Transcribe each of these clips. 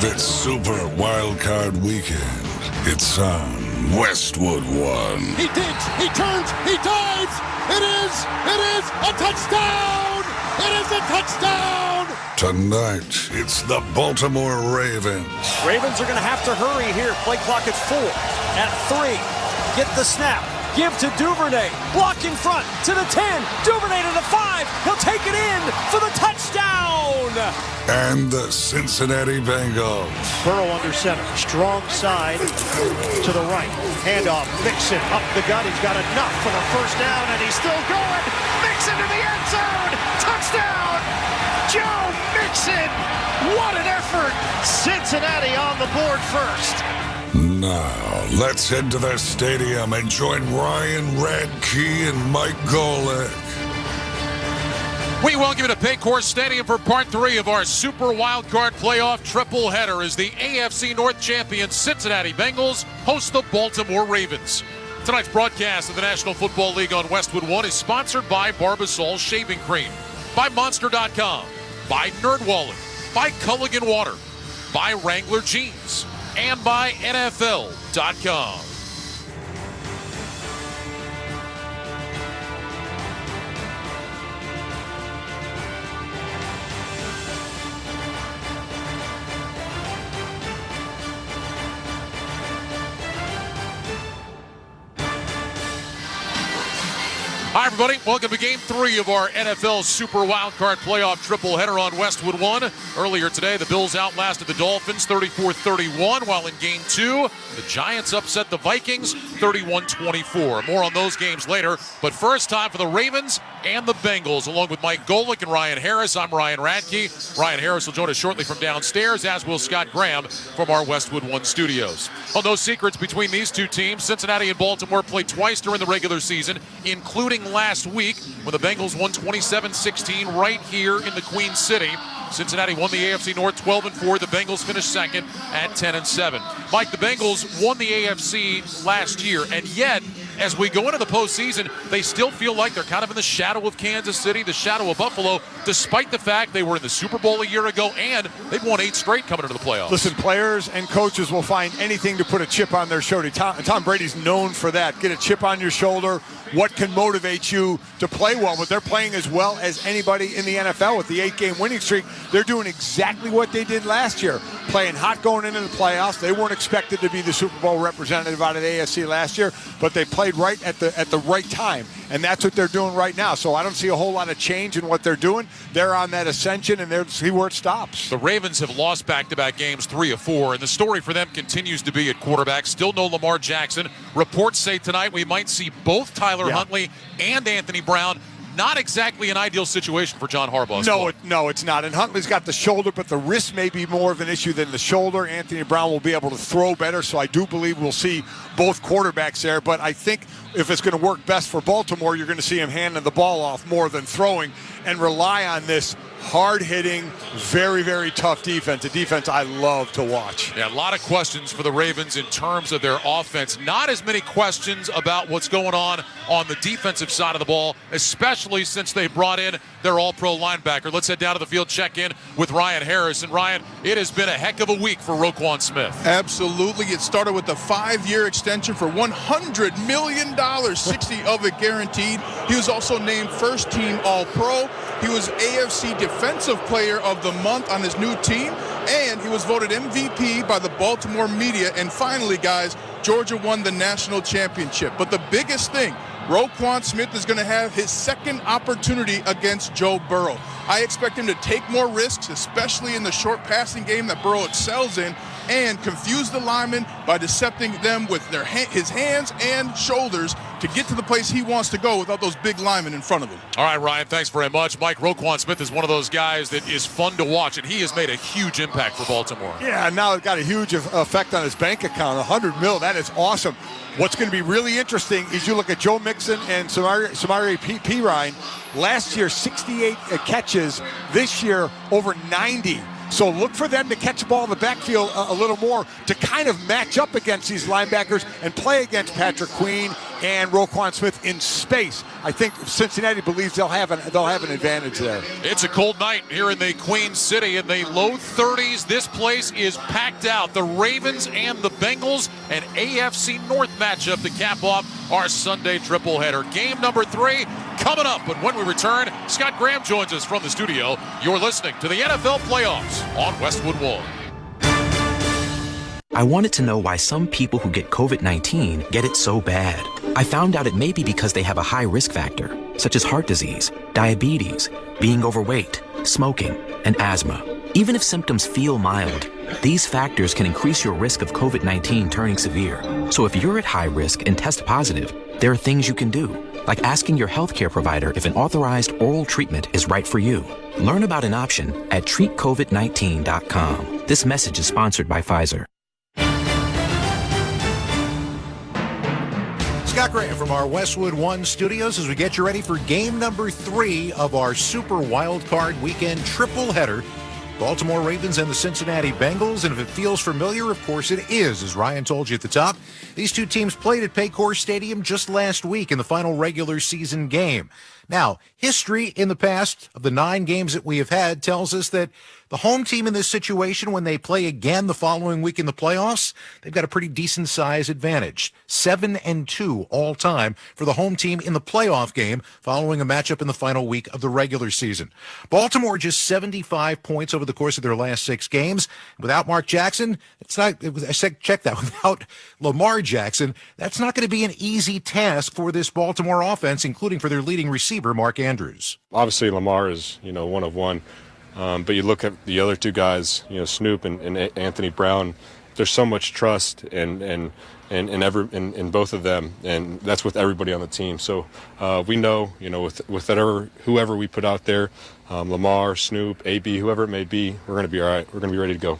If it's Super Wildcard Weekend, it's on Westwood One. He digs, he turns, he dives. It is a touchdown. It is a touchdown. Tonight, it's the Baltimore Ravens. Ravens are going to have to hurry here. Play clock at 4, at 3. Get the snap. Give to Duvernay. Block in front to the 10. Duvernay to the 5. He'll take it in for the touchdown. And the Cincinnati Bengals. Burrow under center. Strong side to the right. Handoff. Mixon up the gut. He's got enough for the first down, and he's still going. Mixon to the end zone. Touchdown. Joe Mixon. What an effort. Cincinnati on the board first. Now, let's head to the stadium and join Ryan Radke and Mike Golick. We welcome you to Paycor Stadium for part 3 of our Super Wildcard Playoff triple header as the AFC North champion Cincinnati Bengals host the Baltimore Ravens. Tonight's broadcast of the National Football League on Westwood One is sponsored by Barbasol Shaving Cream, by Monster.com, by NerdWallet, by Culligan Water, by Wrangler Jeans, and by NFL.com. Hi, everybody. Welcome to Game 3 of our NFL Super Wildcard Playoff triple header on Westwood One. Earlier today, the Bills outlasted the Dolphins 34-31, while in Game 2, the Giants upset the Vikings 31-24. More on those games later, but first, time for the Ravens and the Bengals. Along with Mike Golick and Ryan Harris, I'm Ryan Radke. Ryan Harris will join us shortly from downstairs, as will Scott Graham from our Westwood One studios. Well, no secrets between these two teams. Cincinnati and Baltimore played twice during the regular season, including last week when the Bengals won 27-16 right here in the Queen City. Cincinnati won the AFC North 12-4. The Bengals finished second at 10-7. Mike, the Bengals won the AFC last year, and yet, as we go into the postseason, they still feel like they're kind of in the shadow of Kansas City, the shadow of Buffalo, despite the fact they were in the Super Bowl a year ago, and they've won 8 straight coming into the playoffs. Listen, players and coaches will find anything to put a chip on their shoulder. Tom Brady's known for that. Get a chip on your shoulder. What can motivate you to play well? But they're playing as well as anybody in the NFL with the 8-game winning streak. They're doing exactly what they did last year, playing hot going into the playoffs. They weren't expected to be the Super Bowl representative out of the AFC last year, but they played right at the right time, and that's what they're doing right now. So I don't see a whole lot of change in what they're doing. They're on that ascension, and they'll see where it stops. The Ravens have lost back-to-back games 3 of 4, and the story for them continues to be at quarterback. Still no Lamar Jackson. Reports say tonight we might see both Tyler Huntley and Anthony Brown. Not exactly an ideal situation for John Harbaugh's club. No, it's not. And Huntley's got the shoulder, but the wrist may be more of an issue than the shoulder. Anthony Brown will be able to throw better, so I do believe we'll see both quarterbacks there. But I think if it's going to work best for Baltimore, you're going to see him handing the ball off more than throwing and rely on this hard-hitting, very, very tough defense, a defense I love to watch. Yeah, a lot of questions for the Ravens in terms of their offense. Not as many questions about what's going on the defensive side of the ball, especially since they brought in their all-pro linebacker. Let's head down to the field, check in with Ryan Harris. And Ryan, it has been a heck of a week for Roquan Smith. Absolutely. It started with a 5-year extension for $100 million, 60 of it guaranteed. He was also named first-team All-Pro. He was AFC Defensive Player of the Month on his new team, and he was voted MVP by the Baltimore media. And finally, guys, Georgia won the national championship. But the biggest thing, Roquan Smith is going to have his second opportunity against Joe Burrow. I expect him to take more risks, especially in the short passing game that Burrow excels in, and confuse the linemen by decepting them with his hands and shoulders to get to the place he wants to go without those big linemen in front of him. All right, Ryan, thanks very much. Mike, Roquan Smith is one of those guys that is fun to watch, and he has made a huge impact for Baltimore. Yeah, now it's got a huge effect on his bank account, $100 million. That is awesome. What's going to be really interesting is you look at Joe Mixon and Samari Pirine. Last year, 68 catches. This year, over 90. So look for them to catch the ball in the backfield a little more to kind of match up against these linebackers and play against Patrick Queen and Roquan Smith in space. I think Cincinnati believes they'll have an advantage there. It's a cold night here in the Queen City in the low 30s. This place is packed out. The Ravens and the Bengals, an AFC North matchup to cap off our Sunday triple header. Game number 3 coming up. But when we return, Scott Graham joins us from the studio. You're listening to the NFL Playoffs on Westwood One. I wanted to know why some people who get COVID-19 get it so bad. I found out it may be because they have a high risk factor, such as heart disease, diabetes, being overweight, smoking, and asthma. Even if symptoms feel mild, these factors can increase your risk of COVID-19 turning severe. So if you're at high risk and test positive, there are things you can do, like asking your healthcare provider if an authorized oral treatment is right for you. Learn about an option at treatcovid19.com. This message is sponsored by Pfizer. Scott Graham from our Westwood One studios as we get you ready for game number 3 of our Super Wildcard Weekend triple header. Baltimore Ravens and the Cincinnati Bengals. And if it feels familiar, of course it is, as Ryan told you at the top. These two teams played at Paycor Stadium just last week in the final regular season game. Now, history in the past of the 9 games that we have had tells us that the home team in this situation, when they play again the following week in the playoffs, they've got a pretty decent size advantage. 7-2 all time for the home team in the playoff game following a matchup in the final week of the regular season. Baltimore just 75 points over the course of their last 6 games. Without Mark Jackson, check that, without Lamar Jackson, that's not going to be an easy task for this Baltimore offense, including for their leading receiver, Mark Andrews. Obviously, Lamar is, one of one. But you look at the other 2 guys, Snoop and Anthony Brown. There's so much trust in both of them, and that's with everybody on the team. So we know, with whoever we put out there, Lamar, Snoop, AB, whoever it may be, we're going to be all right. We're going to be ready to go.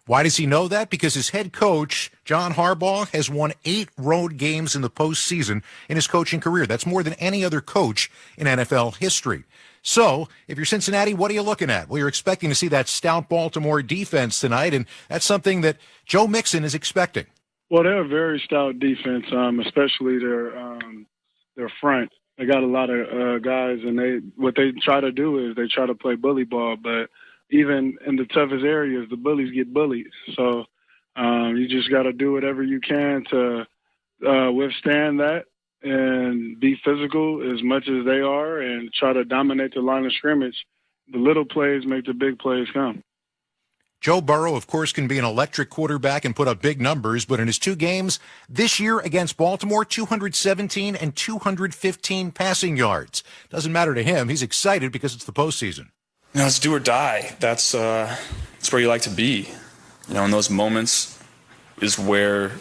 Why does he know that? Because his head coach, John Harbaugh, has won 8 road games in the postseason in his coaching career. That's more than any other coach in NFL history. So, if you're Cincinnati, what are you looking at? Well, you're expecting to see that stout Baltimore defense tonight, and that's something that Joe Mixon is expecting. Well, they're a very stout defense, especially their front. They got a lot of guys, and what they try to do is they try to play bully ball, but even in the toughest areas, the bullies get bullied. So you just got to do whatever you can to withstand that and be physical as much as they are and try to dominate the line of scrimmage. The little plays make the big plays come. Joe Burrow, of course, can be an electric quarterback and put up big numbers, but in his 2 games this year against Baltimore, 217 and 215 passing yards. Doesn't matter to him. He's excited because it's the postseason. It's do or die. That's where you like to be. In those moments is where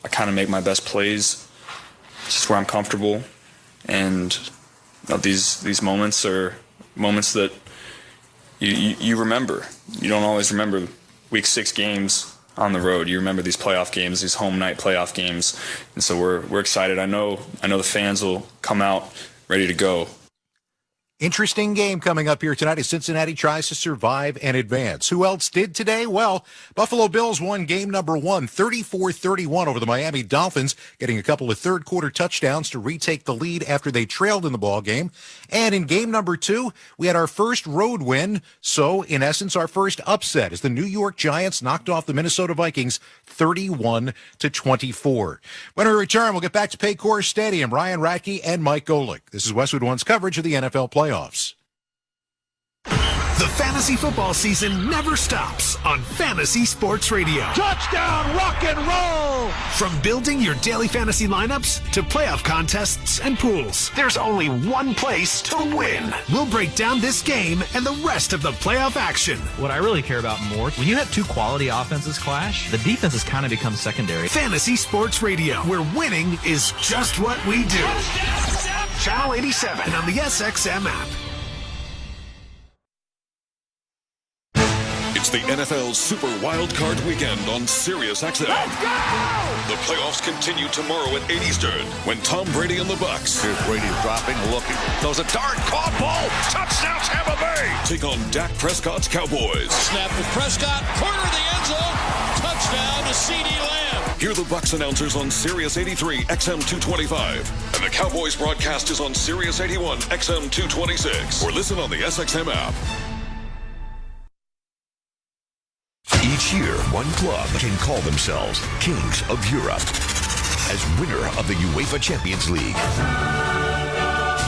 I kind of make my best plays. It's just where I'm comfortable. And these moments are moments that you remember. You don't always remember week 6 games on the road. You remember these playoff games, these home night playoff games. And so we're excited. I know the fans will come out ready to go. Interesting game coming up here tonight as Cincinnati tries to survive and advance. Who else did today? Well, Buffalo Bills won game number 1, 34-31 over the Miami Dolphins, getting a couple of third-quarter touchdowns to retake the lead after they trailed in the ball game. And in game number 2, we had our first road win, so in essence our first upset as the New York Giants knocked off the Minnesota Vikings 31-24. When we return, we'll get back to Paycor Stadium. Ryan Radke and Mike Golick. This is Westwood One's coverage of the NFL playoffs. The fantasy football season never stops on Fantasy Sports Radio. Touchdown, rock and roll! From building your daily fantasy lineups to playoff contests and pools, there's only one place to win. We'll break down this game and the rest of the playoff action. What I really care about more, when you have 2 quality offenses clash, the defense has kind of become secondary. Fantasy Sports Radio, where winning is just what we do. Channel 87 and on the SXM app. It's the NFL Super Wildcard Weekend on SiriusXM. Let's go! The playoffs continue tomorrow at 8 Eastern when Tom Brady and the Bucs. Here's Brady dropping, looking, throws a dart, caught ball, touchdown Tampa Bay! Take on Dak Prescott's Cowboys. Snap with Prescott, corner of the end zone, touchdown CeeDee Lamb. Hear the Bucs announcers on Sirius 83 XM 225. And the Cowboys broadcast is on Sirius 81 XM 226. Or listen on the SXM app. Each year, one club can call themselves Kings of Europe as winner of the UEFA Champions League.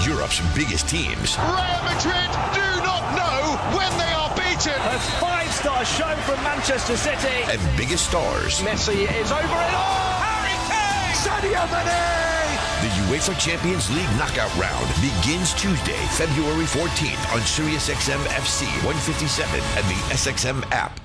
Europe's biggest teams. Real Madrid do not know when they are beaten. A five-star show from Manchester City. And biggest stars. Messi is over it all. Harry Kane. Sadio Mane. The UEFA Champions League knockout round begins Tuesday, February 14th on Sirius XM FC 157 and the SXM app.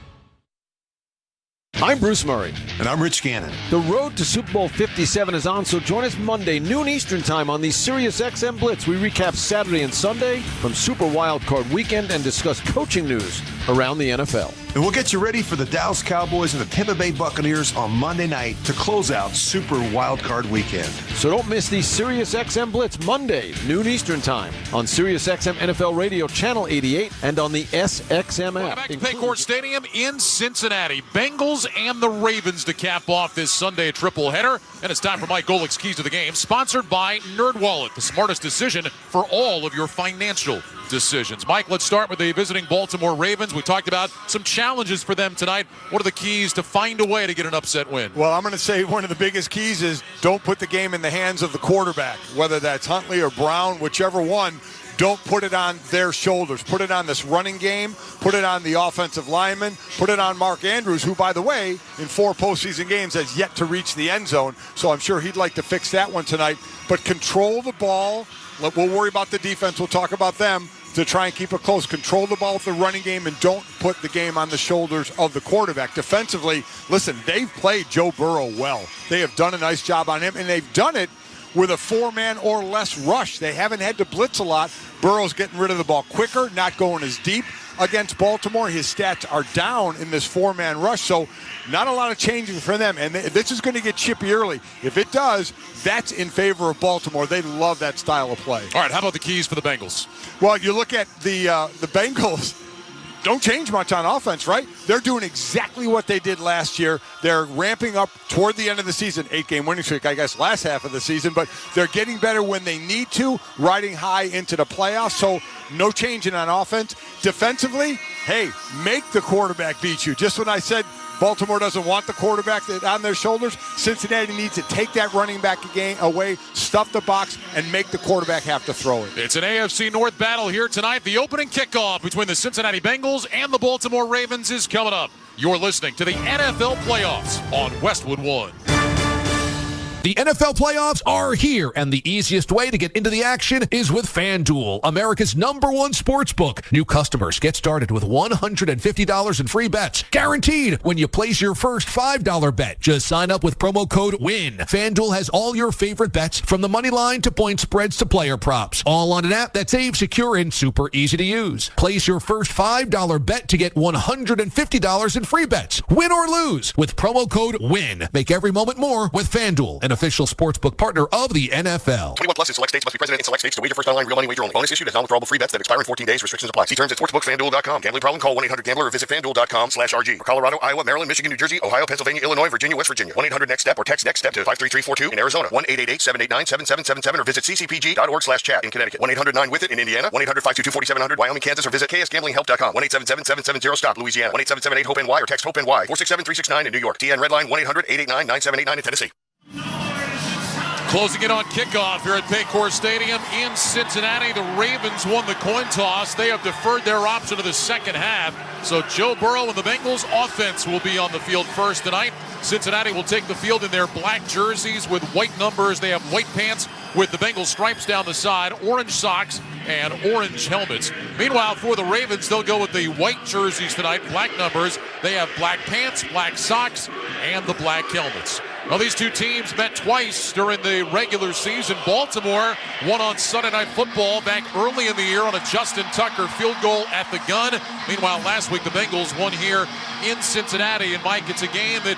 I'm Bruce Murray. And I'm Rich Gannon. The road to Super Bowl 57 is on, so join us Monday, noon Eastern time on the Sirius XM Blitz. We recap Saturday and Sunday from Super Wildcard Weekend and discuss coaching news around the NFL. And we'll get you ready for the Dallas Cowboys and the Tampa Bay Buccaneers on Monday night to close out Super Wildcard Weekend. So don't miss the Sirius XM Blitz Monday, noon Eastern time on Sirius XM NFL Radio Channel 88 and on the SXM app. Back to Paycor Stadium in Cincinnati. Bengals and the Ravens to cap off this Sunday triple header. And it's time for Mike Golick's Keys to the Game, sponsored by NerdWallet, the smartest decision for all of your financial decisions. Mike, let's start with the visiting Baltimore Ravens. We talked about some challenges for them tonight. What are the keys to find a way to get an upset win? Well, I'm going to say one of the biggest keys is don't put the game in the hands of the quarterback, whether that's Huntley or Brown, whichever one. Don't put it on their shoulders. Put it on this running game. Put it on the offensive lineman. Put it on Mark Andrews, who, by the way, in 4 postseason games has yet to reach the end zone. So I'm sure he'd like to fix that one tonight. But control the ball. We'll worry about the defense. We'll talk about them to try and keep it close. Control the ball with the running game and don't put the game on the shoulders of the quarterback. Defensively, listen, they've played Joe Burrow well. They have done a nice job on him, and they've done it with a 4-man or less rush. They haven't had to blitz a lot. Burrow's getting rid of the ball quicker, not going as deep. Against Baltimore, his stats are down in this 4-man rush, so not a lot of changing for them. And this is going to get chippy early. If it does, that's in favor of Baltimore. They love that style of play. All right, how about the keys for the Bengals? Well, you look at the Bengals. Don't change much on offense, right? They're doing exactly what they did last year. They're ramping up toward the end of the season. 8-game winning streak, I guess, last half of the season. But they're getting better when they need to, riding high into the playoffs. So no changing on offense. Defensively, hey, make the quarterback beat you. Just when I said Baltimore doesn't want the quarterback on their shoulders, Cincinnati needs to take that running back away, stuff the box, and make the quarterback have to throw it. It's an AFC North battle here tonight. The opening kickoff between the Cincinnati Bengals and the Baltimore Ravens is coming up. You're listening to the NFL Playoffs on Westwood One. The NFL playoffs are here, and the easiest way to get into the action is with FanDuel, America's #1 sportsbook. New customers get started with $150 in free bets, guaranteed when you place your first $5 bet. Just sign up with promo code WIN. FanDuel has all your favorite bets, from the money line to point spreads to player props, all on an app that's safe, secure, and super easy to use. Place your first $5 bet to get $150 in free bets, win or lose, with promo code WIN. Make every moment more with FanDuel, an official sportsbook partner of the NFL. 21 plus in select states. Must be present in select states to wager. First online real money wager only. Bonus issued as non-withdrawable free bets that expire in 14 days. Restrictions apply. See terms at sportsbookfanduel.com. Gambling problem? Call 1-800-GAMBLER or visit fanduel.com/RG. For Colorado, Iowa, Maryland, Michigan, New Jersey, Ohio, Pennsylvania, Illinois, Virginia, West Virginia. 1-800-NEXT-STEP or text NEXT-STEP to 53342 in Arizona. 1-888-789-7777 or visit ccpg.org/chat in Connecticut. 1-800-9-WITH-IT in Indiana. 1-800-522-4700 Wyoming, Kansas or visit ksgamblinghelp.com. 1-877-770-STOP Louisiana. 1-877-8-HOPE-NY or text HOPE-NY. 467-369 in New York. TN Redline 1-800-889-9789 in Tennessee. Closing in on kickoff here at Paycor Stadium in Cincinnati. The Ravens won the coin toss. They have deferred their option to the second half. So Joe Burrow and the Bengals offense will be on the field first tonight. Cincinnati will take the field in their black jerseys with white numbers. They have white pants with the Bengals stripes down the side, orange socks, and orange helmets. Meanwhile, for the Ravens, they'll go with the white jerseys tonight, black numbers. They have black pants, black socks, and the black helmets. Well, these two teams met twice during the regular season. Baltimore won on Sunday Night Football back early in the year on a Justin Tucker field goal at the gun. Meanwhile, last week the Bengals won here in Cincinnati. And Mike, it's a game that,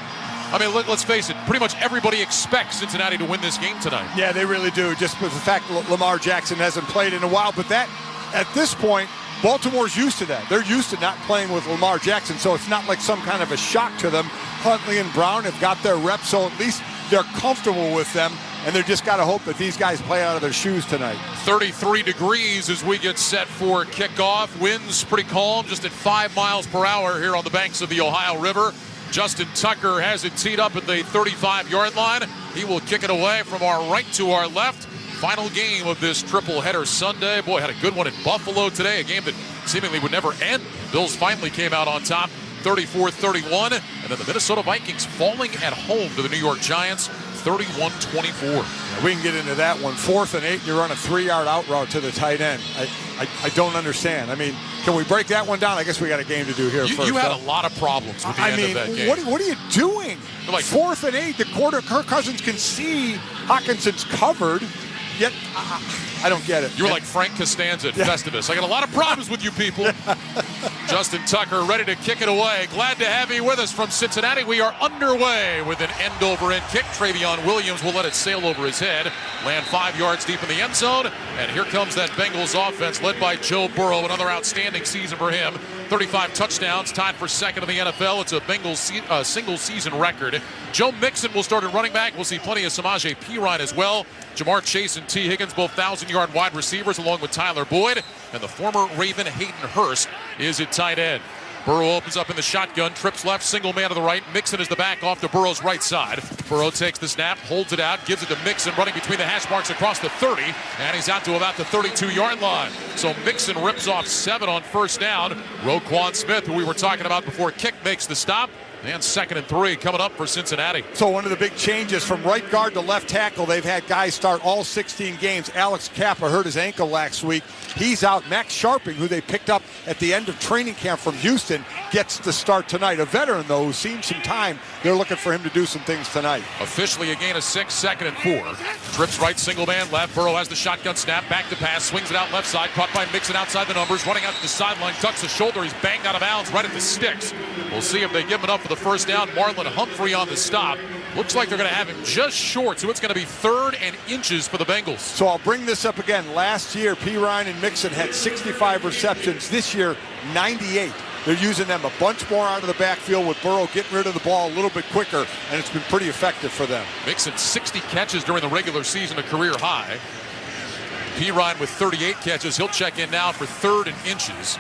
I mean, let's face it, pretty much everybody expects Cincinnati to win this game tonight. Yeah, they really do, just with the fact that Lamar Jackson hasn't played in a while. But that, at this point, Baltimore's used to that. They're used to not playing with Lamar Jackson, so it's not like some kind of a shock to them. Huntley and Brown have got their reps, so at least they're comfortable with them, and they've just got to hope that these guys play out of their shoes tonight. 33 degrees as we get set for kickoff. Winds pretty calm, just at 5 miles per hour here on the banks of the Ohio River. Justin Tucker has it teed up at the 35-yard line. He will kick it away from our right to our left. Final game of this triple-header Sunday. Boy, had a good one in Buffalo today, a game that seemingly would never end. Bills finally came out on top, 34-31. And then the Minnesota Vikings falling at home to the New York Giants, 31-24. Yeah, we can get into that one. 4th and 8, you run a 3-yard out route to the tight end. I don't understand. I mean, can we break that one down? I guess we got a game to do here first. You had a lot of problems with the end of that game. What are you doing? Like 4th and 8, the quarter, Kirk Cousins can see Hawkinson's covered. Yet, I don't get it. You were like Frank Costanza at Festivus. I got a lot of problems with you people. Justin Tucker ready to kick it away. Glad to have you with us from Cincinnati. We are underway with an end-over-end kick. Travion Williams will let it sail over his head, land 5 yards deep in the end zone. And here comes that Bengals offense led by Joe Burrow. Another outstanding season for him. 35 touchdowns, tied for second in the NFL. It's a Bengals single-season record. Joe Mixon will start at running back. We'll see plenty of Samaje Perine as well. Jamar Chase and T. Higgins, both 1,000-yard wide receivers, along with Tyler Boyd. And the former Raven Hayden Hurst is at tight end. Burrow opens up in the shotgun, trips left, single man to the right. Mixon is the back off to Burrow's right side. Burrow takes the snap, holds it out, gives it to Mixon, running between the hash marks across the 30, and he's out to about the 32-yard line. So Mixon rips off 7 on first down. Roquan Smith, who we were talking about before kick, makes the stop. And 2nd and 3 coming up for Cincinnati. So one of the big changes from right guard to left tackle, they've had guys start all 16 games. Alex Kappa hurt his ankle last week. He's out. Max Sharping, who they picked up at the end of training camp from Houston, gets to start tonight. A veteran, though, who's seen some time. They're looking for him to do some things tonight. Officially a gain of 6, 2nd and 4. Trips right, single man left. Burrow has the shotgun snap, back to pass, swings it out left side, caught by Mixon outside the numbers, running out to the sideline, tucks the shoulder. He's banged out of bounds right at the sticks. We'll see if they give him enough for the first down. Marlon Humphrey on the stop. Looks like they're going to have him just short, so it's going to be 3rd and inches for the Bengals. So I'll bring this up again. Last year, Perine and Mixon had 65 receptions. This year, 98. They're using them a bunch more out of the backfield with Burrow getting rid of the ball a little bit quicker, and it's been pretty effective for them. Mixon 60 catches during the regular season, a career high. Perine with 38 catches. He'll check in now for 3rd and inches.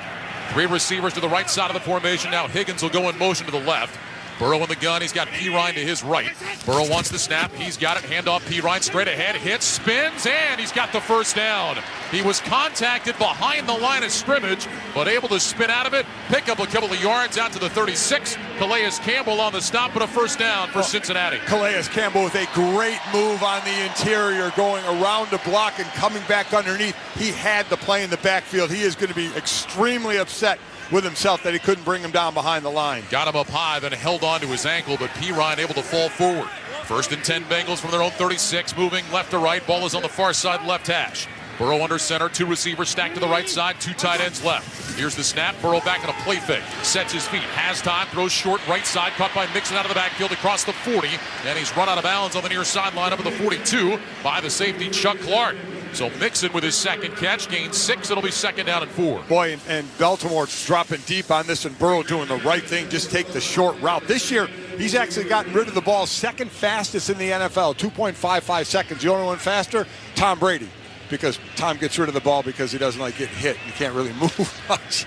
3 receivers to the right side of the formation. Now Higgins will go in motion to the left. Burrow in the gun. He's got Perine to his right. Burrow wants the snap. He's got it. Handoff Perine straight ahead. Hits, spins, and he's got the first down. He was contacted behind the line of scrimmage, but able to spin out of it, pick up a couple of yards out to the 36. Calais Campbell on the stop, but a first down for Cincinnati. Calais Campbell with a great move on the interior, going around the block and coming back underneath. He had the play in the backfield. He is going to be extremely upset with himself that he couldn't bring him down behind the line. Got him up high, then held on to his ankle, but Perine able to fall forward. 1st and 10 Bengals from their own 36, moving left to right. Ball is on the far side left hash. Burrow under center, 2 receivers stacked to the right side, 2 tight ends left. Here's the snap. Burrow back in a play fake. Sets his feet, has time, throws short right side, caught by Mixon out of the backfield across the 40. And he's run out of bounds on the near sideline up at the 42 by the safety Chuck Clark. So Mixon with his 2nd catch, gains 6. It'll be 2nd down and 4. Boy, and Baltimore's dropping deep on this, and Burrow doing the right thing, just take the short route. This year, he's actually gotten rid of the ball 2nd fastest in the NFL, 2.55 seconds. The only one faster, Tom Brady, because Tom gets rid of the ball because he doesn't like getting hit. He can't really move much.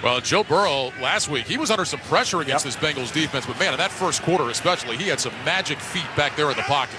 Well, Joe Burrow last week, he was under some pressure against this Bengals defense, but man, in that first quarter especially, he had some magic feet back there in the pocket.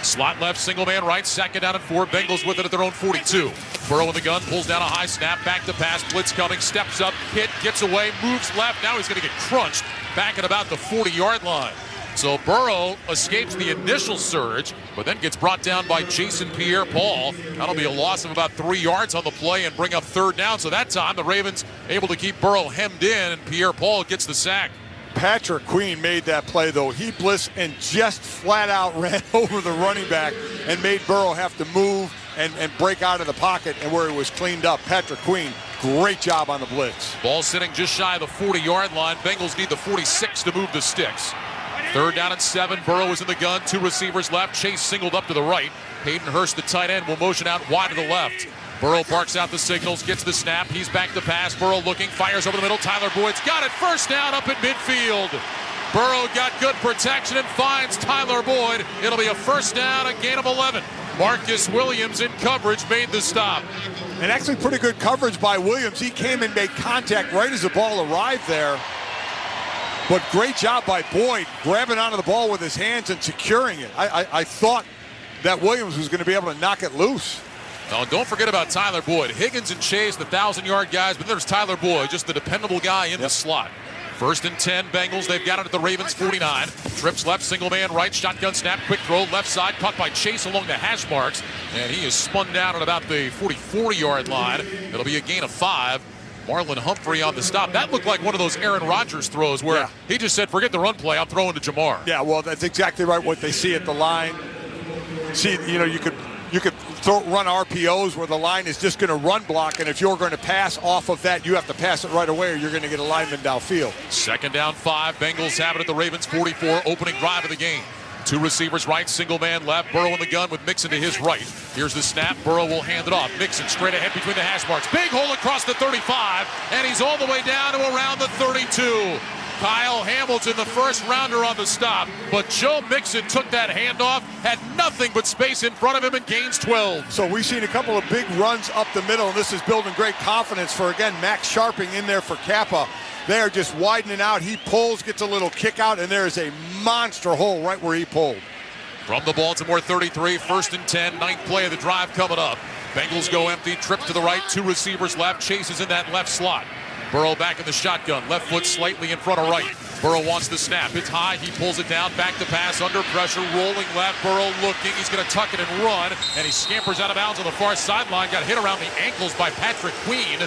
Slot left, single man right, 2nd down and 4. Bengals with it at their own 42. Burrow in the gun, pulls down a high snap, back to pass, blitz coming, steps up, hit, gets away, moves left. Now he's going to get crunched back at about the 40-yard line. So Burrow escapes the initial surge, but then gets brought down by Jason Pierre-Paul. That'll be a loss of about 3 yards on the play and bring up 3rd down. So that time the Ravens able to keep Burrow hemmed in, and Pierre-Paul gets the sack. Patrick Queen made that play, though. He blitzed and just flat out ran over the running back and made Burrow have to move and break out of the pocket, and where he was cleaned up. Patrick Queen, great job on the blitz. Ball sitting just shy of the 40-yard line. Bengals need the 46 to move the sticks. 3rd down and 7. Burrow is in the gun. 2 receivers left. Chase singled up to the right. Hayden Hurst, the tight end, will motion out wide to the left. Burrow barks out the signals, gets the snap. He's back to pass. Burrow looking, fires over the middle. Tyler Boyd's got it. First down up at midfield. Burrow got good protection and finds Tyler Boyd. It'll be a first down, a gain of 11. Marcus Williams in coverage made the stop. And actually pretty good coverage by Williams. He came and made contact right as the ball arrived there. But great job by Boyd, grabbing onto the ball with his hands and securing it. I thought that Williams was going to be able to knock it loose. Oh, don't forget about Tyler Boyd. Higgins and Chase, the 1,000-yard guys, but there's Tyler Boyd, just the dependable guy in the slot. First and 10, Bengals. They've got it at the Ravens' 49. Trips left, single man right, shotgun snap, quick throw, left side, caught by Chase along the hash marks, and he is spun down at about the 40-yard line. It'll be a gain of 5. Marlon Humphrey on the stop. That looked like one of those Aaron Rodgers throws where he just said, forget the run play, I'm throwing to Jamar. Yeah, well, that's exactly right, what they see at the line. See, you could run RPOs where the line is just going to run block, and if you're going to pass off of that, you have to pass it right away or you're going to get a lineman downfield. Second down 5. Bengals have it at the Ravens' 44, opening drive of the game. 2 receivers right, single man left. Burrow in the gun with Mixon to his right. Here's the snap. Burrow will hand it off. Mixon straight ahead between the hash marks. Big hole across the 35, and he's all the way down to around the 32. Kyle Hamilton, the first rounder on the stop, but Joe Mixon took that handoff, had nothing but space in front of him and gains 12. So we've seen a couple of big runs up the middle, and this is building great confidence for, again, Max Sharping in there for Kappa. They are just widening out. He pulls, gets a little kick out, and there is a monster hole right where he pulled. From the Baltimore 33, first and 10, 9th play of the drive coming up. Bengals go empty, trip to the right, 2 receivers left. Chase is in that left slot. Burrow back in the shotgun, left foot slightly in front of right. Burrow wants the snap. It's high. He pulls it down. Back to pass. Under pressure. Rolling left. Burrow looking. He's going to tuck it and run. And he scampers out of bounds on the far sideline. Got hit around the ankles by Patrick Queen.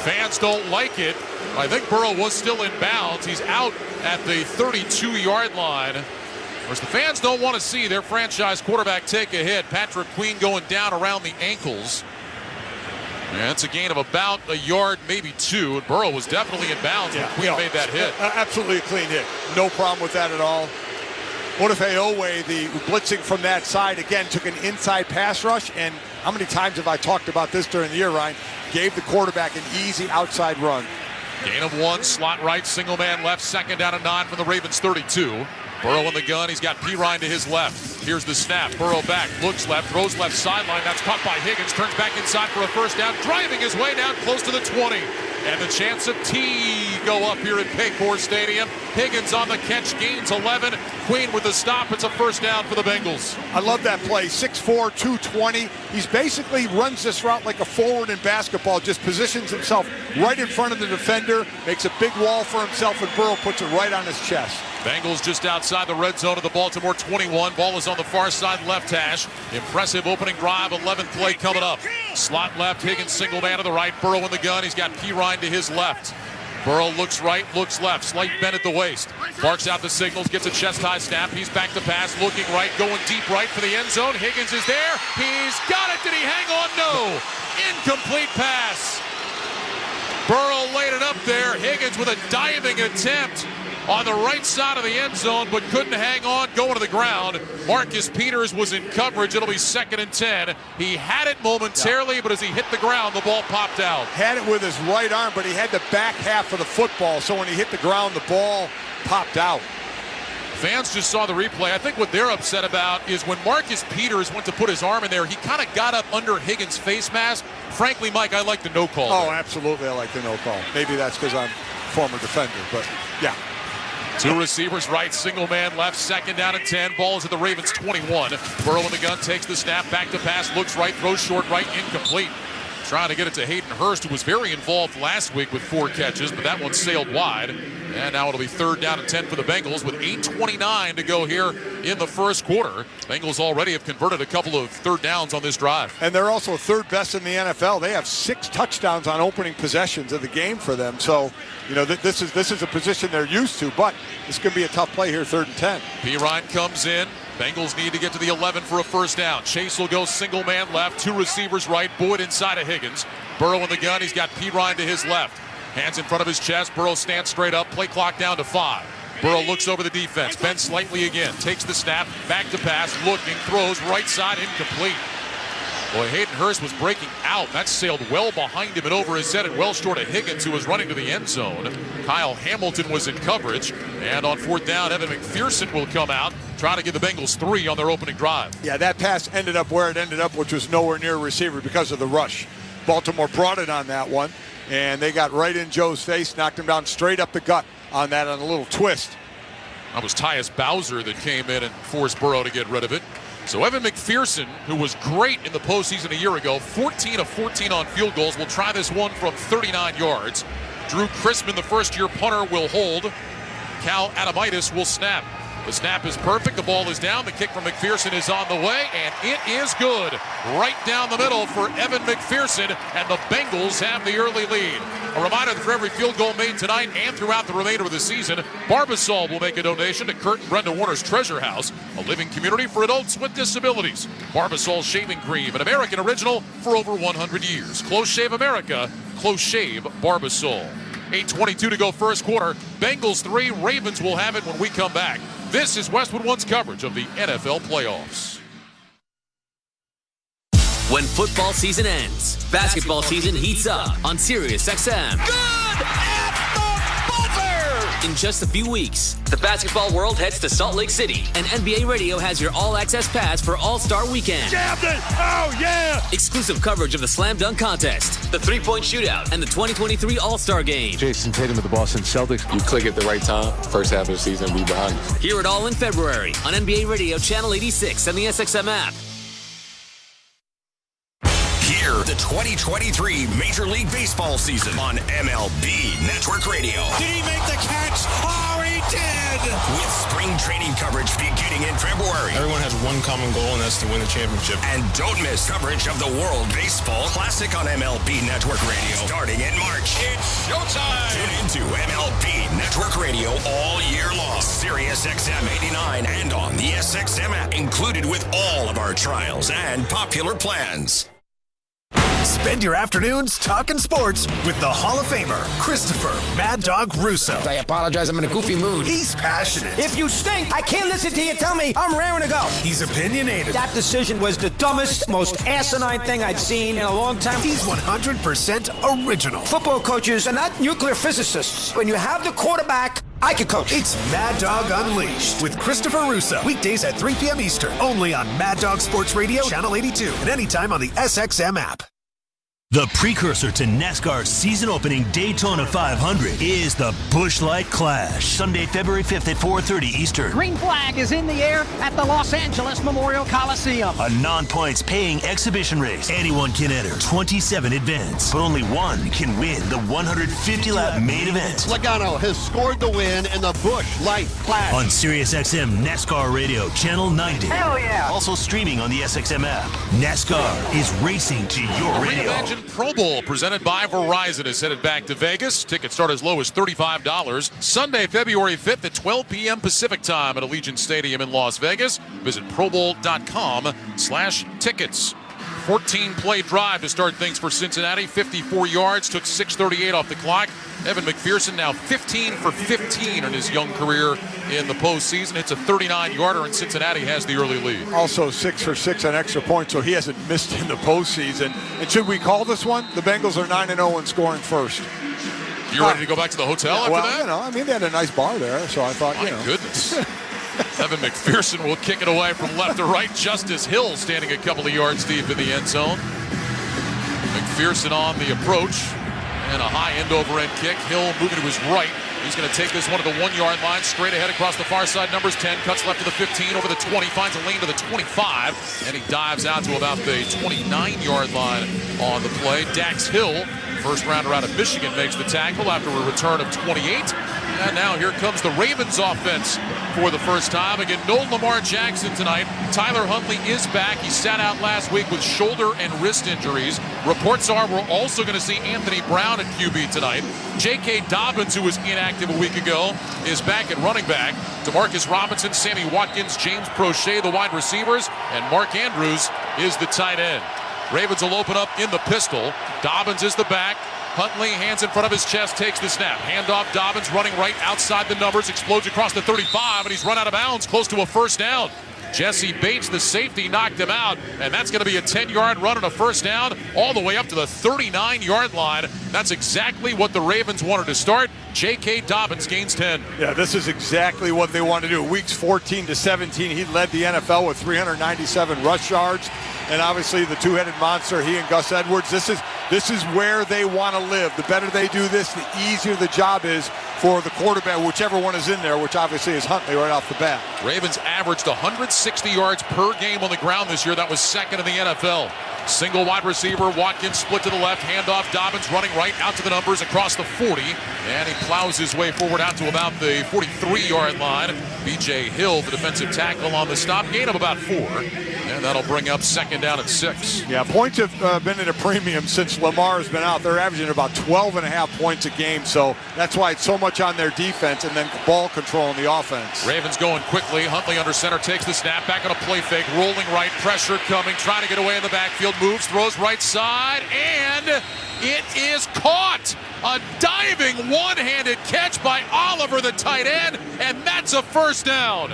Fans don't like it. I think Burrow was still in bounds. He's out at the 32-yard line. Of course, the fans don't want to see their franchise quarterback take a hit. Patrick Queen going down around the ankles. And it's a gain of about a yard, maybe 2. And Burrow was definitely in bounds when Queen made that hit. Absolutely a clean hit. No problem with that at all. What if Aowe, the blitzing from that side, again, took an inside pass rush? And how many times have I talked about this during the year, Ryan? Gave the quarterback an easy outside run. Gain of 1, slot right, single man left, second down and 9 from the Ravens 32. Burrow in the gun. He's got Pirine to his left. Here's the snap. Burrow back, looks left, throws left sideline. That's caught by Higgins. Turns back inside for a first down, driving his way down close to the 20. And the chance of T go up here at Paycor Stadium. Higgins on the catch, gains 11. Queen with the stop. It's a first down for the Bengals. I love that play. 6'4", 220. He's basically runs this route like a forward in basketball. Just positions himself right in front of the defender, makes a big wall for himself, and Burrow puts it right on his chest. Bengals just outside the red zone of the Baltimore 21. Ball is on the far side left hash. Impressive opening drive, 11th play coming up. Slot left, Higgins single man to the right. Burrow in the gun. He's got Pirine to his left. Burrow looks right, looks left. Slight bend at the waist. Barks out the signals, gets a chest-high snap. He's back to pass, looking right, going deep right for the end zone. Higgins is there. He's got it. Did he hang on? No. Incomplete pass. Burrow laid it up there. Higgins with a diving attempt on the right side of the end zone, but couldn't hang on, going to the ground. Marcus Peters was in coverage. It'll be 2nd and 10. He had it momentarily, but as he hit the ground, the ball popped out. Had it with his right arm, but he had the back half of the football, so when he hit the ground, the ball popped out. Fans just saw the replay. I think what they're upset about is when Marcus Peters went to put his arm in there, he kind of got up under Higgins' face mask. Frankly, Mike, I like the no call. Oh, there. Absolutely, I like the no call. Maybe that's because I'm a former defender, but yeah. 2 receivers right, single man left, second down and 10. Ball is at the Ravens 21. Burrow in the gun, takes the snap, back to pass, looks right, throws short right, incomplete. Trying to get it to Hayden Hurst, who was very involved last week with 4 catches, but that one sailed wide. And now it'll be 3rd down and 10 for the Bengals with 8:29 to go here in the first quarter. Bengals already have converted a couple of 3rd downs on this drive. And they're also 3rd best in the NFL. They have 6 touchdowns on opening possessions of the game for them. So, you know, this is a position they're used to, but it's going to be a tough play here, 3rd and 10. Pirine comes in. Bengals need to get to the 11 for a first down. Chase will go single man left, 2 receivers right, Boyd inside of Higgins. Burrow in the gun, he's got Pirine to his left. Hands in front of his chest, Burrow stands straight up, play clock down to 5. Burrow looks over the defense, bends slightly again, takes the snap, back to pass, looking, throws, right side, incomplete. Boy, Hayden Hurst was breaking out. That sailed well behind him and over his head and well short of Higgins, who was running to the end zone. Kyle Hamilton was in coverage. And on fourth down, Evan McPherson will come out, trying to give the Bengals 3 on their opening drive. Yeah, that pass ended up where it ended up, which was nowhere near a receiver because of the rush. Baltimore brought it on that one, and they got right in Joe's face, knocked him down straight up the gut on that on a little twist. That was Tyus Bowser that came in and forced Burrow to get rid of it. So Evan McPherson, who was great in the postseason a year ago, 14 of 14 on field goals, will try this one from 39 yards. Drew Chrisman, the first-year punter, will hold. Cal Adamitis will snap. The snap is perfect. The ball is down. The kick from McPherson is on the way, and it is good. Right down the middle for Evan McPherson, and the Bengals have the early lead. A reminder that for every field goal made tonight and throughout the remainder of the season, Barbasol will make a donation to Kurt and Brenda Warner's Treasure House, a living community for adults with disabilities. Barbasol Shaving Cream, an American original for over 100 years. Close Shave America, Close Shave Barbasol. 8:22 to go first quarter. Bengals 3, Ravens will have it when we come back. This is Westwood One's coverage of the NFL playoffs. When football season ends, basketball season heats up on Sirius XM. Good at the buzzer! In just a few weeks, the basketball world heads to Salt Lake City, and NBA Radio has your all-access pass for All-Star Weekend. Jammed it! Oh, yeah! Exclusive coverage of the Slam Dunk Contest, the three-point shootout, and the 2023 All-Star Game. Jason Tatum of the Boston Celtics. You click at the right time, first half of the season, be behind us. Hear it all in February on NBA Radio Channel 86 and the SXM app. Hear the 2023 Major League Baseball season on MLB Network Radio. Did he make the catch? Oh, he did! With spring training coverage beginning in February. Everyone has one common goal, and that's to win the championship. And don't miss coverage of the World Baseball Classic on MLB Network Radio starting in March. It's showtime! Tune into MLB Network Radio all year long. Sirius XM 89 and on the SXM app, included with all of our trials and popular plans. Spend your afternoons talking sports with the Hall of Famer, Christopher Mad Dog Russo. I apologize, I'm in a goofy mood. He's passionate. If you stink, I can't listen to you tell me I'm raring to go. He's opinionated. That decision was the dumbest, most asinine thing I'd seen in a long time. He's 100% original. Football coaches are not nuclear physicists. When you have the quarterback, I can coach. It's Mad Dog Unleashed with Christopher Russo. Weekdays at 3 p.m. Eastern, only on Mad Dog Sports Radio, Channel 82, and anytime on the SXM app. The precursor to NASCAR's season-opening Daytona 500 is the Busch Light Clash, Sunday, February 5th at 4:30 Eastern. Green flag is in the air at the Los Angeles Memorial Coliseum. A non-points-paying exhibition race. Anyone can enter 27 events, but only one can win the 150-lap main event. Logano has scored the win in the Busch Light Clash. On SiriusXM NASCAR Radio, Channel 90. Hell yeah! Also streaming on the SXM app. NASCAR is racing to your radio. Reimagined Pro Bowl presented by Verizon is headed back to Vegas. Tickets start as low as $35. Sunday, February 5th at 12 p.m. Pacific time at Allegiant Stadium in Las Vegas. Visit probowl.com/tickets. 14-play drive to start things for Cincinnati. 54 yards, took 6:38 off the clock. Evan McPherson now 15 for 15 in his young career in the postseason. Hits a 39-yarder, and Cincinnati has the early lead. Also 6 for 6 on extra points, so he hasn't missed in the postseason. And should we call this one? The Bengals are 9-0 in scoring first. You ready to go back to the hotel after that? You know, I mean, they had a nice bar there, so I thought, My goodness. Evan McPherson will kick it away from left to right. Justice Hill standing a couple of yards deep in the end zone. McPherson on the approach. And a high end-over-end kick. Hill moving to his right. He's going to take this one to the 1-yard line. Straight ahead across the far side. Numbers 10. Cuts left to the 15. Over the 20. Finds a lane to the 25. And he dives out to about the 29-yard line on the play. Dax Hill, first rounder out of Michigan, makes the tackle after a return of 28. And now here comes the Ravens offense for the first time. Again, no Lamar Jackson tonight. Tyler Huntley is back. He sat out last week with shoulder and wrist injuries. Reports are we're also going to see Anthony Brown at QB tonight. J.K. Dobbins, who was inactive a week ago, is back at running back. DeMarcus Robinson, Sammy Watkins, James Prochet, the wide receivers, and Mark Andrews is the tight end. Ravens will open up in the pistol. Dobbins is the back. Huntley, hands in front of his chest, takes the snap. Handoff, Dobbins running right outside the numbers, explodes across the 35, and he's run out of bounds, close to a first down. Jesse Bates, the safety, knocked him out, and that's going to be a 10-yard run and a first down all the way up to the 39-yard line. That's exactly what the Ravens wanted to start. J.K. Dobbins gains 10. Yeah, this is exactly what they want to do. Weeks 14 to 17, he led the NFL with 397 rush yards. And obviously the two-headed monster, he and Gus Edwards, this is where they want to live. The better they do this, the easier the job is for the quarterback, whichever one is in there, which obviously is Huntley right off the bat. Ravens averaged 160 yards per game on the ground this year. That was second in the NFL. Single wide receiver, Watkins split to the left, handoff, Dobbins running right out to the numbers across the 40, and he plows his way forward out to about the 43-yard line. B.J. Hill, the defensive tackle on the stop, gain of about 4, and that'll bring up second down and 6. Yeah, points have been at a premium since Lamar has been out. They're averaging about 12.5 points a game, so that's why it's so much on their defense and then ball control on the offense. Ravens going quickly. Huntley under center, takes the snap, back on a play fake, rolling right, pressure coming, trying to get away in the backfield, moves, throws right side, and it is caught. A diving one-handed catch by Oliver, the tight end, and that's a first down.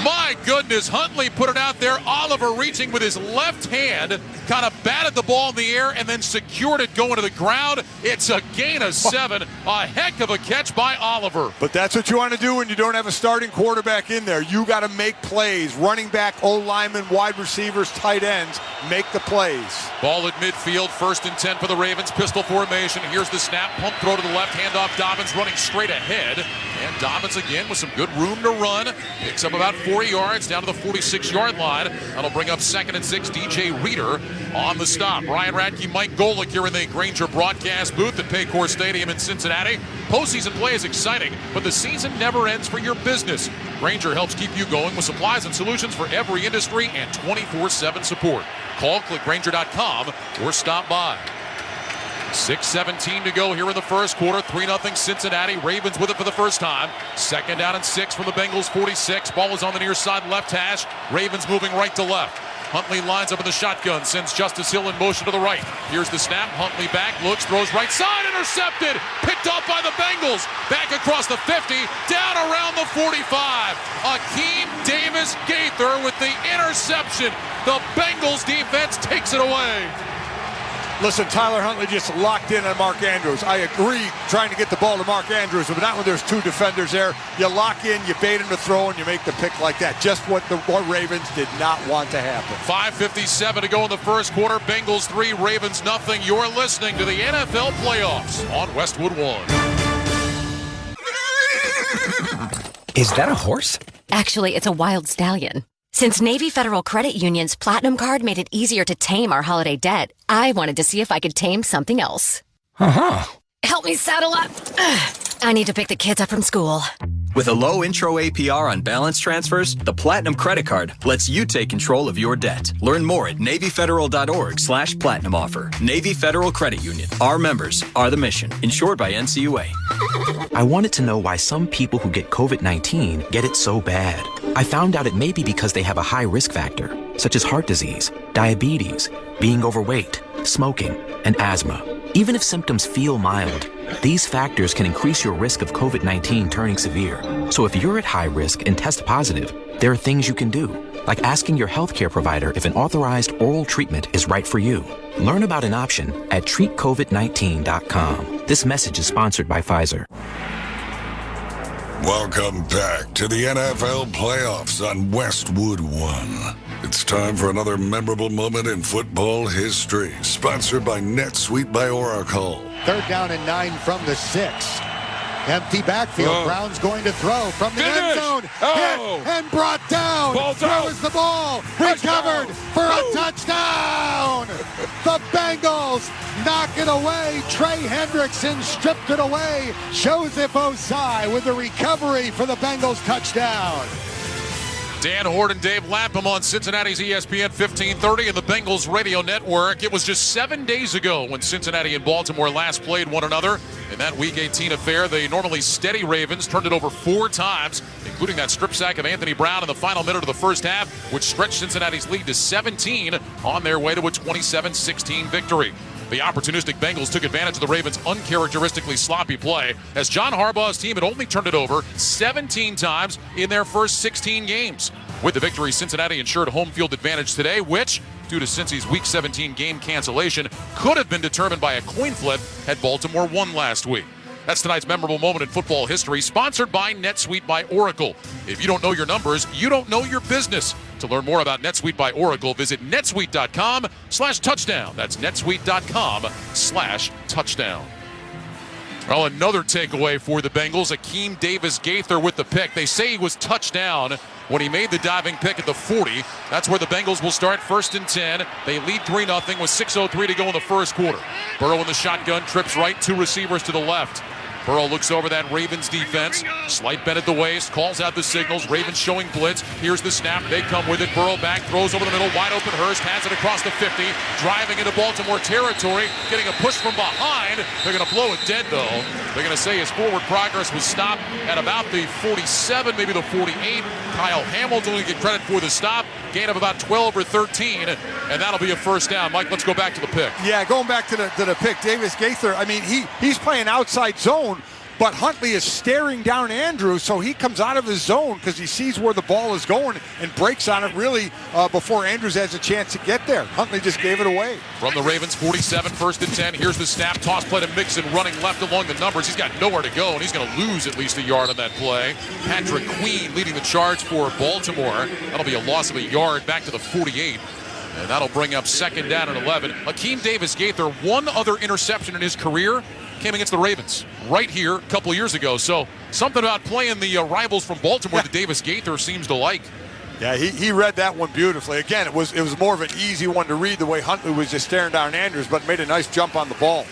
My goodness, Huntley put it out there. Oliver reaching with his left hand, kind of batted the ball in the air and then secured it going to the ground. It's a gain of 7. A heck of a catch by Oliver. But that's what you want to do when you don't have a starting quarterback in there. You got to make plays. Running back, O-lineman, wide receivers, tight ends, make the plays. Ball at midfield, 1st and 10 for the Ravens. Pistol formation. Here's the snap. Pump throw to the left. Handoff. Dobbins running straight ahead. And Dobbins again with some good room to run. Picks up about 40 yards down to the 46-yard line. That'll bring up 2nd and 6. DJ Reader on the stop. Ryan Radke, Mike Golick here in the Grainger broadcast booth at Paycor Stadium in Cincinnati. Postseason play is exciting, but the season never ends for your business. Grainger helps keep you going with supplies and solutions for every industry and 24/7 support. Call, click Grainger.com, or stop by. 6:17 to go here in the first quarter. 3-0 Cincinnati. Ravens with it for the first time. 2nd down and 6 from the Bengals 46. Ball is on the near side left hash. Ravens moving right to left. Huntley lines up in the shotgun, sends Justice Hill in motion to the right. Here's the snap. Huntley back, looks, throws right side, intercepted. Picked off by the Bengals. Back across the 50, down around the 45. Akeem Davis Gaither with the interception. The Bengals defense takes it away. Listen, Tyler Huntley just locked in on Mark Andrews. I agree trying to get the ball to Mark Andrews, but not when there's 2 defenders there. You lock in, you bait him to throw, and you make the pick like that. Just what the Ravens did not want to happen. 5:57 to go in the first quarter. Bengals 3, Ravens 0. You're listening to the NFL Playoffs on Westwood One. Is that a horse? Actually, it's a wild stallion. Since Navy Federal Credit Union's Platinum Card made it easier to tame our holiday debt, I wanted to see if I could tame something else. Uh-huh. Help me saddle up. I need to pick the kids up from school. With a low intro APR on balance transfers, the Platinum Credit Card lets you take control of your debt. Learn more at NavyFederal.org/Platinum offer. Navy Federal Credit Union. Our members are the mission. Insured by NCUA. I wanted to know why some people who get COVID-19 get it so bad. I found out it may be because they have a high risk factor, such as heart disease, diabetes, being overweight, smoking, and asthma. Even if symptoms feel mild, these factors can increase your risk of COVID-19 turning severe. So if you're at high risk and test positive, there are things you can do, like asking your healthcare provider if an authorized oral treatment is right for you. Learn about an option at treatcovid19.com. This message is sponsored by Pfizer. Welcome back to the NFL Playoffs on Westwood One. It's time for another memorable moment in football history. Sponsored by NetSuite by Oracle. 3rd down and 9 from the 6. Empty backfield. Brown's going to throw from the end zone. Hit and brought down. Where was the ball? Recovered for a touchdown. The Bengals knock it away. Trey Hendrickson stripped it away. Joseph Osai with the recovery for the Bengals touchdown. Dan Hort and Dave Lapham on Cincinnati's ESPN 1530 and the Bengals radio network. It was just 7 days ago when Cincinnati and Baltimore last played one another. In that Week 18 affair, the normally steady Ravens turned it over 4 times, including that strip sack of Anthony Brown in the final minute of the first half, which stretched Cincinnati's lead to 17 on their way to a 27-16 victory. The opportunistic Bengals took advantage of the Ravens' uncharacteristically sloppy play, as John Harbaugh's team had only turned it over 17 times in their first 16 games. With the victory, Cincinnati ensured home field advantage today, which, due to Cincy's Week 17 game cancellation, could have been determined by a coin flip had Baltimore won last week. That's tonight's memorable moment in football history, sponsored by NetSuite by Oracle. If you don't know your numbers, you don't know your business. To learn more about NetSuite by Oracle, visit netsuite.com/touchdown. That's netsuite.com/touchdown. Well, another takeaway for the Bengals. Akeem Davis-Gaither with the pick. They say he was touchdown when he made the diving pick at the 40. That's where the Bengals will start, 1st and 10. They lead 3-0 with 6:03 to go in the first quarter. Burrow in the shotgun, trips right, 2 receivers to the left. Burrow looks over that Ravens defense. Slight bend at the waist, calls out the signals. Ravens showing blitz. Here's the snap. They come with it. Burrow back, throws over the middle. Wide open Hurst, has it across the 50. Driving into Baltimore territory. Getting a push from behind. They're going to blow it dead, though. They're going to say his forward progress was stopped at about the 47, maybe the 48. Kyle Hamilton will get credit for the stop. Gain of about 12 or 13, and that'll be a first down. Mike, let's go back to the pick. Yeah, going back to the pick, Davis-Gaither, I mean, he's playing outside zone, but Huntley is staring down Andrews, so he comes out of his zone because he sees where the ball is going and breaks on it really before Andrews has a chance to get there. Huntley just gave it away. From the Ravens, 47, 1st and 10. Here's the snap. Toss play to Mixon, running left along the numbers. He's got nowhere to go, and he's going to lose at least a yard on that play. Patrick Queen leading the charge for Baltimore. That'll be a loss of a yard back to the 48. And that'll bring up 2nd down and 11. Akeem Davis-Gaither, one other interception in his career came against the Ravens right here a couple of years ago. So something about playing the rivals from Baltimore that Davis-Gaither seems to like. Yeah, he read that one beautifully. Again, it was more of an easy one to read the way Huntley was just staring down Andrews, but made a nice jump on the ball.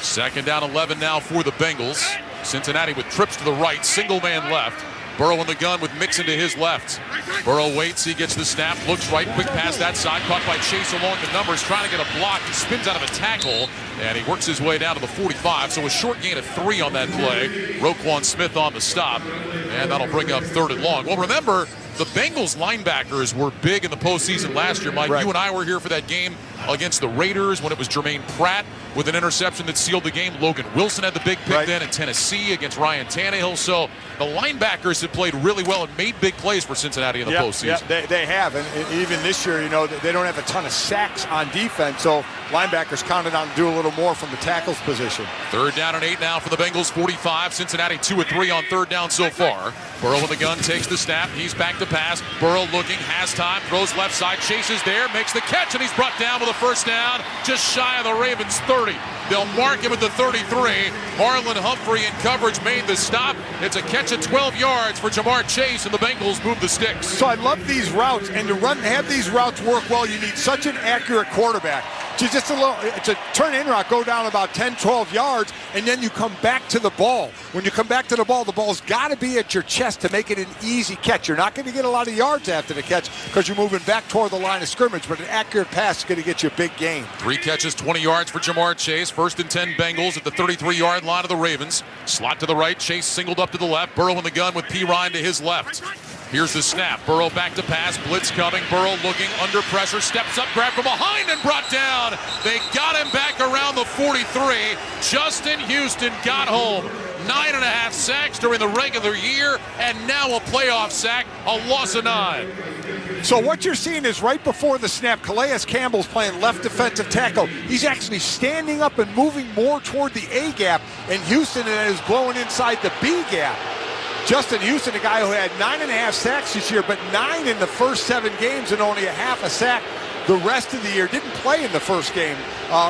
2nd down, 11 now for the Bengals. Cincinnati with trips to the right, single man left. Burrow in the gun with Mixon to his left. Burrow waits, he gets the snap, looks right, quick pass that side, caught by Chase along the numbers, trying to get a block. He spins out of a tackle, and he works his way down to the 45. So a short gain of 3 on that play. Roquan Smith on the stop, and that'll bring up 3rd and long. Well, remember, the Bengals linebackers were big in the postseason last year, Mike. Right. You and I were here for that game against the Raiders when it was Jermaine Pratt with an interception that sealed the game. Logan Wilson had the big pick then in Tennessee against Ryan Tannehill. So the linebackers have played really well and made big plays for Cincinnati in the postseason. Yeah, they have. And even this year, they don't have a ton of sacks on defense. So linebackers counted on to do a little more from the tackles position. 3rd down and 8 now for the Bengals, 45. Cincinnati 2 of 3 on 3rd down so far. Burrow in the gun, takes the snap. He's back to pass. Burrow looking, has time, throws left side, chases there, makes the catch, and he's brought down with a 1st down, just shy of the Ravens' 30. They'll mark him at the 33. Marlon Humphrey in coverage made the stop. It's a catch at 12 yards for Jamar Chase, and the Bengals move the sticks. So I love these routes, and to have these routes work well, you need such an accurate quarterback. It's a turn in route, go down about 10, 12 yards, and then you come back to the ball. When you come back to the ball's got to be at your chest to make it an easy catch. You're not going to get a lot of yards after the catch because you're moving back toward the line of scrimmage, but an accurate pass is going to get you a big gain. 3 catches, 20 yards for Jamar Chase. 1st and 10 Bengals at the 33-yard line of the Ravens. Slot to the right, Chase singled up to the left. Burrow in the gun with P. Ryan to his left. Here's the snap. Burrow back to pass. Blitz coming. Burrow looking under pressure. Steps up, grabbed from behind and brought down. They got him back around the 43. Justin Houston got home. 9.5 sacks during the regular year, and now a playoff sack, a loss of 9. So what you're seeing is right before the snap, Calais Campbell's playing left defensive tackle. He's actually standing up and moving more toward the A gap, and Houston is blowing inside the B gap. Justin Houston, a guy who had 9.5 sacks this year, but 9 in the first 7 games and only a half a sack the rest of the year. Didn't play in the first game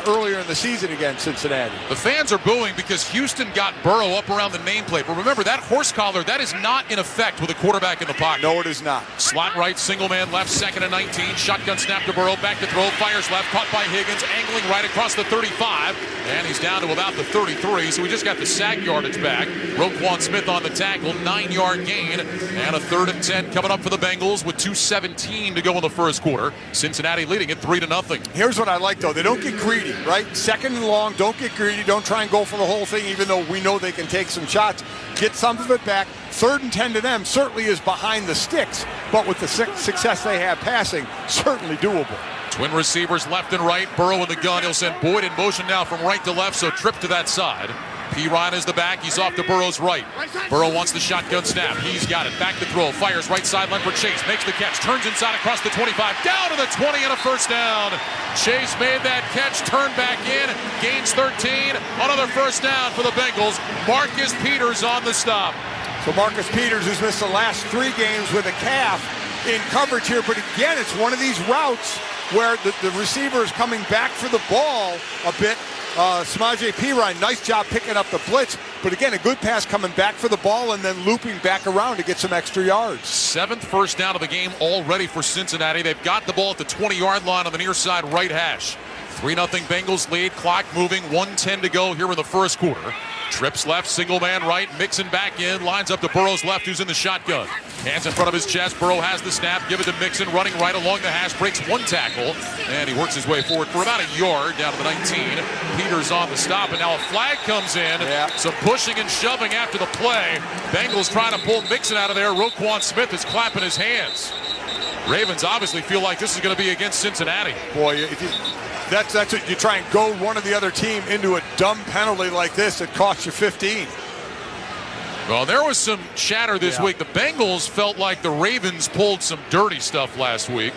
earlier in the season against Cincinnati. The fans are booing because Houston got Burrow up around the nameplate. But remember, that horse collar, that is not in effect with a quarterback in the pocket. No, it is not. Slot right, single man left, 2nd and 19. Shotgun snap to Burrow, back to throw, fires left, caught by Higgins, angling right across the 35. And he's down to about the 33, so we just got the sack yardage back. Roquan Smith on the tackle, 9-yard gain. And a 3rd and 10 coming up for the Bengals with 2:17 to go in the first quarter. Cincinnati leading it 3-0. Here's what I like, though. They don't get greedy, right? 2nd and long, don't get greedy. Don't try and go for the whole thing, even though we know they can take some shots. Get some of it back. 3rd and 10 to them certainly is behind the sticks, but with the success they have passing, certainly doable. Twin receivers left and right. Burrow in the gun. He'll send Boyd in motion now from right to left, so trip to that side. Perine is the back. He's off to Burrow's right. Burrow wants the shotgun snap. He's got it. Back to throw. Fires right sideline for Chase. Makes the catch. Turns inside across the 25. Down to the 20 and a first down. Chase made that catch. Turned back in. Gains 13. Another first down for the Bengals. Marcus Peters on the stop. So Marcus Peters has missed the last 3 games with a calf in coverage here. But again, it's one of these routes where the receiver is coming back for the ball a bit. Samaje Perine, nice job picking up the blitz. But again, a good pass coming back for the ball and then looping back around to get some extra yards. 7th first down of the game already for Cincinnati. They've got the ball at the 20-yard line on the near side right hash. 3-0 Bengals lead. Clock moving. 1:10 to go here in the first quarter. Trips left, single man right, Mixon back in, lines up to Burrow's left, who's in the shotgun. Hands in front of his chest, Burrow has the snap, give it to Mixon, running right along the hash, breaks 1 tackle, and he works his way forward for about a yard down to the 19. Peters on the stop, and now a flag comes in. Some pushing and shoving after the play. Bengals trying to pull Mixon out of there. Roquan Smith is clapping his hands. Ravens obviously feel like this is going to be against Cincinnati. Boy, that's what you try and goad one or the other team into a dumb penalty like this that costs you 15. Well, there was some chatter this week. The Bengals felt like the Ravens pulled some dirty stuff last week.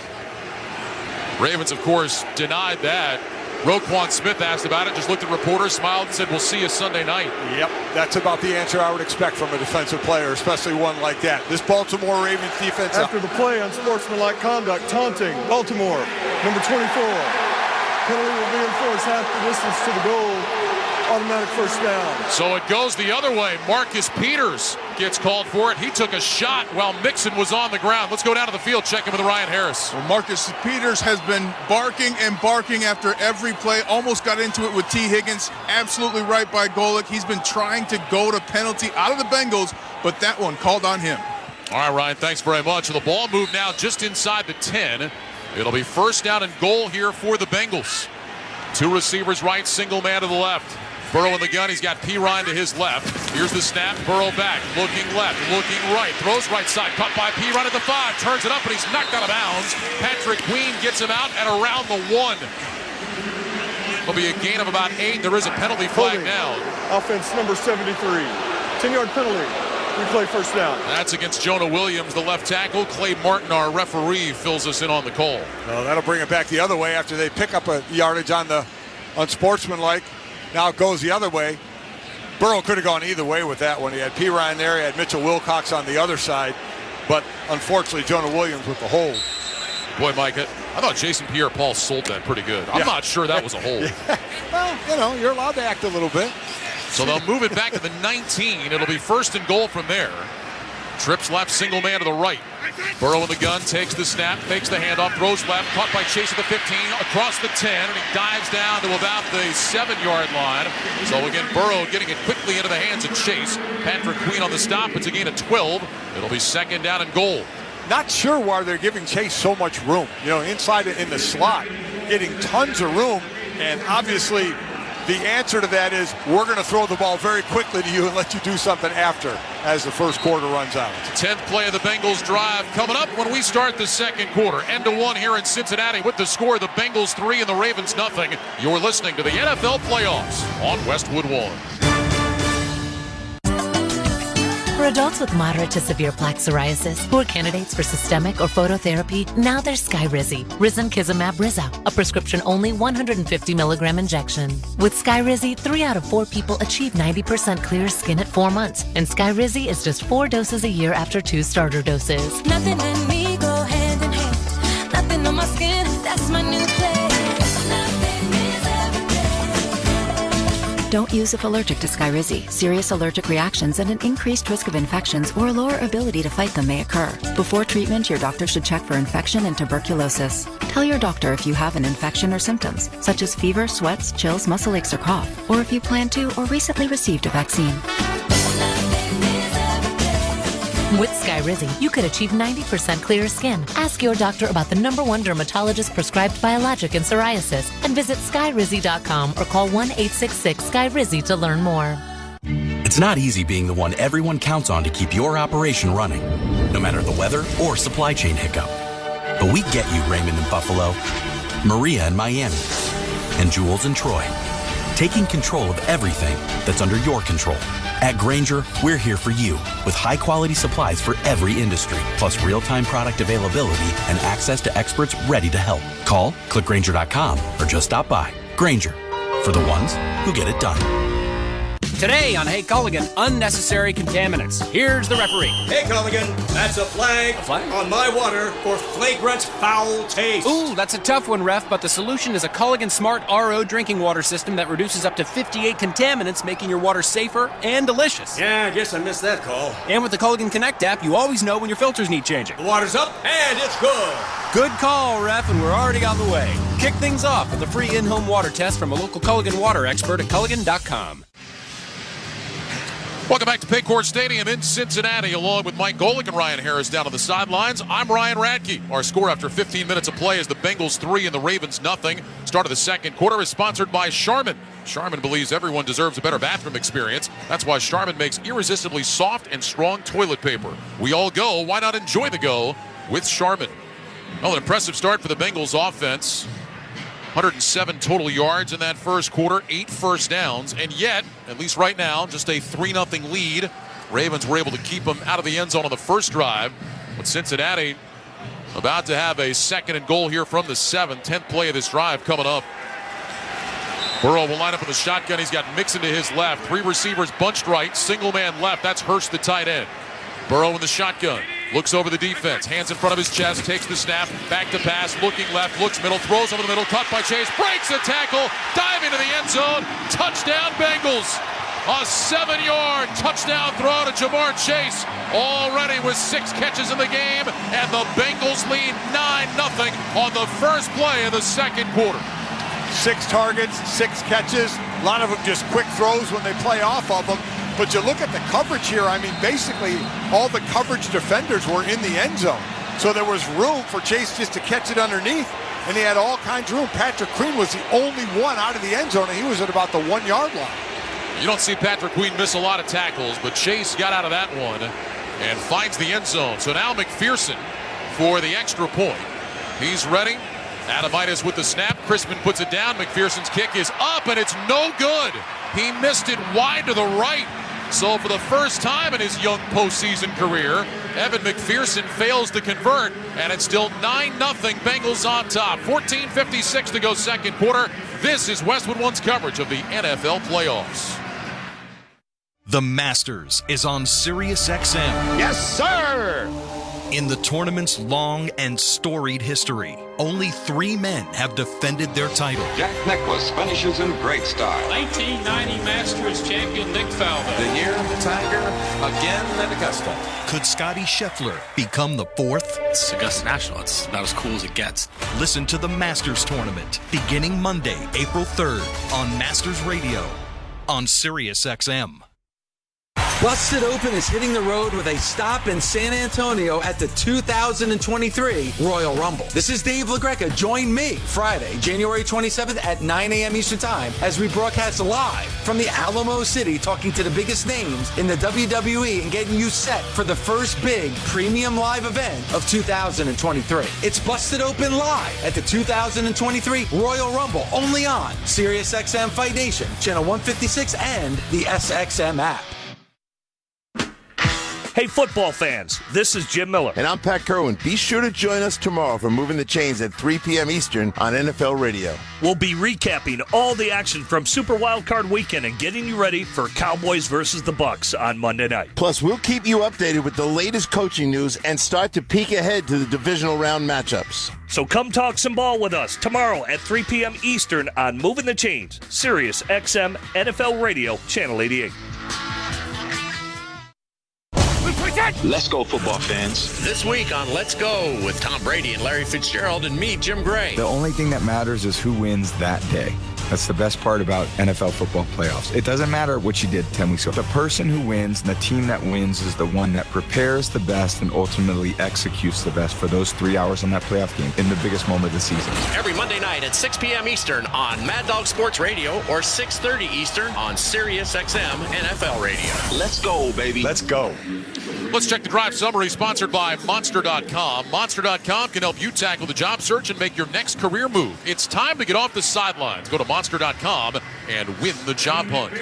Ravens, of course, denied that. Roquan Smith asked about it, just looked at reporters, smiled, and said, "We'll see you Sunday night." Yep, that's about the answer I would expect from a defensive player, especially one like that. This Baltimore Ravens defense. After the play on sportsmanlike conduct, taunting, Baltimore, number 24. Penalty will be enforced half the distance to the goal. Automatic first down. So it goes the other way. Marcus Peters gets called for it. He took a shot while Mixon was on the ground. Let's go down to the field, check in with Ryan Harris. Well, Marcus Peters has been barking and barking after every play. Almost got into it with T. Higgins. Absolutely right by Golick. He's been trying to go to penalty out of the Bengals, but that one called on him. All right, Ryan, thanks very much. The ball moved now just inside the 10. It'll be first down and goal here for the Bengals. 2 receivers right, single man to the left. Burrow in the gun, he's got Perine to his left. Here's the snap, Burrow back, looking left, looking right, throws right side, caught by Perine at the 5, turns it up, and he's knocked out of bounds. Patrick Queen gets him out at around the 1. It'll be a gain of about 8. There is a penalty flag now. Offense number 73. 10-yard penalty. Replay first down. That's against Jonah Williams, the left tackle. Clay Martin, our referee, fills us in on the call. Well, that'll bring it back the other way after they pick up a yardage on unsportsmanlike. Now it goes the other way. Burrow could have gone either way with that one. He had Perine there. He had Mitchell Wilcox on the other side. But unfortunately, Jonah Williams with the hold. Boy, Mike, I thought Jason Pierre-Paul sold that pretty good. I'm not sure that was a hold. Well, you're allowed to act a little bit. So they'll move it back to the 19. It'll be first and goal from there. Trips left, single man to the right. Burrow in the gun, takes the snap, fakes the handoff, throws left, caught by Chase at the 15, across the 10, and he dives down to about the 7-yard line. So again, Burrow getting it quickly into the hands of Chase. Patrick Queen on the stop. It's a gain of 12. It'll be second down and goal. Not sure why they're giving Chase so much room. Inside in the slot, getting tons of room, and obviously the answer to that is we're going to throw the ball very quickly to you and let you do something after as the first quarter runs out. 10th play of the Bengals drive coming up when we start the second quarter. End to 1 here in Cincinnati with the score, the Bengals 3 and the Ravens 0. You're listening to the NFL Playoffs on Westwood One. For adults with moderate to severe plaque psoriasis who are candidates for systemic or phototherapy, now there's Skyrizi, Risankizumab Rizza, a prescription-only 150 milligram injection. With Skyrizi, 3 out of 4 people achieve 90% clear skin at 4 months, and Skyrizi is just 4 doses a year after 2 starter doses. Nothing and me go hand in hand. Nothing on my skin, that's my new place. Nothing is everything. Don't use if allergic to Skyrizi. Serious allergic reactions and an increased risk of infections or a lower ability to fight them may occur. Before treatment, your doctor should check for infection and tuberculosis. Tell your doctor if you have an infection or symptoms, such as fever, sweats, chills, muscle aches, or cough, or if you plan to or recently received a vaccine. With Skyrizi, you could achieve 90% clearer skin. Ask your doctor about the #1 dermatologist prescribed biologic in psoriasis and visit skyrizi.com or call 1-866-SKYRIZI to learn more. It's not easy being the one everyone counts on to keep your operation running, no matter the weather or supply chain hiccup. But we get you, Raymond in Buffalo, Maria in Miami, and Jules in Troy. taking control of everything that's under your control. At Grainger, we're here for you with high-quality supplies for every industry, plus real-time product availability and access to experts ready to help. Call, click Grainger.com, or just stop by. Grainger, for the ones who get it done. Today on Hey Culligan, unnecessary contaminants. Here's the referee. Hey Culligan, that's a flag on my water for flagrant foul taste. Ooh, that's a tough one, ref, but the solution is a Culligan Smart RO drinking water system that reduces up to 58 contaminants, making your water safer and delicious. Yeah, I guess I missed that call. And with the Culligan Connect app, you always know when your filters need changing. The water's up and it's good. Good call, ref, and we're already on the way. Kick things off with a free in-home water test from a local Culligan water expert at Culligan.com. Welcome back to Paycor Stadium in Cincinnati, along with Mike Golick and Ryan Harris down on the sidelines. I'm Ryan Radke. Our score after 15 minutes of play is the Bengals 3 and the Ravens nothing. Start of the second quarter is sponsored by Charmin. Charmin believes everyone deserves a better bathroom experience. That's why Charmin makes irresistibly soft and strong toilet paper. We all go. Why not enjoy the go with Charmin? Well, an impressive start for the Bengals offense. 107 total yards in that first quarter, 8 first downs, and yet, at least right now, just a 3-0 lead. Ravens were able to keep them out of the end zone on the first drive, but Cincinnati about to have a second and goal here from the 10th play of this drive coming up. Burrow will line up in the shotgun. He's got Mixon to his left. 3 receivers bunched right, single man left. That's Hurst, the tight end. Burrow in the shotgun. Looks over the defense, hands in front of his chest, takes the snap, back to pass, looking left, looks middle, throws over the middle, caught by Chase, breaks a tackle, diving to the end zone, touchdown Bengals. A 7-yard touchdown throw to Jamar Chase, already with 6 catches in the game, and the Bengals lead 9-0 on the first play of the second quarter. 6 targets, 6 catches, a lot of them just quick throws when they play off of them. But you look at the coverage here, I mean, basically all the coverage defenders were in the end zone. So there was room for Chase just to catch it underneath, and he had all kinds of room. Patrick Queen was the only one out of the end zone, and he was at about the 1-yard line. You don't see Patrick Queen miss a lot of tackles, but Chase got out of that one and finds the end zone. So now McPherson for the extra point. He's ready. Adamitis with the snap. Crispin puts it down. McPherson's kick is up, and it's no good. He missed it wide to the right. So for the first time in his young postseason career, Evan McPherson fails to convert, and it's still 9-0 Bengals on top. 14:56 to go second quarter. This is Westwood One's coverage of the NFL playoffs. The Masters is on Sirius XM. Yes, sir! In the tournament's long and storied history, only 3 men have defended their title. Jack Nicklaus finishes in great style. 1990 Masters champion Nick Faldo. The year of the Tiger, again at Augusta. Could Scotty Scheffler become the 4th? It's Augusta National. It's about as cool as it gets. Listen to the Masters Tournament beginning Monday, April 3rd on Masters Radio on Sirius XM. Busted Open is hitting the road with a stop in San Antonio at the 2023 Royal Rumble. This is Dave LaGreca. Join me Friday, January 27th at 9 a.m. Eastern Time as we broadcast live from the Alamo City, talking to the biggest names in the WWE and getting you set for the first big premium live event of 2023. It's Busted Open live at the 2023 Royal Rumble, only on SiriusXM Fight Nation, Channel 156, and the SXM app. Hey, football fans, this is Jim Miller. And I'm Pat Kerwin. Be sure to join us tomorrow for Moving the Chains at 3 p.m. Eastern on NFL Radio. We'll be recapping all the action from Super Wildcard Weekend and getting you ready for Cowboys versus the Bucks on Monday night. Plus, we'll keep you updated with the latest coaching news and start to peek ahead to the divisional round matchups. So come talk some ball with us tomorrow at 3 p.m. Eastern on Moving the Chains, Sirius XM NFL Radio, Channel 88. Let's go, football fans. This week on Let's Go with Tom Brady and Larry Fitzgerald and me, Jim Gray. The only thing that matters is who wins that day. That's the best part about NFL football playoffs. It doesn't matter what you did 10 weeks ago. The person who wins and the team that wins is the one that prepares the best and ultimately executes the best for those 3 hours on that playoff game in the biggest moment of the season. Every Monday night at 6 p.m. Eastern on Mad Dog Sports Radio or 6:30 Eastern on Sirius XM NFL Radio. Let's go, baby. Let's go. Let's check the drive summary, sponsored by Monster.com. Monster.com can help you tackle the job search and make your next career move. It's time to get off the sidelines. Go to monster.com and win the job hunt.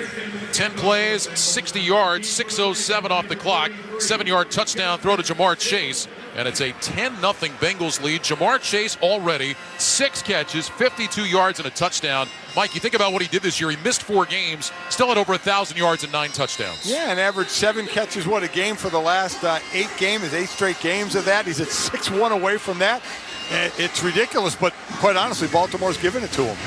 10 plays, 60 yards, 6:07 off the clock. 7-yard touchdown throw to Jamar Chase. And it's a 10-0 Bengals lead. Jamar Chase already 6 catches, 52 yards, and a touchdown. Mike, you think about what he did this year. He missed 4 games, still had over 1,000 yards and 9 touchdowns. Yeah, and averaged 7 catches, a game for the last 8 games, 8 straight games of that. He's at 6-1 away from that. It's ridiculous, but quite honestly, Baltimore's giving it to him.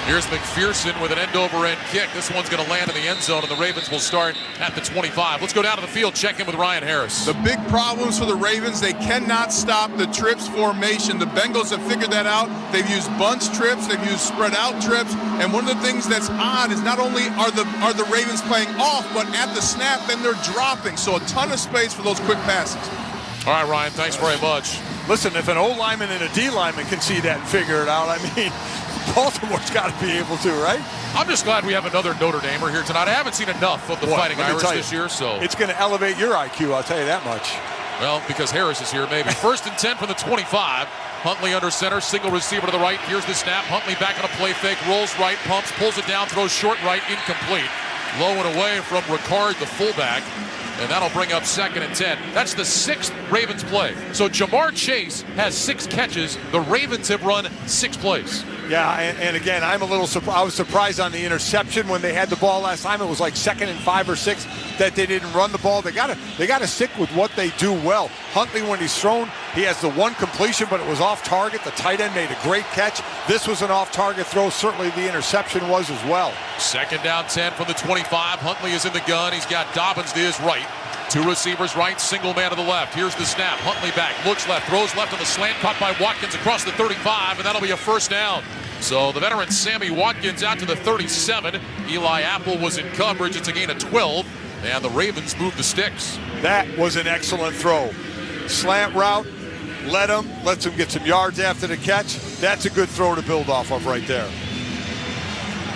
Here's McPherson with an end-over-end kick. This one's going to land in the end zone, and the Ravens will start at the 25. Let's go down to the field, check in with Ryan Harris. The big problems for the Ravens, they cannot stop the trips formation. The Bengals have figured that out. They've used bunch trips, they've used spread-out trips, and one of the things that's odd is not only are the Ravens playing off, but at the snap, then they're dropping. So a ton of space for those quick passes. All right, Ryan, thanks very much. Listen, if an O lineman and a D lineman can see that and figure it out, I mean, Baltimore's got to be able to, right? I'm just glad we have another Notre Damer here tonight. I haven't seen enough of the Fighting Irish this year, so it's going to elevate your IQ, I'll tell you that much. Well, because Harris is here, maybe. 1st and 10 from the 25. Huntley under center, single receiver to the right. Here's the snap. Huntley back on a play fake, rolls right, pumps, pulls it down, throws short right, incomplete. Low and away from Ricard, the fullback. And that'll bring up 2nd and 10. That's the 6th Ravens play. So Jamar Chase has 6 catches. The Ravens have run 6 plays. Yeah, and again, I'm a little surprised. I was surprised on the interception when they had the ball last time. It was like 2nd and 5 or 6 that they didn't run the ball. They gotta stick with what they do well. Huntley, when he's thrown, he has the one completion, but it was off target. The tight end made a great catch. This was an off-target throw. Certainly the interception was as well. 2nd down 10 from the 25. Huntley is in the gun. He's got Dobbins to his right. 2 receivers right, single man to the left. Here's the snap. Huntley back, looks left, throws left on the slant, caught by Watkins across the 35, and that'll be a 1st down. So the veteran Sammy Watkins out to the 37. Eli Apple was in coverage. It's a gain of 12, and the Ravens move the sticks. That was an excellent throw. Slant route, lets him get some yards after the catch. That's a good throw to build off of right there.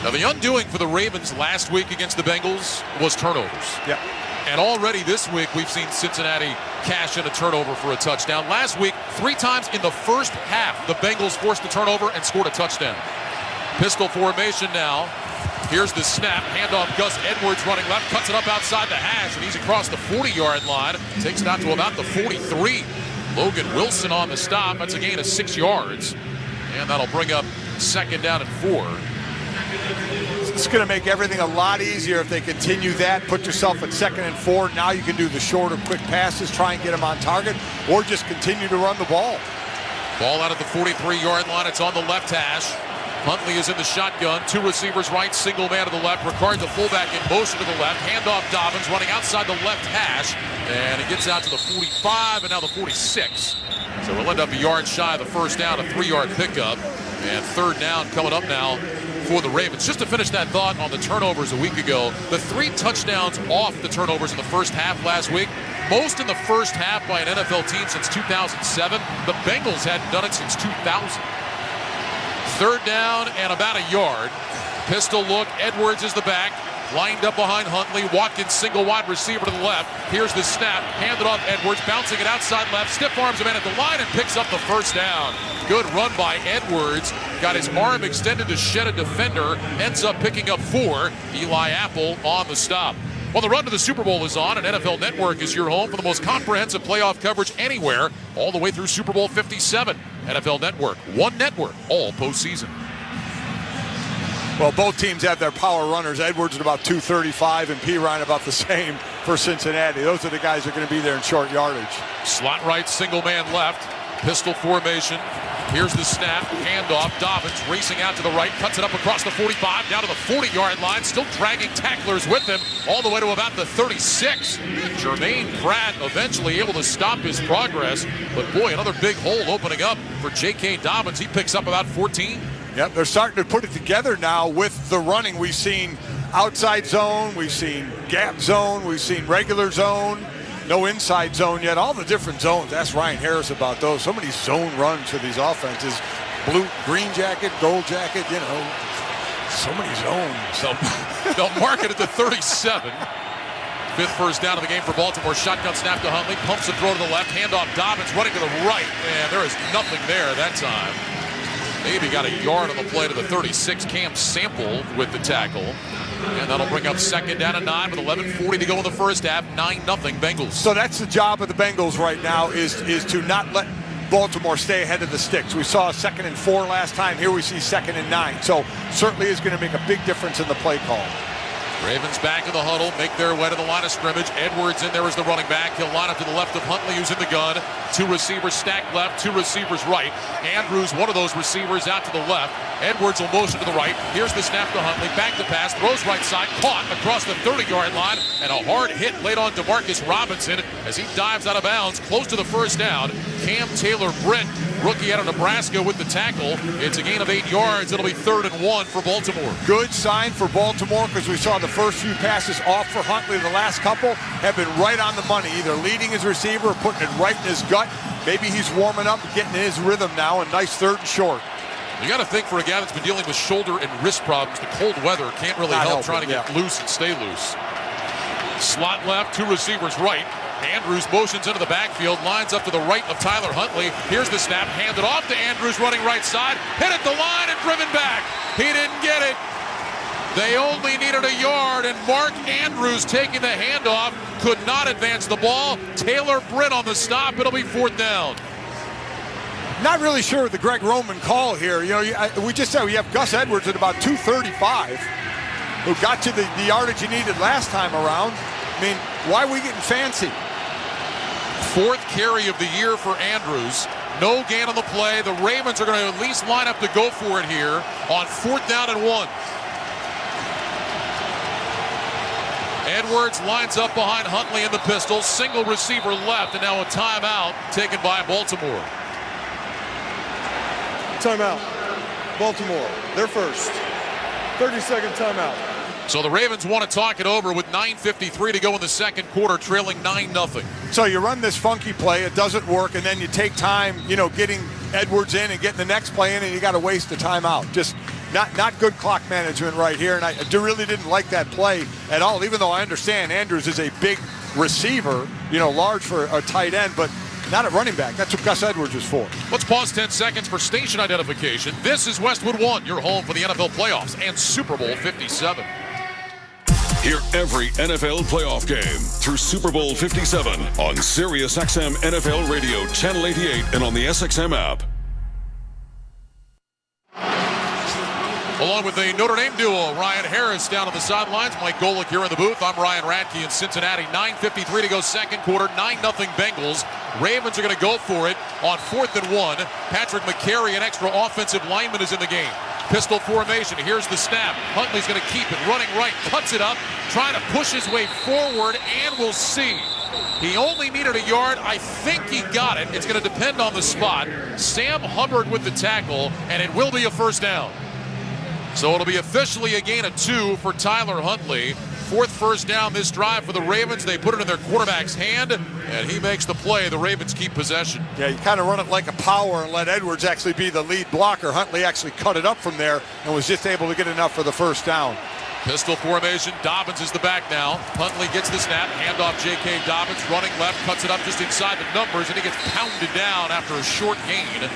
Now the undoing for the Ravens last week against the Bengals was turnovers. Yeah. And already this week, we've seen Cincinnati cash in a turnover for a touchdown. Last week, 3 times in the first half, the Bengals forced a turnover and scored a touchdown. Pistol formation now. Here's the snap. Handoff, Gus Edwards running left, cuts it up outside the hash, and he's across the 40-yard line. Takes it out to about the 43. Logan Wilson on the stop. That's a gain of 6 yards. And that'll bring up 2nd down and 4. It's going to make everything a lot easier if they continue that. Put yourself at 2nd and 4. Now you can do the shorter, quick passes, try and get them on target, or just continue to run the ball. Ball out at the 43-yard line. It's on the left hash. Huntley is in the shotgun. 2 receivers right, single man to the left. Ricard, the fullback, in motion to the left. Handoff Dobbins running outside the left hash. And it gets out to the 45 and now the 46. So we'll end up a yard shy of the 1st down, a 3-yard pickup. And 3rd down coming up now for the Ravens. Just to finish that thought on the turnovers a week ago, the 3 touchdowns off the turnovers in the first half last week, most in the first half by an NFL team since 2007. The Bengals hadn't done it since 2000. 3rd down and about a yard. Pistol look, Edwards is the back. Lined up behind Huntley. Watkins single wide receiver to the left. Here's the snap. Handed off Edwards. Bouncing it outside left. Stiff arms a man at the line and picks up the 1st down. Good run by Edwards. Got his arm extended to shed a defender. Ends up picking up 4. Eli Apple on the stop. Well, the run to the Super Bowl is on, and NFL Network is your home for the most comprehensive playoff coverage anywhere, all the way through Super Bowl 57. NFL Network, one network, all postseason. Well, both teams have their power runners. Edwards at about 235 and Pirine about the same for Cincinnati. Those are the guys that are going to be there in short yardage. Slot right, single man left. Pistol formation. Here's the snap. Handoff. Dobbins racing out to the right. Cuts it up across the 45. Down to the 40-yard line. Still dragging tacklers with him. All the way to about the 36. Jermaine Pratt eventually able to stop his progress. But boy, another big hole opening up for J.K. Dobbins. He picks up about 14. Yep, they're starting to put it together now with the running. We've seen outside zone, we've seen gap zone, we've seen regular zone, no inside zone yet. All the different zones. Ask Ryan Harris about those. So many zone runs for these offenses. Blue, green jacket, gold jacket, you know, so many zones. They'll mark it at the 37. 5th first down of the game for Baltimore. Shotgun snap to Huntley. Pumps a throw to the left. Handoff Dobbins running to the right. And there is nothing there that time. Maybe got a yard on the play to the 36. Cam Sample with the tackle. And that'll bring up second down and 9 with 11:40 to go in the first half. 9-0 Bengals. So that's the job of the Bengals right now is to not let Baltimore stay ahead of the sticks. We saw 2nd and 4 last time. Here we see 2nd and 9. So certainly is going to make a big difference in the play call. Ravens back in the huddle, make their way to the line of scrimmage. Edwards in there as the running back. He'll line up to the left of Huntley, who's in the gun. 2 receivers stacked left, 2 receivers right. Andrews, one of those receivers, out to the left. Edwards will motion to the right. Here's the snap to Huntley. Back to pass, throws right side, caught across the 30-yard line, and a hard hit laid on DeMarcus Robinson as he dives out of bounds, close to the first down. Cam Taylor-Britt, rookie out of Nebraska, with the tackle. It's a gain of 8 yards. It'll be 3rd and 1 for Baltimore. Good sign for Baltimore because we saw the first few passes off for Huntley. The last couple have been right on the money, either leading his receiver or putting it right in his gut. Maybe he's warming up and getting in his rhythm now. A nice 3rd and short. You got to think, for a guy that's been dealing with shoulder and wrist problems, the cold weather can't really help trying to get loose and stay loose. Slot left, 2 receivers right. Andrews motions into the backfield, lines up to the right of Tyler Huntley. Here's the snap, handed off to Andrews, running right side, hit at the line and driven back. He didn't get it. They only needed a yard, and Mark Andrews, taking the handoff, could not advance the ball. Taylor-Britt on the stop. It'll be 4th down. Not really sure of the Greg Roman call here. You know, we just said we have Gus Edwards at about 235, who got you the yardage you needed last time around. I mean, why are we getting fancy? 4th carry of the year for Andrews. No gain on the play. The Ravens are going to at least line up to go for it here on 4th down and 1. Edwards lines up behind Huntley in the pistol. Single receiver left, and now a timeout taken by Baltimore. Timeout. Baltimore, their first. 30-second timeout. So the Ravens want to talk it over with 9:53 to go in the second quarter, trailing 9-0. So you run this funky play, it doesn't work, and then you take time, getting Edwards in and getting the next play in, and you got to waste the timeout. Just not good clock management right here, and I really didn't like that play at all, even though I understand Andrews is a big receiver, large for a tight end, but not at running back. That's what Gus Edwards is for. Let's pause 10 seconds for station identification. This is Westwood One, your home for the NFL playoffs and Super Bowl 57. Hear every NFL playoff game through Super Bowl 57 on Sirius XM NFL Radio, Channel 88, and on the SXM app. Along with the Notre Dame duo, Ryan Harris down on the sidelines, Mike Golick here in the booth. I'm Ryan Radke in Cincinnati. 9:53 to go second quarter, 9-0 Bengals. Ravens are going to go for it on 4th and 1. Patrick McCary, an extra offensive lineman, is in the game. Pistol formation. Here's the snap. Huntley's going to keep it. Running right. Cuts it up. Trying to push his way forward. And we'll see. He only needed a yard. I think he got it. It's going to depend on the spot. Sam Hubbard with the tackle. And it will be a first down. So it'll be officially a gain of 2 for Tyler Huntley. 4th first down this drive for the Ravens. They put it in their quarterback's hand, and he makes the play. The Ravens keep possession. Yeah, you kind of run it like a power and let Edwards actually be the lead blocker. Huntley actually cut it up from there and was just able to get enough for the first down. Pistol formation. Dobbins is the back now. Huntley gets the snap. Handoff J.K. Dobbins running left. Cuts it up just inside the numbers, and he gets pounded down after a short gain.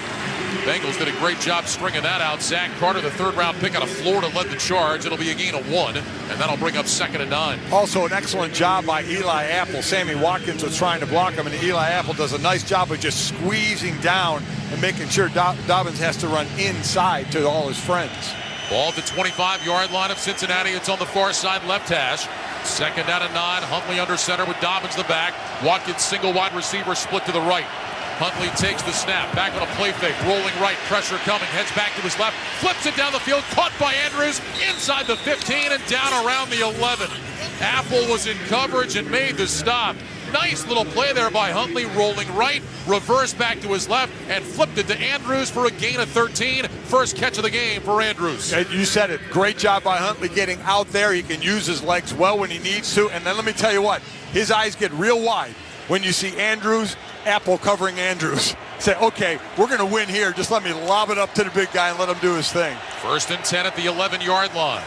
Bengals did a great job stringing that out. Zach Carter, the 3rd-round pick out of Florida, led the charge. It'll be a gain of 1, and that'll bring up 2nd and 9. Also an excellent job by Eli Apple. Sammy Watkins was trying to block him, and Eli Apple does a nice job of just squeezing down and making sure Dobbins has to run inside to all his friends. Ball at the 25-yard line of Cincinnati. It's on the far side left hash. 2nd down and 9. Huntley under center with Dobbins the back. Watkins single wide receiver split to the right. Huntley takes the snap, back on a play fake, rolling right, pressure coming, heads back to his left, flips it down the field, caught by Andrews, inside the 15 and down around the 11. Apple was in coverage and made the stop. Nice little play there by Huntley, rolling right, reverse back to his left, and flipped it to Andrews for a gain of 13. First catch of the game for Andrews. You said it. Great job by Huntley getting out there. He can use his legs well when he needs to. And then let me tell you what, his eyes get real wide when you see Andrews, Apple covering Andrews. Say, okay, we're going to win here. Just let me lob it up to the big guy and let him do his thing. 1st and 10 at the 11-yard line.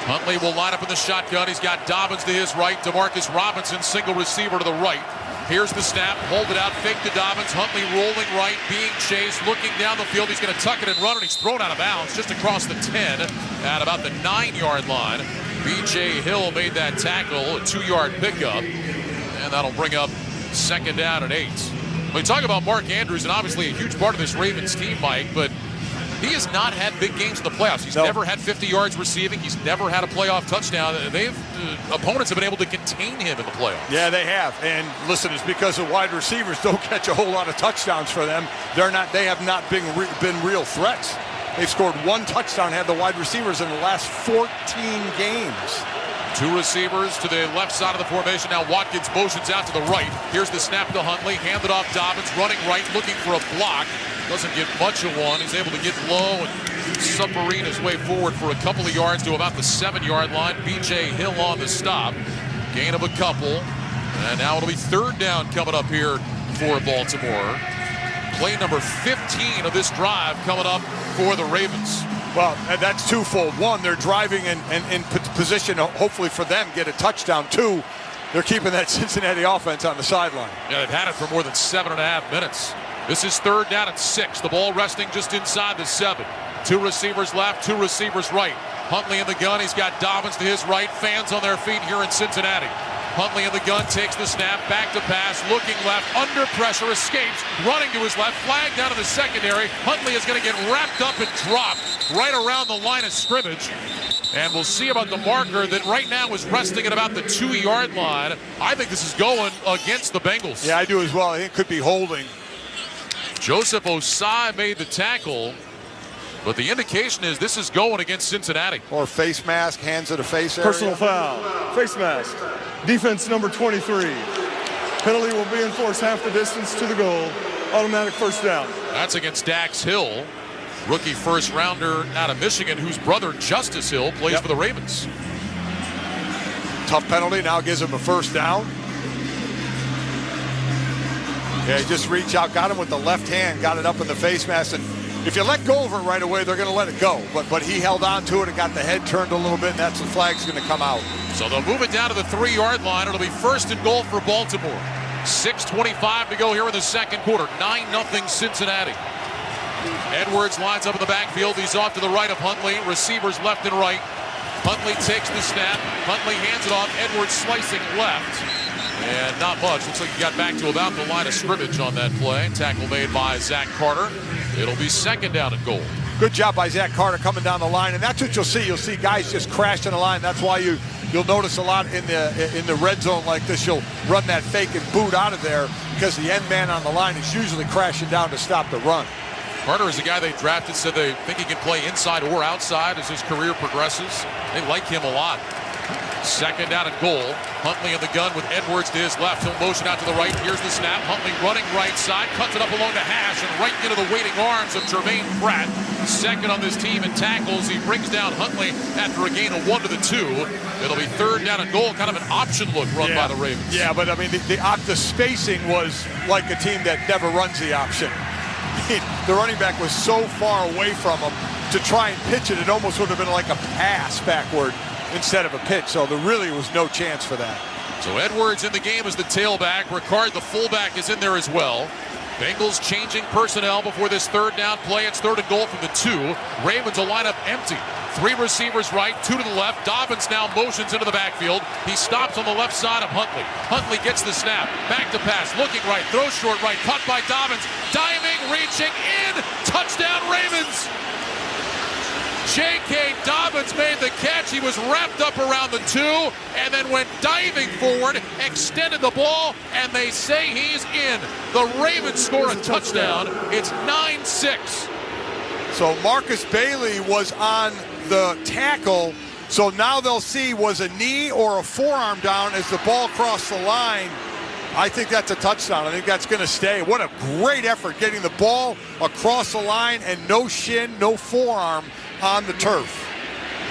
Huntley will line up in the shotgun. He's got Dobbins to his right. DeMarcus Robinson, single receiver to the right. Here's the snap, hold it out, fake to Dobbins. Huntley rolling right, being chased, looking down the field. He's going to tuck it and run, and he's thrown out of bounds just across the 10 at about the 9-yard line. B.J. Hill made that tackle, a 2-yard pickup, and that'll bring up second down and 8. We talk about Mark Andrews, and obviously a huge part of this Ravens team, Mike, but he has not had big games in the playoffs. He's never had 50 yards receiving. He's never had a playoff touchdown. Opponents have been able to contain him in the playoffs. Yeah, they have. And listen, it's because the wide receivers don't catch a whole lot of touchdowns for them. They have not been real threats. They've scored 1 touchdown, had the wide receivers in the last 14 games. 2 receivers to the left side of the formation. Now Watkins motions out to the right. Here's the snap to Huntley. Handed off Dobbins, running right, looking for a block. Doesn't get much of one. He's able to get low and submarine his way forward for a couple of yards to about the 7-yard line. B.J. Hill on the stop. Gain of a couple. And now it'll be third down coming up here for Baltimore. Play number 15 of this drive coming up for the Ravens. Well, that's twofold. One, they're driving and in position, hopefully for them, get a touchdown. 2, they're keeping that Cincinnati offense on the sideline. Yeah, they've had it for more than 7.5 minutes. This is third down and 6. The ball resting just inside the 7. 2 receivers left, 2 receivers right. Huntley in the gun. He's got Dobbins to his right. Fans on their feet here in Cincinnati. Huntley in the gun, takes the snap, back to pass, looking left, under pressure, escapes, running to his left, flag down to the secondary. Huntley is going to get wrapped up and dropped right around the line of scrimmage. And we'll see about the marker that right now is resting at about the 2-yard line. I think this is going against the Bengals. Yeah, I do as well. I think it could be holding. Joseph Osai made the tackle, but the indication is this is going against Cincinnati. Or face mask, hands of the face area. Personal foul, face mask. Defense number 23. Penalty will be enforced half the distance to the goal. Automatic first down. That's against Dax Hill, rookie first rounder out of Michigan, whose brother Justice Hill plays for the Ravens. Tough penalty, now gives him a first down. Yeah, he just reached out, got him with the left hand, got it up in the face mask, and if you let go of it right away, they're going to let it go. But he held on to it and got the head turned a little bit, and that's the flag's going to come out. So they'll move it down to the 3-yard line. It'll be first and goal for Baltimore. 6:25 to go here in the second quarter. 9-0 Cincinnati. Edwards lines up in the backfield. He's off to the right of Huntley. Receivers left and right. Huntley takes the snap. Huntley hands it off. Edwards slicing left. And not much. Looks like he got back to about the line of scrimmage on that play. Tackle made by Zach Carter. It'll be second down and goal. Good job by Zach Carter coming down the line, and that's what you'll see. You'll see guys just crash in the line. That's why you'll notice a lot in the red zone like this. You'll run that fake and boot out of there because the end man on the line is usually crashing down to stop the run. Carter is a guy they drafted, said they think he can play inside or outside as his career progresses. They like him a lot. Second down and goal. Huntley in the gun with Edwards to his left. He'll motion out to the right. Here's the snap. Huntley running right side. Cuts it up along the hash and right into the waiting arms of Jermaine Pratt. Second on this team in tackles. He brings down Huntley after a gain of 1 to the 2. It'll be third down and goal. Kind of an option look run by the Ravens. Yeah, but I mean, the spacing was like a team that never runs the option. The running back was so far away from him to try and pitch it. It almost would have been like a pass backward instead of a pitch, so there really was no chance for that. So Edwards in the game as the tailback. Ricard, the fullback, is in there as well. Bengals changing personnel before this third down play. It's third and goal from the 2. Ravens will line up empty. 3 receivers right, 2 to the left. Dobbins now motions into the backfield. He stops on the left side of Huntley. Huntley gets the snap. Back to pass. Looking right. Throws short right. Caught by Dobbins. Diving, reaching in. Touchdown Ravens. J.K. Dobbins made the catch. He was wrapped up around the 2 and then went diving forward, extended the ball, and they say he's in. The Ravens score a touchdown. It's 9-6. So Marcus Bailey was on the tackle. So now they'll see was a knee or a forearm down as the ball crossed the line. I think that's a touchdown. I think that's going to stay. What a great effort getting the ball across the line and no shin, no forearm on the turf.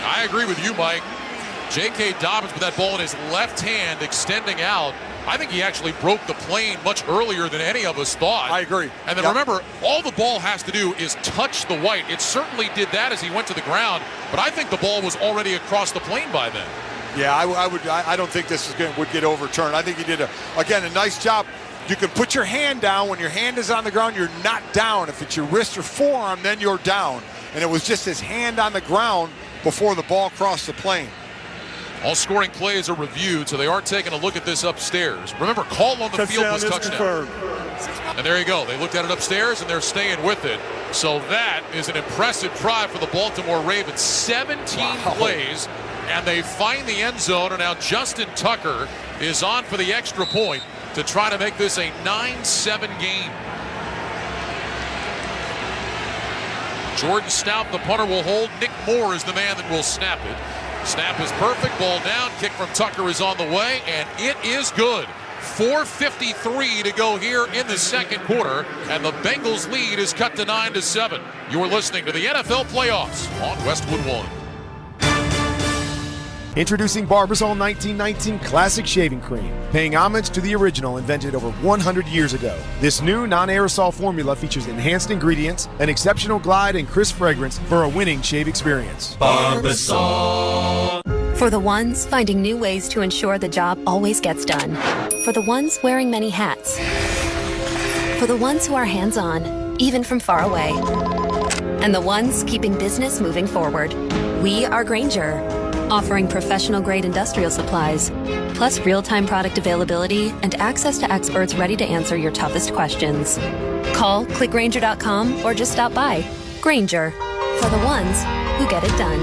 I agree with you, Mike. J.K. Dobbins with that ball in his left hand extending out. I think he actually broke the plane much earlier than any of us thought. I agree. And then remember, all the ball has to do is touch the white. It certainly did that as he went to the ground, but I think the ball was already across the plane by then. Yeah, I don't think this would get overturned. I think he did a nice job. You can put your hand down. When your hand is on the ground, you're not down. If it's your wrist or forearm, then you're down. And it was just his hand on the ground before the ball crossed the plane. All scoring plays are reviewed, so they are taking a look at this upstairs. Remember, call on the field was touchdown. And there you go. They looked at it upstairs, and they're staying with it. So that is an impressive drive for the Baltimore Ravens. 17 plays, and they find the end zone, and now Justin Tucker is on for the extra point to try to make this a 9-7 game. Jordan Stout, the punter, will hold. Nick Moore is the man that will snap it. Snap is perfect. Ball down. Kick from Tucker is on the way, and it is good. 4:53 to go here in the second quarter, and the Bengals lead is cut to 9-7. You're listening to the NFL Playoffs on Westwood One. Introducing Barbasol 1919 Classic Shaving Cream, paying homage to the original invented over 100 years ago. This new non-aerosol formula features enhanced ingredients, an exceptional glide, and crisp fragrance for a winning shave experience. Barbasol. For the ones finding new ways to ensure the job always gets done. For the ones wearing many hats. For the ones who are hands-on, even from far away. And the ones keeping business moving forward. We are Grainger, offering professional-grade industrial supplies, plus real-time product availability and access to experts ready to answer your toughest questions. Call, click Grainger.com, or just stop by. Grainger, for the ones who get it done.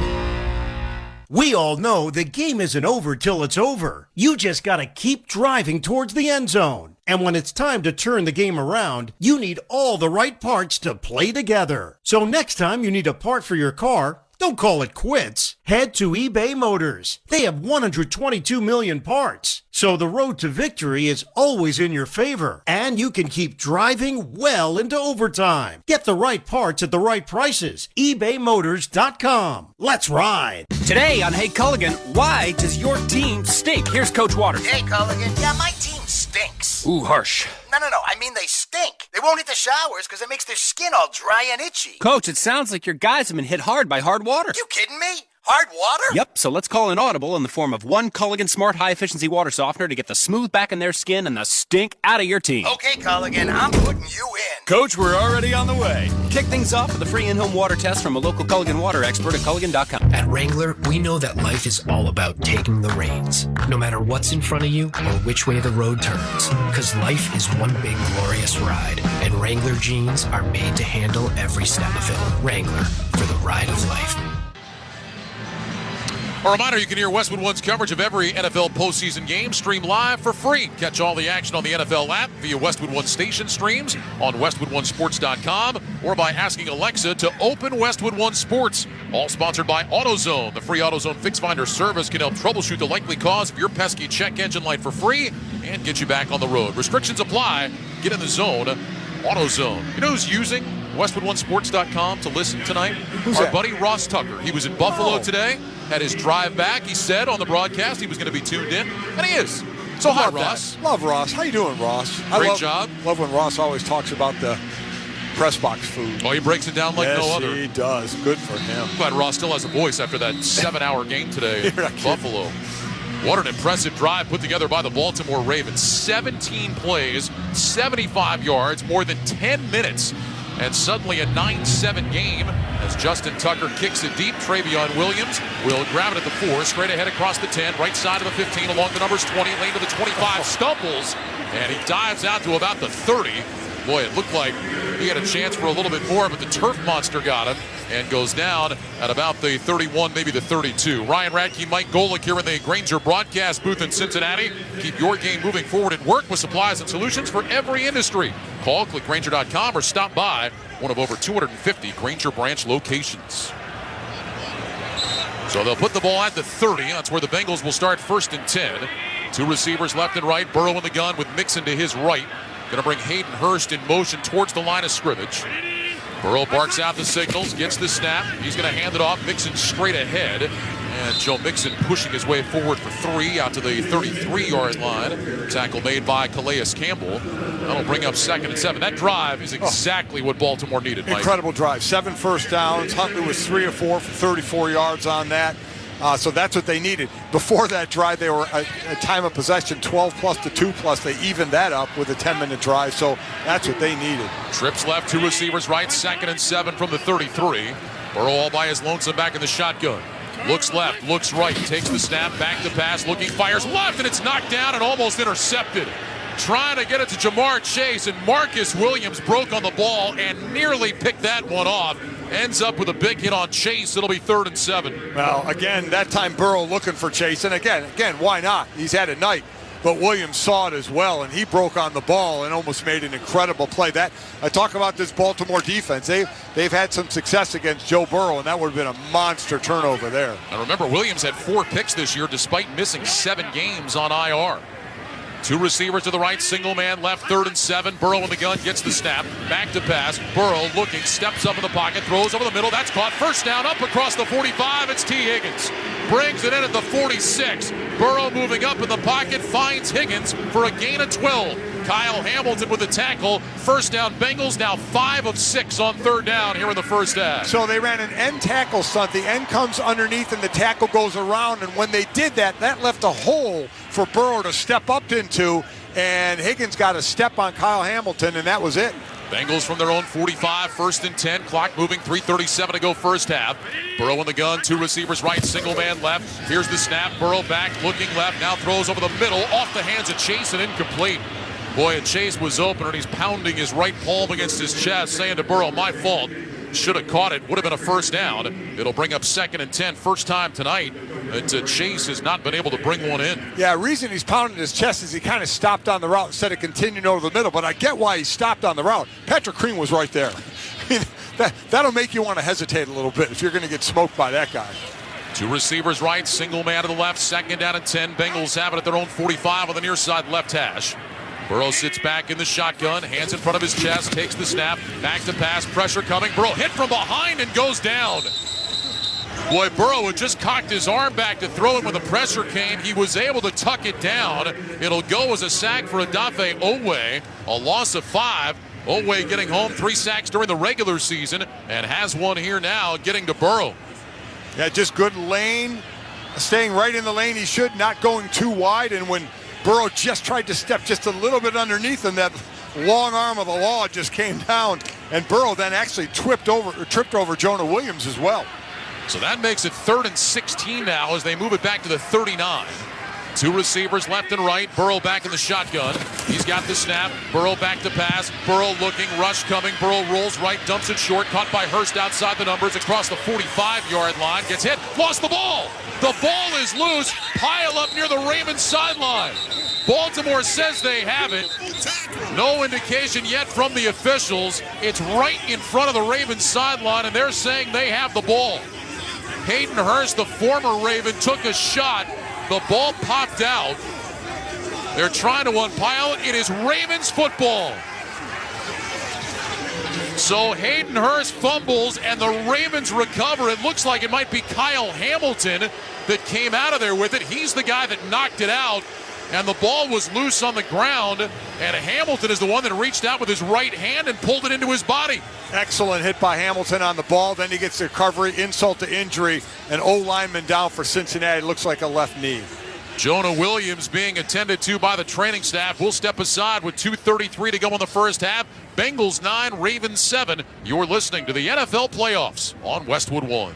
We all know the game isn't over till it's over. You just gotta keep driving towards the end zone. And when it's time to turn the game around, you need all the right parts to play together. So next time you need a part for your car, don't call it quits. Head to eBay Motors. They have 122 million parts. So the road to victory is always in your favor. And you can keep driving well into overtime. Get the right parts at the right prices. ebaymotors.com. Let's ride. Today on Hey Culligan, why does your team stink? Here's Coach Waters. Hey Culligan, yeah, my team stinks. Ooh, harsh. No, I mean they stink. They won't hit the showers because it makes their skin all dry and itchy. Coach, it sounds like your guys have been hit hard by hard water. You kidding me? Hard water? Yep, so let's call an audible in the form of one Culligan Smart High Efficiency Water Softener to get the smooth back in their skin and the stink out of your team. Okay, Culligan, I'm putting you in. Coach, we're already on the way. Kick things off with a free in-home water test from a local Culligan water expert at Culligan.com. At Wrangler, we know that life is all about taking the reins, no matter what's in front of you or which way the road turns. Because life is one big glorious ride, and Wrangler jeans are made to handle every step of it. Wrangler, for the ride of life. A reminder, you can hear Westwood One's coverage of every NFL postseason game stream live for free. Catch all the action on the NFL app via Westwood One station streams on westwoodonesports.com or by asking Alexa to open Westwood One Sports. All sponsored by AutoZone. The free AutoZone Fix Finder service can help troubleshoot the likely cause of your pesky check engine light for free and get you back on the road. Restrictions apply. Get in the zone. AutoZone. You know who's using westwoodonesports.com to listen tonight? Our buddy Ross Tucker. He was in Buffalo today. Had his drive back. He said on the broadcast he was going to be tuned in, and he is. So hi, Ross. Love Ross. How you doing, Ross? Great job. Love when Ross always talks about the press box food. Oh, he breaks it down like no other. Yes, he does. Good for him. I'm glad Ross still has a voice after that 7-hour game today in Buffalo. What an impressive drive put together by the Baltimore Ravens. 17 plays, 75 yards, more than 10 minutes. And suddenly a 9-7 game as Justin Tucker kicks it deep. Travion Williams will grab it at the 4, straight ahead across the 10, right side of the 15, along the numbers 20, lane to the 25, stumbles, and he dives out to about the 30. Boy, it looked like he had a chance for a little bit more, but the turf monster got him and goes down at about the 31, maybe the 32. Ryan Radke, Mike Golick here in the Grainger broadcast booth in Cincinnati. Keep your game moving forward at work with supplies and solutions for every industry. Call, click Grainger.com, or stop by one of over 250 Grainger branch locations. So they'll put the ball at the 30. That's where the Bengals will start 1st and 10. Two receivers left and right. Burrow in the gun with Mixon to his right. Going to bring Hayden Hurst in motion towards the line of scrimmage. Burrow barks out the signals, gets the snap. He's going to hand it off. Mixon straight ahead. And Joe Mixon pushing his way forward for 3 out to the 33-yard line. Tackle made by Calais Campbell. That'll bring up 2nd and 7. That drive is exactly what Baltimore needed, Mike. Incredible drive. 7 first downs. Huntley was 3 or 4 for 34 yards on that. So that's what they needed. Before that drive, they were a time of possession 12+ to 2+. They evened that up with a 10-minute drive, so that's what they needed. Trips left, 2 receivers right, 2nd and 7 from the 33. Burrow all by his lonesome back in the shotgun. Looks left, looks right, takes the snap, back to pass, looking, fires left, and it's knocked down and almost intercepted. Trying to get it to Jamar Chase, and Marcus Williams broke on the ball and nearly picked that one off. Ends up with a big hit on Chase. It'll be 3rd and 7. Well, again, that time Burrow looking for Chase, and again, why not? He's had a night. But Williams saw it as well, and he broke on the ball and almost made an incredible play. That I talk about this Baltimore defense. They've had some success against Joe Burrow, and that would have been a monster turnover there. And remember, Williams had 4 picks this year despite missing 7 games on IR. 2 receivers to the right, single man left, 3rd and 7. Burrow in the gun, gets the snap, back to pass. Burrow looking, steps up in the pocket, throws over the middle. That's caught. First down, up across the 45. It's T. Higgins. Brings it in at the 46. Burrow moving up in the pocket, finds Higgins for a gain of 12. Kyle Hamilton with the tackle. First down, Bengals now 5 of 6 on 3rd down here in the first half. So they ran an end tackle stunt. The end comes underneath and the tackle goes around. And when they did that, that left a hole for Burrow to step up into. And Higgins got a step on Kyle Hamilton, and that was it. Bengals from their own 45, 1st and 10. Clock moving, 3:37 to go first half. Burrow in the gun, 2 receivers right, single man left. Here's the snap. Burrow back, looking left, now throws over the middle, off the hands of Chase and incomplete. Boy, and Chase was open, and he's pounding his right palm against his chest, saying to Burrow, my fault. Should have caught it. Would have been a first down. It'll bring up 2nd and 10. First time tonight that Chase has not been able to bring one in. Yeah, reason he's pounding his chest is he kind of stopped on the route instead of continuing over the middle. But I get why he stopped on the route. Patrick Crean was right there. I mean, that'll make you want to hesitate a little bit if you're going to get smoked by that guy. 2 receivers right, single man to the left, 2nd down and 10. Bengals have it at their own 45 on the near side left hash. Burrow sits back in the shotgun, hands in front of his chest, takes the snap, back to pass, pressure coming. Burrow hit from behind and goes down. Boy, Burrow had just cocked his arm back to throw it when the pressure came. He was able to tuck it down. It'll go as a sack for Odafe Oweh, a loss of 5. Oweh getting home, 3 sacks during the regular season, and has one here now, getting to Burrow. Yeah, just good lane, staying right in the lane he should, not going too wide, and when Burrow just tried to step just a little bit underneath him, that long arm of the law just came down, and Burrow then actually tripped over Jonah Williams as well. So that makes it 3rd and 16 now as they move it back to the 39. 2 receivers left and right. Burrow back in the shotgun. He's got the snap. Burrow back to pass. Burrow looking, rush coming. Burrow rolls right, dumps it short. Caught by Hurst outside the numbers across the 45-yard line. Gets hit, lost the ball. The ball is loose. Pile up near the Ravens sideline. Baltimore says they have it. No indication yet from the officials. It's right in front of the Ravens sideline, and they're saying they have the ball. Hayden Hurst, the former Raven, took a shot. The ball popped out. They're trying to unpile it. It is Ravens football. So Hayden Hurst fumbles and the Ravens recover. It looks like it might be Kyle Hamilton that came out of there with it. He's the guy that knocked it out. And the ball was loose on the ground, and Hamilton is the one that reached out with his right hand and pulled it into his body. Excellent hit by Hamilton on the ball. Then he gets the recovery, insult to injury, and O-lineman down for Cincinnati. Looks like a left knee. Jonah Williams being attended to by the training staff. We'll step aside with 2:33 to go in the first half. Bengals 9, Ravens 7. You're listening to the NFL Playoffs on Westwood One.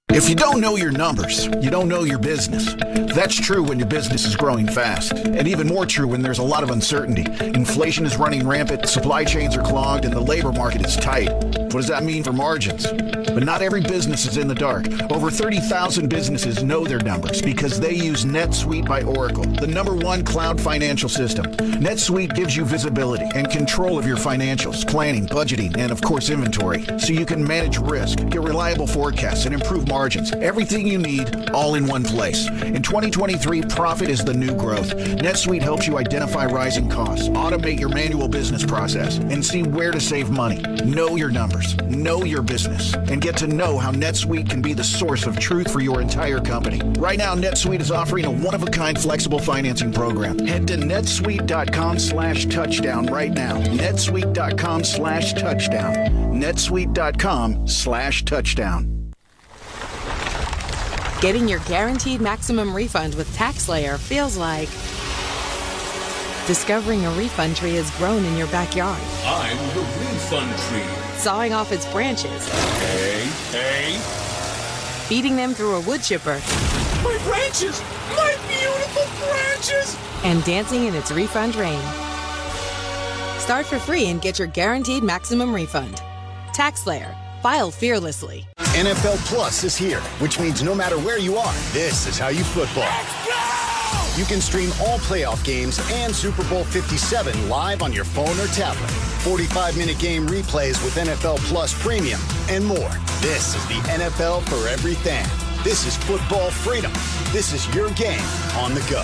If you don't know your numbers, you don't know your business. That's true when your business is growing fast, and even more true when there's a lot of uncertainty. Inflation is running rampant, supply chains are clogged, and the labor market is tight. What does that mean for margins? But not every business is in the dark. Over 30,000 businesses know their numbers because they use NetSuite by Oracle, the #1 cloud financial system. NetSuite gives you visibility and control of your financials, planning, budgeting, and of course inventory, so you can manage risk, get reliable forecasts, and improve margins. Everything you need, all in one place. In 2023, profit is the new growth. NetSuite helps you identify rising costs, automate your manual business process, and see where to save money. Know your numbers, know your business, and get to know how NetSuite can be the source of truth for your entire company. Right now, NetSuite is offering a one-of-a-kind flexible financing program. Head to netsuite.com/touchdown right now. netsuite.com/touchdown. netsuite.com/touchdown. Getting your guaranteed maximum refund with TaxSlayer feels like discovering a refund tree has grown in your backyard. I'm the refund tree. Sawing off its branches. Hey. Feeding them through a wood chipper. My branches! My beautiful branches! And dancing in its refund rain. Start for free and get your guaranteed maximum refund. TaxSlayer. File fearlessly. NFL Plus is here, which means no matter where you are, this is how you football. You can stream all playoff games and Super Bowl 57 live on your phone or tablet. 45-minute game replays with NFL Plus Premium and more. This is the NFL for every fan. This is football freedom. This is your game on the go.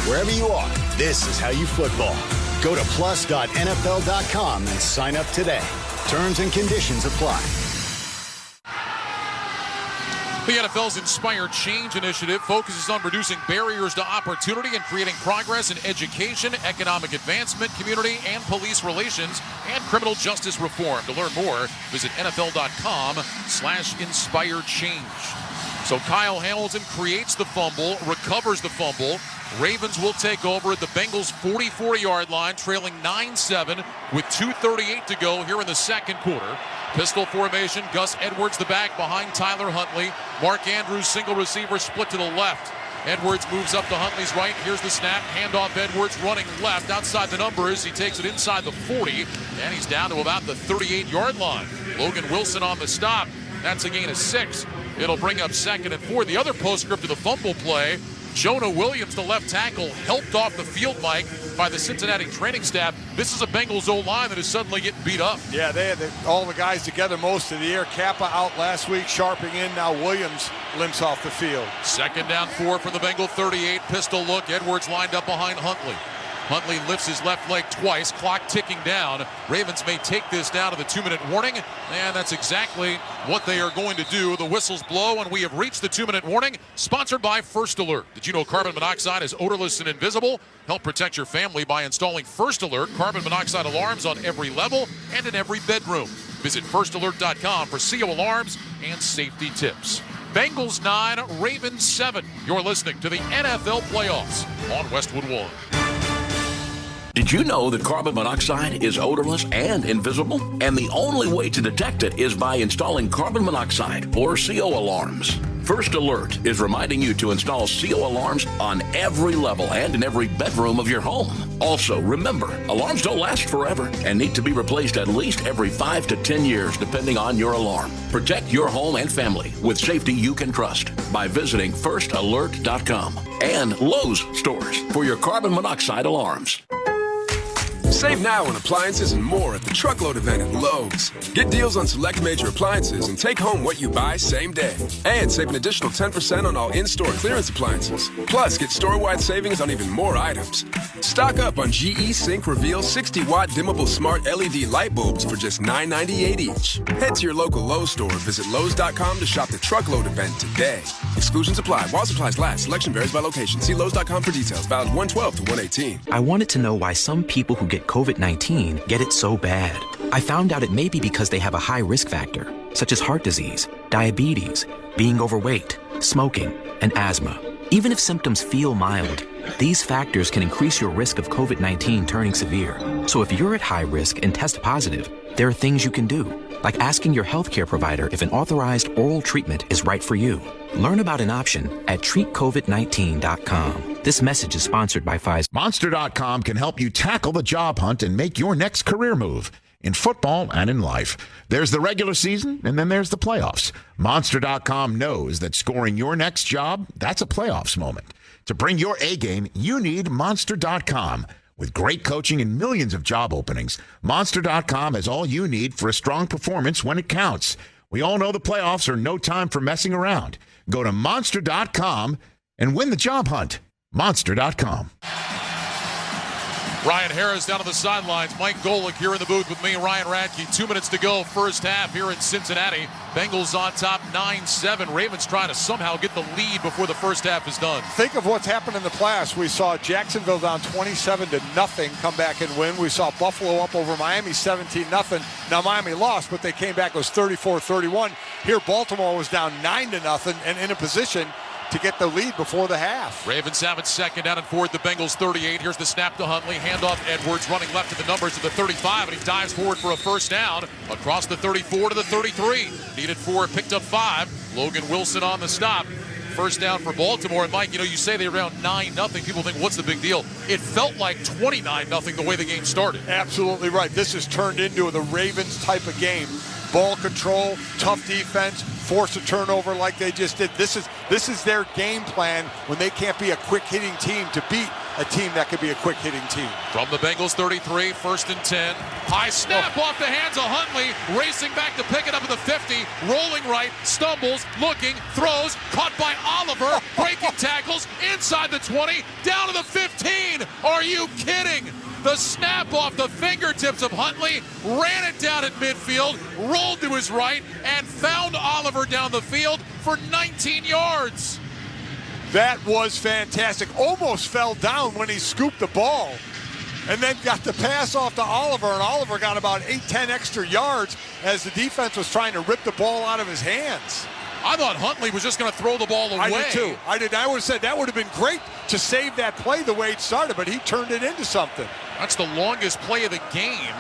Wherever you are, this is how you football. Go to plus.nfl.com and sign up today. Terms and conditions apply. The NFL's Inspired Change initiative focuses on reducing barriers to opportunity and creating progress in education, economic advancement, community and police relations, and criminal justice reform. To learn more, visit NFL.com/inspiredchange. So Kyle Hamilton creates the fumble, recovers the fumble. Ravens will take over at the Bengals' 44-yard line, trailing 9-7 with 2:38 to go here in the second quarter. Pistol formation, Gus Edwards the back behind Tyler Huntley. Mark Andrews, single receiver, split to the left. Edwards moves up to Huntley's right. Here's the snap. Handoff Edwards running left outside the numbers. He takes it inside the 40, and he's down to about the 38-yard line. Logan Wilson on the stop. That's a gain of 6. It'll bring up 2nd and 4. The other postscript to the fumble play, Jonah Williams, the left tackle, helped off the field mic by the Cincinnati training staff. This is a Bengals O-line that is suddenly getting beat up. Yeah, they had all the guys together most of the year. Kappa out last week, Sharping in. Now Williams limps off the field. 2nd down 4 for the Bengal 38. Pistol look. Edwards lined up behind Huntley. Huntley lifts his left leg twice, clock ticking down. Ravens may take this down to the 2-minute warning, and that's exactly what they are going to do. The whistles blow, and we have reached the 2-minute warning, sponsored by First Alert. Did you know carbon monoxide is odorless and invisible? Help protect your family by installing First Alert carbon monoxide alarms on every level and in every bedroom. Visit firstalert.com for CO alarms and safety tips. Bengals 9, Ravens 7. You're listening to the NFL Playoffs on Westwood 1. Did you know that carbon monoxide is odorless and invisible? And the only way to detect it is by installing carbon monoxide or CO alarms. First Alert is reminding you to install CO alarms on every level and in every bedroom of your home. Also, remember, alarms don't last forever and need to be replaced at least every 5 to 10 years, depending on your alarm. Protect your home and family with safety you can trust by visiting firstalert.com and Lowe's stores for your carbon monoxide alarms. Save now on appliances and more at the Truckload event at Lowe's. Get deals on select major appliances and take home what you buy same day. And save an additional 10% on all in-store clearance appliances. Plus, get store-wide savings on even more items. Stock up on GE Sync Reveal 60-watt dimmable smart LED light bulbs for just $9.98 each. Head to your local Lowe's store or visit Lowe's.com to shop the Truckload event today. Exclusions apply. While supplies last. Selection varies by location. See Lowe's.com for details. Valid 1/12 to 1/18. I wanted to know why some people who get COVID-19 get it so bad. I found out it may be because they have a high risk factor, such as heart disease, diabetes, being overweight, smoking, and asthma. Even if symptoms feel mild, these factors can increase your risk of COVID-19 turning severe. So if you're at high risk and test positive, there are things you can do, like asking your healthcare provider if an authorized oral treatment is right for you. Learn about an option at treatcovid19.com. This message is sponsored by Pfizer. Monster.com can help you tackle the job hunt and make your next career move. In football and in life, there's the regular season and then there's the playoffs. Monster.com knows that scoring your next job, that's a playoffs moment. To bring your A game, you need Monster.com. With great coaching and millions of job openings, Monster.com has all you need for a strong performance when it counts. We all know the playoffs are no time for messing around. Go to Monster.com and win the job hunt. Monster.com. Ryan Harris down on the sidelines. Mike Golick here in the booth with me, Ryan Radke. 2 minutes to go, first half here in Cincinnati. Bengals on top 9-7. Ravens trying to somehow get the lead before the first half is done. Think of what's happened in the playoffs. We saw Jacksonville down 27-0 come back and win. We saw Buffalo up over Miami 17-0. Now Miami lost, but they came back. It was 34-31. Here Baltimore was down 9-0 and in a position to get the lead before the half. Ravens have it second down and forward. The Bengals 38. Here's the snap to Huntley. Handoff Edwards running left to the numbers of the 35, and he dives forward for a first down across the 34 to the 33. Needed 4, picked up 5. Logan Wilson on the stop. First down for Baltimore. And Mike, you say they're around 9-0. People think, what's the big deal? It felt like 29-0 the way the game started. Absolutely right. This has turned into the Ravens type of game. Ball control, tough defense, force a turnover like they just did. This is their game plan when they can't be a quick-hitting team to beat a team that could be a quick-hitting team. From the Bengals 33, 1st and 10. High snap off the hands of Huntley, racing back to pick it up at the 50, rolling right, stumbles, looking, throws, caught by Oliver, breaking tackles, inside the 20, down to the 15. Are you kidding? The snap off the fingertips of Huntley, ran it down at midfield, rolled to his right, and found Oliver down the field for 19 yards. That was fantastic. Almost fell down when he scooped the ball. And then got the pass off to Oliver, and Oliver got about 8-10 extra yards as the defense was trying to rip the ball out of his hands. I thought Huntley was just going to throw the ball away. I did too. I would have said that would have been great to save that play the way it started, but he turned it into something. That's the longest play of the game,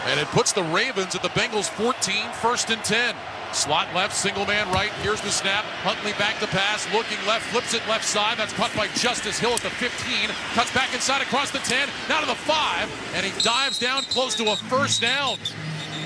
and it puts the Ravens at the Bengals 14, 1st and 10. Slot left, single man right. Here's the snap. Huntley back to pass, looking left, flips it left side. That's caught by Justice Hill at the 15. Cuts back inside across the 10, now to the 5, and he dives down close to a first down.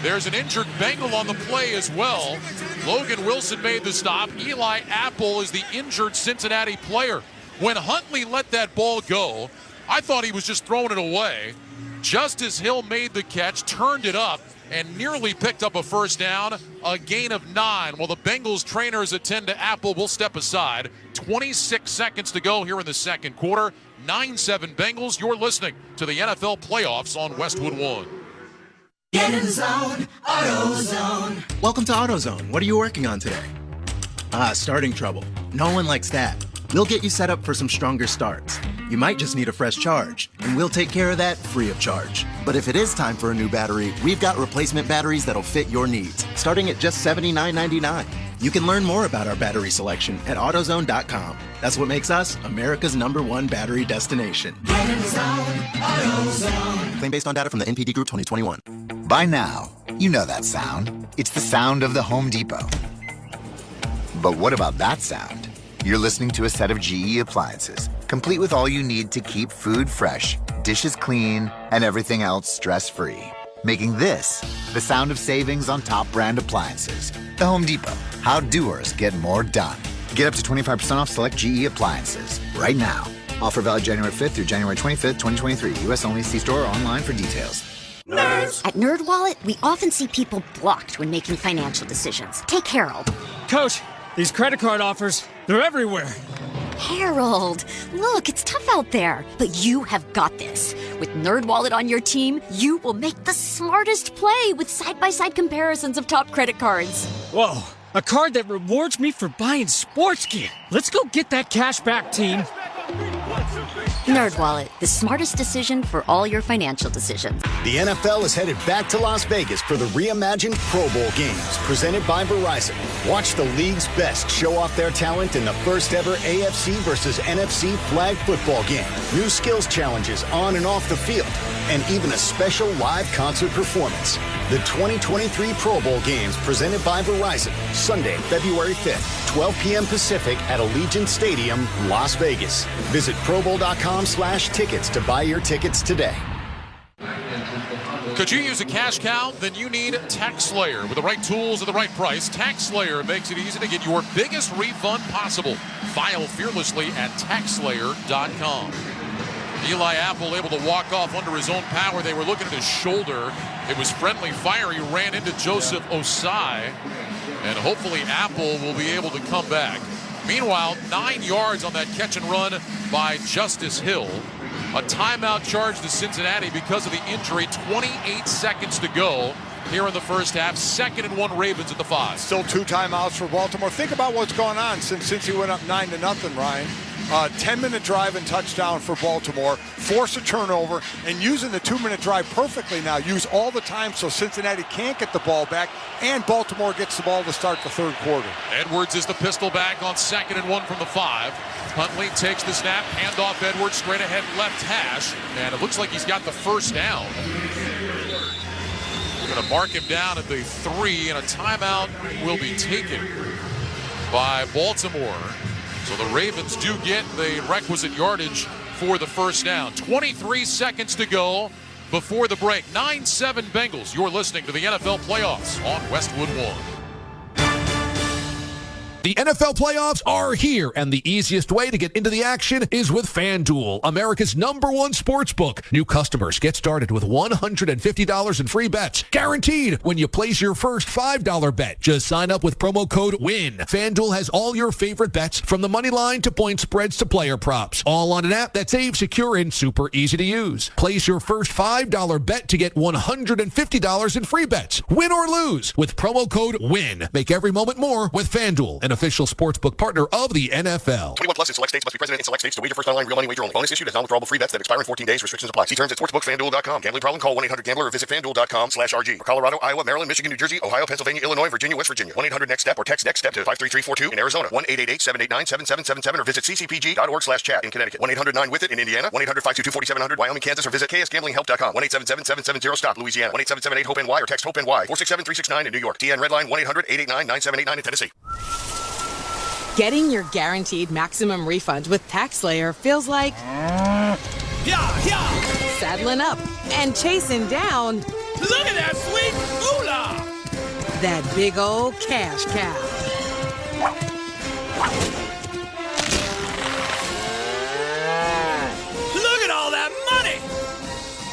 There's an injured Bengal on the play as well. Logan Wilson made the stop. Eli Apple is the injured Cincinnati player. When Huntley let that ball go, I thought he was just throwing it away. Justice Hill made the catch, turned it up, and nearly picked up a first down, a gain of 9. While the Bengals trainers attend to Apple, we'll step aside. 26 seconds to go here in the second quarter. 9-7 Bengals. You're listening to the NFL playoffs on Westwood One. Get in the zone, AutoZone. Welcome to AutoZone. What are you working on today? Starting trouble. No one likes that. We'll get you set up for some stronger starts. You might just need a fresh charge, and we'll take care of that free of charge. But if it is time for a new battery, we've got replacement batteries that'll fit your needs, starting at just $79.99. You can learn more about our battery selection at AutoZone.com. That's what makes us America's #1 battery destination. Get in the zone, AutoZone. Claim based on data from the NPD Group 2021. By now, you know that sound. It's the sound of the Home Depot. But what about that sound? You're listening to a set of GE appliances, complete with all you need to keep food fresh, dishes clean, and everything else stress-free. Making this the sound of savings on top brand appliances. The Home Depot. How doers get more done. Get up to 25% off select GE appliances right now. Offer valid January 5th through January 25th, 2023. U.S. only. See store or online for details. Nerds! At NerdWallet, we often see people blocked when making financial decisions. Take Harold. Coach, these credit card offers, they're everywhere. Harold, look, it's tough out there, but you have got this. With NerdWallet on your team, you will make the smartest play with side-by-side comparisons of top credit cards. Whoa, a card that rewards me for buying sports gear. Let's go get that cash back, team. NerdWallet, the smartest decision for all your financial decisions. The NFL is headed back to Las Vegas for the reimagined Pro Bowl games, presented by Verizon. Watch the league's best show off their talent in the first ever AFC versus NFC flag football game. New skills challenges on and off the field, and even a special live concert performance. The 2023 Pro Bowl games presented by Verizon, Sunday, February 5th, 12 p.m. Pacific at Allegiant Stadium, Las Vegas. Visit ProBowl.com/tickets to buy your tickets today. Could you use a cash cow? Then you need TaxSlayer. With the right tools at the right price, TaxSlayer makes it easy to get your biggest refund possible. File fearlessly at TaxSlayer.com. Eli Apple able to walk off under his own power. They were looking at his shoulder. It was friendly fire. He ran into Joseph Osai. And hopefully Apple will be able to come back. Meanwhile, 9 yards on that catch and run by Justice Hill. A timeout charge to Cincinnati because of the injury. 28 seconds to go here in the first half. 2nd and 1 Ravens at the 5. Still 2 timeouts for Baltimore. Think about what's gone on since he went up 9-0, Ryan. 10-minute drive and touchdown for Baltimore, force a turnover, and using the 2-minute drive perfectly now. Use all the time so Cincinnati can't get the ball back, and Baltimore gets the ball to start the third quarter. Edwards is the pistol back on 2nd and 1 from the 5. Huntley takes the snap, handoff Edwards, straight ahead left hash, and it looks like he's got the first down. We're going to mark him down at the 3, and a timeout will be taken by Baltimore. So the Ravens do get the requisite yardage for the first down. 23 seconds to go before the break. 9-7 Bengals. You're listening to the NFL Playoffs on Westwood One. The NFL playoffs are here, and the easiest way to get into the action is with FanDuel, America's #1 sportsbook. New customers get started with $150 in free bets, guaranteed when you place your first $5 bet. Just sign up with promo code WIN. FanDuel has all your favorite bets, from the money line to point spreads to player props, all on an app that's safe, secure, and super easy to use. Place your first $5 bet to get $150 in free bets, win or lose, with promo code WIN. Make every moment more with FanDuel, an official sportsbook partner of the NFL. 21 plus in select states. Must be present in select states to wager. First online real money wager only. Bonus issued as non-withdrawable free bets that expire in 14 days. Restrictions apply. See terms at sportsbookfanduel.com. Gambling problem? Call 1-800-GAMBLER or visit fanduel.com/RG. For Colorado, Iowa, Maryland, Michigan, New Jersey, Ohio, Pennsylvania, Illinois, Virginia, West Virginia. 1-800-NEXT-STEP or text NEXT STEP to 53342 in Arizona. 1-888-789-7777 or visit ccpg.org/chat in Connecticut. 1-800-9-WITH-IT in Indiana. 1-800-522-4700 Wyoming, Kansas, or visit ksgamblinghelp.com. 1-877-770-STOP Louisiana. 1-877-8-HOPE-NY or text HOPE-NY 467-369 in New York. TN Redline 1-800-889-9789 in Tennessee. Getting your guaranteed maximum refund with TaxSlayer feels like saddling up and chasing down. Look at that sweet moolah! That big old cash cow. Look at all that money!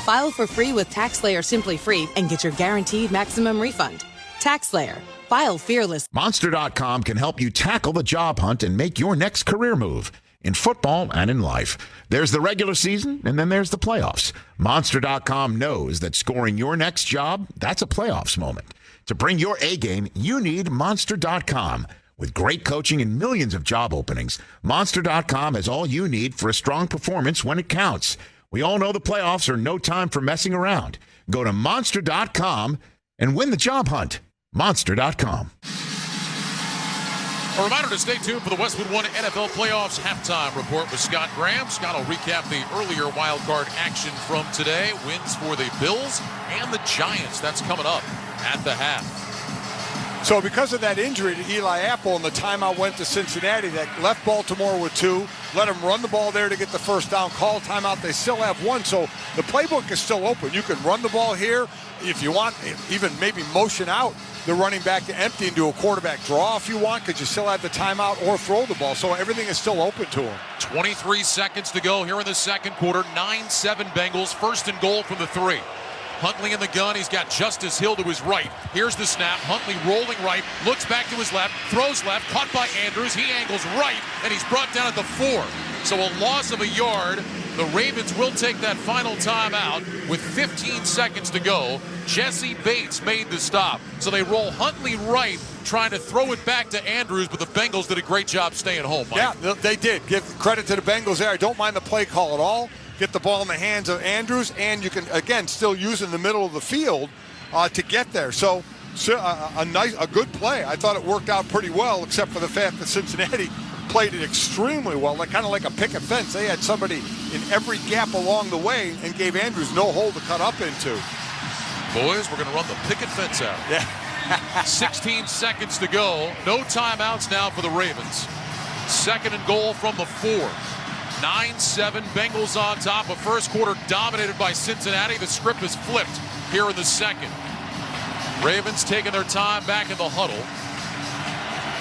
File for free with TaxSlayer Simply Free and get your guaranteed maximum refund. TaxSlayer. File fearless. Monster.com can help you tackle the job hunt and make your next career move in football and in life. There's the regular season, and then there's the playoffs. Monster.com knows that scoring your next job, that's a playoffs moment. To bring your A game, you need Monster.com. With great coaching and millions of job openings, Monster.com has all you need for a strong performance when it counts. We all know the playoffs are no time for messing around. Go to Monster.com and win the job hunt. Monster.com. A reminder to stay tuned for the Westwood One NFL Playoffs halftime report with Scott Graham. Scott will recap the earlier wild card action from today. Wins for the Bills and the Giants. That's coming up at the half. So because of that injury to Eli Apple and the timeout went to Cincinnati, that left Baltimore with 2, let them run the ball there to get the first down, call timeout. They still have 1, so the playbook is still open. You can run the ball here if you want, even maybe motion out the running back to empty and do a quarterback draw if you want, because you still have the timeout, or throw the ball. So everything is still open to him. 23 seconds to go here in the second quarter. 9-7 Bengals. First and goal from the 3. Huntley in the gun. He's got Justice Hill to his right. Here's the snap. Huntley rolling right. Looks back to his left. Throws left. Caught by Andrews. He angles right. And he's brought down at the 4. So a loss of a yard. The Ravens will take that final timeout with 15 seconds to go. Jesse Bates made the stop. So they roll Huntley right, trying to throw it back to Andrews, but the Bengals did a great job staying home, Mike. Yeah, they did. Give credit to the Bengals there. I don't mind the play call at all. Get the ball in the hands of Andrews, and you can, again, still use in the middle of the field to get there. So a good play. I thought it worked out pretty well, except for the fact that Cincinnati played it extremely well, kind of like a picket fence. They had somebody in every gap along the way and gave Andrews no hole to cut up into. Boys, we're going to run the picket fence out. Yeah. 16 seconds to go. No timeouts now for the Ravens. Second and goal from the 4. 9-7 Bengals on top. A first quarter dominated by Cincinnati. The script is flipped here in the second. Ravens taking their time back in the huddle.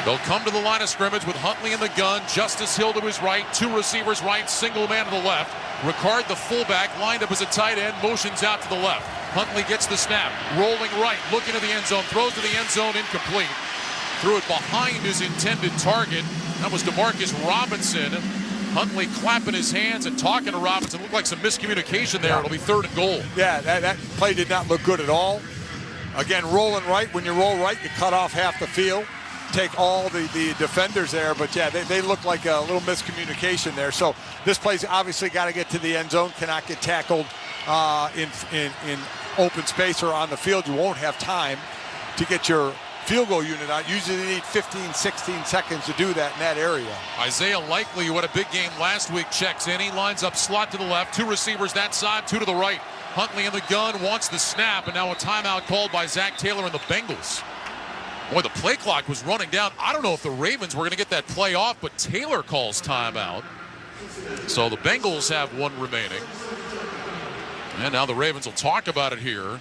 They'll come to the line of scrimmage with Huntley in the gun, Justice Hill to his right, 2 receivers right, single man to the left. Ricard, the fullback, lined up as a tight end, motions out to the left. Huntley gets the snap, rolling right, looking to the end zone, throws to the end zone, incomplete. Threw it behind his intended target. That was DeMarcus Robinson. Huntley clapping his hands and talking to Robinson. Looked like some miscommunication there. It'll be third and goal. Yeah, that play did not look good at all. Again, rolling right. When you roll right, you cut off half the field. take all the defenders there, but yeah, they look like a little miscommunication there. So this play's obviously got to get to the end zone, cannot get tackled in open space or on the field. You won't have time to get your field goal unit out. Usually they need 15, 16 seconds to do that in that area. Isaiah Likely, who had a big game last week, checks in. He lines up slot to the left, 2 receivers that side, 2 to the right. Huntley in the gun, wants the snap, and now a timeout called by Zach Taylor and the Bengals. Boy, the play clock was running down. I don't know if the Ravens were going to get that play off, but Taylor calls timeout. So the Bengals have 1 remaining. And now the Ravens will talk about it here.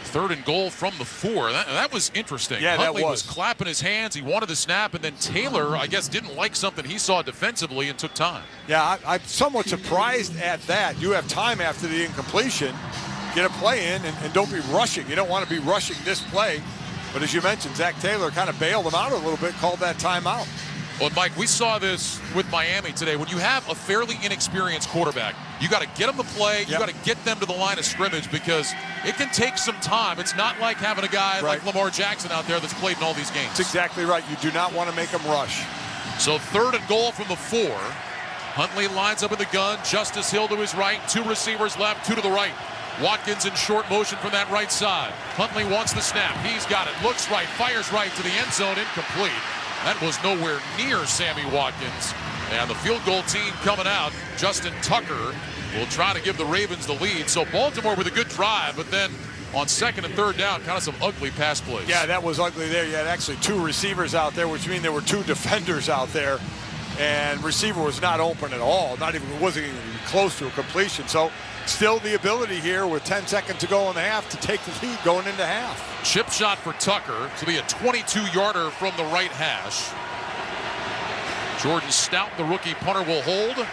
3rd and goal from the 4. That was interesting. Yeah, Huntley that was clapping his hands. He wanted the snap, and then Taylor, I guess, didn't like something he saw defensively and took time. Yeah, I'm somewhat surprised at that. You have time after the incompletion. Get a play in and don't be rushing. You don't want to be rushing this play. But as you mentioned, Zach Taylor kind of bailed him out a little bit, called that timeout. Well, Mike, we saw this with Miami today. When you have a fairly inexperienced quarterback, you got to get them to play. You got to get them to the line of scrimmage because it can take some time. It's not like having a guy like Lamar Jackson out there that's played in all these games. That's exactly right. You do not want to make them rush. So 3rd and goal from the 4. Huntley lines up in the gun. Justice Hill to his right. 2 receivers left, 2 to the right. Watkins in short motion from that right side. Huntley wants the snap. He's got it. Looks right. Fires right to the end zone. Incomplete. That was nowhere near Sammy Watkins. And the field goal team coming out. Justin Tucker will try to give the Ravens the lead. So Baltimore with a good drive, but then on 2nd and 3rd down, kind of some ugly pass plays. Yeah, that was ugly there. You had actually 2 receivers out there, which means there were 2 defenders out there. And receiver was not open at all. Wasn't even close to a completion. So still the ability here with 10 seconds to go in the half to take the lead going into half. Chip shot for Tucker to be a 22-yarder from the right hash. Jordan Stout, the rookie punter, will hold.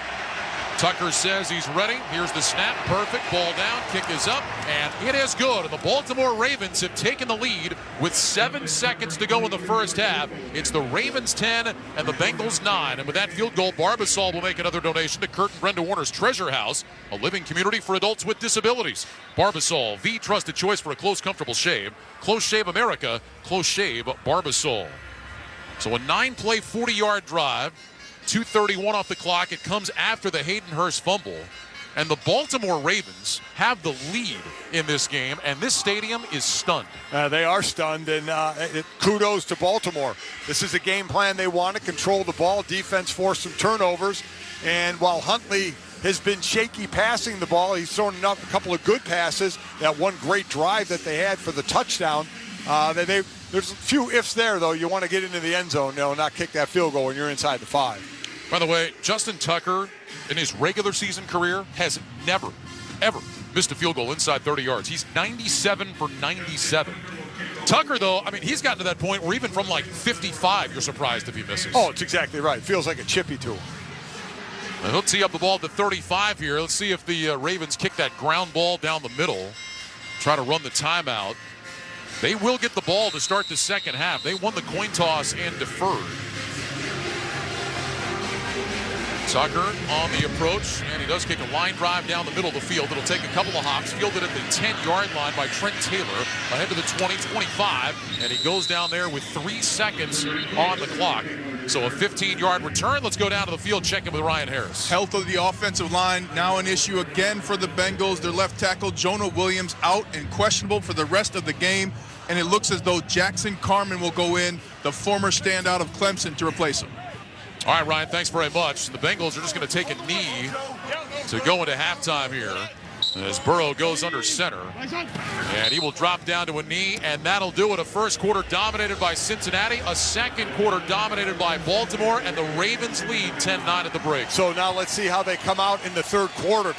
Tucker says he's ready. Here's the snap. Perfect. Ball down. Kick is up. And it is good. And the Baltimore Ravens have taken the lead with 7 seconds to go in the first half. It's the Ravens 10 and the Bengals 9. And with that field goal, Barbasol will make another donation to Kurt and Brenda Warner's Treasure House, a living community for adults with disabilities. Barbasol, the trusted choice for a close, comfortable shave. Close Shave America. Close Shave Barbasol. So a 9-play, 40-yard drive. 2:31 off the clock. It comes after the Hayden Hurst fumble. And the Baltimore Ravens have the lead in this game, and this stadium is stunned. They are stunned, and kudos to Baltimore. This is a game plan. They want to control the ball. Defense forced some turnovers, and while Huntley has been shaky passing the ball, he's thrown a couple of good passes. That one great drive that they had for the touchdown. There's a few ifs there, though. You want to get into the end zone, not kick that field goal when you're inside the 5. By the way, Justin Tucker, in his regular season career, has never, ever missed a field goal inside 30 yards. He's 97 for 97. Tucker, though, he's gotten to that point where even from like 55, you're surprised if he misses. Oh, it's exactly right. Feels like a chippy to him. And he'll tee up the ball at the 35 here. Let's see if the Ravens kick that ground ball down the middle. Try to run the timeout. They will get the ball to start the second half. They won the coin toss and deferred. Tucker on the approach, and he does kick a line drive down the middle of the field. It'll take a couple of hops, fielded at the 10-yard line by Trent Taylor, ahead to the 20, 25, and he goes down there with 3 seconds on the clock. So a 15-yard return. Let's go down to the field, check in with Ryan Harris. Health of the offensive line, now an issue again for the Bengals. Their left tackle, Jonah Williams, out and questionable for the rest of the game, and it looks as though Jackson Carman will go in, the former standout of Clemson, to replace him. All right, Ryan, thanks very much. The Bengals are just going to take a knee to go into halftime here as Burrow goes under center. And he will drop down to a knee, and that'll do it. A first quarter dominated by Cincinnati, a second quarter dominated by Baltimore, and the Ravens lead 10-9 at the break. So now let's see how they come out in the third quarter.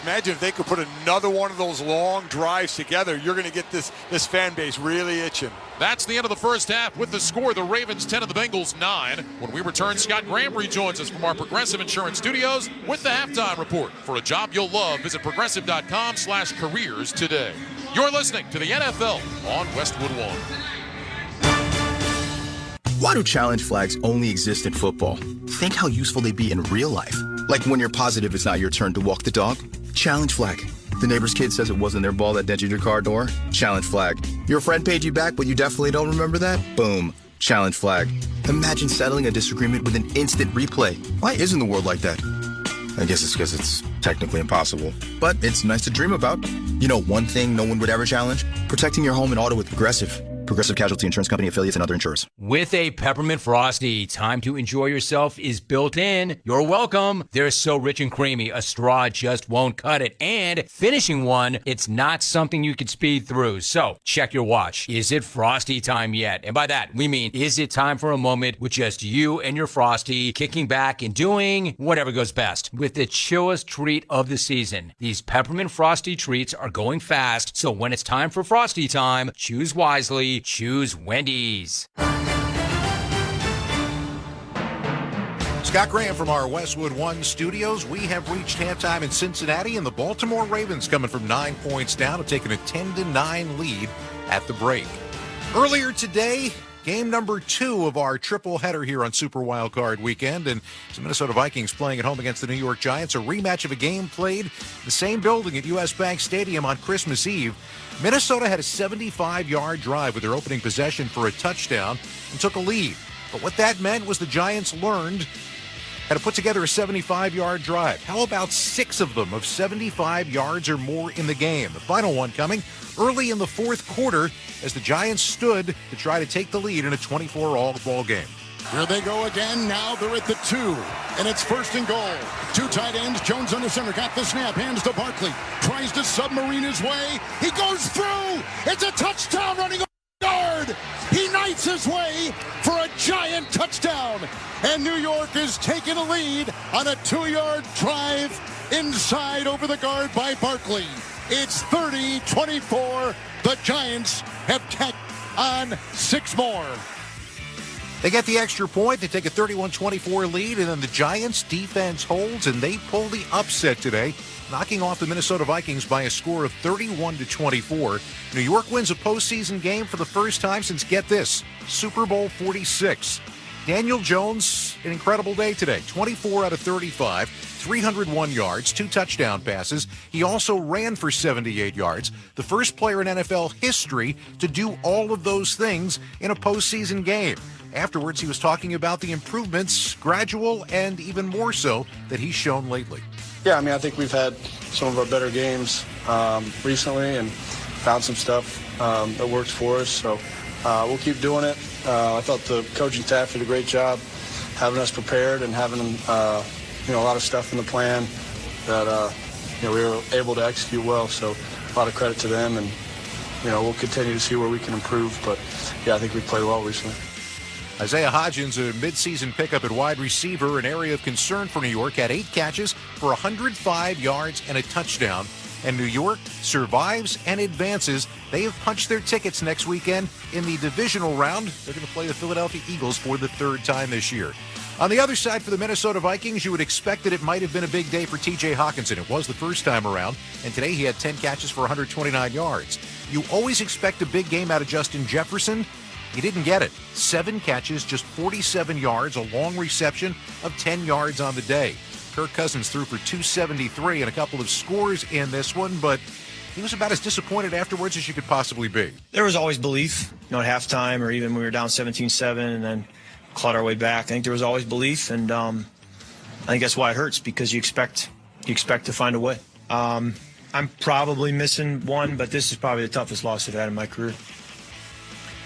Imagine if they could put another one of those long drives together, you're going to get this fan base really itching. That's the end of the first half. With the score, the Ravens 10 and the Bengals 9. When we return, Scott Graham rejoins us from our Progressive Insurance Studios with the halftime report. For a job you'll love, visit progressive.com/careers today. You're listening to the NFL on Westwood One. Why do challenge flags only exist in football? Think how useful they'd be in real life. Like when you're positive it's not your turn to walk the dog. Challenge flag. The neighbor's kid says it wasn't their ball that dented your car door. Challenge flag. Your friend paid you back, but you definitely don't remember that? Boom. Challenge flag. Imagine settling a disagreement with an instant replay. Why isn't the world like that? I guess it's because it's technically impossible. But it's nice to dream about. You know, one thing no one would ever challenge? Protecting your home and auto with Progressive. Progressive Casualty Insurance Company, affiliates, and other insurers. With a Peppermint Frosty, time to enjoy yourself is built in. You're welcome. They're so rich and creamy, a straw just won't cut it. And finishing one, it's not something you could speed through. So check your watch. Is it Frosty time yet? And by that, we mean, is it time for a moment with just you and your Frosty kicking back and doing whatever goes best with the chillest treat of the season? These Peppermint Frosty treats are going fast, so when it's time for Frosty time, choose wisely. Choose Wendy's. Scott Graham from our Westwood One studios. We have reached halftime in Cincinnati, and the Baltimore Ravens coming from 9 points down have taken a 10-9 lead at the break. Earlier today, game number 2 of our triple header here on Super Wildcard Weekend, and the Minnesota Vikings playing at home against the New York Giants, a rematch of a game played in the same building at U.S. Bank Stadium on Christmas Eve. Minnesota had a 75-yard drive with their opening possession for a touchdown and took a lead. But what that meant was the Giants learned how to put together a 75-yard drive. How about 6 of them of 75 yards or more in the game? The final one coming early in the fourth quarter as the Giants stood to try to take the lead in a 24-all ball game. Here they go again. Now they're at the 2, and it's first and goal. 2 tight ends. Jones under center. Got the snap. Hands to Barkley. Tries to submarine his way. He goes through. It's a touchdown running over the guard. He knights his way for a giant touchdown. And New York is taking a lead on a 2-yard drive inside over the guard by Barkley. It's 30-24. The Giants have tacked on 6 more. They get the extra point. They take a 31-24 lead, and then the Giants' defense holds, and they pull the upset today, knocking off the Minnesota Vikings by a score of 31-24. New York wins a postseason game for the first time since, get this, Super Bowl 46. Daniel Jones, an incredible day today. 24 out of 35, 301 yards, 2 touchdown passes. He also ran for 78 yards. The first player in NFL history to do all of those things in a postseason game. Afterwards, he was talking about the improvements, gradual and even more so, that he's shown lately. Yeah, I mean, I think we've had some of our better games recently and found some stuff that works for us. So we'll keep doing it. I thought the coaching staff did a great job having us prepared and having a lot of stuff in the plan that we were able to execute well. So a lot of credit to them, and we'll continue to see where we can improve. But yeah, I think we played well recently. Isaiah Hodgins, a midseason pickup at wide receiver, an area of concern for New York, had 8 catches for 105 yards and a touchdown. And New York survives and advances. They have punched their tickets next weekend in the divisional round. They're going to play the Philadelphia Eagles for the 3rd time this year. On the other side, for the Minnesota Vikings, you would expect that it might have been a big day for T.J. Hockenson. It was the first time around, and today he had 10 catches for 129 yards. You always expect a big game out of Justin Jefferson. He didn't get it. 7 catches, just 47 yards, a long reception of 10 yards on the day. Kirk Cousins threw for 273 and a couple of scores in this one, but he was about as disappointed afterwards as you could possibly be. There was always belief, at halftime or even when we were down 17-7 and then clawed our way back. I think there was always belief, and I think that's why it hurts, because you expect to find a way. I'm probably missing one, but this is probably the toughest loss I've had in my career.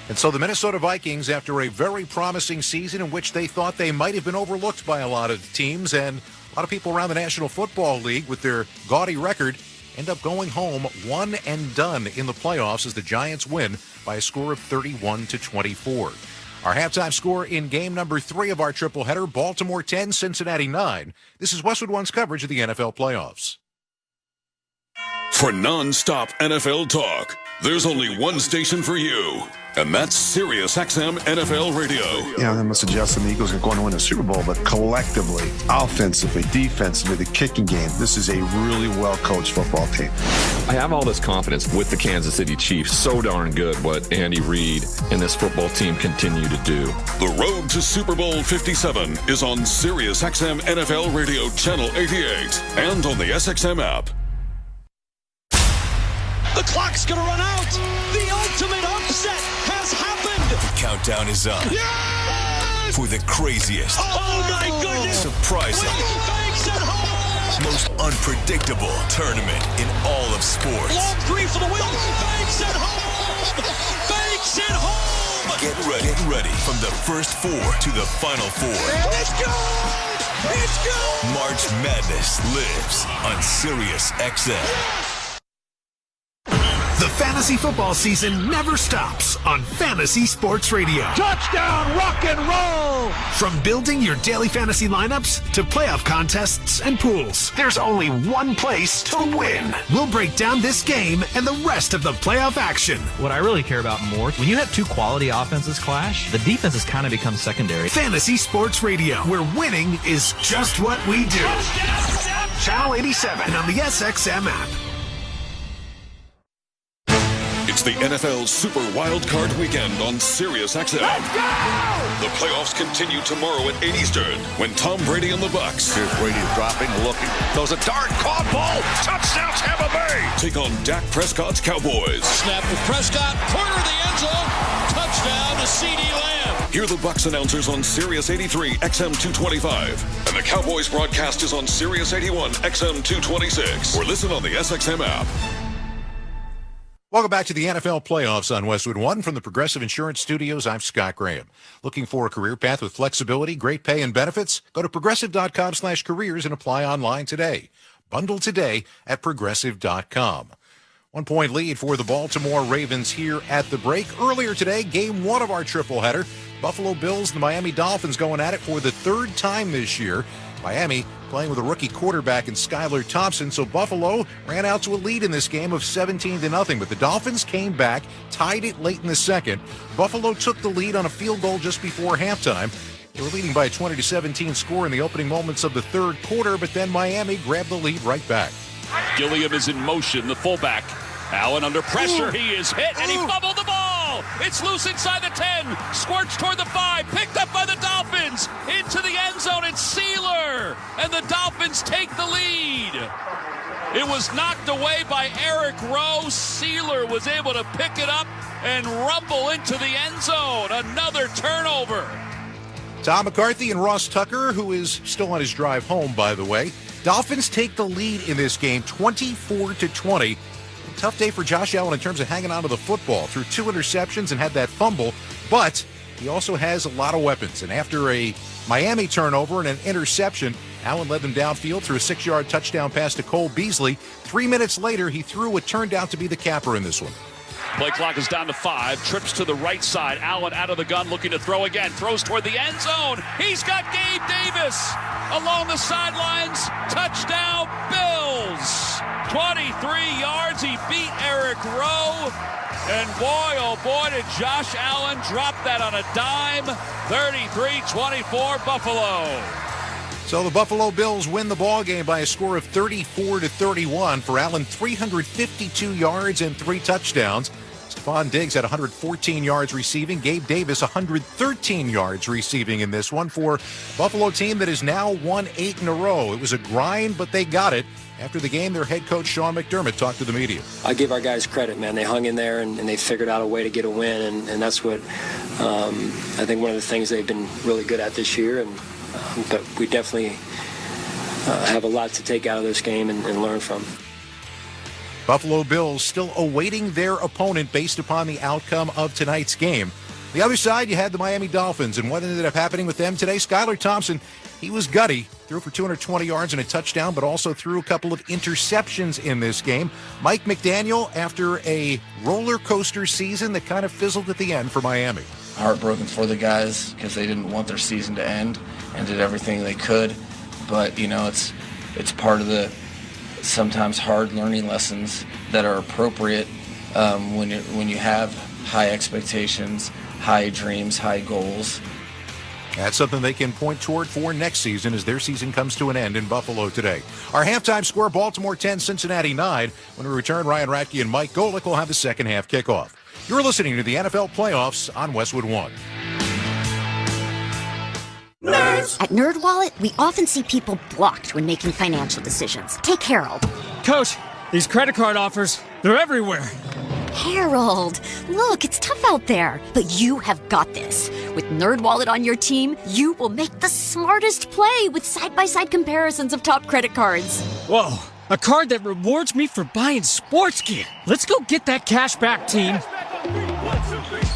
And so the Minnesota Vikings, after a very promising season in which they thought they might have been overlooked by a lot of teams and a lot of people around the National Football League with their gaudy record, end up going home one and done in the playoffs as the Giants win by a score of 31-24. Our halftime score in game number 3 of our triple header, Baltimore 10, Cincinnati 9. This is Westwood One's coverage of the NFL playoffs. For non-stop NFL talk, there's only one station for you, and that's Sirius XM NFL Radio. That must suggest the Eagles are going to win a Super Bowl, but collectively, offensively, defensively, the kicking game, this is a really well-coached football team. I have all this confidence with the Kansas City Chiefs. So darn good what Andy Reid and this football team continue to do. The road to Super Bowl 57 is on Sirius XM NFL Radio Channel 88 and on the SXM app. The clock's gonna run out. The ultimate reset has happened. The countdown is on. Yes! For the craziest. Oh my goodness! Surprising. Banks at home! Most unpredictable tournament in all of sports. Long three for the win. Banks at home! Banks at home! Get ready from the first four to the final four. It's good! It's good! March Madness lives on Sirius XM. The fantasy football season never stops on Fantasy Sports Radio. Touchdown, rock and roll! From building your daily fantasy lineups to playoff contests and pools, there's only one place to win. We'll break down this game and the rest of the playoff action. What I really care about more, when you have two quality offenses clash, the defenses kind of become secondary. Fantasy Sports Radio, where winning is just what we do. Channel 87 and on the SXM app. It's the NFL Super Wildcard Weekend on Sirius XM. Let's go! The playoffs continue tomorrow at 8 Eastern when Tom Brady and the Bucs. Here's Brady dropping, looking, throws a dart, caught ball, touchdown Tampa Bay! Take on Dak Prescott's Cowboys. Snap with Prescott, corner of the end zone, touchdown to C.D. Lamb. Hear the Bucs announcers on Sirius 83 XM 225. And the Cowboys broadcast is on Sirius 81 XM 226. Or listen on the SXM app. Welcome back to the NFL playoffs on Westwood One from the Progressive Insurance Studios. I'm Scott Graham. Looking for a career path with flexibility, great pay, and benefits? Go to progressive.com/careers and apply online today. Bundle today at progressive.com. 1 point lead for the Baltimore Ravens here at the break. Earlier today, game one of our tripleheader. Buffalo Bills and the Miami Dolphins going at it for the third time this year. Miami playing with a rookie quarterback in Skylar Thompson, so Buffalo ran out to a lead in this game of 17-0, but the Dolphins came back, tied it late in the second. Buffalo took the lead on a field goal just before halftime. They were leading by a 20-17 score in the opening moments of the third quarter, but then Miami grabbed the lead right back. Gilliam is in motion, the fullback. Allen under pressure, he is hit, and he fumbled the ball. It's loose inside the 10, squirts toward the 5, picked up by the Dolphins, into the end zone, it's Sealer, and the Dolphins take the lead. It was knocked away by Eric Rowe. Sealer was able to pick it up and rumble into the end zone. Another turnover. Tom McCarthy and Ross Tucker, who is still on his drive home, by the way. Dolphins take the lead in this game, 24-20. Tough day for Josh Allen in terms of hanging on to the football. Threw 2 interceptions and had that fumble, but he also has a lot of weapons. And after a Miami turnover and an interception, Allen led them downfield through a 6-yard touchdown pass to Cole Beasley. 3 minutes later, he threw what turned out to be the capper in this one. Play clock is down to 5. Trips to the right side. Allen out of the gun, looking to throw again. Throws toward the end zone. He's got Gabe Davis along the sidelines. Touchdown, Bills. 23 yards. He beat Eric Rowe. And boy, oh boy, did Josh Allen drop that on a dime. 33-24 Buffalo. So the Buffalo Bills win the ball game by a score of 34-31. For Allen, 352 yards and 3 touchdowns. Stephon Diggs had 114 yards receiving. Gabe Davis, 113 yards receiving in this one for a Buffalo team that has now won 8 in a row. It was a grind, but they got it. After the game, their head coach, Sean McDermott, talked to the media. I give our guys credit, man. They hung in there, and they figured out a way to get a win, and that's what I think one of the things they've been really good at this year. But we definitely have a lot to take out of this game and learn from. Buffalo Bills still awaiting their opponent based upon the outcome of tonight's game. The other side, you had the Miami Dolphins, and what ended up happening with them today, Skylar Thompson, he was gutty, threw for 220 yards and a touchdown, but also threw a couple of interceptions in this game. Mike McDaniel, after a roller coaster season that kind of fizzled at the end for Miami. Heartbroken for the guys because they didn't want their season to end and did everything they could. But, you know, it's part of the sometimes hard learning lessons that are appropriate when you have high expectations, high dreams, high goals. That's something they can point toward for next season as their season comes to an end in Buffalo today. Our halftime score, Baltimore 10, Cincinnati 9. When we return, Ryan Ratke and Mike Golick will have the second half kickoff. You're listening to the NFL Playoffs on Westwood One. Nerds! At NerdWallet, we often see people blocked when making financial decisions. Take Harold. Coach, these credit card offers, they're everywhere. Harold, look, it's tough out there, but you have got this. With NerdWallet on your team, you will make the smartest play with side-by-side comparisons of top credit cards. Whoa, a card that rewards me for buying sports gear. Let's go get that cash back, team.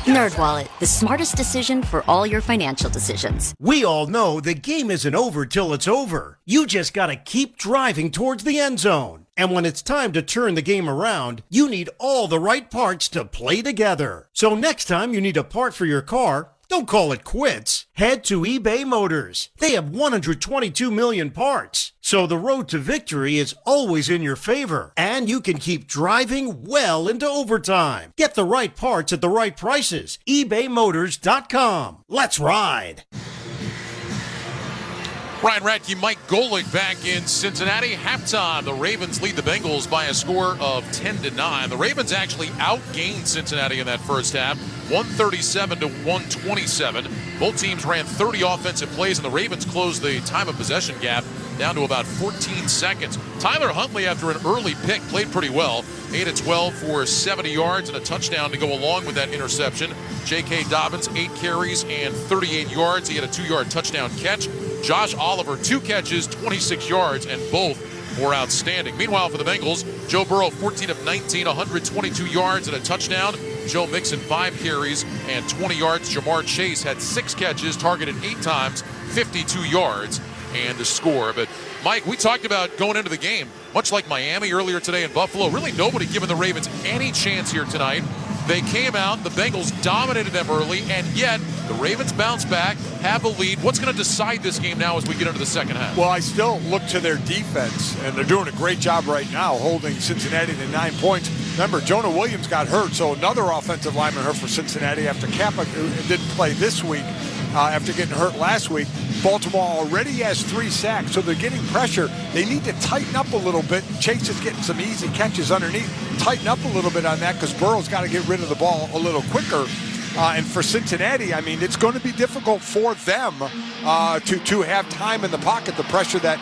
NerdWallet, the smartest decision for all your financial decisions. We all know the game isn't over till it's over. You just gotta keep driving towards the end zone. And when it's time to turn the game around, you need all the right parts to play together. So next time you need a part for your car, don't call it quits. Head to eBay Motors. They have 122 million parts. So the road to victory is always in your favor. And you can keep driving well into overtime. Get the right parts at the right prices. ebaymotors.com. Let's ride. Ryan Radke, Mike Golick back in Cincinnati. Halftime, the Ravens lead the Bengals by a score of 10-9. The Ravens actually outgained Cincinnati in that first half, 137-127. Both teams ran 30 offensive plays, and the Ravens closed the time of possession gap down to about 14 seconds. Tyler Huntley, after an early pick, played pretty well. 8-12 for 70 yards and a touchdown to go along with that interception. J.K. Dobbins, 8 carries and 38 yards. He had a 2-yard touchdown catch. Josh Oliver, 2 catches, 26 yards, and both were outstanding. Meanwhile, for the Bengals, Joe Burrow, 14 of 19, 122 yards and a touchdown. Joe Mixon, 5 carries and 20 yards. Jamar Chase had 6 catches, targeted 8 times, 52 yards, and the score. But, Mike, we talked about going into the game, much like Miami earlier today in Buffalo, really nobody giving the Ravens any chance here tonight. They came out, the Bengals dominated them early, and yet the Ravens bounce back, have a lead. What's going to decide this game now as we get into the second half? Well, I still look to their defense, and they're doing a great job right now holding Cincinnati to 9 points. Remember, Jonah Williams got hurt, so another offensive lineman hurt for Cincinnati after Kappa didn't play this week after getting hurt last week. Baltimore already has 3 sacks, so they're getting pressure. They need to tighten up a little bit. Chase is getting some easy catches underneath. Tighten up a little bit on that because Burrow's got to get rid of the ball a little quicker. And for Cincinnati, I mean, it's going to be difficult for them to have time in the pocket, the pressure that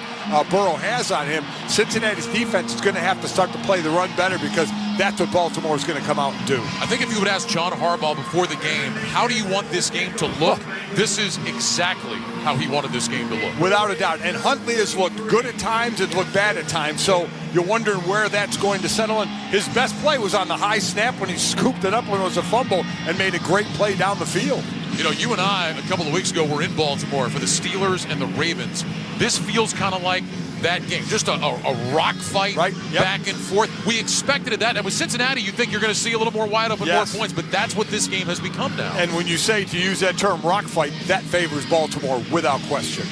Burrow has on him. Cincinnati's defense is going to have to start to play the run better because that's what Baltimore is going to come out and do. I think if you would ask John Harbaugh before the game, how do you want this game to look? This is exactly how he wanted this game to look. Without a doubt. And Huntley has looked good at times and looked bad at times. So you're wondering where that's going to settle in. His best play was on the high snap when he scooped it up when it was a fumble and made a great play down the field. You know, you and I, a couple of weeks ago, were in Baltimore for the Steelers and the Ravens. This feels kind of like that game, just a rock fight, right? Yep. Back and forth. We expected that. And with Cincinnati, you think you're going to see a little more wide open, more points, but that's what this game has become now. And when you say, to use that term, rock fight, that favors Baltimore without question.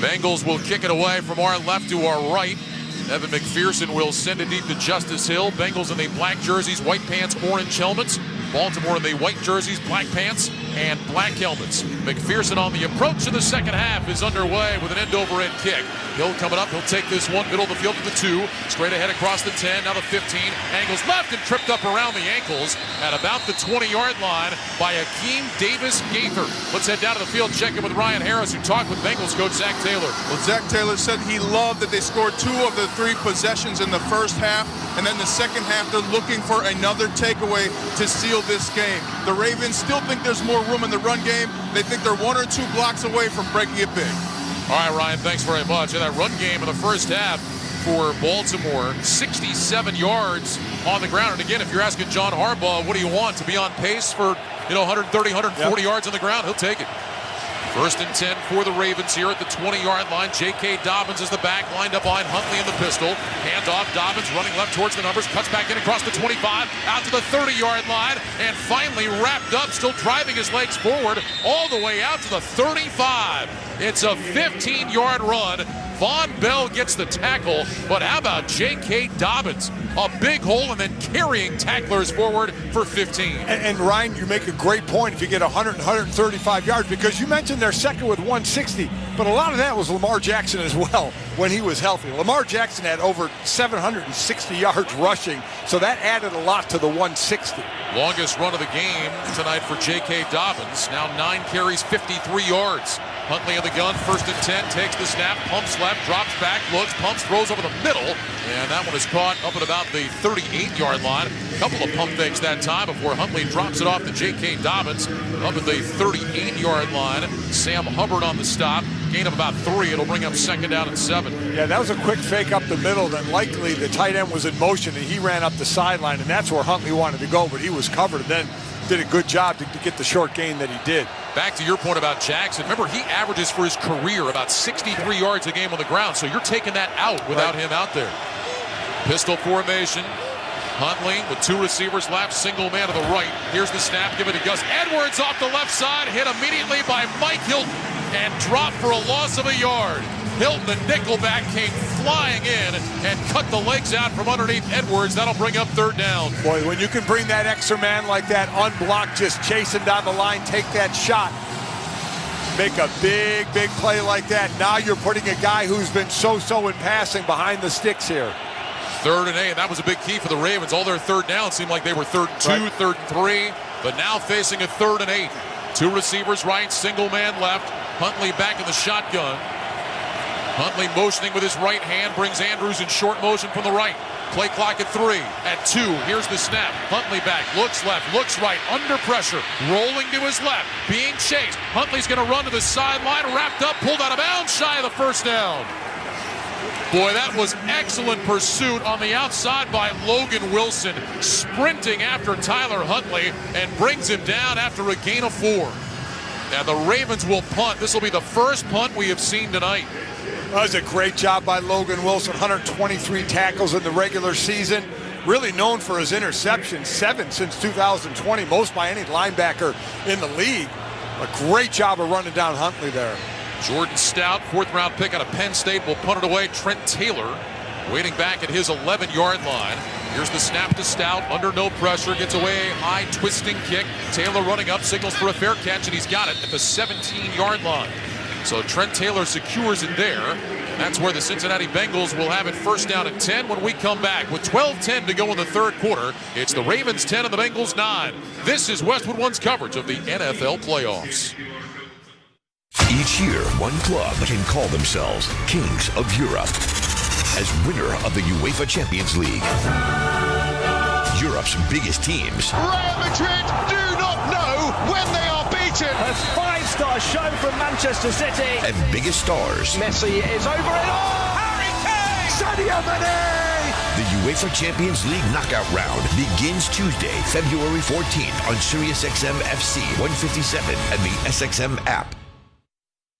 Bengals will kick it away from our left to our right. Evan McPherson will send it deep to Justice Hill. Bengals in the black jerseys, white pants, orange helmets. Baltimore in the white jerseys, black pants, and black helmets. McPherson on the approach in the second half is underway with an end-over-end kick. Hill coming up. He'll take this one, middle of the field to the 2. Straight ahead across the 10, now the 15. Angles left and tripped up around the ankles at about the 20-yard line by Akeem Davis-Gaither. Let's head down to the field, check in with Ryan Harris, who talked with Bengals coach Zach Taylor. Well, Zach Taylor said he loved that they scored 2 of the 3 possessions in the first half, and then the second half they're looking for another takeaway to seal this game. The Ravens still think there's more room in the run game. They think they're 1 or 2 blocks away from breaking it big. All right, Ryan, thanks very much. And that run game in the first half for Baltimore, 67 yards on the ground. And again, if you're asking John Harbaugh, what do you want? To be on pace for, 130, 140 yards on the ground? He'll take it. 1st and 10 for the Ravens here at the 20-yard line. J.K. Dobbins is the back, lined up behind Huntley in the pistol. Handoff, Dobbins running left towards the numbers, cuts back in across the 25, out to the 30-yard line, and finally wrapped up, still driving his legs forward, all the way out to the 35. It's a 15-yard run. Von Bell gets the tackle, but how about J.K. Dobbins? A big hole and then carrying tacklers forward for 15. And Ryan, you make a great point if you get 100 and 135 yards, because you mentioned they're second with 160, but a lot of that was Lamar Jackson as well when he was healthy. Lamar Jackson had over 760 yards rushing, so that added a lot to the 160. Longest run of the game tonight for J.K. Dobbins. Now 9 carries, 53 yards. Huntley in the gun, 1st and 10, takes the snap, pumps left, drops back, looks, pumps, throws over the middle, and that one is caught up at about the 38-yard line. A couple of pump fakes that time before Huntley drops it off to J.K. Dobbins up at the 38-yard line. Sam Hubbard on the stop, gain of about 3. It'll bring up 2nd down and 7. Yeah, that was a quick fake up the middle. Then likely the tight end was in motion, and he ran up the sideline, and that's where Huntley wanted to go, but he was covered, and then did a good job to get the short gain that he did. Back to your point about Jackson. Remember, he averages for his career about 63 yards a game on the ground, so you're taking that out without him out there. Pistol formation. Huntley with 2 receivers left, single man to the right. Here's the snap, give it to Gus Edwards off the left side, hit immediately by Mike Hilton, and dropped for a loss of a yard. Hilton, the nickelback, came flying in and cut the legs out from underneath Edwards. That'll bring up 3rd down. Boy, when you can bring that extra man like that, unblocked, just chasing down the line, take that shot, make a big, big play like that. Now you're putting a guy who's been so-so in passing behind the sticks here. 3rd and 8, and that was a big key for the Ravens. All their 3rd downs seemed like they were 3rd and 2, 3rd and 3, but now facing a 3rd and 8. 2 receivers right, single man left. Huntley back in the shotgun. Huntley motioning with his right hand, brings Andrews in short motion from the right. Play clock at 3. At 2, here's the snap. Huntley back, looks left, looks right, under pressure, rolling to his left, being chased. Huntley's going to run to the sideline, wrapped up, pulled out of bounds, shy of the 1st down. Boy, that was excellent pursuit on the outside by Logan Wilson, sprinting after Tyler Huntley and brings him down after a gain of 4. And the Ravens will punt. This will be the first punt we have seen tonight. That was a great job by Logan Wilson. 123 tackles in the regular season. Really known for his interceptions, 7 since 2020, most by any linebacker in the league. A great job of running down Huntley there. Jordan Stout, 4th-round pick out of Penn State, will punt it away. Trent Taylor waiting back at his 11-yard line. Here's the snap to Stout, under no pressure, gets away, high twisting kick. Taylor running up, signals for a fair catch, and he's got it at the 17-yard line. So Trent Taylor secures it there. That's where the Cincinnati Bengals will have it 1st down and 10 when we come back. With 12:10 to go in the 3rd quarter, it's the Ravens 10 and the Bengals 9. This is Westwood One's coverage of the NFL playoffs. Each year, one club can call themselves Kings of Europe as winner of the UEFA Champions League. Europe's biggest teams. Real Madrid do not know when they are beaten. A 5-star show from Manchester City. And biggest stars. Messi is over it all. Harry Kane. Sadio Mane. The UEFA Champions League knockout round begins Tuesday, February 14th on SiriusXM FC 157 and the SXM app.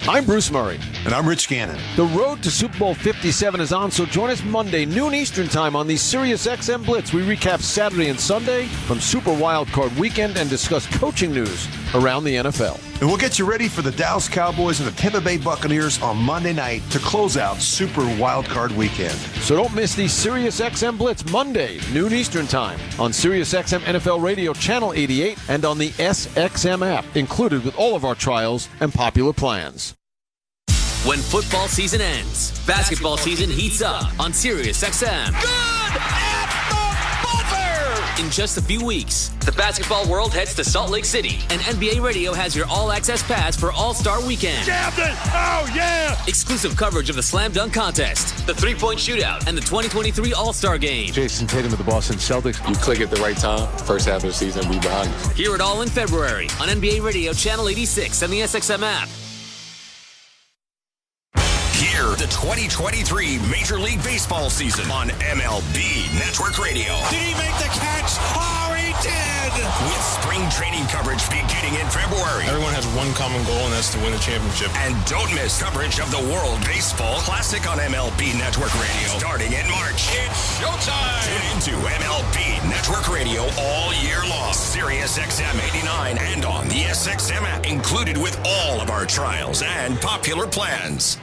I'm Bruce Murray. And I'm Rich Gannon. The road to Super Bowl 57 is on, so join us Monday, noon Eastern time on the SiriusXM Blitz. We recap Saturday and Sunday from Super Wildcard Weekend and discuss coaching news around the NFL. And we'll get you ready for the Dallas Cowboys and the Tampa Bay Buccaneers on Monday night to close out Super Wildcard Weekend. So don't miss the SiriusXM Blitz Monday, noon Eastern time on SiriusXM NFL Radio Channel 88 and on the SXM app, included with all of our trials and popular plans. When football season ends, basketball season heats up on SiriusXM. Good at the buzzer! In just a few weeks, the basketball world heads to Salt Lake City, and NBA Radio has your all-access pass for All-Star Weekend. Jammed it! Oh, yeah! Exclusive coverage of the Slam Dunk Contest, the three-point shootout, and the 2023 All-Star Game. Jason Tatum of the Boston Celtics. You click at the right time, first half of the season, we behind you. Hear it all in February on NBA Radio Channel 86 and the SXM app. Hear the 2023 Major League Baseball season on MLB Network Radio. Did he make the catch? Oh, he did! With spring training coverage beginning in February. Everyone has one common goal, and that's to win the championship. And don't miss coverage of the World Baseball Classic on MLB Network Radio starting in March. It's showtime! Tune into MLB Network Radio all year long. Sirius XM 89 and on the SXM app, included with all of our trials and popular plans.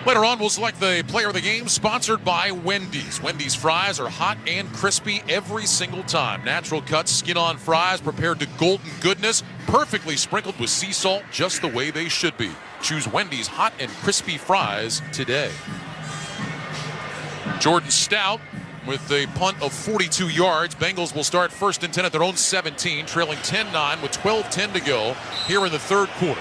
Later on, we'll select the player of the game, sponsored by Wendy's. Wendy's fries are hot and crispy every single time. Natural cuts, skin-on fries prepared to golden goodness, perfectly sprinkled with sea salt, just the way they should be. Choose Wendy's hot and crispy fries today. Jordan Stout with the punt of 42 yards. Bengals will start 1st and 10 at their own 17, trailing 10-9 with 12:10 to go here in the 3rd quarter.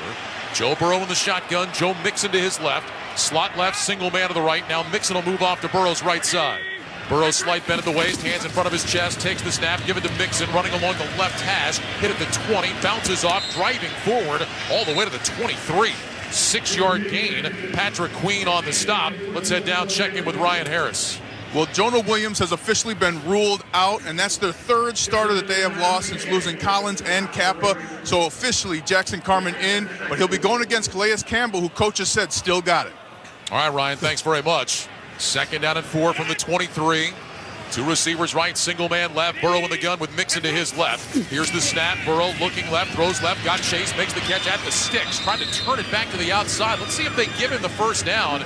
Joe Burrow in the shotgun. Joe Mixon to his left. Slot left, single man to the right. Now Mixon will move off to Burrow's right side. Burrow slight bend at the waist, hands in front of his chest, takes the snap, give it to Mixon, running along the left hash, hit at the 20, bounces off, driving forward, all the way to the 23. 6-yard gain. Patrick Queen on the stop. Let's head down, check in with Ryan Harris. Well, Jonah Williams has officially been ruled out, and that's their third starter that they have lost since losing Collins and Kappa. So officially, Jackson Carman in, but he'll be going against Calais Campbell, who coaches said still got it. All right, Ryan, thanks very much. 2nd down and 4 from the 23. 2 receivers right, single man left. Burrow in the gun with Mixon to his left. Here's the snap. Burrow looking left, throws left, got Chase, makes the catch at the sticks, trying to turn it back to the outside. Let's see if they give him the first down.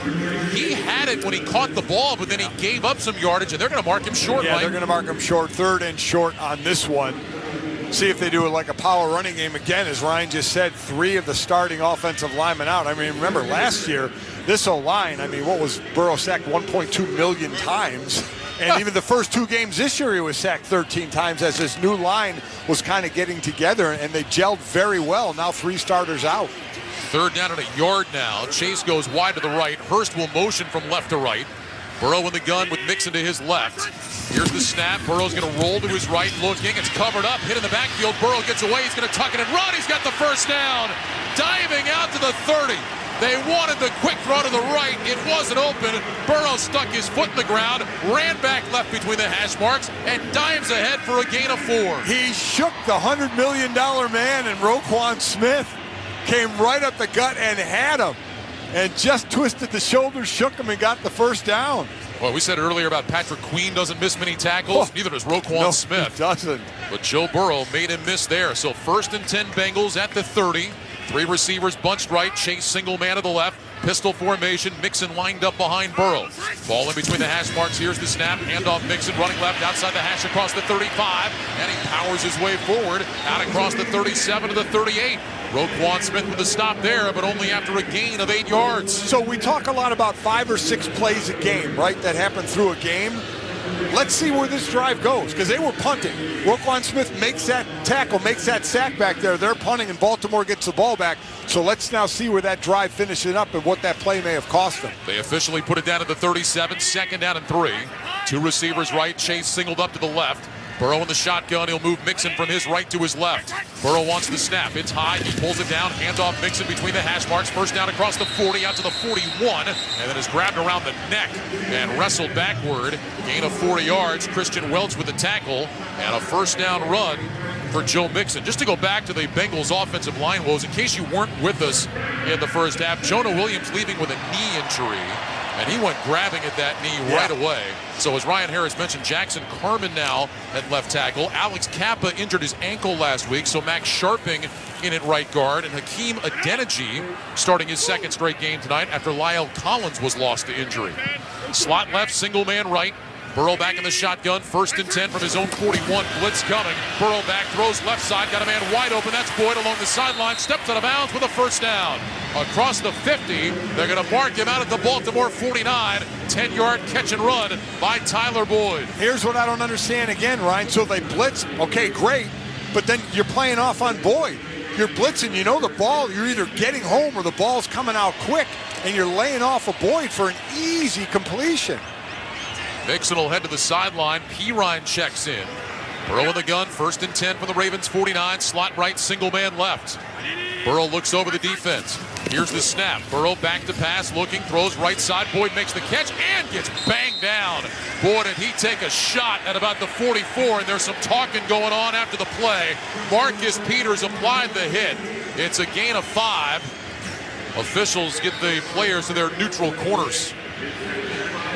He had it when he caught the ball, but then he gave up some yardage, and they're going to mark him short. Yeah, they're going to mark him short. 3rd and short on this one. See if they do it like a power running game again. As Ryan just said, 3 of the starting offensive linemen out. I mean, remember last year, this O-line, I mean, what was Burrow sacked 1.2 million times? And even the first 2 games this year, he was sacked 13 times as his new line was kind of getting together, and they gelled very well. Now 3 starters out. 3rd down and a yard now. Chase goes wide to the right. Hurst will motion from left to right. Burrow in the gun with Mixon to his left. Here's the snap. Burrow's going to roll to his right, looking. It's covered up, hit in the backfield. Burrow gets away. He's going to tuck it and run. He's got the first down. Diving out to the 30. They wanted the quick throw to the right. It wasn't open. Burrow stuck his foot in the ground, ran back left between the hash marks, and dives ahead for a gain of 4. He shook the $100 million man, and Roquan Smith came right up the gut and had him. And just twisted the shoulders, shook him, and got the first down. Well, we said earlier about Patrick Queen doesn't miss many tackles. Neither does Roquan Smith. He doesn't. But Joe Burrow made him miss there. So 1st and 10 Bengals at the 30. 3 receivers bunched right. Chase single man to the left. Pistol formation. Mixon lined up behind Burrow. Ball in between the hash marks. Here's the snap. Handoff Mixon running left outside the hash across the 35. And he powers his way forward out across the 37 to the 38. Roquan Smith with a stop there, but only after a gain of 8 yards. So we talk a lot about 5 or 6 plays a game, right, that happen through a game. Let's see where this drive goes, because they were punting. Roquan Smith makes that tackle, makes that sack back there. They're punting, and Baltimore gets the ball back. So let's now see where that drive finishes up and what that play may have cost them. They officially put it down at the 37, 2nd down and 3. 2 receivers right, Chase singled up to the left. Burrow in the shotgun. He'll move Mixon from his right to his left. Burrow wants the snap. It's high. He pulls it down. Handoff Mixon between the hash marks. First down across the 40 out to the 41. And then is grabbed around the neck and wrestled backward. Gain of 40 yards. Christian Welch with the tackle. And a first down run for Joe Mixon. Just to go back to the Bengals offensive line woes, in case you weren't with us in the first half, Jonah Williams leaving with a knee injury. And he went grabbing at that knee right away. So as Ryan Harris mentioned, Jackson Carman now at left tackle. Alex Kappa injured his ankle last week, so Max Sharping in at right guard. And Hakeem Adeniji starting his 2nd straight game tonight after Lyle Collins was lost to injury. Slot left, single man right. Burrow back in the shotgun, 1st and 10 from his own 41. Blitz coming. Burrow back, throws left side, got a man wide open. That's Boyd along the sideline, steps out of bounds with a first down. Across the 50, they're going to mark him out at the Baltimore 49. 10-yard catch and run by Tyler Boyd. Here's what I don't understand again, Ryan. So they blitz, okay, great, but then you're playing off on Boyd. You're blitzing, you know the ball, you're either getting home or the ball's coming out quick, and you're laying off a Boyd for an easy completion. Mixon will head to the sideline. Pirine checks in. Burrow in the gun, 1st and 10 from the Ravens 49. Slot right, single man left. Burrow looks over the defense. Here's the snap. Burrow back to pass, looking, throws right side. Boyd makes the catch and gets banged down. Boy, did he take a shot at about the 44, and there's some talking going on after the play. Marcus Peters applied the hit. It's a gain of 5. Officials get the players to their neutral corners.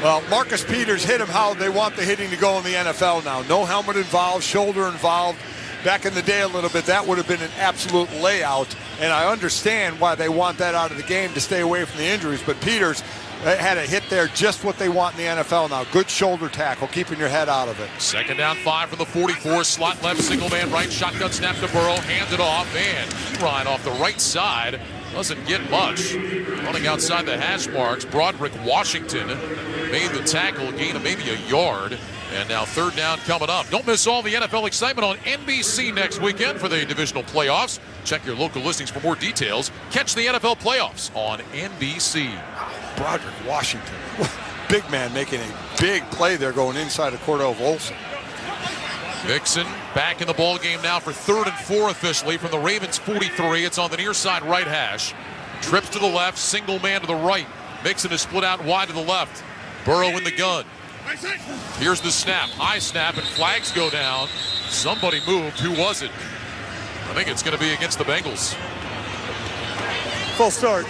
Well, Marcus Peters hit him how they want the hitting to go in the NFL now. No helmet involved, shoulder involved. Back in the day a little bit, that would have been an absolute layout, and I understand why they want that out of the game to stay away from the injuries, but Peters had a hit there, just what they want in the NFL now. Good shoulder tackle, keeping your head out of it. 2nd down 5 from the 44. Slot left, single man right. Shotgun snap to Burrow. Hands it off. And Pirine off the right side. Doesn't get much. Running outside the hash marks. Broderick Washington made the tackle, gain of maybe a yard. And now third down coming up. Don't miss all the NFL excitement on NBC next weekend for the divisional playoffs. Check your local listings for more details. Catch the NFL playoffs on NBC. Broderick Washington, big man making a big play there going inside of Cordell Olsen. Mixon back in the ball game now for 3rd and 4 officially from the Ravens 43. It's on the near side right hash. Trips to the left, single man to the right. Mixon is split out wide to the left. Burrow in the gun. Here's the snap. High snap, and flags go down. Somebody moved. Who was it? I think it's going to be against the Bengals. False start.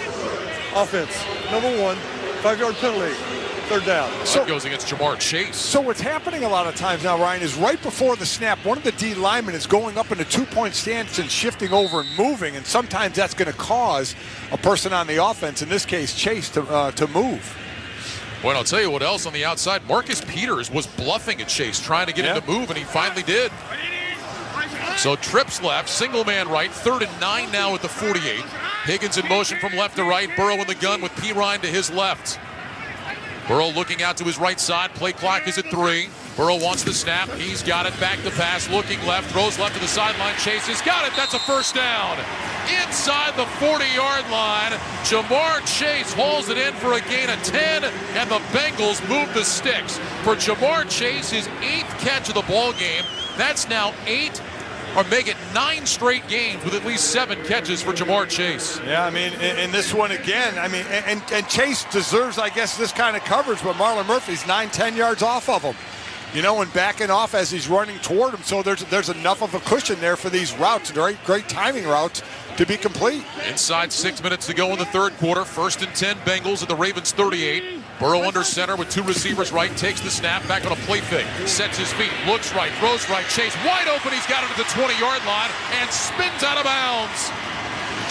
Offense. Number 1. 5-yard penalty. 3rd down. So that goes against Jamar Chase. So what's happening a lot of times now, Ryan, is right before the snap, one of the D linemen is going up in a 2-point stance and shifting over and moving, and sometimes that's going to cause a person on the offense, in this case Chase, to move. Well, I'll tell you what else on the outside. Marcus Peters was bluffing at Chase, trying to get him to move, and he finally did. So trips left, single man right, 3rd and 9 now at the 48. Higgins in motion from left to right. Burrow in the gun with Pirine to his left. Burrow looking out to his right side. Play clock is at 3. Burrow wants the snap. He's got it. Back to pass. Looking left. Throws left to the sideline. Chase has got it. That's a first down. Inside the 40-yard line. Jamar Chase hauls it in for a gain of 10, and the Bengals move the sticks. For Jamar Chase, his 8th catch of the ball game. That's now 8, or make it 9 straight games with at least 7 catches for Jamar Chase. Yeah, I mean, in this one again, I mean, and Chase deserves, I guess, this kind of coverage, but Marlon Murphy's 9-10 yards off of him. You know, and backing off as he's running toward him, so there's enough of a cushion there for these routes, great timing routes, to be complete. Inside 6 minutes to go in the 3rd quarter. 1st and 10 Bengals at the Ravens 38. Burrow under center with 2 receivers right. Takes the snap, back on a play fake. Sets his feet, looks right, throws right. Chase wide open. He's got it at the 20-yard line and spins out of bounds.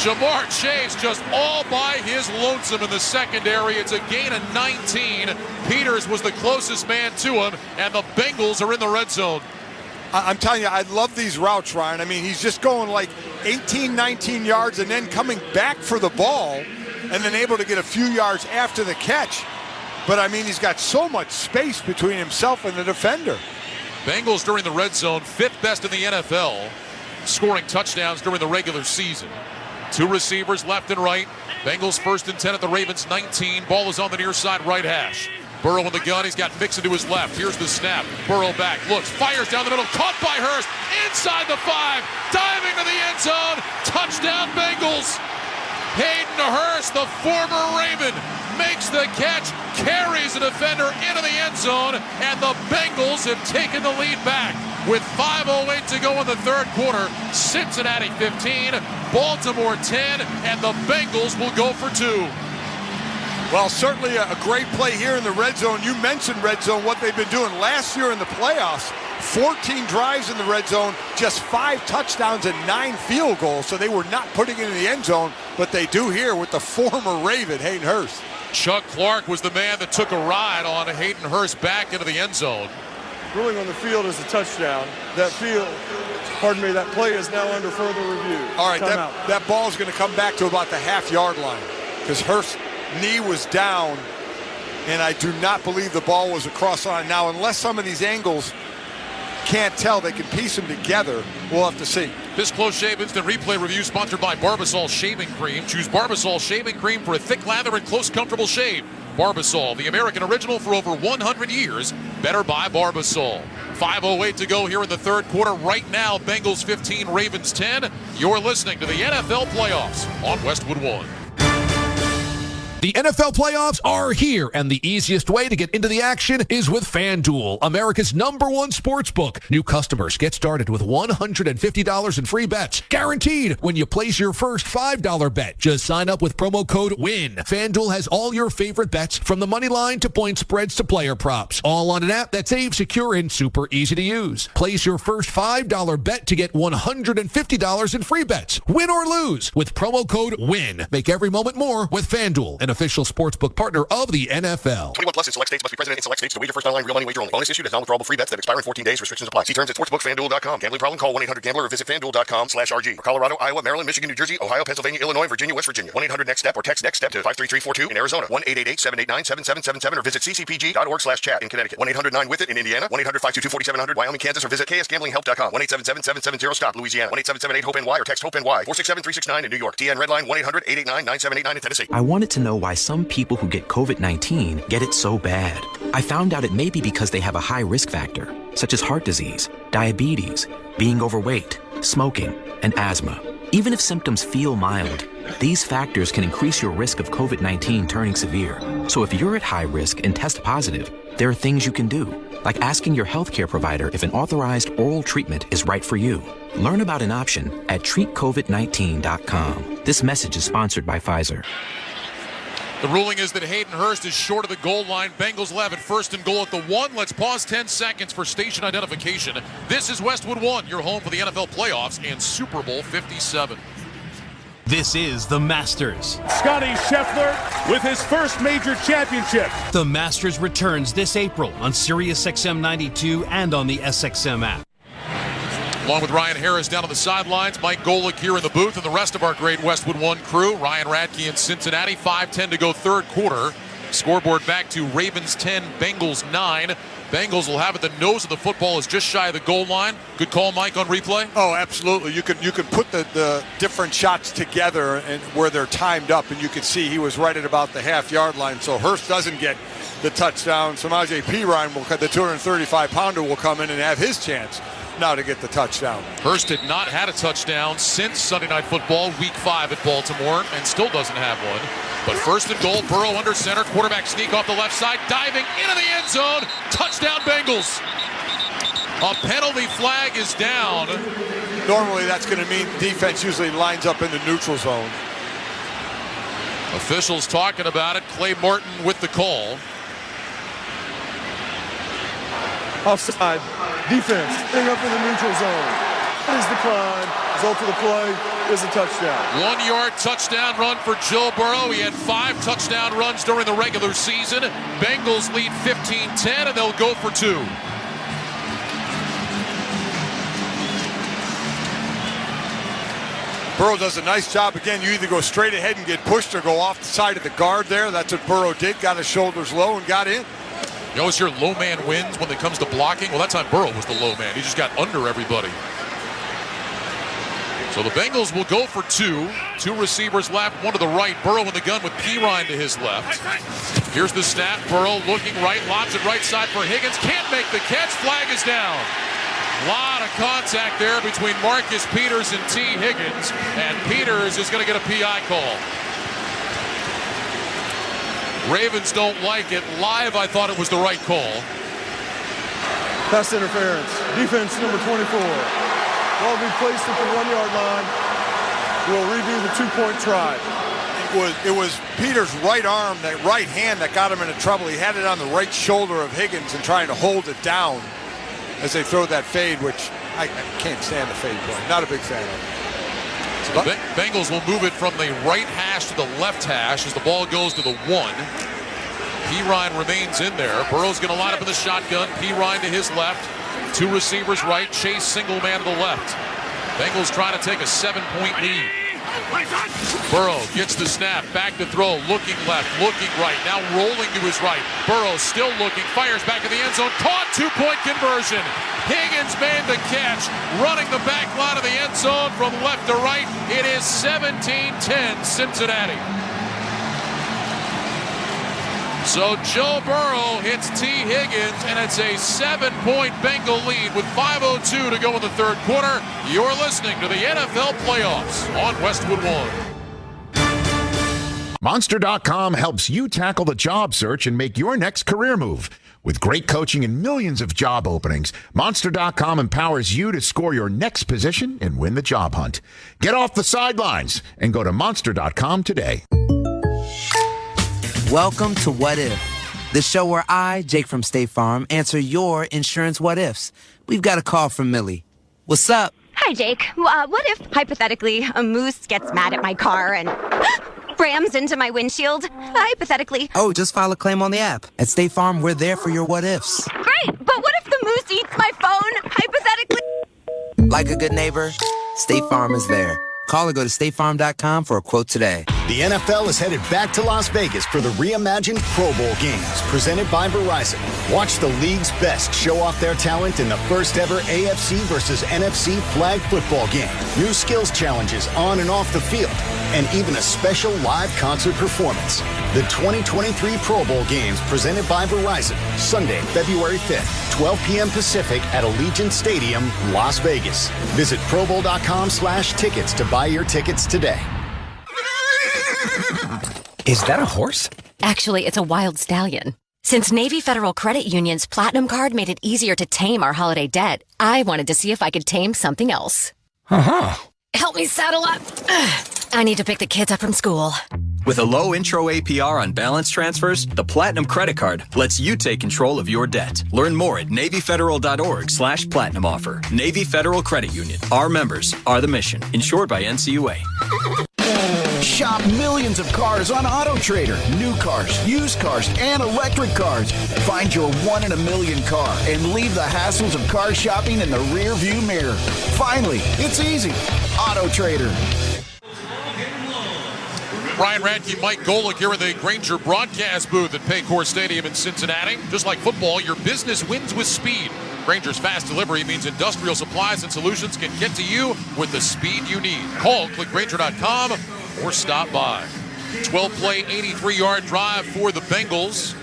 Jamar Chase just all by his lonesome in the secondary. It's a gain of 19. Peters was the closest man to him, and the Bengals are in the red zone. I'm telling you, I love these routes, Ryan. I mean, he's just going like 18, 19 yards and then coming back for the ball and then able to get a few yards after the catch. But, I mean, he's got so much space between himself and the defender. Bengals during the red zone, 5th best in the NFL, scoring touchdowns during the regular season. 2 receivers left and right. Bengals 1st and 10 at the Ravens 19. Ball is on the near side right hash. Burrow in the gun. He's got Mixon to his left. Here's the snap. Burrow back. Looks. Fires down the middle. Caught by Hurst. Inside the 5. Diving to the end zone. Touchdown Bengals. Hayden Hurst, the former Raven, makes the catch. Carries the defender into the end zone. And the Bengals have taken the lead back. With 5:08 to go in the 3rd quarter, Cincinnati 15, Baltimore 10, and the Bengals will go for 2. Well, certainly a great play here in the red zone. You mentioned red zone, what they've been doing last year in the playoffs. 14 drives in the red zone, just 5 touchdowns and 9 field goals. So they were not putting it in the end zone, but they do here with the former Raven, Hayden Hurst. Chuck Clark was the man that took a ride on Hayden Hurst back into the end zone. Ruling on the field is a touchdown. That play is now under further review. All right, that ball is going to come back to about the half-yard line because Hurst's knee was down, and I do not believe the ball was across the line. Now, unless some of these angles can't tell, they can piece them together. We'll have to see. This close shave instant replay review sponsored by Barbasol Shaving Cream. Choose Barbasol Shaving Cream for a thick lather and close, comfortable shave. Barbasol, the American original for over 100 years. Better buy Barbasol. 5:08 to go here in the 3rd quarter. Right now, Bengals 15, Ravens 10. You're listening to the NFL Playoffs on Westwood One. The NFL playoffs are here, and the easiest way to get into the action is with FanDuel, America's #1 sportsbook. New customers get started with $150 in free bets, guaranteed when you place your first $5 bet. Just sign up with promo code WIN. FanDuel has all your favorite bets, from the money line to point spreads to player props, all on an app that's safe, secure, and super easy to use. Place your first $5 bet to get $150 in free bets, win or lose, with promo code WIN. Make every moment more with FanDuel, an official sportsbook partner of the NFL. 21 plus in select states. Must be present in select states to wager. First online real money wager only. Bonus issued as non-withdrawable free bets that expire in 14 days. Restrictions apply. See terms at sportsbookfanduel.com. Gambling problem? Call 1-800-GAMBLER or visit fanduel.com/RG. For Colorado, Iowa, Maryland, Michigan, New Jersey, Ohio, Pennsylvania, Illinois, Virginia, West Virginia. 1-800-NEXT-STEP or text NEXT STEP to 53342 in Arizona. 1-888-789-7777 or visit ccpg.org/chat in Connecticut. 1-800-9-WITH-IT in Indiana. 1-800-522-4700 Wyoming, Kansas or visit ksgamblinghelp.com. 1-877-770-STOP Louisiana. 1-877-8-HOPE-NY or text HOPE-NY. 467-369 in New York. TN Redline 1-800-889-9789 in Tennessee. I wanted to know why some people who get COVID-19 get it so bad. I found out it may be because they have a high risk factor, such as heart disease, diabetes, being overweight, smoking, and asthma. Even if symptoms feel mild, these factors can increase your risk of COVID-19 turning severe. So if you're at high risk and test positive, there are things you can do, like asking your healthcare provider if an authorized oral treatment is right for you. Learn about an option at treatcovid19.com. This message is sponsored by Pfizer. The ruling is that Hayden Hurst is short of the goal line. Bengals will have it first and goal at the 1. Let's pause 10 seconds for station identification. This is Westwood 1, your home for the NFL playoffs and Super Bowl 57. This is the Masters. Scotty Scheffler with his first major championship. The Masters returns this April on SiriusXM 92 and on the SXM app. Along with Ryan Harris down on the sidelines, Mike Golick here in the booth, and the rest of our great Westwood One crew. Ryan Radke in Cincinnati, 5:10 to go third quarter. Scoreboard back to Ravens 10, Bengals 9. Bengals will have it. The nose of the football is just shy of the goal line. Good call, Mike, on replay. Oh, absolutely. You could put the different shots together and where they're timed up, and you could see he was right at about the half-yard line. So Hurst doesn't get the touchdown. Samaje Perine, the 235-pounder, will come in and have his chance now to get the touchdown. Hurst had not had a touchdown since Sunday Night Football, Week 5 at Baltimore, and still doesn't have one. But first and goal, Burrow under center, quarterback sneak off the left side, diving into the end zone, touchdown Bengals. A penalty flag is down. Normally that's going to mean defense usually lines up in the neutral zone. Officials talking about it. Clay Martin with the call. Offside. Defense, staying up in the neutral zone. That is decline. Result of the play is a touchdown. 1 yard touchdown run for Joe Burrow. He had 5 touchdown runs during the regular season. Bengals lead 15-10, and they'll go for 2. Burrow does a nice job. Again, you either go straight ahead and get pushed or go off the side of the guard there. That's what Burrow did. Got his shoulders low and got in. You always hear low man wins when it comes to blocking. Well, that time Burrow was the low man. He just got under everybody. So the Bengals will go for 2. 2 receivers left, one to the right. Burrow in the gun with Perine to his left. Here's the snap. Burrow looking right, lobs it right side for Higgins. Can't make the catch. Flag is down. A lot of contact there between Marcus Peters and T. Higgins. And Peters is going to get a PI call. Ravens don't like it. Live, I thought it was the right call. Pass interference. Defense number 24. Ball will be placed at the 1 yard line. We'll redo the 2-point try. It was Peters' right arm, that right hand that got him into trouble. He had it on the right shoulder of Higgins and trying to hold it down as they throw that fade, which I can't stand the fade play. Not a big fan of it. So the Bengals will move it from the right hash to the left hash as the ball goes to the 1. Perine remains in there. Burrow's going to line up in the shotgun. Perine to his left. 2 receivers right. Chase single man to the left. Bengals trying to take a 7-point lead. Burrow gets the snap. Back to throw. Looking left. Looking right. Now rolling to his right. Burrow still looking. Fires back in the end zone. Caught. 2-point conversion. Higgins made the catch, running the back line of the end zone from left to right. It is 17-10 Cincinnati. So Joe Burrow hits T. Higgins, and it's a 7-point Bengal lead with 5:02 to go in the third quarter. You're listening to the NFL Playoffs on Westwood One. Monster.com helps you tackle the job search and make your next career move. With great coaching and millions of job openings, Monster.com empowers you to score your next position and win the job hunt. Get off the sidelines and go to Monster.com today. Welcome to What If, the show where I, Jake from State Farm, answer your insurance what ifs. We've got a call from Millie. What's up? Hi, Jake. What if, hypothetically, a moose gets mad at my car and... rams into my windshield? Hypothetically. Oh, just file a claim on the app. At State Farm, we're there for your what-ifs. Great, but what if the moose eats my phone? Hypothetically. Like a good neighbor, State Farm is there. Call or go to statefarm.com for a quote today. The NFL is headed back to Las Vegas for the reimagined Pro Bowl games presented by Verizon. Watch the league's best show off their talent in the first ever AFC versus NFC flag football game. New skills challenges on and off the field, and even a special live concert performance. The 2023 Pro Bowl games presented by Verizon, Sunday, February 5th, 12 p.m. Pacific at Allegiant Stadium, Las Vegas. Visit probowl.com/tickets to buy your tickets today. Is that a horse? Actually, it's a wild stallion. Since Navy Federal Credit Union's Platinum Card made it easier to tame our holiday debt, I wanted to see if I could tame something else. Uh-huh. Help me saddle up. I need to pick the kids up from school. With a low intro APR on balance transfers, the Platinum Credit Card lets you take control of your debt. Learn more at NavyFederal.org/Platinum offer. Navy Federal Credit Union. Our members are the mission. Insured by NCUA. Shop millions of cars on AutoTrader. New cars, used cars, and electric cars. Find your one-in-a-million car and leave the hassles of car shopping in the rear-view mirror. Finally, it's easy. AutoTrader. Ryan Radke, Mike Golick here in the Grainger broadcast booth at Paycor Stadium in Cincinnati. Just like football, your business wins with speed. Grainger's fast delivery means industrial supplies and solutions can get to you with the speed you need. Call, click Grainger.com, or stop by. 12-play, 83-yard drive for the Bengals.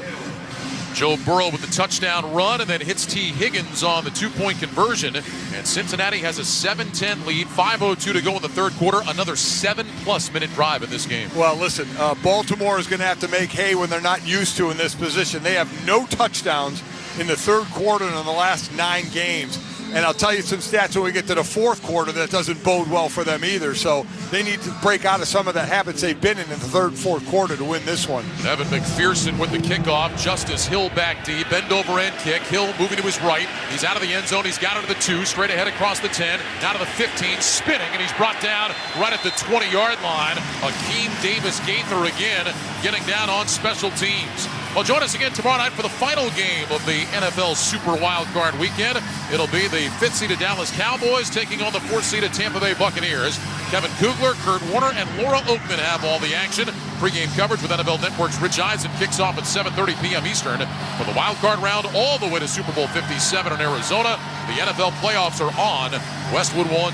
Joe Burrow with the touchdown run and then hits T. Higgins on the two-point conversion. And Cincinnati has a 7-10 lead, 5:02 to go in the third quarter. Another 7+ minute drive in this game. Well, listen, Baltimore is going to have to make hay when they're not used to in this position. They have no touchdowns in the third quarter in the last 9 games. And I'll tell you some stats when we get to the fourth quarter that doesn't bode well for them either. So they need to break out of some of the habits they've been in the third, fourth quarter to win this one. Evan McPherson with the kickoff. Justice Hill back deep. Bend over end kick. Hill moving to his right. He's out of the end zone. He's got it to the 2. Straight ahead across the 10. Now to the 15. Spinning. And he's brought down right at the 20-yard line. Akeem Davis-Gaither again getting down on special teams. Well, join us again tomorrow night for the final game of the NFL Super Wildcard Weekend. It'll be the 5th-seeded Dallas Cowboys taking on the 4th-seeded Tampa Bay Buccaneers. Kevin Kugler, Kurt Warner, and Laura Oakman have all the action. Pre-game coverage with NFL Network's Rich Eisen kicks off at 7:30 p.m. Eastern for the wildcard round all the way to Super Bowl 57 in Arizona. The NFL playoffs are on Westwood 1.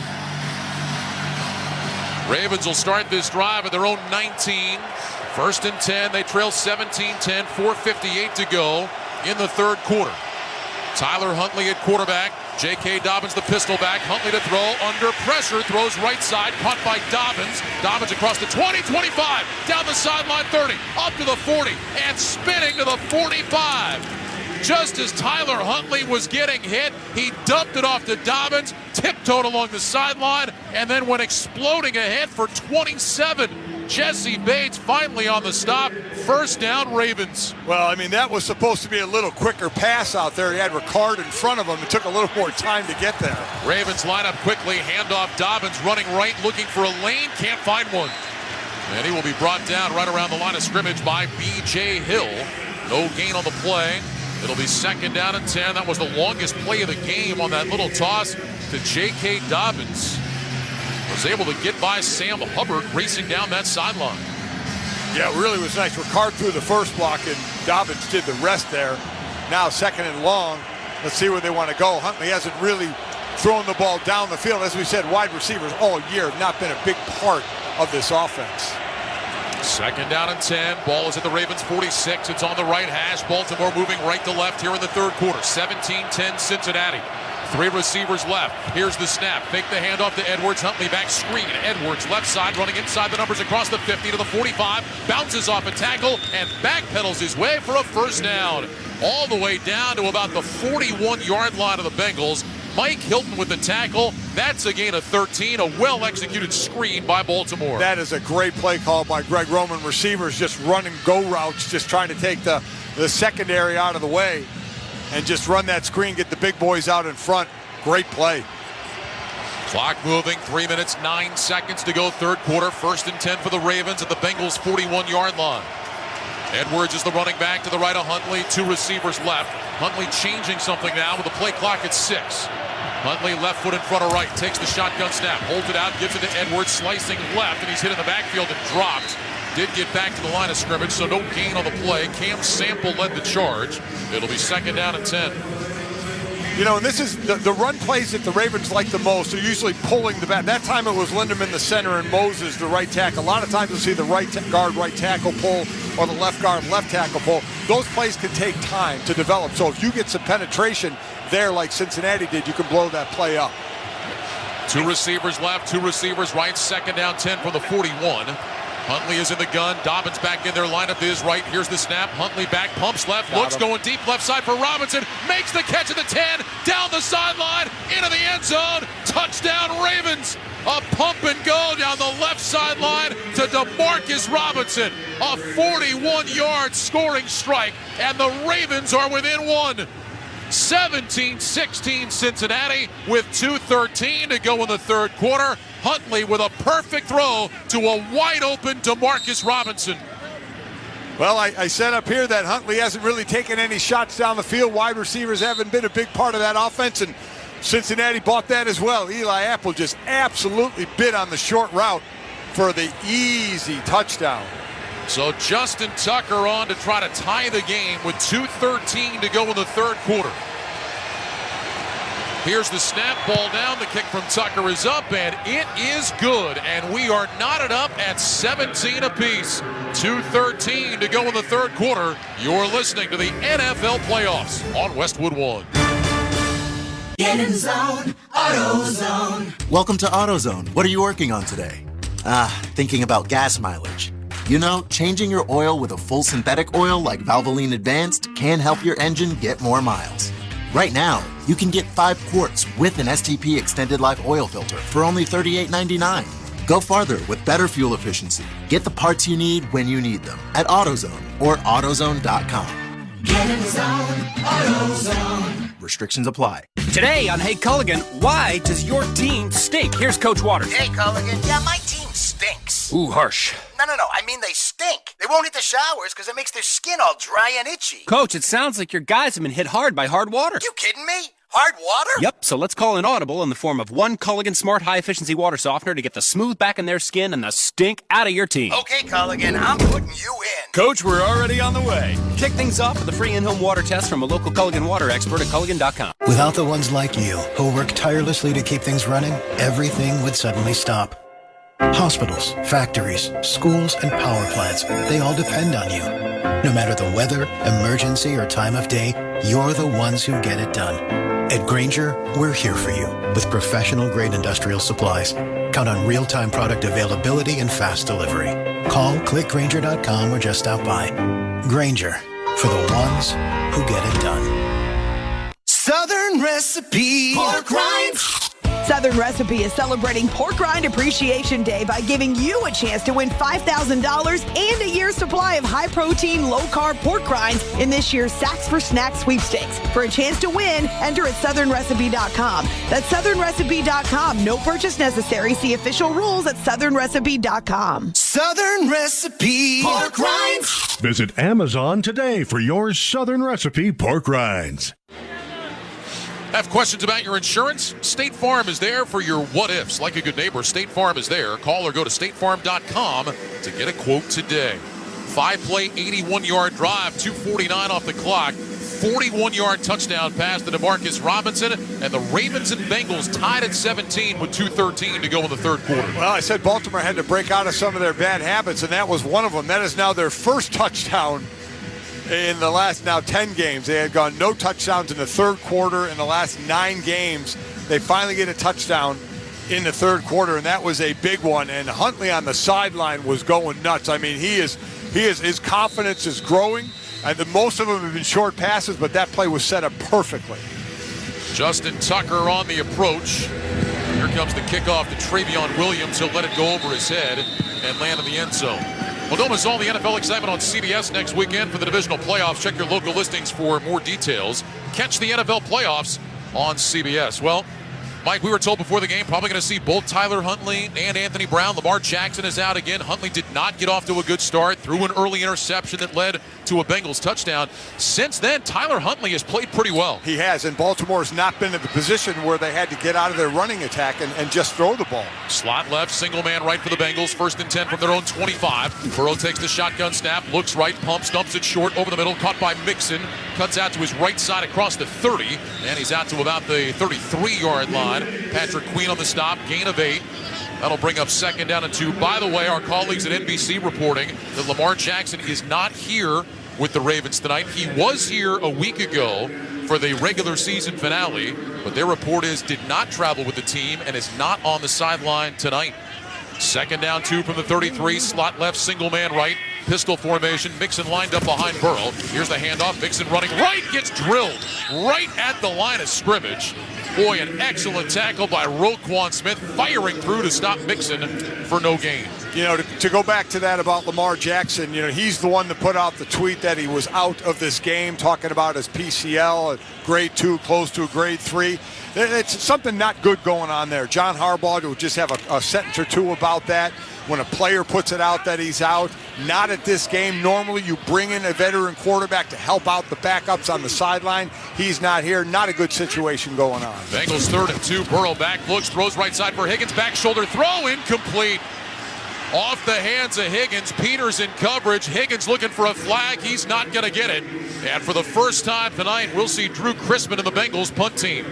Ravens will start this drive at their own 19. 1st and 10. They trail 17-10, 4:58 to go in the third quarter. Tyler Huntley at quarterback. J.K. Dobbins, the pistol back. Huntley to throw. Under pressure. Throws right side. Caught by Dobbins. Dobbins across the 20, 25. Down the sideline 30. Up to the 40. And spinning to the 45. Just as Tyler Huntley was getting hit, he dumped it off to Dobbins. Tiptoed along the sideline. And then went exploding ahead for 27. Jesse Bates finally on the stop. First down, Ravens. Well, I mean, that was supposed to be a little quicker pass out there. He had Ricard in front of him. It took a little more time to get there. Ravens line up quickly. Handoff Dobbins running right, looking for a lane. Can't find one. And he will be brought down right around the line of scrimmage by B.J. Hill. No gain on the play. It'll be 2nd down and 10. That was the longest play of the game on that little toss to J.K. Dobbins. Was able to get by Sam Hubbard racing down that sideline. Yeah, it really was nice. Ricard threw the first block and Dobbins did the rest there. Now 2nd and long. Let's see where they want to go. Huntley hasn't really thrown the ball down the field. As we said, wide receivers all year have not been a big part of this offense. 2nd down and 10. Ball is at the Ravens 46. It's on the right hash. Baltimore moving right to left here in the third quarter. 17-10 Cincinnati. 3 receivers left. Here's the snap. Fake the handoff to Edwards. Huntley back screen. Edwards left side running inside the numbers across the 50 to the 45. Bounces off a tackle and backpedals his way for a first down. All the way down to about the 41-yard line of the Bengals. Mike Hilton with the tackle. That's a gain of 13. A well-executed screen by Baltimore. That is a great play call by Greg Roman. Receivers just running go routes, just trying to take the secondary out of the way and just run that screen, get the big boys out in front. Great play. Clock moving, 3 minutes, 9 seconds to go, third quarter. 1st and 10 for the Ravens at the Bengals' 41-yard line. Edwards is the running back to the right of Huntley. 2 receivers left. Huntley changing something now with the play clock at 6. Huntley left foot in front of right, takes the shotgun snap, holds it out, gives it to Edwards, slicing left, and he's hit in the backfield and dropped. Did get back to the line of scrimmage, so no gain on the play. Cam Sample led the charge. It'll be 2nd down and 10. You know, and this is the run plays that the Ravens like the most are usually pulling the back. That time it was Linderman the center and Moses the right tackle. A lot of times you'll see the right guard right tackle pull or the left guard left tackle pull. Those plays can take time to develop. So if you get some penetration there like Cincinnati did, you can blow that play up. 2 receivers left, 2 receivers right. 2nd down 10 from the 41. Huntley is in the gun. Dobbins back in their lineup to his right. Here's the snap. Huntley back, pumps left, looks, going deep left side for Robinson. Makes the catch at the 10, down the sideline, into the end zone. Touchdown Ravens. A pump and go down the left sideline to DeMarcus Robinson. A 41-yard scoring strike, and the Ravens are within 1. 17-16 Cincinnati with 2:13 to go in the third quarter. Huntley with a perfect throw to a wide-open DeMarcus Robinson. Well, I said up here that Huntley hasn't really taken any shots down the field. Wide receivers haven't been a big part of that offense, and Cincinnati bought that as well. Eli Apple just absolutely bit on the short route for the easy touchdown. So Justin Tucker on to try to tie the game with 2:13 to go in the third quarter. Here's the snap, ball down, the kick from Tucker is up, and it is good. And we are knotted up at 17 apiece. 2:13 to go in the third quarter. You're listening to the NFL Playoffs on Westwood One. Get in zone, AutoZone. Welcome to AutoZone. What are you working on today? Thinking about gas mileage. You know, changing your oil with a full synthetic oil like Valvoline Advanced can help your engine get more miles. Right now, you can get 5 quarts with an STP Extended Life Oil Filter for only $38.99. Go farther with better fuel efficiency. Get the parts you need when you need them at AutoZone or AutoZone.com. Get in zone, AutoZone. Restrictions apply. Today on Hey Culligan, why does your team stink? Here's Coach Waters. Hey Culligan, yeah, my team stinks. Ooh, harsh. No, I mean they stink. They won't hit the showers because it makes their skin all dry and itchy. Coach, it sounds like your guys have been hit hard by hard water. You kidding me? Hard water? Yep, so let's call an audible in the form of one Culligan Smart High-Efficiency Water Softener to get the smooth back in their skin and the stink out of your team. Okay, Culligan, I'm putting you in. Coach, we're already on the way. Kick things off with a free in-home water test from a local Culligan water expert at Culligan.com. Without the ones like you, who work tirelessly to keep things running, everything would suddenly stop. Hospitals, factories, schools, and power plants, they all depend on you. No matter the weather, emergency, or time of day, you're the ones who get it done. At Grainger, we're here for you with professional-grade industrial supplies. Count on real-time product availability and fast delivery. Call, click Grainger.com, or just stop by. Grainger, for the ones who get it done. Southern Recipe pork rinds. Southern Recipe is celebrating Pork Rind Appreciation Day by giving you a chance to win $5,000 and a year's supply of high-protein, low-carb pork rinds in this year's Sacks for Snacks sweepstakes. For a chance to win, enter at SouthernRecipe.com. That's SouthernRecipe.com. No purchase necessary. See official rules at SouthernRecipe.com. Southern Recipe pork rinds. Visit Amazon today for your Southern Recipe pork rinds. Have questions about your insurance? State Farm is there for your what-ifs. Like a good neighbor, State Farm is there. Call or go to statefarm.com to get a quote today. 5-play, 81-yard drive, 2:49 off the clock. 41-yard touchdown pass to DeMarcus Robinson, and the Ravens and Bengals tied at 17 with 2:13 to go in the third quarter. Well, I said Baltimore had to break out of some of their bad habits, and that was one of them. That is now their first touchdown in the last 10 games. They had gone no touchdowns in the third quarter in the last 9 games. They finally get a touchdown in the third quarter, and that was a big one. And Huntley on the sideline was going nuts. I mean, his confidence is growing. Most of them have been short passes, but that play was set up perfectly. Justin Tucker on the approach. Here comes the kickoff to Travion Williams. He'll let it go over his head and land in the end zone. Well, don't miss all the NFL excitement on CBS next weekend for the divisional playoffs. Check your local listings for more details. Catch the NFL playoffs on CBS. Well, Mike, we were told before the game probably going to see both Tyler Huntley and Anthony Brown. Lamar Jackson is out again. Huntley did not get off to a good start, threw an early interception that led to a Bengals touchdown. Since then, Tyler Huntley has played pretty well. He has, and Baltimore's not been in the position where they had to get out of their running attack and just throw the ball. Slot left, single man right for the Bengals. 1st and 10 from their own 25. Burrow takes the shotgun snap, looks right, pumps, dumps it short over the middle, caught by Mixon. Cuts out to his right side across the 30, and he's out to about the 33-yard line. Patrick Queen on the stop, gain of 8. That'll bring up 2nd down and 2. By the way, our colleagues at NBC reporting that Lamar Jackson is not here with the Ravens tonight. He was here a week ago for the regular season finale, but their report is did not travel with the team and is not on the sideline tonight. 2nd down 2 from the 33, slot left, single man right, pistol formation. Mixon lined up behind Burrow. Here's the handoff. Mixon running right, gets drilled right at the line of scrimmage. Boy, an excellent tackle by Roquan Smith, firing through to stop Mixon for no gain. You know, to go back to that about Lamar Jackson, you know, he's the one that put out the tweet that he was out of this game, talking about his PCL, grade 2, close to a grade 3. It's something not good going on there. John Harbaugh will just have a sentence or two about that. When a player puts it out that he's out, not at this game. Normally you bring in a veteran quarterback to help out the backups on the sideline. He's not here. Not a good situation going on. Bengals 3rd and 2. Burrow back, looks, throws right side for Higgins. Back shoulder throw, incomplete. Off the hands of Higgins. Peters in coverage. Higgins looking for a flag. He's not going to get it. And for the first time tonight, we'll see Drew Chrisman and the Bengals punt team.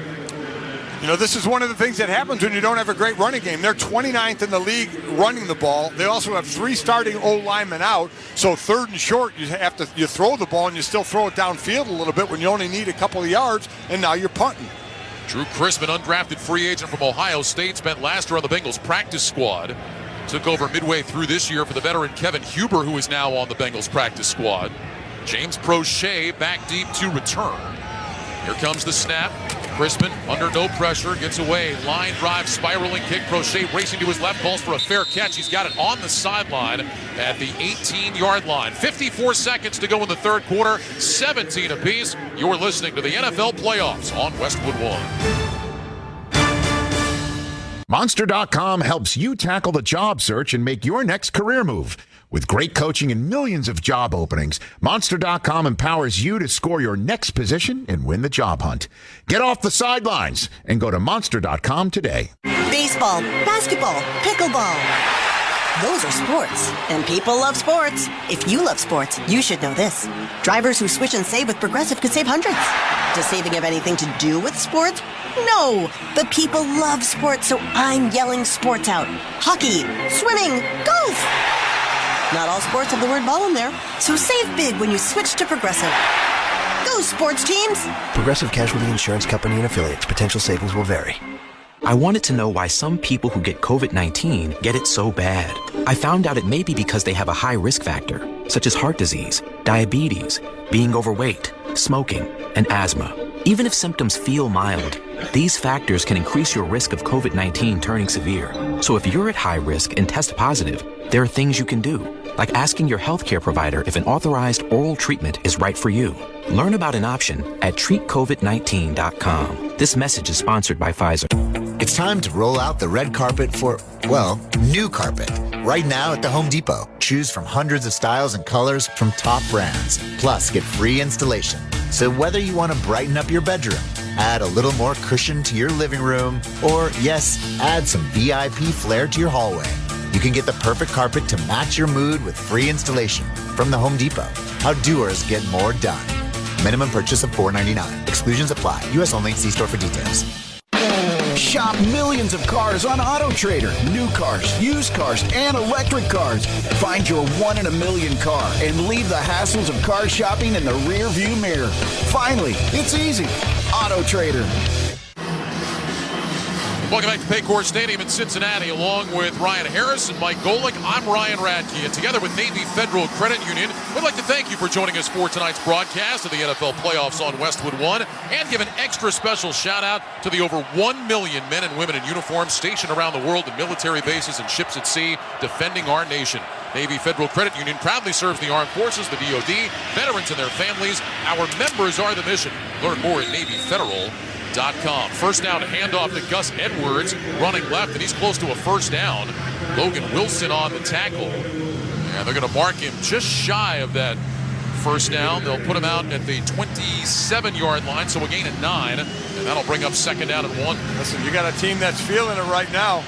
You know, this is one of the things that happens when you don't have a great running game. They're 29th in the league running the ball. They also have 3 starting O-linemen out. So 3rd and short, you throw the ball and you still throw it downfield a little bit when you only need a couple of yards, and now you're punting. Drew Chrisman, undrafted free agent from Ohio State, spent last year on the Bengals practice squad. Took over midway through this year for the veteran Kevin Huber, who is now on the Bengals practice squad. James Prochet back deep to return. Here comes the snap. Chrisman under no pressure, gets away. Line drive, spiraling kick. Prochet racing to his left, calls for a fair catch. He's got it on the sideline at the 18-yard line. 54 seconds to go in the 3rd quarter, 17 apiece. You're listening to the NFL Playoffs on Westwood One. Monster.com helps you tackle the job search and make your next career move. With great coaching and millions of job openings, Monster.com empowers you to score your next position and win the job hunt. Get off the sidelines and go to Monster.com today. Baseball, basketball, pickleball. Those are sports, and people love sports. If you love sports, you should know this. Drivers who switch and save with Progressive could save hundreds. Does saving have anything to do with sports? No, but people love sports, so I'm yelling sports out. Hockey, swimming, golf. Not all sports have the word ball in there, so save big when you switch to Progressive. Go sports teams! Progressive Casualty Insurance Company and Affiliates. Potential savings will vary. I wanted to know why some people who get COVID-19 get it so bad. I found out it may be because they have a high risk factor, such as heart disease, diabetes, being overweight, smoking, and asthma. Even if symptoms feel mild, these factors can increase your risk of COVID-19 turning severe. So if you're at high risk and test positive, there are things you can do, like asking your healthcare provider if an authorized oral treatment is right for you. Learn about an option at treatcovid19.com. This message is sponsored by Pfizer. It's time to roll out the red carpet for, well, new carpet. Right now at the Home Depot. Choose from hundreds of styles and colors from top brands. Plus, get free installation. So whether you want to brighten up your bedroom, add a little more cushion to your living room, or, yes, add some VIP flair to your hallway, you can get the perfect carpet to match your mood with free installation from the Home Depot. How doers get more done. Minimum purchase of $4.99. Exclusions apply. U.S. only. See store for details. Shop millions of cars on AutoTrader. New cars, used cars, and electric cars. Find your 1 in a million car and leave the hassles of car shopping in the rear view mirror. Finally, it's easy. AutoTrader. Welcome back to Paycor Stadium in Cincinnati, along with Ryan Harris and Mike Golick. I'm Ryan Radke, and together with Navy Federal Credit Union, we'd like to thank you for joining us for tonight's broadcast of the NFL Playoffs on Westwood One, and give an extra special shout-out to the over 1 million men and women in uniform stationed around the world in military bases and ships at sea, defending our nation. Navy Federal Credit Union proudly serves the armed forces, the DoD, veterans and their families. Our members are the mission. Learn more at NavyFederal.com. westwood.com. First down, handoff to Gus Edwards, running left, and he's close to a first down. Logan Wilson on the tackle. And they're going to mark him just shy of that first down. They'll put him out at the 27-yard line, so a gain of 9, and that'll bring up second down and 1. Listen, you got a team that's feeling it right now.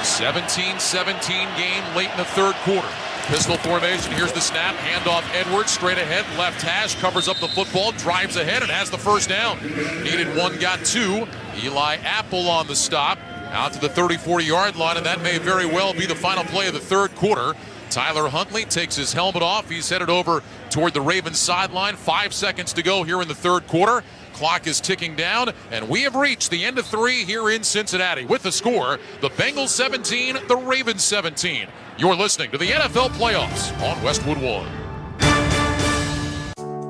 17-17 game late in the third quarter. Pistol formation. Here's the snap. Handoff Edwards straight ahead. Left hash covers up the football. Drives ahead and has the first down. Needed 1, got 2. Eli Apple on the stop. Out to the 34-yard line, and that may very well be the final play of the third quarter. Tyler Huntley takes his helmet off. He's headed over toward the Ravens sideline. 5 seconds to go here in the third quarter. Clock is ticking down, and we have reached the end of 3 here in Cincinnati. With the score, the Bengals 17, the Ravens 17. You're listening to the NFL Playoffs on Westwood One.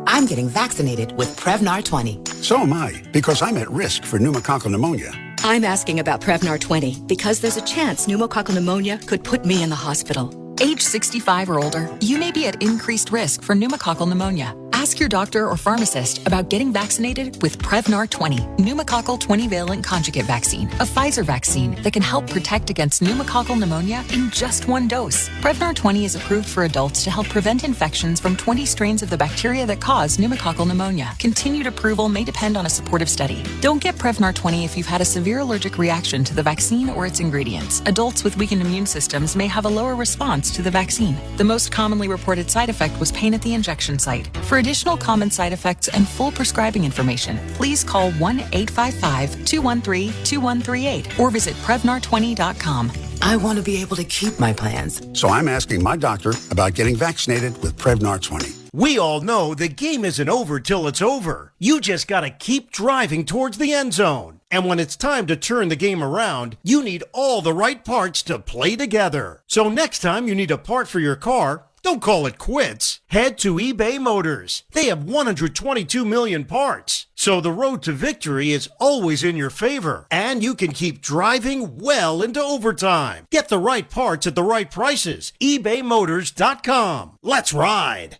I'm getting vaccinated with Prevnar 20. So am I, because I'm at risk for pneumococcal pneumonia. I'm asking about Prevnar 20 because there's a chance pneumococcal pneumonia could put me in the hospital. Age 65 or older, you may be at increased risk for pneumococcal pneumonia. Ask your doctor or pharmacist about getting vaccinated with Prevnar 20, pneumococcal 20-valent conjugate vaccine, a Pfizer vaccine that can help protect against pneumococcal pneumonia in just 1 dose. Prevnar 20 is approved for adults to help prevent infections from 20 strains of the bacteria that cause pneumococcal pneumonia. Continued approval may depend on a supportive study. Don't get Prevnar 20 if you've had a severe allergic reaction to the vaccine or its ingredients. Adults with weakened immune systems may have a lower response to the vaccine. The most commonly reported side effect was pain at the injection site. For additional common side effects and full prescribing information, please call 1-855-213-2138 or visit Prevnar20.com. I want to be able to keep my plans. So I'm asking my doctor about getting vaccinated with Prevnar 20. We all know the game isn't over till it's over. You just gotta keep driving towards the end zone. And when it's time to turn the game around, you need all the right parts to play together. So next time you need a part for your car, don't call it quits. Head to eBay Motors. They have 122 million parts. So the road to victory is always in your favor. And you can keep driving well into overtime. Get the right parts at the right prices. ebaymotors.com. Let's ride.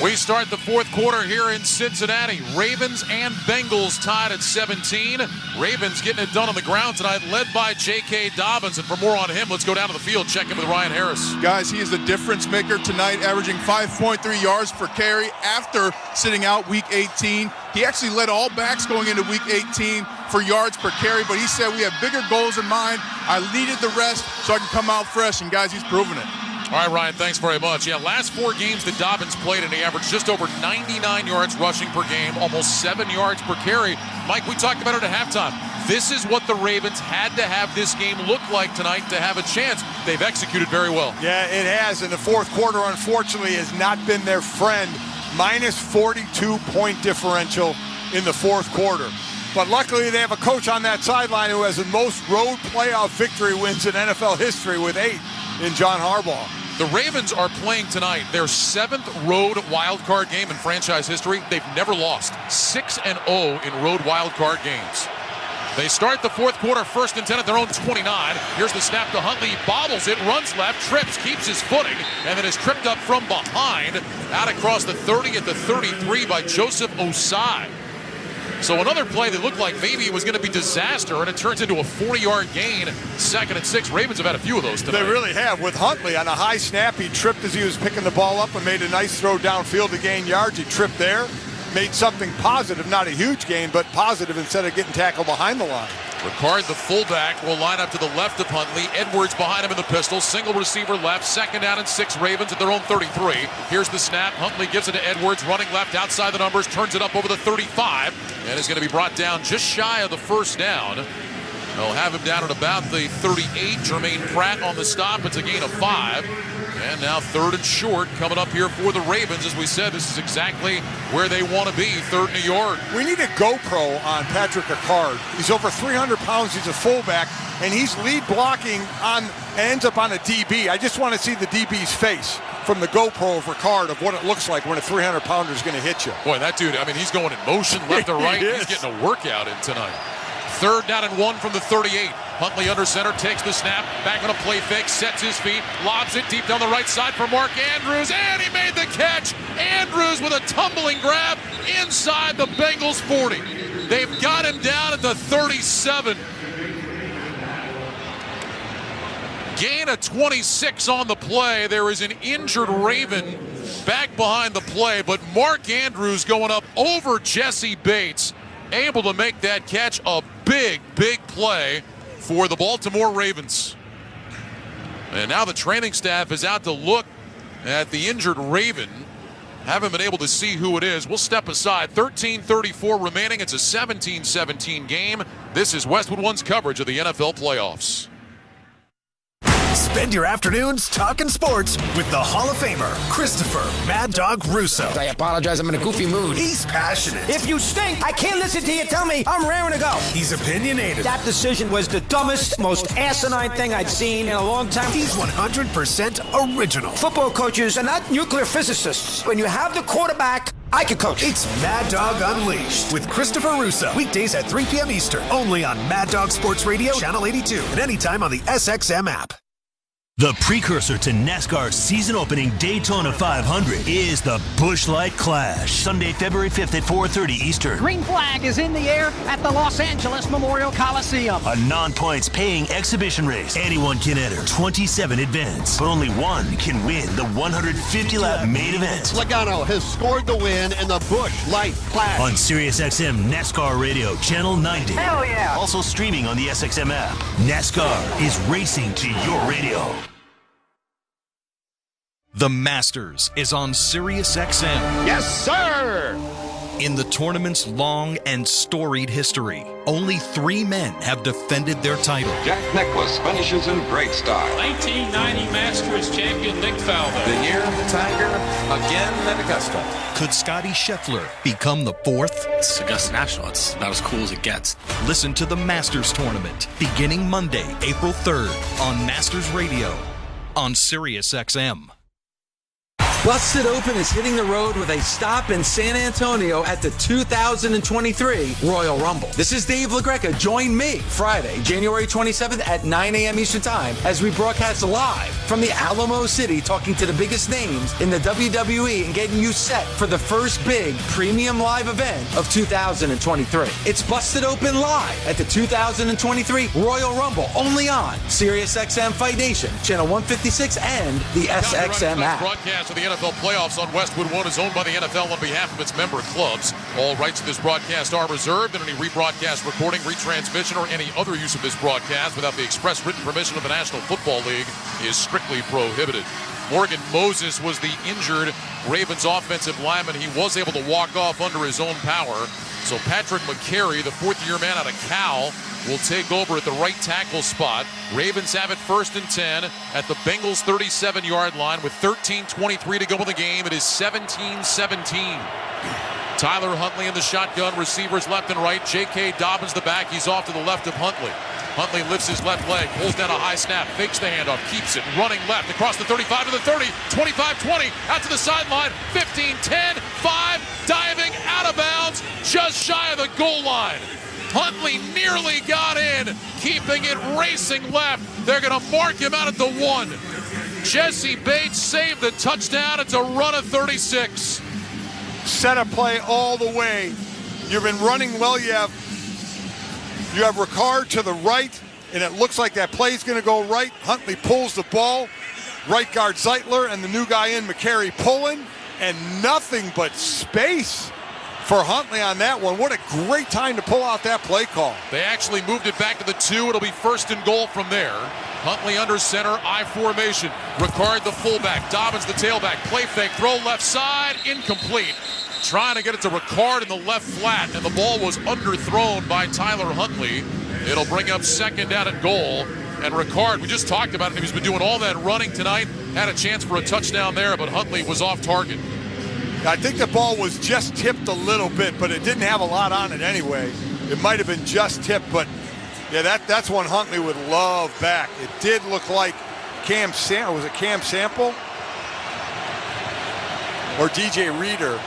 We start the fourth quarter here in Cincinnati. Ravens and Bengals tied at 17. Ravens getting it done on the ground tonight, led by J.K. Dobbins. And for more on him, let's go down to the field, check in with Ryan Harris. Guys, he is the difference maker tonight, averaging 5.3 yards per carry after sitting out Week 18. He actually led all backs going into Week 18 for yards per carry, but he said, we have bigger goals in mind. I needed the rest so I can come out fresh, and guys, he's proven it. All right, Ryan, thanks very much. Yeah, last 4 games that Dobbins played, and he averaged just over 99 yards rushing per game, almost 7 yards per carry. Mike, we talked about it at halftime. This is what the Ravens had to have this game look like tonight to have a chance. They've executed very well. Yeah, it has, and the fourth quarter, unfortunately, has not been their friend. Minus 42-point differential in the fourth quarter. But luckily, they have a coach on that sideline who has the most road playoff victory wins in NFL history with 8 in John Harbaugh. The Ravens are playing tonight their 7th road wildcard game in franchise history. They've never lost. 6-0 in road wildcard games. They start the fourth quarter 1st and 10 at their own 29. Here's the snap to Huntley. He bobbles it, runs left, trips, keeps his footing, and then is tripped up from behind out across the 30 at the 33 by Joseph Osai. So another play that looked like maybe it was going to be disaster, and it turns into a 40-yard gain. 2nd and 6. Ravens have had a few of those tonight. They really have. With Huntley on a high snap, he tripped as he was picking the ball up and made a nice throw downfield to gain yards. He tripped there, made something positive, not a huge gain, but positive instead of getting tackled behind the line. Ricard, the fullback, will line up to the left of Huntley. Edwards behind him in the pistol. Single receiver left. 2nd down and 6. Ravens at their own 33. Here's the snap. Huntley gives it to Edwards, running left outside the numbers, turns it up over the 35, and is going to be brought down just shy of the first down. They'll have him down at about the 38. Jermaine Pratt on the stop. It's a gain of 5. And now 3rd and short coming up here for the Ravens. As we said, this is exactly where they want to be, 3rd and a yard. We need a GoPro on Patrick Ricard. He's over 300 pounds. He's a fullback, and he's lead blocking on, ends up on a DB. I just want to see the DB's face from the GoPro of Ricard of what it looks like when a 300-pounder is going to hit you. Boy, that dude, I mean, he's going in motion left to right. He's getting a workout in tonight. 3rd down and 1 from the 38. Huntley under center, takes the snap, back on a play fake, sets his feet, lobs it deep down the right side for Mark Andrews, and he made the catch. Andrews with a tumbling grab inside the Bengals 40. They've got him down at the 37. Gain of 26 on the play. There is an injured Raven back behind the play, but Mark Andrews going up over Jesse Bates, able to make that catch. A big, big play for the Baltimore Ravens. And now the training staff is out to look at the injured Raven. Haven't been able to see who it is. We'll step aside. 13:34 remaining. It's a 17-17 game. This is Westwood One's coverage of the NFL playoffs. Spend your afternoons talking sports with the Hall of Famer, Christopher Mad Dog Russo. I apologize, I'm in a goofy mood. He's passionate. If you stink, I can't listen to you tell me I'm raring to go. He's opinionated. That decision was the dumbest, most asinine thing I'd seen in a long time. He's 100% original. Football coaches are not nuclear physicists. When you have the quarterback, I can coach. It's Mad Dog Unleashed with Christopher Russo. Weekdays at 3 p.m. Eastern. Only on Mad Dog Sports Radio, Channel 82. And anytime on the SXM app. The precursor to NASCAR's season-opening Daytona 500 is the Busch Light Clash, Sunday, February 5th at 4:30 Eastern. Green flag is in the air at the Los Angeles Memorial Coliseum. A non-points paying exhibition race. Anyone can enter 27 events, but only one can win the 150-lap main event. Logano has scored the win in the Busch Light Clash. On SiriusXM NASCAR Radio, Channel 90. Hell yeah! Also streaming on the SXM app. NASCAR is racing to your radio. The Masters is on SiriusXM. Yes, sir! In the tournament's long and storied history, only 3 men have defended their title. Jack Nicklaus finishes in great style. 1990 Masters champion Nick Faldo. The year of the Tiger, again at Augusta. Could Scotty Scheffler become the 4th? It's Augusta National. It's about as cool as it gets. Listen to the Masters Tournament beginning Monday, April 3rd on Masters Radio on SiriusXM. Busted Open is hitting the road with a stop in San Antonio at the 2023 Royal Rumble. This is Dave LaGreca. Join me Friday, January 27th at 9 a.m. Eastern Time as we broadcast live from the Alamo City, talking to the biggest names in the WWE and getting you set for the first big premium live event of 2023. It's Busted Open live at the 2023 Royal Rumble, only on SiriusXM Fight Nation, Channel 156, and the SXM app. Broadcast of the NFL playoffs on Westwood One is owned by the NFL on behalf of its member clubs. All rights to this broadcast are reserved, and any rebroadcast, recording, retransmission, or any other use of this broadcast without the express written permission of the National Football League is strictly prohibited. Morgan Moses was the injured Ravens offensive lineman. He was able to walk off under his own power. So Patrick McCary, the fourth-year man out of Cal, will take over at the right tackle spot. Ravens have it 1st and 10 at the Bengals 37-yard line with 13:23 to go in the game. It is 17-17. Tyler Huntley in the shotgun, receivers left and right. J.K. Dobbins the back. He's off to the left of Huntley. Huntley lifts his left leg, pulls down a high snap, fakes the handoff, keeps it, running left across the 35 to the 30, 25-20, out to the sideline, 15-10, 5, diving out of bounds, just shy of the goal line. Huntley nearly got in, keeping it racing left. They're going to mark him out at the 1. Jesse Bates saved the touchdown. It's a run of 36. Set a play all the way. You've been running well. You have Ricard to the right, and it looks like that play's going to go right. Huntley pulls the ball. Right guard Zeitler and the new guy in, McCary, pulling, and nothing but space for Huntley on that one. What a great time to pull out that play call. They actually moved it back to the 2. It'll be 1st and goal from there. Huntley under center, I formation. Ricard the fullback, Dobbins the tailback. Play fake, throw left side, incomplete. Trying to get it to Ricard in the left flat, and the ball was underthrown by Tyler Huntley. It'll bring up 2nd down at goal. And Ricard, we just talked about it, he's been doing all that running tonight. Had a chance for a touchdown there, but Huntley was off target. I think the ball was just tipped a little bit, but it didn't have a lot on it anyway. It might have been just tipped, but yeah, that's one Huntley would love back. It did look like Cam Sample. Was it Cam Sample? Or DJ Reader?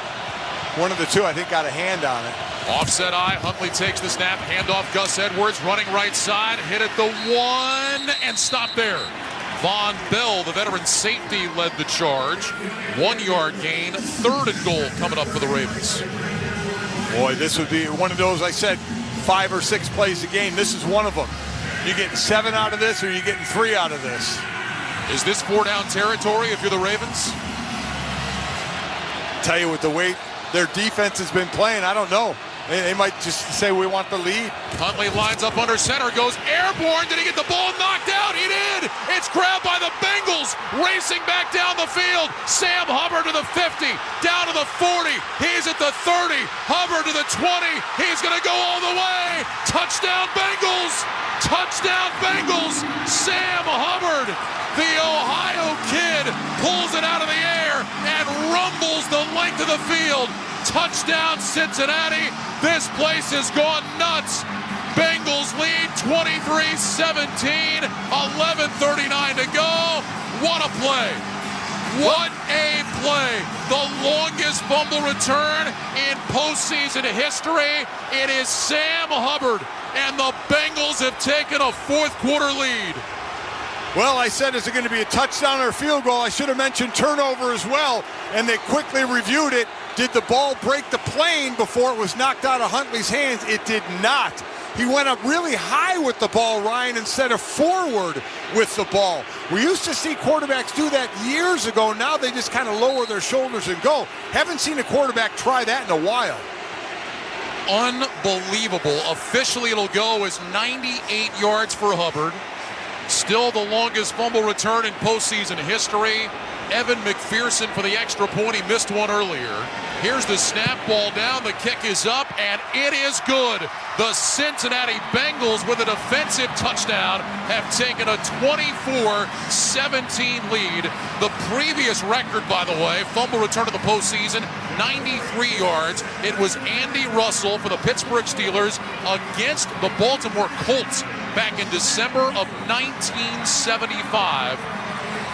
One of the two, I think, got a hand on it. Offset eye, Huntley takes the snap, handoff Gus Edwards, running right side, hit at the 1, and stop there. Von Bell, the veteran safety, led the charge. 1 yard gain, 3rd and goal coming up for the Ravens. Boy, this would be one of those, I said, 5 or 6 plays a game. This is one of them. You getting 7 out of this, or you getting 3 out of this? Is this 4-down territory if you're the Ravens? Tell you, with the way their defense has been playing, I don't know. They might just say we want the lead. Huntley lines up under center, goes airborne. Did he get the ball knocked out? He did. It's grabbed by the Bengals, racing back down the field. Sam Hubbard to the 50, down to the 40. He's at the 30. Hubbard to the 20. He's going to go all the way. Touchdown Bengals. Touchdown Bengals. Sam Hubbard, the Ohio kid, pulls it out of the air and rumbles the length of the field. Touchdown Cincinnati. This place has gone nuts. Bengals lead 23-17, 11:39 to go. What a play. What a play. The longest fumble return in postseason history. It is Sam Hubbard, and the Bengals have taken a fourth quarter lead. Well, I said, is it going to be a touchdown or a field goal? I should have mentioned turnover as well, and they quickly reviewed it. Did the ball break the plane before it was knocked out of Huntley's hands? It did not. He went up really high with the ball, Ryan, instead of forward with the ball. We used to see quarterbacks do that years ago. Now they just kind of lower their shoulders and go. Haven't seen a quarterback try that in a while. Unbelievable. Officially, it'll go as 98 yards for Hubbard. Still the longest fumble return in postseason history. Evan McPherson for the extra point. He missed one earlier. Here's the snap, ball down. The kick is up, and it is good. The Cincinnati Bengals, with a defensive touchdown, have taken a 24-17 lead. The previous record, by the way, fumble return of the postseason, 93 yards. It was Andy Russell for the Pittsburgh Steelers against the Baltimore Colts back in December of 1975.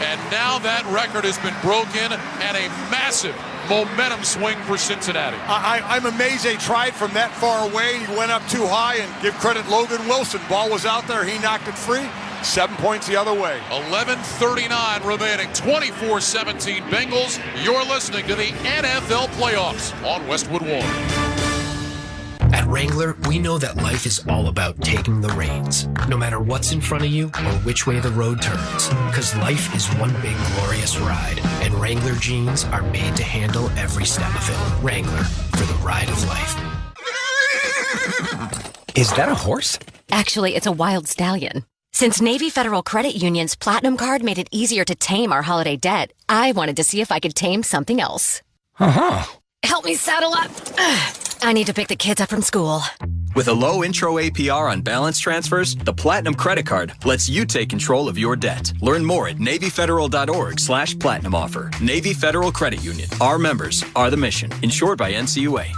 And now that record has been broken, and a massive momentum swing for Cincinnati. I'm amazed they tried from that far away. He went up too high, and give credit Logan Wilson. Ball was out there. He knocked it free. 7 points the other way. 11:39 remaining. 24-17 Bengals. You're listening to the NFL playoffs on Westwood One. At Wrangler, we know that life is all about taking the reins, no matter what's in front of you or which way the road turns. Because life is one big glorious ride, and Wrangler jeans are made to handle every step of it. Wrangler, for the ride of life. Is that a horse? Actually, it's a wild stallion. Since Navy Federal Credit Union's Platinum Card made it easier to tame our holiday debt, I wanted to see if I could tame something else. Uh-huh. Help me saddle up. I need to pick the kids up from school. With a low intro APR on balance transfers, the Platinum Credit Card lets you take control of your debt. Learn more at NavyFederal.org/Platinum offer. Navy Federal Credit Union. Our members are the mission. Insured by NCUA.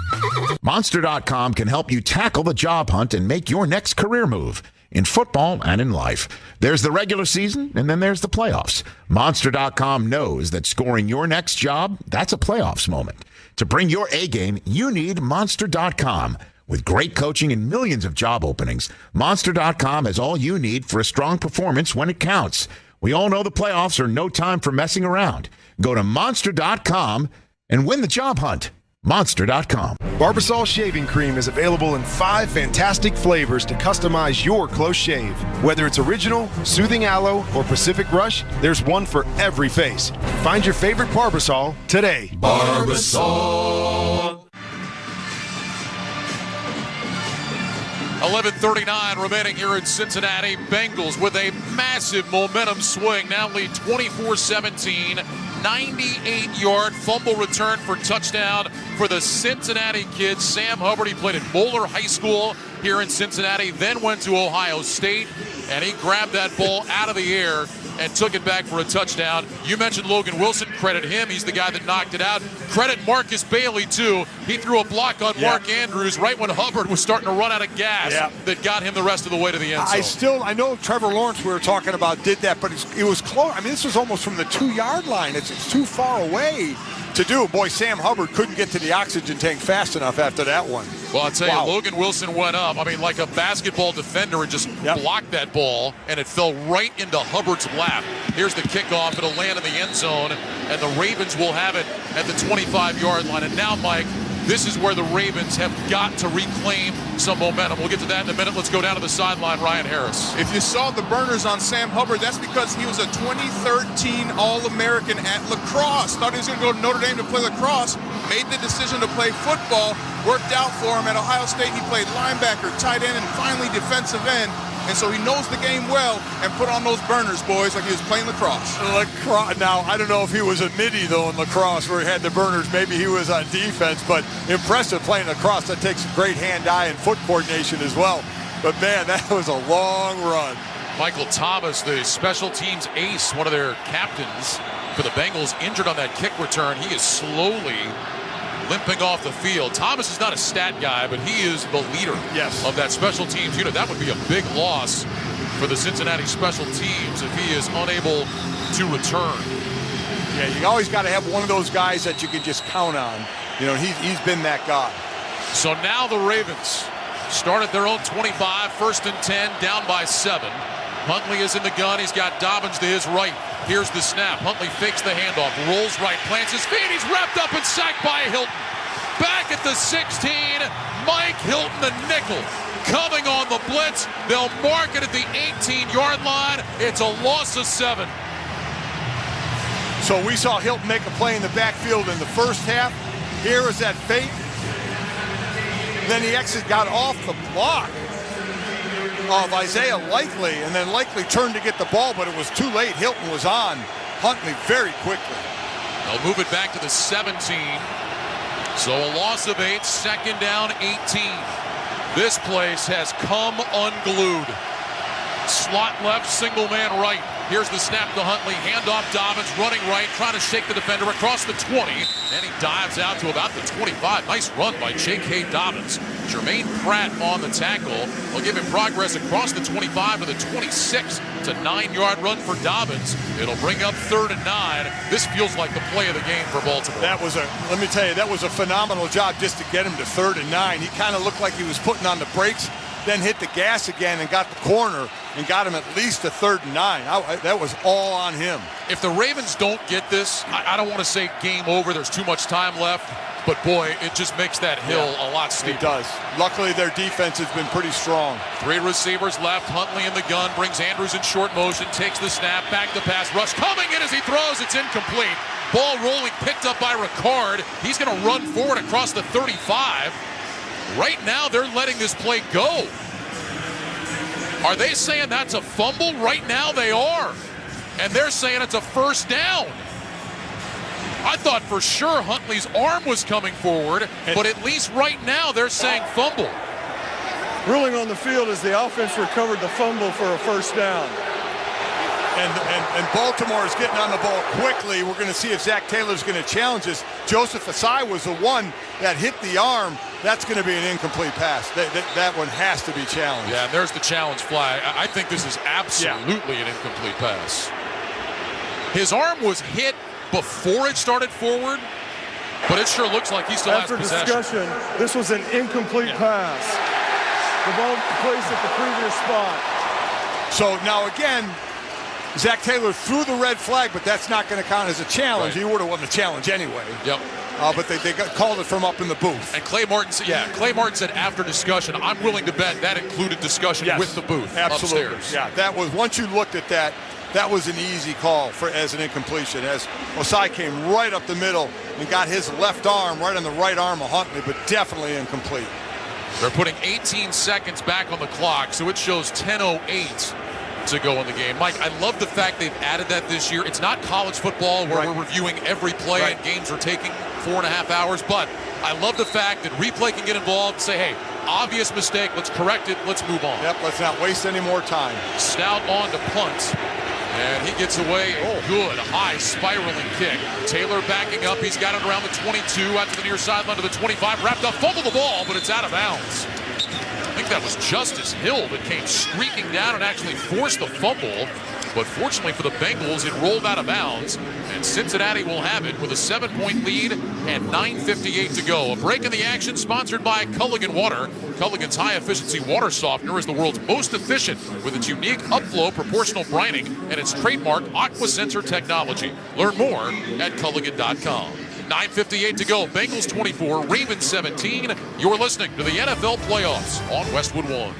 Monster.com can help you tackle the job hunt and make your next career move. In football and in life. There's the regular season, and then there's the playoffs. Monster.com knows that scoring your next job, that's a playoffs moment. To bring your A game, you need Monster.com. With great coaching and millions of job openings, Monster.com has all you need for a strong performance when it counts. We all know the playoffs are no time for messing around. Go to Monster.com and win the job hunt. Monster.com. Barbasol Shaving Cream is available in 5 fantastic flavors to customize your close shave. Whether it's original, soothing aloe, or Pacific Rush, there's one for every face. Find your favorite Barbasol today. Barbasol. 11:39 remaining here in Cincinnati. Bengals with a massive momentum swing. Now lead 24-17. 98-yard fumble return for touchdown for the Cincinnati kids. Sam Hubbard, he played at Moeller High School here in Cincinnati, then went to Ohio State, and he grabbed that ball out of the air and took it back for a touchdown. You mentioned Logan Wilson. Credit him. He's the guy that knocked it out. Credit Marcus Bailey, too. He threw a block on Mark Andrews right when Hubbard was starting to run out of gas that got him the rest of the way to the end zone. I know Trevor Lawrence, we were talking about, did that, but it was close. I mean, this was almost from the 2-yard line. It's too far away to do. Boy, Sam Hubbard couldn't get to the oxygen tank fast enough after that one. Well, I'll tell you, Logan Wilson went up. I mean, like a basketball defender and just blocked that ball, and it fell right into Hubbard's lap. Here's the kickoff. It'll land in the end zone, and the Ravens will have it at the 25-yard line. And now, Mike, this is where the Ravens have got to reclaim some momentum. We'll get to that in a minute. Let's go down to the sideline. Ryan Harris. If you saw the burners on Sam Hubbard, that's because he was a 2013 All-American at lacrosse. Thought he was going to go to Notre Dame to play lacrosse. Made the decision to play football. Worked out for him at Ohio State. He played linebacker, tight end, and finally defensive end. And so he knows the game well and put on those burners, boys, like he was playing lacrosse. Now, I don't know if he was a midi, though, in lacrosse where he had the burners. Maybe he was on defense, but impressive playing lacrosse. That takes great hand-eye and foot coordination as well. But, man, that was a long run. Michael Thomas, the special teams ace, one of their captains for the Bengals, injured on that kick return. He is slowly limping off the field. Thomas is not a stat guy, but he is the leader of that special teams unit. That would be a big loss for the Cincinnati special teams if he is unable to return. Yeah, you always got to have one of those guys that you can just count on. You know, he's been that guy. So now the Ravens start at their own 25, 1st and 10, down by 7. Huntley is in the gun. He's got Dobbins to his right. Here's the snap. Huntley fakes the handoff, rolls right, plants his feet. He's wrapped up and sacked by Hilton. Back at the 16, Mike Hilton, the nickel, coming on the blitz. They'll mark it at the 18-yard line. It's a loss of 7. So we saw Hilton make a play in the backfield in the first half. Here is that fake. Then he actually got off the block of Isaiah Likely, and then Likely turned to get the ball, but it was too late. Hilton was on Huntley very quickly. They'll move it back to the 17. So a loss of 8, 2nd down, 18. This place has come unglued. Slot left, single man right. Here's the snap to Huntley. Handoff Dobbins, running right, trying to shake the defender across the 20. And he dives out to about the 25. Nice run by J.K. Dobbins. Jermaine Pratt on the tackle. Will give him progress across the 25 to the 26. It's a 9-yard run for Dobbins. It'll bring up 3rd and 9. This feels like the play of the game for Baltimore. Let me tell you, that was a phenomenal job just to get him to 3rd and 9. He kind of looked like he was putting on the brakes, then hit the gas again and got the corner and got him at least to 3rd and 9. That was all on him. If the Ravens don't get this, I don't want to say game over. There's too much time left. But, boy, it just makes that hill a lot steeper. It does. Luckily, their defense has been pretty strong. 3 receivers left. Huntley in the gun. Brings Andrews in short motion. Takes the snap. Back to pass. Rush coming in as he throws. It's incomplete. Ball rolling. Picked up by Ricard. He's going to run forward across the 35. Right now, they're letting this play go. Are they saying that's a fumble? Right now, they are. And they're saying it's a 1st down. I thought for sure Huntley's arm was coming forward, but at least right now they're saying fumble. Ruling on the field as the offense recovered the fumble for a 1st down. And Baltimore is getting on the ball quickly. We're going to see if Zach Taylor's going to challenge this. Joseph Asai was the one that hit the arm. That's going to be an incomplete pass. That one has to be challenged. Yeah, and there's the challenge flag. I think this is absolutely an incomplete pass. His arm was hit before it started forward, but it sure looks like he still has possession. After discussion, this was an incomplete pass. The ball placed at the previous spot. So now again, Zach Taylor threw the red flag, but that's not going to count as a challenge. He would have won the challenge anyway. Yep. But they called it from up in the booth. And Clay Martin said after discussion, I'm willing to bet that included discussion with the booth absolutely. Upstairs. Yeah, that was, once you looked at that, that was an easy call as an incompletion, as Osai came right up the middle and got his left arm right on the right arm of Huntley, but definitely incomplete. They're putting 18 seconds back on the clock, so it shows 10:08 to go in the game. Mike, I love the fact they've added that this year. It's not college football where we're reviewing every play and games are taking 4.5 hours, but I love the fact that replay can get involved and say, hey, obvious mistake, let's correct it, let's move on. Yep, let's not waste any more time. Stout on to punt. And he gets away a good, high, spiraling kick. Taylor backing up. He's got it around the 22, out to the near sideline to the 25. Wrapped up, fumbled the ball, but it's out of bounds. I think that was Justice Hill that came streaking down and actually forced the fumble. But fortunately for the Bengals, it rolled out of bounds, and Cincinnati will have it with a 7-point lead and 9:58 to go. A break in the action sponsored by Culligan Water. Culligan's high-efficiency water softener is the world's most efficient with its unique upflow proportional brining and its trademark AquaSensor technology. Learn more at Culligan.com. 9:58 to go. Bengals 24, Ravens 17. You're listening to the NFL Playoffs on Westwood One.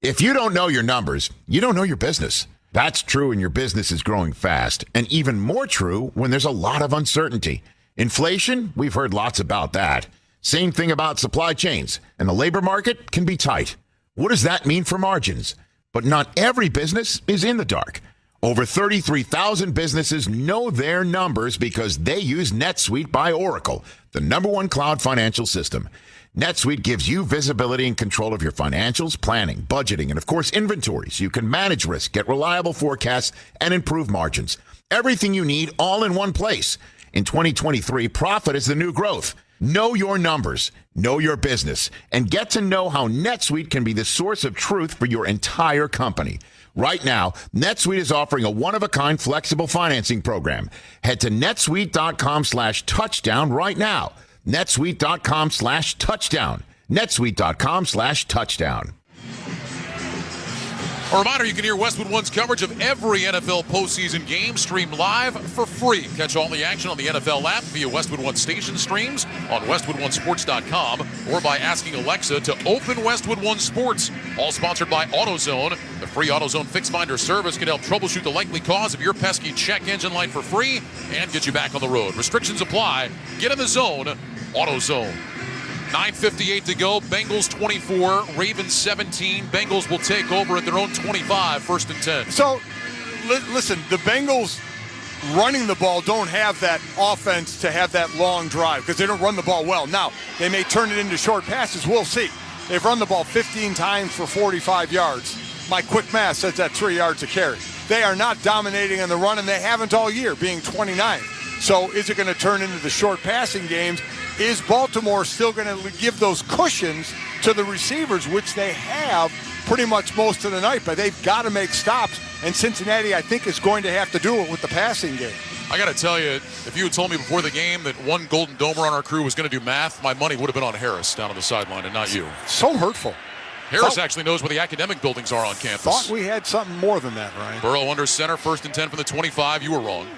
If you don't know your numbers, you don't know your business. That's true when your business is growing fast, and even more true when there's a lot of uncertainty. Inflation, we've heard lots about that. Same thing about supply chains, and the labor market can be tight. What does that mean for margins? But not every business is in the dark. Over 33,000 businesses know their numbers because they use NetSuite by Oracle, the #1 cloud financial system. NetSuite gives you visibility and control of your financials, planning, budgeting, and of course, inventory, so you can manage risk, get reliable forecasts, and improve margins. Everything you need all in one place. In 2023, profit is the new growth. Know your numbers, know your business, and get to know how NetSuite can be the source of truth for your entire company. Right now, NetSuite is offering a one-of-a-kind flexible financing program. Head to netsuite.com/touchdown right now. netsuite.com/touchdown. netsuite.com/touchdown. A reminder, you can hear Westwood One's coverage of every NFL postseason game streamed live for free. Catch all the action on the NFL app via Westwood One station streams on westwoodonesports.com or by asking Alexa to open Westwood One Sports. All sponsored by AutoZone. The free AutoZone Fix Finder service can help troubleshoot the likely cause of your pesky check engine light for free and get you back on the road. Restrictions apply. Get in the zone. AutoZone. 9:58 to go. Bengals 24, Ravens 17. Bengals will take over at their own 25, 1st and 10. So, listen, the Bengals running the ball don't have that offense to have that long drive because they don't run the ball well. Now, they may turn it into short passes. We'll see. They've run the ball 15 times for 45 yards. My quick math says that's 3 yards a carry. They are not dominating on the run, and they haven't all year, being 29. So is it going to turn into the short passing games? Is Baltimore still going to give those cushions to the receivers, which they have pretty much most of the night? But they've got to make stops, and Cincinnati, I think, is going to have to do it with the passing game. I got to tell you, if you had told me before the game that one Golden Domer on our crew was going to do math, my money would have been on Harris down on the sideline and not you. So hurtful. Harris actually knows where the academic buildings are on campus. Thought we had something more than that, Ryan. Burrow under center, 1st and 10 from the 25. You were wrong.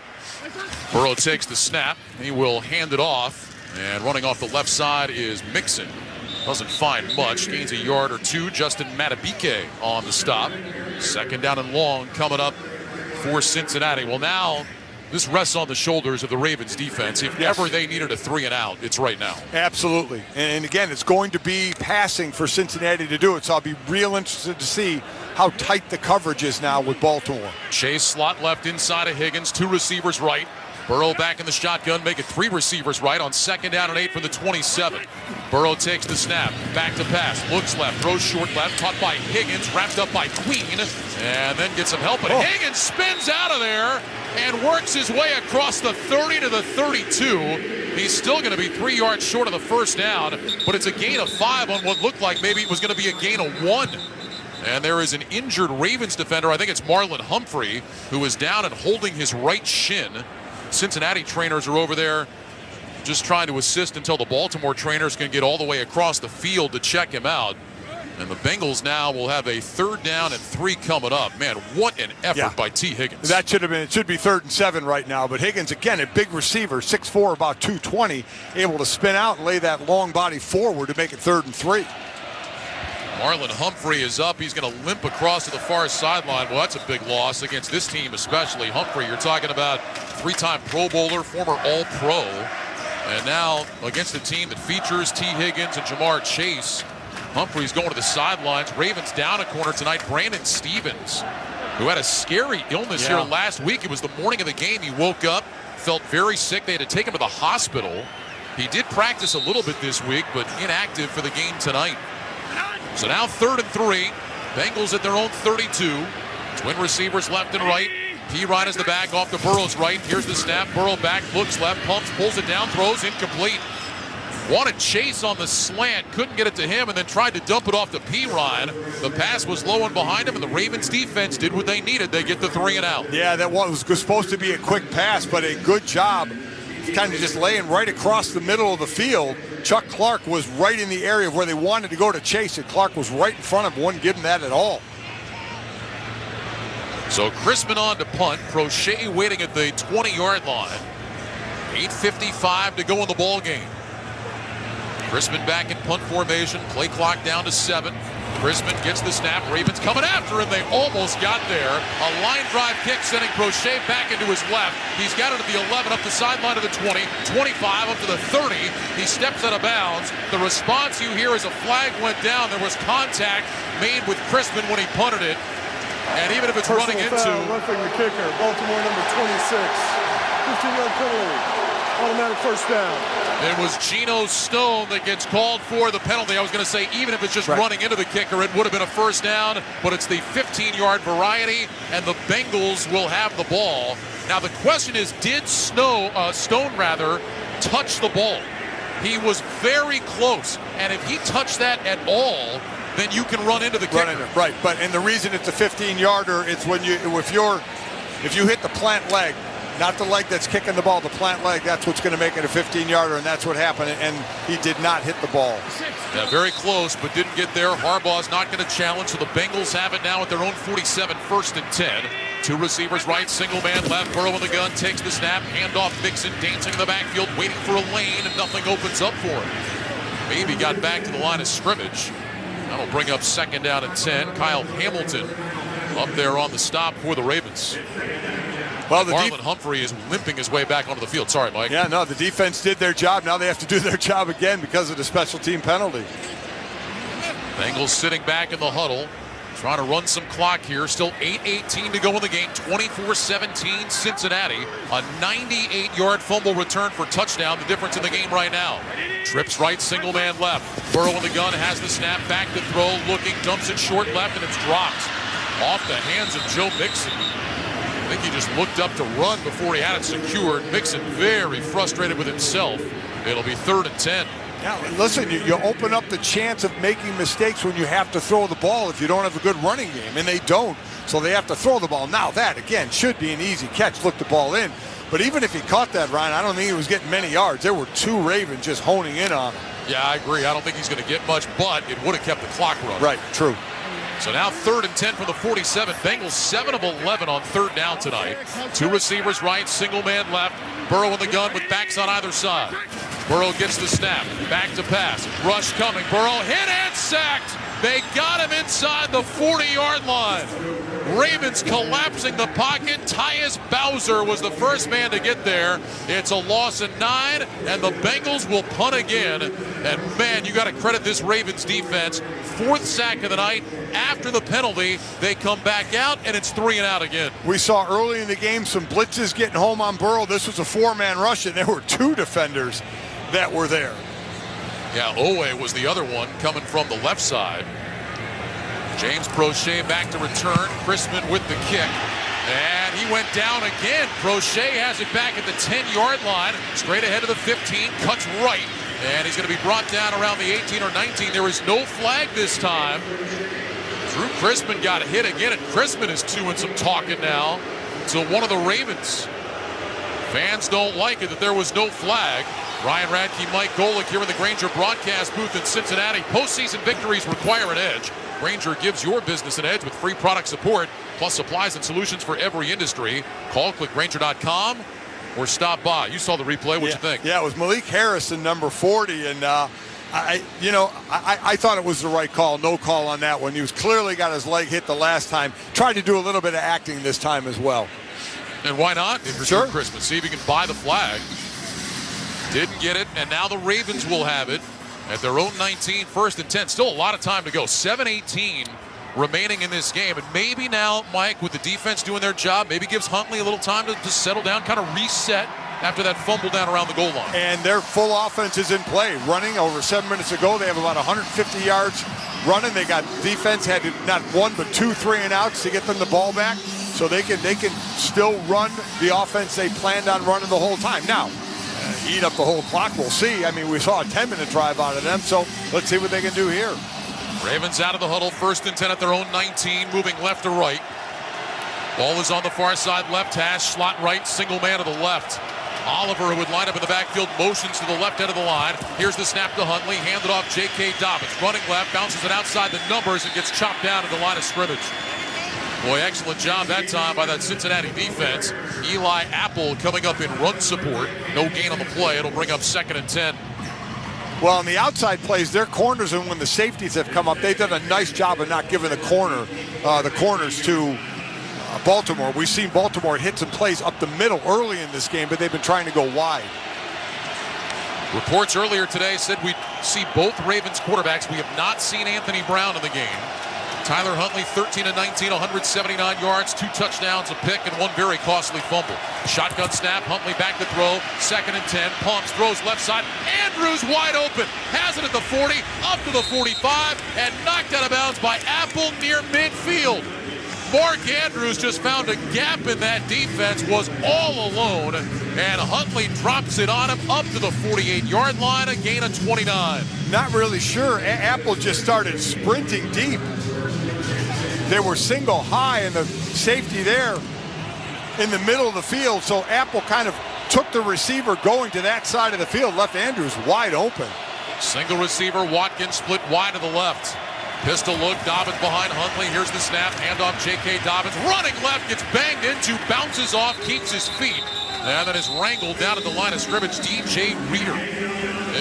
Burrow takes the snap. He will hand it off. And running off the left side is Mixon. Doesn't find much. Gains a yard or two. Justin Matabike on the stop. 2nd down and long coming up for Cincinnati. Well, now this rests on the shoulders of the Ravens defense. If ever they needed a 3 and out, it's right now. Absolutely. And again, it's going to be passing for Cincinnati to do it. So I'll be real interested to see how tight the coverage is now with Baltimore. Chase slot left inside of Higgins. 2 receivers right. Burrow back in the shotgun, make it 3 receivers right on 2nd down and 8 from the 27. Burrow takes the snap, back to pass, looks left, throws short left, caught by Higgins, wrapped up by Queen, and then gets some help. But Higgins spins out of there and works his way across the 30 to the 32. He's still going to be 3 yards short of the 1st down, but it's a gain of 5 on what looked like maybe it was going to be a gain of 1. And there is an injured Ravens defender, I think it's Marlon Humphrey, who is down and holding his right shin. Cincinnati trainers are over there just trying to assist until the Baltimore trainers can get all the way across the field to check him out. And the Bengals now will have a 3rd down and 3 coming up. Man, what an effort by T. Higgins. That should have been, it should be 3rd and 7 right now. But Higgins, again, a big receiver, 6'4", about 220, able to spin out and lay that long body forward to make it 3rd and 3. Marlon Humphrey is up. He's going to limp across to the far sideline. Well, that's a big loss against this team, especially. Humphrey, you're talking about 3-time Pro Bowler, former All-Pro. And now against a team that features T. Higgins and Jamar Chase, Humphrey's going to the sidelines. Ravens down a corner tonight. Brandon Stevens, who had a scary illness here last week. It was the morning of the game. He woke up, felt very sick. They had to take him to the hospital. He did practice a little bit this week, but inactive for the game tonight. So now 3rd and 3. Bengals at their own 32. Twin receivers left and right. P-Ryan is the back off to Burrow's right. Here's the snap. Burrow back, looks left, pumps, pulls it down, throws incomplete. Wanted Chase on the slant, couldn't get it to him, and then tried to dump it off to Perine. The pass was low and behind him, and the Ravens defense did what they needed. They get the 3 and out. Yeah, that was supposed to be a quick pass, but a good job kind of just laying right across the middle of the field. Chuck Clark was right in the area of where they wanted to go to Chase, and Clark was right in front of him, wouldn't give him that at all. So Crispin on to punt. Prochet waiting at the 20-yard line. 8:55 to go in the ball game. Crispin back in punt formation. Play clock down to 7. Crispin gets the snap. Ravens coming after him. They almost got there. A line drive kick sending Prochet back into his left. He's got it at the 11, up the sideline of the 20, 25, up to the 30. He steps out of bounds. The response you hear is a flag went down. There was contact made with Crispin when he punted it. And even if it's running into... roughing the kicker, Baltimore number 26. 15-yard penalty. Automatic first down. It was Geno Stone that gets called for the penalty. I was going to say, even if it's just running into the kicker, it would have been a first down, but it's the 15-yard variety, and the Bengals will have the ball. Now, the question is, did Stone touch the ball? He was very close, and if he touched that at all, then you can run into the kicker. Right, and the reason it's a 15-yarder, it's when if you hit the plant leg, not the leg that's kicking the ball, the plant leg, that's what's going to make it a 15-yarder, and that's what happened, and he did not hit the ball. Yeah, very close, but didn't get there. Harbaugh's not going to challenge, so the Bengals have it now at their own 47, 1st and 10. 2 receivers right, single man left. Burrow in the gun, takes the snap, handoff Mixon, dancing in the backfield, waiting for a lane, and nothing opens up for him. Maybe got back to the line of scrimmage. That'll bring up 2nd down and 10. Kyle Hamilton up there on the stop for the Ravens. Well, Marlon Humphrey is limping his way back onto the field. Sorry, Mike. Yeah, no, the defense did their job. Now they have to do their job again because of the special team penalty. Bengals sitting back in the huddle, trying to run some clock here. Still 8:18 to go in the game. 24-17 Cincinnati. A 98-yard fumble return for touchdown. The difference in the game right now. Trips right, single man left. Burrow in the gun, has the snap, back to throw, looking, dumps it short left, and it's dropped off the hands of Joe Mixon. I think he just looked up to run before he had it secured. Mixon very frustrated with himself. It'll be 3rd and 10. Yeah, listen, you open up the chance of making mistakes when you have to throw the ball if you don't have a good running game, and they don't, so they have to throw the ball. Now that, again, should be an easy catch. Look the ball in. But even if he caught that, Ryan, I don't think he was getting many yards. There were 2 Ravens just honing in on him. Yeah, I agree. I don't think he's going to get much, but it would have kept the clock running. Right, true. So now 3rd and 10 from the 47. Bengals 7 of 11 on 3rd down tonight. 2 receivers right, single man left. Burrow in the gun with backs on either side. Burrow gets the snap, back to pass. Rush coming. Burrow hit and sacked. They got him inside the 40-yard line. Ravens collapsing the pocket. Tyus Bowser was the first man to get there. It's a loss of 9, and the Bengals will punt again. And man, you got to credit this Ravens defense. 4th sack of the night. After the penalty, they come back out, and it's 3 and out again. We saw early in the game some blitzes getting home on Burrow. This was a 4-man rush, and there were 2 defenders that were there. Yeah, Owe was the other one coming from the left side. James Prochet back to return. Crispin with the kick. And he went down again. Prochet has it back at the 10-yard line. Straight ahead of the 15. Cuts right. And he's going to be brought down around the 18 or 19. There is no flag this time. Drew Crispin got hit again, and Crispin is doing some talking now to one of the Ravens. Fans don't like it that there was no flag. Ryan Radke, Mike Golick here in the Grainger broadcast booth in Cincinnati. Postseason victories require an edge. Grainger gives your business an edge with free product support, plus supplies and solutions for every industry. Call, click Grainger.com, or stop by. You saw the replay. What'd you think? Yeah, it was Malik Harrison, number 40, and I thought it was the right call. No call on that one. He was clearly got his leg hit the last time. Tried to do a little bit of acting this time as well. And why not? If you're sure. Christmas, see if you can buy the flag. Didn't get it, and now the Ravens will have it at their own 19, 1st and 10. Still a lot of time to go. 7:18 remaining in this game. And maybe now, Mike, with the defense doing their job, maybe gives Huntley a little time to settle down, kind of reset after that fumble down around the goal line. And their full offense is in play. Running over 7 minutes ago, they have about 150 yards running. They got defense had not 1 but 2 3-and-outs to get them the ball back. So they can still run the offense they planned on running the whole time. Now, eat up the whole clock. We'll see. I mean, we saw a 10-minute drive out of them, so let's see what they can do here. Ravens out of the huddle, 1st and 10 at their own 19, moving left to right. Ball is on the far side left hash, slot right, single man to the left. Oliver, who would line up in the backfield, motions to the left end of the line. Here's the snap to Huntley, handed off J.K. Dobbins. Running left, bounces it outside the numbers and gets chopped down at the line of scrimmage. Boy, excellent job that time by that Cincinnati defense. Eli Apple coming up in run support. No gain on the play. It'll bring up 2nd and 10. Well, on the outside plays, their corners, and when the safeties have come up, they've done a nice job of not giving the corners to Baltimore. We've seen Baltimore hit some plays up the middle early in this game, but they've been trying to go wide. Reports earlier today said we'd see both Ravens quarterbacks. We have not seen Anthony Brown in the game. Tyler Huntley, 13 of 19, 179 yards, 2 touchdowns, a pick, and 1 very costly fumble. Shotgun snap, Huntley back to throw, 2nd and 10, pumps, throws left side. Andrews wide open, has it at the 40, up to the 45, and knocked out of bounds by Apple near midfield. Mark Andrews just found a gap in that defense, was all alone, and Huntley drops it on him up to the 48-yard line, a gain of 29. Not really sure. Apple just started sprinting deep. They were single high, and the safety there in the middle of the field, so Apple kind of took the receiver going to that side of the field, left Andrews wide open. Single receiver, Watkins split wide to the left. Pistol look, Dobbins behind Huntley. Here's the snap, handoff J.K. Dobbins. Running left, gets banged into, bounces off, keeps his feet. And then is wrangled down at the line of scrimmage. DJ Reader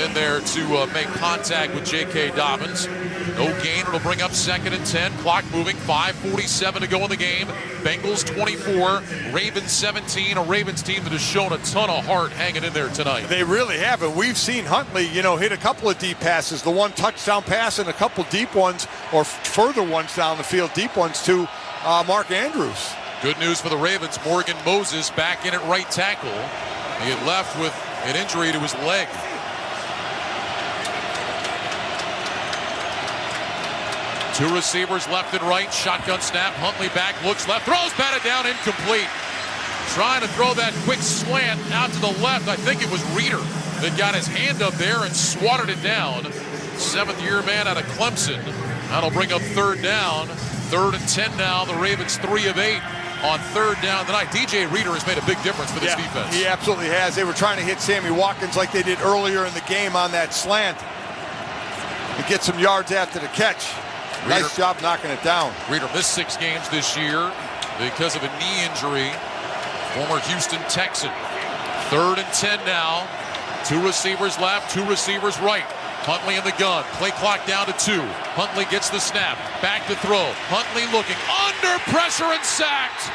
in there to make contact with J.K. Dobbins. No gain, it'll bring up 2nd and 10. Clock moving, 5:47 to go in the game. Bengals 24, Ravens 17. A Ravens team that has shown a ton of heart hanging in there tonight. They really have, and we've seen Huntley, hit a couple of deep passes. The 1 touchdown pass and a couple deep ones, or further ones down the field, deep ones to Mark Andrews. Good news for the Ravens. Morgan Moses back in at right tackle. He had left with an injury to his leg. Two receivers left and right. Shotgun snap. Huntley back, looks left, throws, batted down, incomplete. Trying to throw that quick slant out to the left. I think it was Reader that got his hand up there and swatted it down. 7th-year man out of Clemson. That'll bring up 3rd down. 3rd and 10 now. The Ravens 3 of 8 on 3rd down tonight. DJ Reader has made a big difference for this defense. He absolutely has. They were trying to hit Sammy Watkins like they did earlier in the game on that slant and get some yards after the catch. Reader, nice job knocking it down. Reader missed 6 games this year because of a knee injury. Former Houston Texan. 3rd and 10 now. 2 receivers left, 2 receivers right. Huntley in the gun. Play clock down to 2. Huntley gets the snap. Back to throw. Huntley looking under pressure and sacked.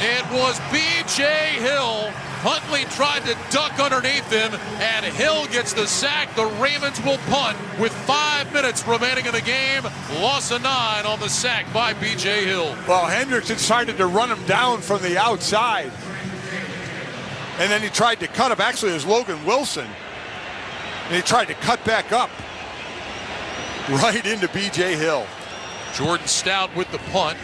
It was B.J. Hill. Huntley tried to duck underneath him, and Hill gets the sack. The Ravens will punt with 5 minutes remaining in the game. Loss of 9 on the sack by B.J. Hill. Well, Hendricks decided to run him down from the outside. And then he tried to cut up. Actually, it was Logan Wilson. And he tried to cut back up right into B.J. Hill. Jordan Stout with the punt.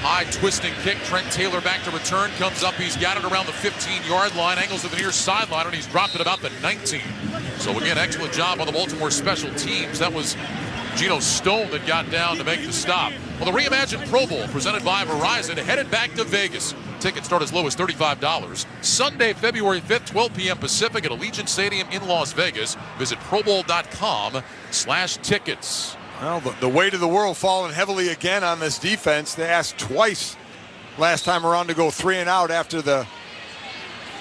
High twisting kick. Trent Taylor back to return. Comes up. He's got it around the 15-yard line. Angles to the near sideline, and he's dropped it about the 19. So, again, excellent job on the Baltimore special teams. That was Geno Stone that got down to make the stop. Well, the reimagined Pro Bowl presented by Verizon headed back to Vegas. Tickets start as low as $35. Sunday, February 5th, 12 p.m. Pacific at Allegiant Stadium in Las Vegas. Visit probowl.com/tickets. Well, the weight of the world falling heavily again on this defense. They asked twice last time around to go 3 and out after the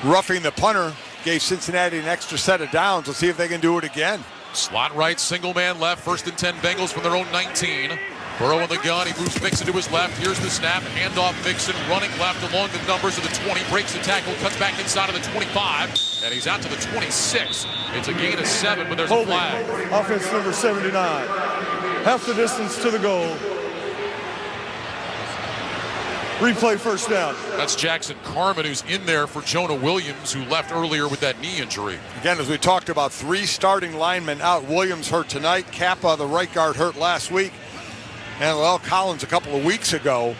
roughing the punter gave Cincinnati an extra set of downs. Let's see if they can do it again. Slot right, single man left, 1st and 10 Bengals from their own 19. Burrow in the gun, he moves Mixon to his left. Here's the snap, handoff Mixon, running left along the numbers of the 20, breaks the tackle, cuts back inside of the 25, and he's out to the 26. It's a gain of 7, but there's a flag. Offense number 79. Half the distance to the goal. Replay 1st down. That's Jackson Carman, who's in there for Jonah Williams, who left earlier with that knee injury. Again, as we talked about, 3 starting linemen out. Williams hurt tonight. Kappa, the right guard, hurt last week. And Collins a couple of weeks ago.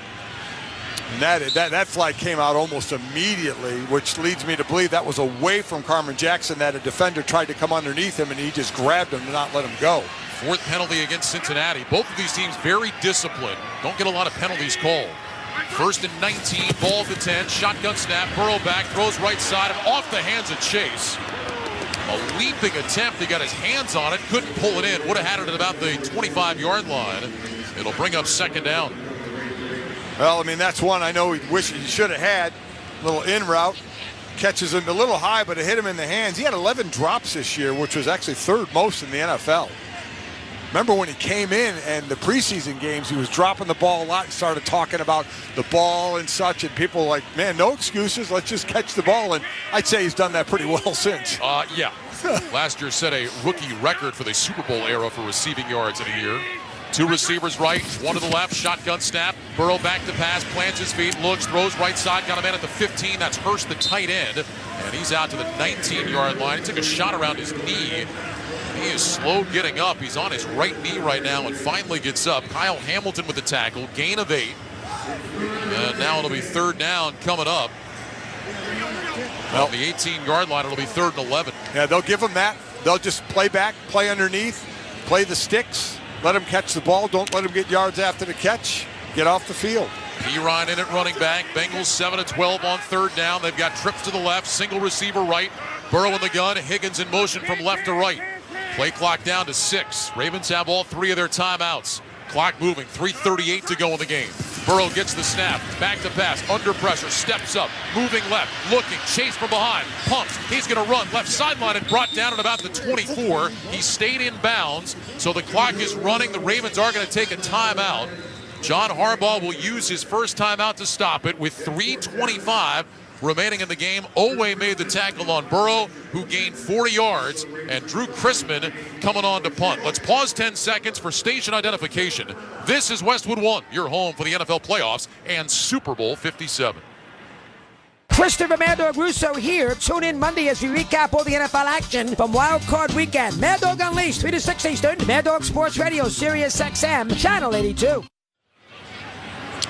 And that flag came out almost immediately, which leads me to believe that was away from Carmen Jackson, that a defender tried to come underneath him, and he just grabbed him to not let him go. Fourth penalty against Cincinnati. Both of these teams very disciplined. Don't get a lot of penalties called. First and 19, ball to 10, shotgun snap, Burrow back, throws right side, and off the hands of Chase. A leaping attempt, he got his hands on it, couldn't pull it in, would have had it at about the 25-yard line. It'll bring up second down. Well, I mean, that's one I know he wishes he should have had. Little in route, catches him a little high, but it hit him in the hands. He had 11 drops this year, which was actually third most in the NFL. Remember when he came in and the preseason games, he was dropping the ball a lot and started talking about the ball and such, and people were like, man, no excuses, let's just catch the ball. And I'd say he's done that pretty well since. Yeah. Last year set a rookie record for the Super Bowl era for receiving yards in a year. Two receivers right, one to the left, shotgun snap. Burrow back to pass, plants his feet, looks, throws right side, got a man at the 15. That's Hurst, the tight end. And he's out to the 19-yard line. He took a shot around his knee. He is slow getting up. He's on his right knee right now and finally gets up. Kyle Hamilton with the tackle, gain of 8. And now it'll be third down coming up. On the 18-yard line, it'll be third and 11. Yeah, they'll give him that. They'll just play back, play underneath, play the sticks, let him catch the ball. Don't let him get yards after the catch. Get off the field. Perine in at running back. Bengals 7-12 on third down. They've got trips to the left, single receiver right. Burrow in the gun, Higgins in motion from left to right. Play clock down to 6. Ravens have all 3 of their timeouts. Clock moving, 3:38 to go in the game. Burrow gets the snap, back to pass, under pressure, steps up, moving left, looking, chase from behind, pumps. He's going to run left sideline and brought down at about the 24. He stayed in bounds, so the clock is running. The Ravens are going to take a timeout. John Harbaugh will use his first timeout to stop it with 3:25 remaining in the game. Oweh made the tackle on Burrow, who gained 40 yards, and Drew Chrisman coming on to punt. Let's pause 10 seconds for station identification. This is Westwood One, your home for the NFL playoffs and Super Bowl 57. Christopher Mad Dog Russo here. Tune in Monday as we recap all the NFL action from Wild Card Weekend. Mad Dog Unleashed, 3 to 6 Eastern. Mad Dog Sports Radio, Sirius XM, Channel 82.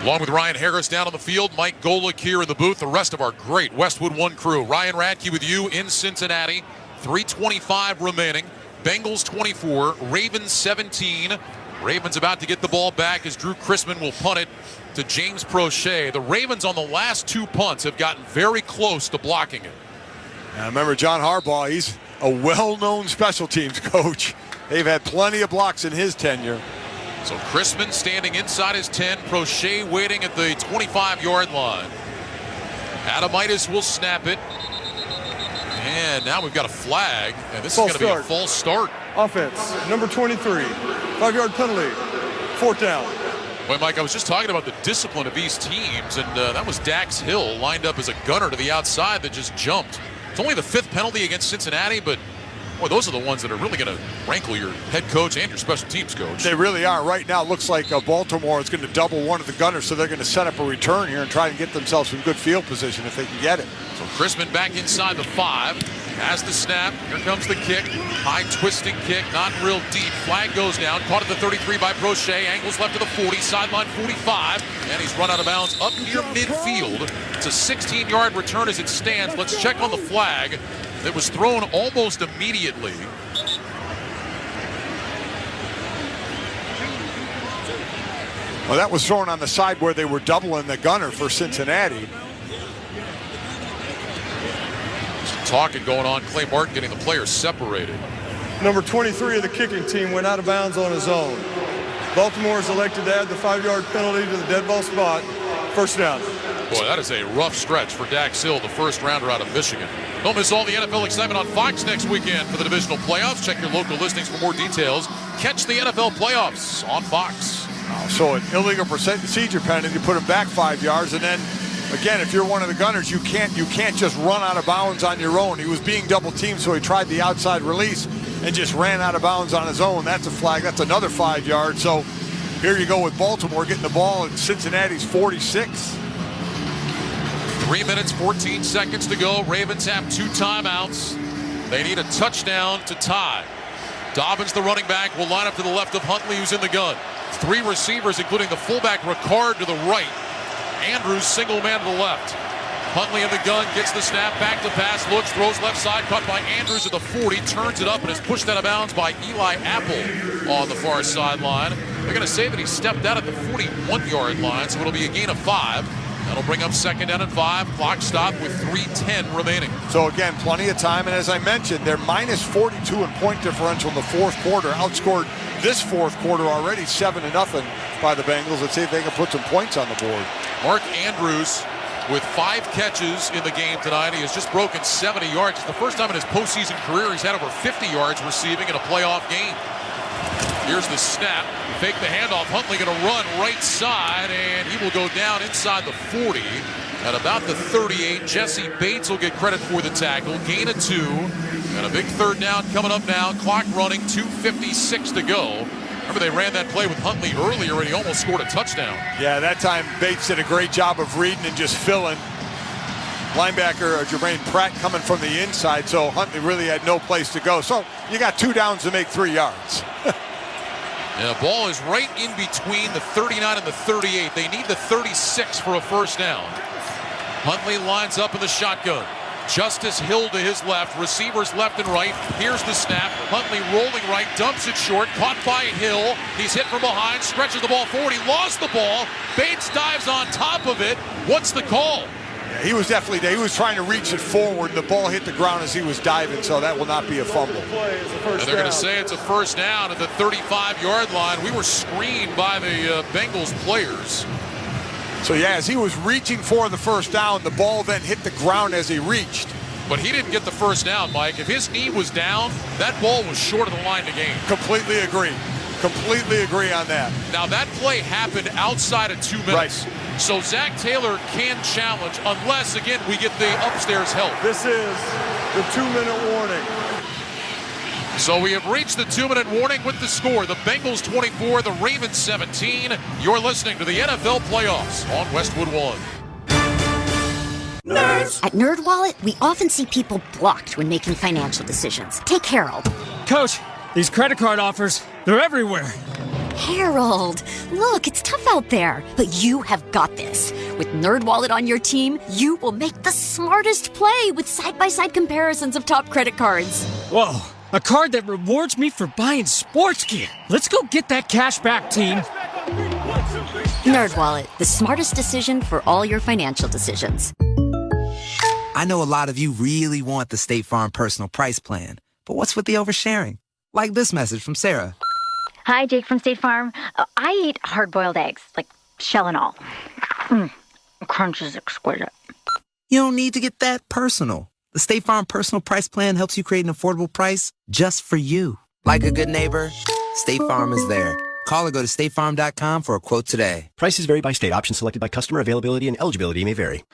Along with Ryan Harris down on the field, Mike Golick here in the booth, the rest of our great Westwood One crew. Ryan Radke with you in Cincinnati, 3:25 remaining. Bengals 24, Ravens 17. Ravens about to get the ball back as Drew Chrisman will punt it to James Prochet. The Ravens on the last 2 punts have gotten very close to blocking it. Now remember, John Harbaugh, he's a well-known special teams coach. They've had plenty of blocks in his tenure. So Chrisman standing inside his 10, Prochet waiting at the 25-yard line. Adamitis will snap it. And now we've got a flag, and this is going to be a false start. Offense, number 23, 5-yard penalty, 4th down. Well, Mike, I was just talking about the discipline of these teams, and that was Dax Hill lined up as a gunner to the outside that just jumped. It's only the 5th penalty against Cincinnati, but boy, those are the ones that are really going to rankle your head coach and your special teams coach. They really are. Right now, it looks like Baltimore is going to double one of the gunners, so they're going to set up a return here and try and get themselves in good field position if they can get it. So Chrisman back inside the 5, has the snap. Here comes the kick. High twisting kick, not real deep. Flag goes down. Caught at the 33 by Prochet. Angles left to the 40, sideline 45, and he's run out of bounds up near midfield. It's a 16-yard return as it stands. Let's check on the flag. It was thrown almost immediately. Well, that was thrown on the side where they were doubling the gunner for Cincinnati. Some talking going on. Clay Martin getting the players separated. Number 23 of the kicking team went out of bounds on his own. Baltimore is elected to add the 5-yard penalty to the dead ball spot. 1st down. Boy, that is a rough stretch for Dax Hill, the first rounder out of Michigan. Don't miss all the NFL excitement on Fox next weekend for the divisional playoffs. Check your local listings for more details. Catch the NFL playoffs on Fox. So an illegal procedure penalty, you put him back 5 yards, and then again, if you're one of the gunners, you can't just run out of bounds on your own. He was being double teamed, so he tried the outside release and just ran out of bounds on his own. That's a flag. That's another 5 yards. So here you go with Baltimore getting the ball at Cincinnati's 46. 3 minutes, 14 seconds to go. Ravens have 2 timeouts. They need a touchdown to tie. Dobbins, the running back, will line up to the left of Huntley, who's in the gun. 3 receivers, including the fullback Ricard to the right. Andrews single man to the left. Huntley in the gun, gets the snap, back to pass, looks, throws left side, caught by Andrews at the 40, turns it up and is pushed out of bounds by Eli Apple on the far sideline. They're going to say that he stepped out at the 41-yard line, so it'll be a gain of 5. That'll bring up 2nd down and 5. Clock stop with 3:10 remaining. So again, plenty of time, and as I mentioned, they're minus 42 in point differential in the fourth quarter. Outscored this fourth quarter already 7-0 by the Bengals. Let's see if they can put some points on the board. Mark Andrews with 5 catches in the game tonight. He has just broken 70 yards. It's the first time in his postseason career he's had over 50 yards receiving in a playoff game. Here's the snap. Fake the handoff. Huntley going to run right side, and he will go down inside the 40 at about the 38. Jesse Bates will get credit for the tackle. Gain of 2. And a big 3rd down coming up now. Clock running, 2:56 to go. Remember, they ran that play with Huntley earlier, and he almost scored a touchdown. Yeah, that time Bates did a great job of reading and just filling. Linebacker Jermaine Pratt coming from the inside, so Huntley really had no place to go. So you got 2 downs to make 3 yards. Yeah, the ball is right in between the 39 and the 38. They need the 36 for a first down. Huntley lines up in the shotgun. Justice Hill to his left, receivers left and right. Here's the snap. Huntley rolling right, dumps it short, caught by Hill. He's hit from behind, stretches the ball forward. He lost the ball. Bates dives on top of it. What's the call? Yeah, he was definitely there. He was trying to reach it forward. The ball hit the ground as he was diving, so that will not be a fumble. And they're going to say it's a first down at the 35-yard line. We were screened by the Bengals players. So yeah, as he was reaching for the first down, the ball then hit the ground as he reached. But he didn't get the first down, Mike. If his knee was down, that ball was short of the line to gain. Completely agree. Completely agree on that. Now that play happened outside of 2 minutes. Right. So Zach Taylor can challenge unless, again, we get the upstairs help. This is the 2-minute warning. So we have reached the 2-minute warning with the score. The Bengals 24, the Ravens 17. You're listening to the NFL Playoffs on Westwood One. Nerds! At NerdWallet, we often see people blocked when making financial decisions. Take Harold. Coach, these credit card offers, they're everywhere. Harold, look, it's tough out there, but you have got this. With NerdWallet on your team, you will make the smartest play with side-by-side comparisons of top credit cards. Whoa, a card that rewards me for buying sports gear. Let's go get that cash back, team. NerdWallet, the smartest decision for all your financial decisions. I know a lot of you really want the State Farm Personal Price Plan, but what's with the oversharing? Like this message from Sarah. Hi, Jake from State Farm. I eat hard-boiled eggs, like shell and all. Crunch is exquisite. You don't need to get that personal. The State Farm Personal Price Plan helps you create an affordable price just for you. Like a good neighbor, State Farm is there. Call or go to statefarm.com for a quote today. Prices vary by state. Options selected by customer. Availability and eligibility may vary.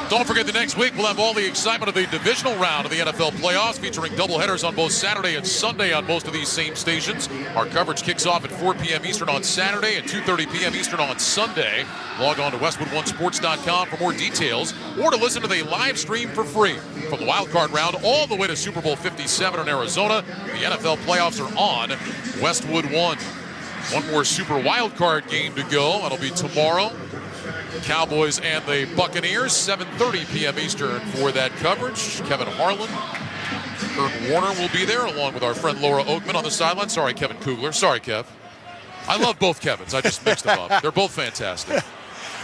Don't forget the next week we'll have all the excitement of the divisional round of the NFL playoffs featuring doubleheaders on both Saturday and Sunday on most of these same stations. Our coverage kicks off at 4 p.m. Eastern on Saturday and 2:30 p.m. Eastern on Sunday. Log on to westwood1sports.com for more details or to listen to the live stream for free. From the wildcard round all the way to Super Bowl 57 in Arizona, the NFL playoffs are on Westwood One. One more Super Wildcard game to go. That'll be tomorrow. Cowboys and the Buccaneers, 7:30 p.m. Eastern for that coverage. Kevin Harlan, Kurt Warner will be there, along with our friend Laura Oakman on the sideline. Sorry, Kevin Kugler. Sorry, Kev. I love both Kevins. I just mixed them up. They're both fantastic.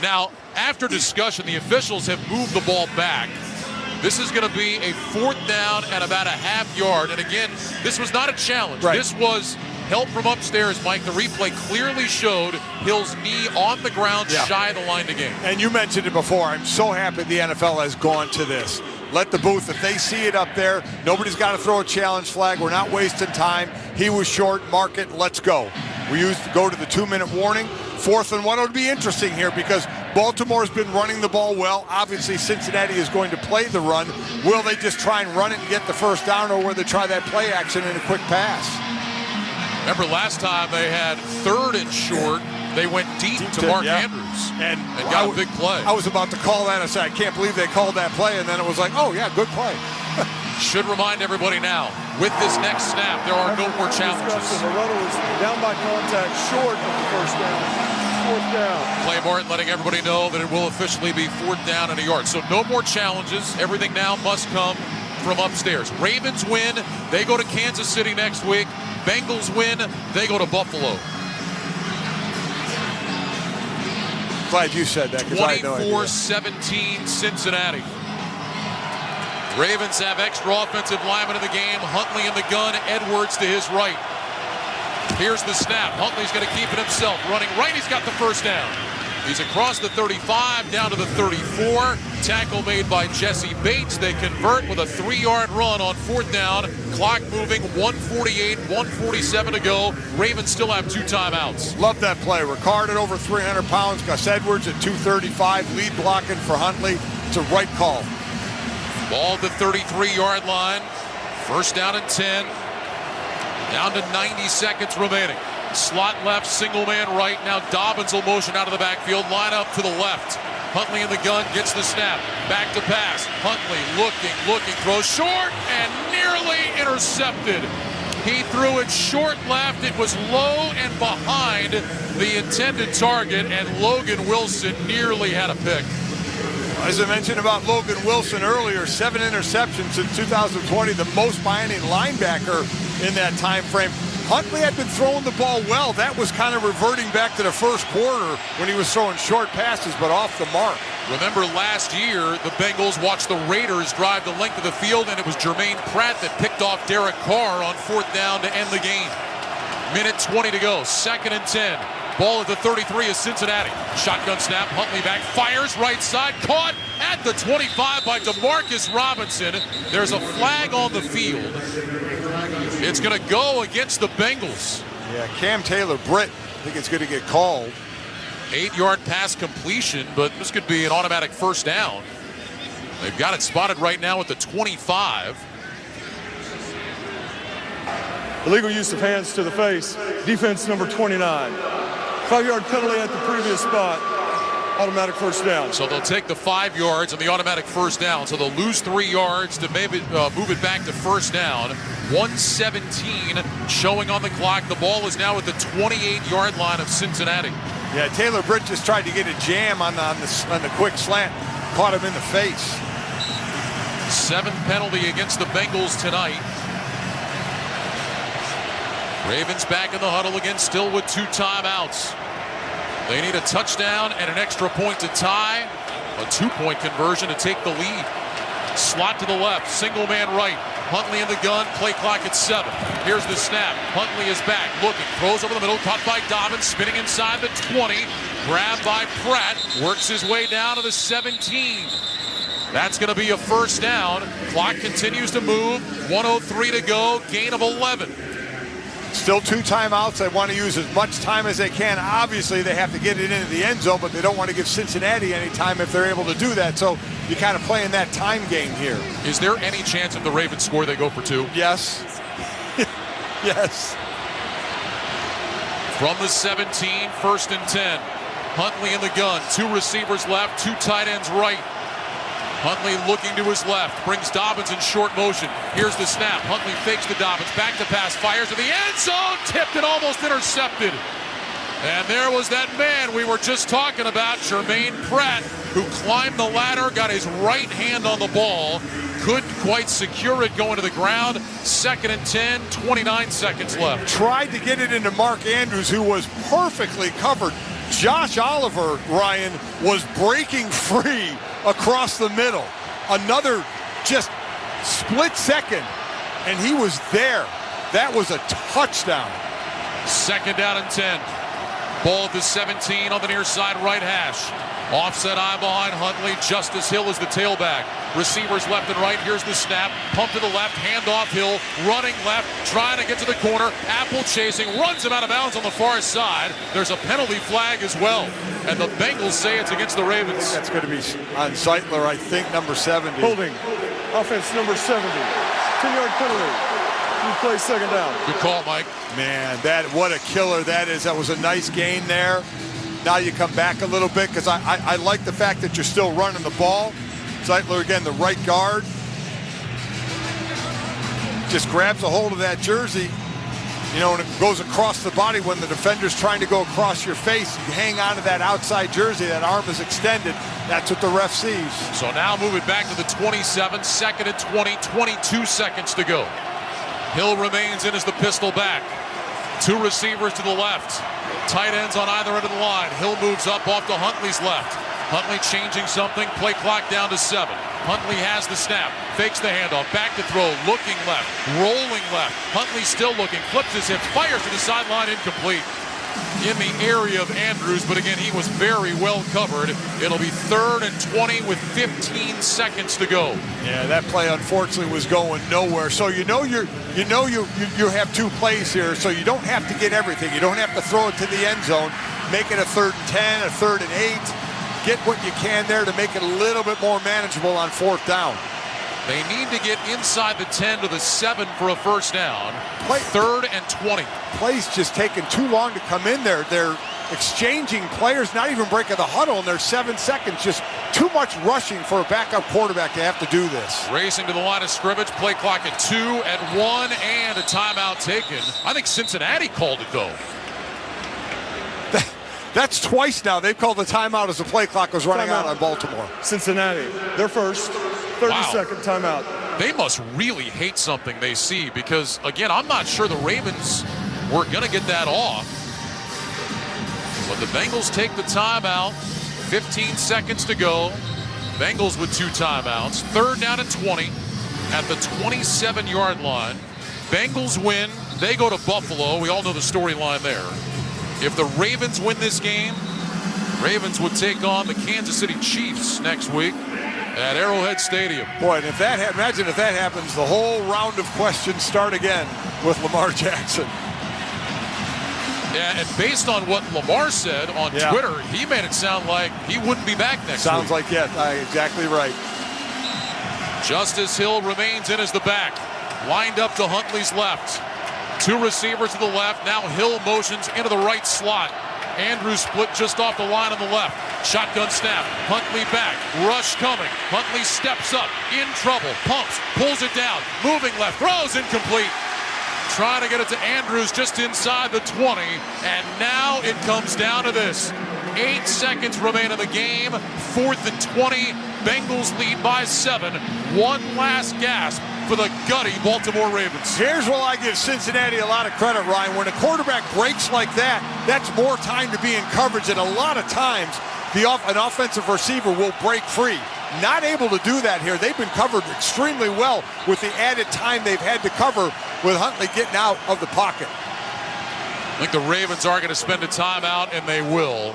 Now, after discussion, the officials have moved the ball back. This is going to be a 4th down and about a half yard. And again, this was not a challenge. Right. This was help from upstairs, Mike. The replay clearly showed Hill's knee on the ground, shy of the line to gain. And you mentioned it before. I'm so happy the NFL has gone to this. Let the booth, if they see it up there, nobody's got to throw a challenge flag. We're not wasting time. He was short, mark it, let's go. We go to the 2-minute warning. 4th and 1. It'll be interesting here because Baltimore's been running the ball well. Obviously, Cincinnati is going to play the run. Will they just try and run it and get the first down, or will they try that play action in a quick pass? Remember last time they had 3rd and short. They went deep to Mark Andrews and got a big play. I was about to call that. I said, I can't believe they called that play. And then it was like, oh, yeah, good play. Should remind everybody now, with this next snap, there are no more challenges. The runner was down by contact short of the first down. 4th down. Clay Martin letting everybody know that it will officially be 4th down and a yard. So no more challenges. Everything now must come from upstairs. Ravens win. They go to Kansas City next week. Bengals win. They go to Buffalo. Glad you said that, because I had no idea. 24-17 Cincinnati. Ravens have extra offensive linemen in the game. Huntley in the gun, Edwards to his right. Here's the snap. Huntley's going to keep it himself. Running right, he's got the first down. He's across the 35, down to the 34. Tackle made by Jesse Bates. They convert with a 3-yard run on 4th down. Clock moving, 1:48, 1:47 to go. Ravens still have 2 timeouts. Love that play. Ricard at over 300 pounds. Gus Edwards at 235. Lead blocking for Huntley. It's a right call. Ball at the 33-yard line. First down and 10. Down to 90 seconds remaining. Slot left, single man right. Now Dobbins will motion out of the backfield. Line up to the left. Huntley in the gun, gets the snap. Back to pass. Huntley looking, throws short and nearly intercepted. He threw it short left. It was low and behind the intended target, and Logan Wilson nearly had a pick. As I mentioned about Logan Wilson earlier, 7 interceptions since 2020, the most by any linebacker in that time frame. Huntley had been throwing the ball well. That was kind of reverting back to the first quarter when he was throwing short passes, but off the mark. Remember last year, the Bengals watched the Raiders drive the length of the field, and it was Jermaine Pratt that picked off Derek Carr on 4th down to end the game. Minute 20 to go, 2nd and 10. Ball at the 33 is Cincinnati. Shotgun snap, Huntley back, fires right side, caught at the 25 by DeMarcus Robinson. There's a flag on the field. It's going to go against the Bengals. Yeah, Cam Taylor-Britt, I think it's going to get called. 8-yard pass completion, but this could be an automatic first down. They've got it spotted right now at the 25. Illegal use of hands to the face. Defense number 29. 5-yard penalty at the previous spot. Automatic first down. So they'll take the 5 yards and the automatic first down. So they'll lose 3 yards to maybe move it back to first down. 1:17 showing on the clock. The ball is now at the 28-yard line of Cincinnati. Yeah, Taylor-Britt just tried to get a jam on the quick slant. Caught him in the face. 7th penalty against the Bengals tonight. Ravens back in the huddle again, still with 2 timeouts. They need a touchdown and an extra point to tie. A 2-point conversion to take the lead. Slot to the left, single man right. Huntley in the gun, play clock at 7. Here's the snap. Huntley is back, looking, throws over the middle, caught by Dobbins, spinning inside the 20. Grabbed by Pratt, works his way down to the 17. That's going to be a first down. Clock continues to move. 1:03 to go, gain of 11. Still 2 timeouts. They want to use as much time as they can. Obviously, they have to get it into the end zone, but they don't want to give Cincinnati any time if they're able to do that. So you kind of play in that time game here. Is there any chance if the Ravens score they go for 2? Yes. Yes. From the 17, 1st and 10. Huntley in the gun. 2 receivers left, 2 tight ends right. Huntley looking to his left, brings Dobbins in short motion. Here's the snap. Huntley fakes to Dobbins, back to pass, fires to the end zone, tipped and almost intercepted. And there was that man we were just talking about, Jermaine Pratt, who climbed the ladder, got his right hand on the ball, couldn't quite secure it going to the ground. 2nd and 10, 29 seconds left. Tried to get it into Mark Andrews, who was perfectly covered. Josh Oliver, Ryan, was breaking free across the middle. Another just split second, and he was there. That was a touchdown. 2nd down and 10. Ball at the 17 on the near side right hash. Offset eye behind Huntley. Justice Hill is the tailback. Receivers left and right. Here's the snap. Pump to the left. Handoff Hill. Running left. Trying to get to the corner. Apple chasing. Runs him out of bounds on the far side. There's a penalty flag as well. And the Bengals say it's against the Ravens. That's going to be on Zeitler, I think, number 70. Holding. Offense number 70. 10-yard penalty. Play 2nd down. Good call, Mike. Man, what a killer that is. That was a nice gain there. Now you come back a little bit because I like the fact that you're still running the ball. Zeitler again, the right guard. Just grabs a hold of that jersey. You know, when it goes across the body, when the defender's trying to go across your face, you hang on to that outside jersey, that arm is extended. That's what the ref sees. So now move it back to the 27, second and 20, 22 seconds to go. Hill remains in as the pistol back. Two receivers to the left. Tight ends on either end of the line. Hill moves up off to Huntley's left. Huntley changing something. Play clock down to 7. Huntley has the snap. Fakes the handoff. Back to throw. Looking left. Rolling left. Huntley still looking. Flips his hips. Fires to the sideline. Incomplete. In the area of Andrews, but again, he was very well covered. It'll be 3rd and 20 with 15 seconds to go. Yeah, that play unfortunately was going nowhere. So you have 2 plays here, so you don't have to get everything. You don't have to throw it to the end zone. Make it a 3rd and 10, a 3rd and 8. Get what you can there to make it a little bit more manageable on 4th down. They need to get inside the 10 to the 7 for a first down. 3rd and 20. Plays just taking too long to come in there. They're exchanging players, not even breaking the huddle, and there's 7 seconds. Just too much rushing for a backup quarterback to have to do this. Racing to the line of scrimmage. Play clock at 2, at 1, and a timeout taken. I think Cincinnati called it, though. That's twice now. They've called the timeout as the play clock was running out on Baltimore. Cincinnati, their first 30-second timeout. They must really hate something they see because, again, I'm not sure the Ravens were going to get that off. But the Bengals take the timeout. 15 seconds to go. Bengals with 2 timeouts. 3rd down and 20 at the 27-yard line. Bengals win. They go to Buffalo. We all know the storyline there. If the Ravens win this game, Ravens would take on the Kansas City Chiefs next week at Arrowhead Stadium. Boy, and imagine if that happens, the whole round of questions start again with Lamar Jackson. Yeah, and based on what Lamar said on Twitter, he made it sound like he wouldn't be back next week. Sounds like, exactly right. Justice Hill remains in as the back. Lined up to Huntley's left. 2 receivers to the left. Now Hill motions into the right slot. Andrews split just off the line on the left. Shotgun snap. Huntley back. Rush coming. Huntley steps up. In trouble. Pumps. Pulls it down. Moving left. Throws incomplete. Trying to get it to Andrews just inside the 20. And now it comes down to this. 8 seconds remain in the game. 4th and 20. Bengals lead by 7. One last gasp for the gutty Baltimore Ravens. Here's where I give Cincinnati a lot of credit, Ryan. When a quarterback breaks like that, that's more time to be in coverage, and a lot of times an offensive receiver will break free. Not able to do that here. They've been covered extremely well with the added time they've had to cover with Huntley getting out of the pocket. I think the Ravens are going to spend a timeout, and they will.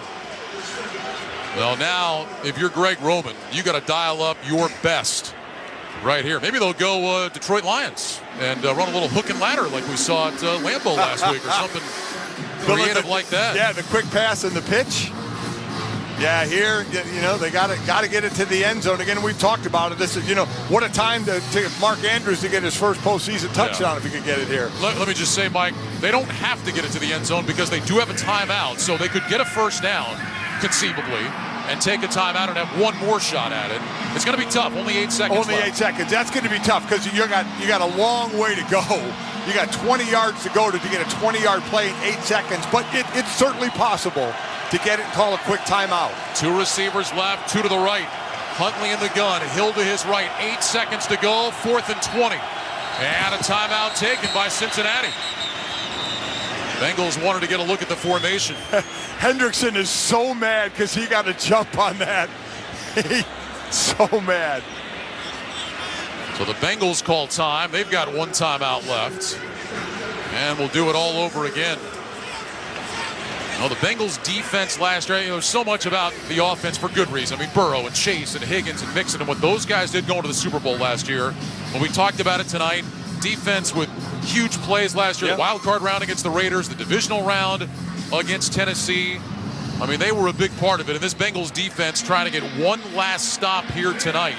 Well, now, if you're Greg Roman, you got to dial up your best right here. Maybe they'll go Detroit Lions and run a little hook and ladder like we saw at Lambeau last week or something creative like that. Yeah, the quick pass and the pitch. Yeah, here, they got to get it to the end zone. Again, we've talked about it. This is, what a time to Mark Andrews to get his first postseason touchdown if he could get it here. Let me just say, Mike, they don't have to get it to the end zone because they do have a timeout, so they could get a first down, conceivably, and take a timeout and have one more shot at it. It's going to be tough. Only 8 seconds Only left. 8 seconds. That's going to be tough because you got a long way to go. You got 20 yards to go to get a 20-yard play in 8 seconds, but it's certainly possible to get it and call a quick timeout. 2 receivers left, 2 to the right. Huntley in the gun, Hill to his right. 8 seconds to go, 4th and 20. And a timeout taken by Cincinnati. Bengals wanted to get a look at the formation. Hendrickson is so mad because he got a jump on that. He's so mad. So the Bengals call time. They've got 1 timeout left. And we'll do it all over again. The Bengals defense last year, there's so much about the offense for good reason. I mean, Burrow and Chase and Higgins and Mixon and what those guys did going to the Super Bowl last year. When we talked about it tonight, defense with huge plays last year. The wild card round against the Raiders, the divisional round against Tennessee. I mean, they were a big part of it. And this Bengals defense trying to get one last stop here tonight.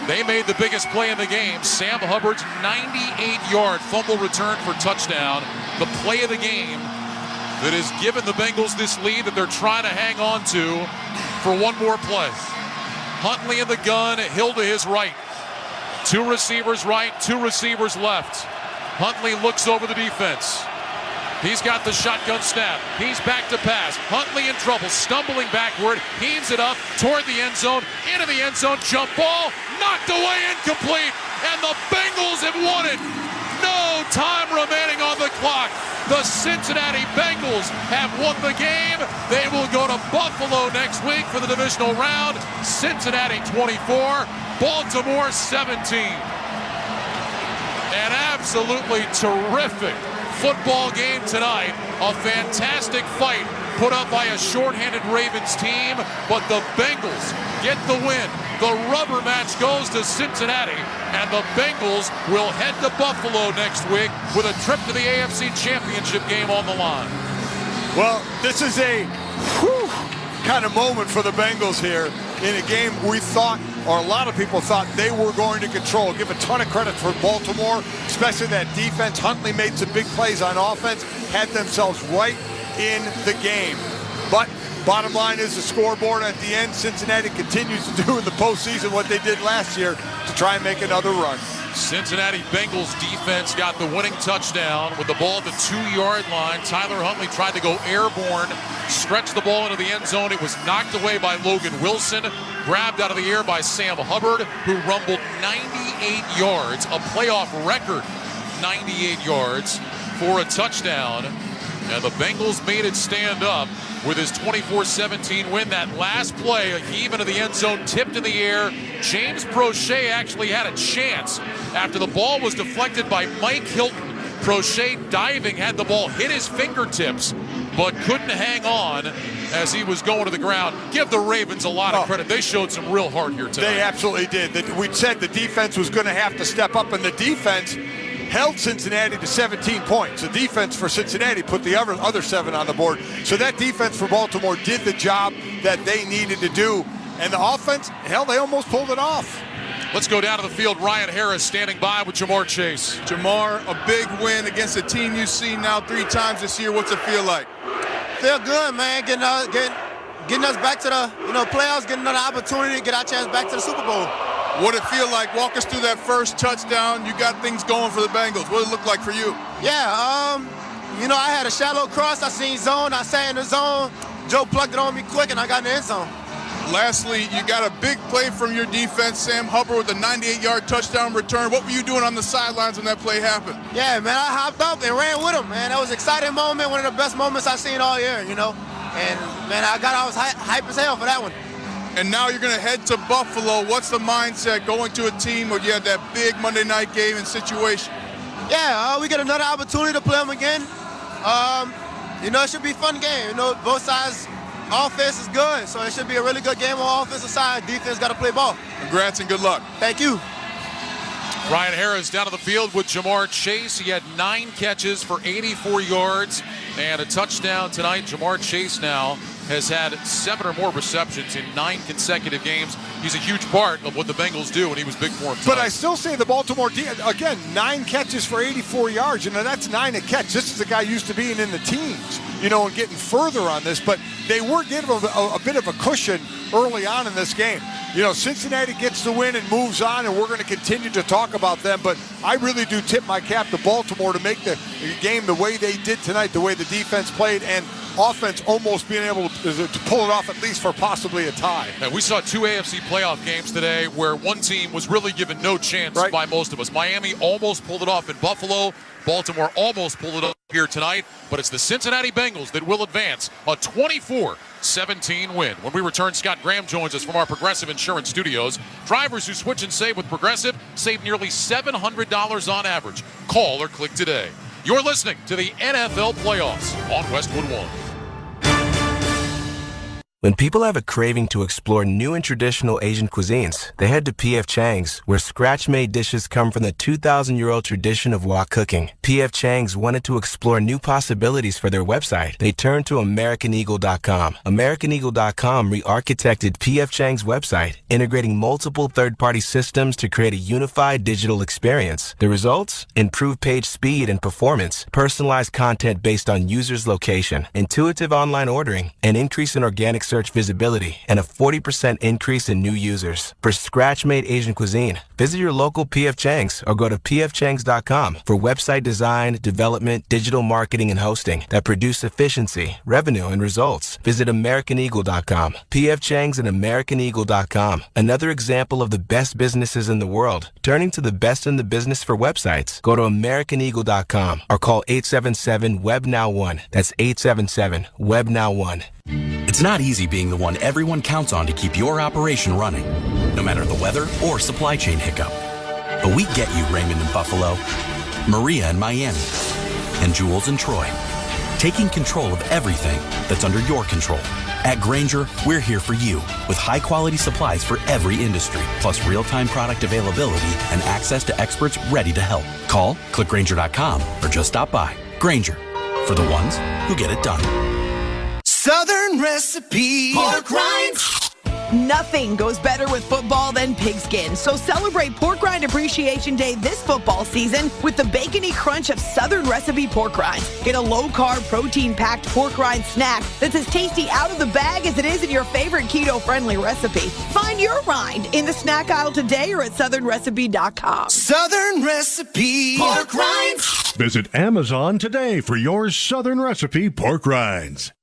They made the biggest play in the game. Sam Hubbard's 98-yard fumble return for touchdown. The play of the game that has given the Bengals this lead that they're trying to hang on to for one more play. Huntley in the gun, Hill to his right. 2 receivers right, 2 receivers left. Huntley looks over the defense. He's got the shotgun snap. He's back to pass. Huntley in trouble, stumbling backward, heaves it up toward the end zone, into the end zone, jump ball, knocked away, incomplete, and the Bengals have won it. No time remaining on the clock. The Cincinnati Bengals have won the game. They will go to Buffalo next week for the divisional round. Cincinnati 24, Baltimore 17. An absolutely terrific football game tonight. A fantastic fight put up by a shorthanded Ravens team, but the Bengals get the win. The rubber match goes to Cincinnati, and the Bengals will head to Buffalo next week with a trip to the AFC Championship game on the line. Well, this is a kind of moment for the Bengals here in a game we thought, or a lot of people thought, they were going to control. Give a ton of credit for Baltimore, especially that defense. Huntley made some big plays on offense, had themselves right in the game. But bottom line is the scoreboard at the end. Cincinnati continues to do in the postseason what they did last year to try and make another run. Cincinnati Bengals defense got the winning touchdown with the ball at the 2-yard line. Tyler Huntley tried to go airborne, stretched the ball into the end zone. It was knocked away by Logan Wilson, grabbed out of the air by Sam Hubbard, who rumbled 98 yards, a playoff record 98 yards for a touchdown. And the Bengals made it stand up with his 24-17 win. That last play, a heave into the end zone, tipped in the air. James Prochet actually had a chance after the ball was deflected by Mike Hilton. Prochet diving, had the ball hit his fingertips, but couldn't hang on as he was going to the ground. Give the Ravens a lot of credit. They showed some real heart here tonight. They absolutely did. We said the defense was going to have to step up, and the defense held Cincinnati to 17 points. The defense for Cincinnati put the other 7 on the board. So that defense for Baltimore did the job that they needed to do. And the offense, hell, they almost pulled it off. Let's go down to the field. Ryan Harris standing by with Jamar Chase. Jamar, a big win against a team you've seen now 3 times this year. What's it feel like? Feel good, man. Getting us back to the playoffs, getting another opportunity to get our chance back to the Super Bowl. What it feel like? Walk us through that first touchdown. You got things going for the Bengals. What did it look like for you? Yeah, I had a shallow cross. I seen zone. I sat in the zone. Joe plugged it on me quick, and I got in the end zone. Lastly, you got a big play from your defense, Sam Hubbard, with a 98-yard touchdown return. What were you doing on the sidelines when that play happened? Yeah, man, I hopped up and ran with him, man. That was an exciting moment, one of the best moments I've seen all year, And, man, I was hype as hell for that one. And now you're going to head to Buffalo. What's the mindset going to a team where you had that big Monday night game and situation? Yeah, we get another opportunity to play them again. It should be a fun game. Both sides, offense is good, so it should be a really good game on offensive side. Defense got to play ball. Congrats and good luck. Thank you. Ryan Harris down to the field with Jamar Chase. He had 9 catches for 84 yards and a touchdown tonight. Jamar Chase now has had 7 or more receptions in 9 consecutive games. He's a huge part of what the Bengals do, and he was big for him tonight. But I still say the Baltimore, again, 9 catches for 84 yards. That's 9 a catch. This is a guy used to being in the teens, and getting further on this. But they were giving him a bit of a cushion early on in this game. Cincinnati gets the win and moves on, and we're going to continue to talk about them. But I really do tip my cap to Baltimore to make the game the way they did tonight, the way the defense played, and offense almost being able to pull it off at least for possibly a tie. And we saw 2 AFC playoff games today where one team was really given no chance by most of us. Miami almost pulled it off in Buffalo. Baltimore almost pulled it up here tonight, but it's the Cincinnati Bengals that will advance a 24-17 win. When we return, Scott Graham joins us from our Progressive Insurance Studios. Drivers who switch and save with Progressive save nearly $700 on average. Call or click today. You're listening to the NFL Playoffs on Westwood One. When people have a craving to explore new and traditional Asian cuisines, they head to P.F. Chang's, where scratch-made dishes come from the 2,000-year-old tradition of wok cooking. P.F. Chang's wanted to explore new possibilities for their website. They turned to AmericanEagle.com. AmericanEagle.com re-architected P.F. Chang's website, integrating multiple third-party systems to create a unified digital experience. The results? Improved page speed and performance, personalized content based on users' location, intuitive online ordering, an increase in organic search visibility and a 40% increase in new users. For scratch-made Asian cuisine, visit your local P.F. Chang's or go to pfchangs.com for website design, development, digital marketing, and hosting that produce efficiency, revenue, and results. Visit AmericanEagle.com. P.F. Chang's and AmericanEagle.com. Another example of the best businesses in the world, turning to the best in the business for websites. Go to AmericanEagle.com or call 877-WEB-NOW1. That's 877-WEB-NOW1. It's not easy being the one everyone counts on to keep your operation running, no matter the weather or supply chain hiccup. But we get you, Raymond in Buffalo, Maria in Miami, and Jules in Troy, taking control of everything that's under your control. At Grainger, we're here for you with high-quality supplies for every industry, plus real-time product availability and access to experts ready to help. Call, click Grainger.com, or just stop by. Grainger, for the ones who get it done. Southern Recipe Pork Rinds. Nothing goes better with football than pigskin. So celebrate Pork Rind Appreciation Day this football season with the bacony crunch of Southern Recipe Pork Rinds. Get a low-carb, protein-packed pork rind snack that's as tasty out of the bag as it is in your favorite keto-friendly recipe. Find your rind in the snack aisle today or at southernrecipe.com. Southern Recipe Pork Rinds. Visit Amazon today for your Southern Recipe Pork Rinds.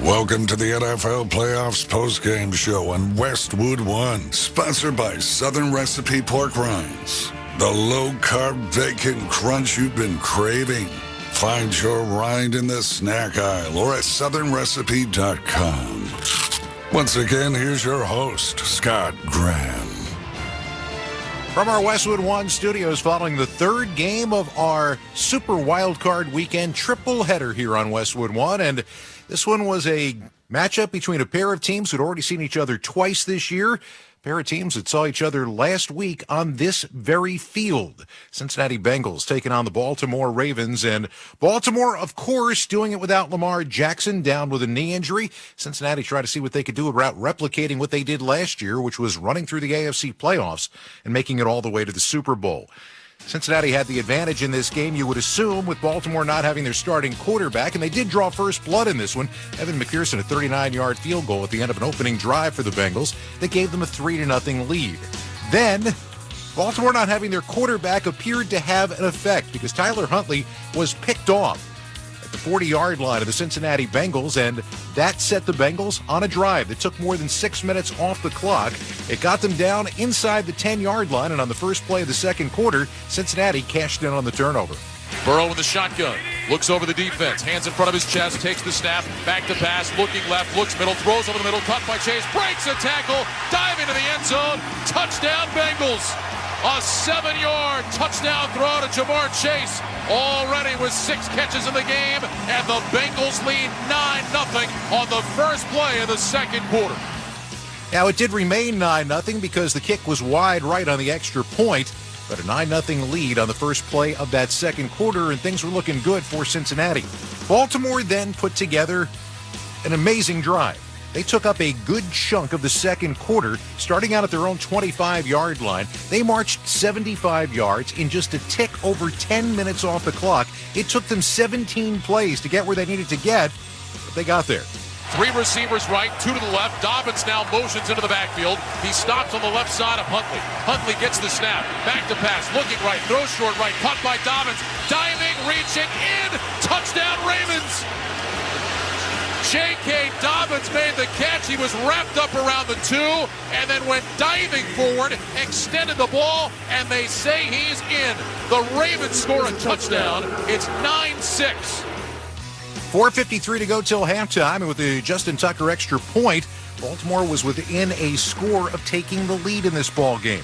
Welcome to the NFL Playoffs postgame show on Westwood One, sponsored by Southern Recipe Pork Rinds. The low-carb bacon crunch you've been craving. Find your rind in the snack aisle or at southernrecipe.com. Once again, here's your host, Scott Graham. From our Westwood One studios, following the third game of our Super Wildcard Weekend triple header here on Westwood One, and this one was a matchup between a pair of teams who'd already seen each other twice this year. A pair of teams that saw each other last week on this very field. Cincinnati Bengals taking on the Baltimore Ravens, and Baltimore, of course, doing it without Lamar Jackson, down with a knee injury. Cincinnati tried to see what they could do about replicating what they did last year, which was running through the AFC playoffs and making it all the way to the Super Bowl. Cincinnati had the advantage in this game, you would assume, with Baltimore not having their starting quarterback, and they did draw first blood in this one. Evan McPherson, a 39-yard field goal at the end of an opening drive for the Bengals that gave them a 3-0 lead. Then, Baltimore not having their quarterback appeared to have an effect because Tyler Huntley was picked off at the 40-yard line of the Cincinnati Bengals, and that set the Bengals on a drive that took more than 6 minutes off the clock. It got them down inside the 10-yard line, and on the first play of the second quarter, Cincinnati cashed in on the turnover. Burrow in the shotgun, looks over the defense, hands in front of his chest, takes the snap, back to pass, looking left, looks middle, throws over the middle, caught by Chase, breaks a tackle, dive into the end zone, touchdown Bengals. A 7-yard touchdown throw to Jamar Chase, already with 6 catches in the game, and the Bengals lead 9-0 on the first play of the second quarter. Now, it did remain 9-0 because the kick was wide right on the extra point, but a 9-0 lead on the first play of that second quarter, and things were looking good for Cincinnati. Baltimore then put together an amazing drive. They took up a good chunk of the second quarter, starting out at their own 25-yard line. They marched 75 yards in just a tick over 10 minutes off the clock. It took them 17 plays to get where they needed to get, but they got there. 3 receivers right, 2 to the left. Dobbins now motions into the backfield. He stops on the left side of Huntley. Huntley gets the snap. Back to pass. Looking right. Throws short right. Caught by Dobbins. Diving, reaching in. Touchdown Ravens. J.K. Dobbins made the catch. He was wrapped up around the 2 and then went diving forward, extended the ball, and they say he's in. The Ravens score a touchdown. It's 9-6. 4:53 to go till halftime, and with the Justin Tucker extra point, Baltimore was within a score of taking the lead in this ball game.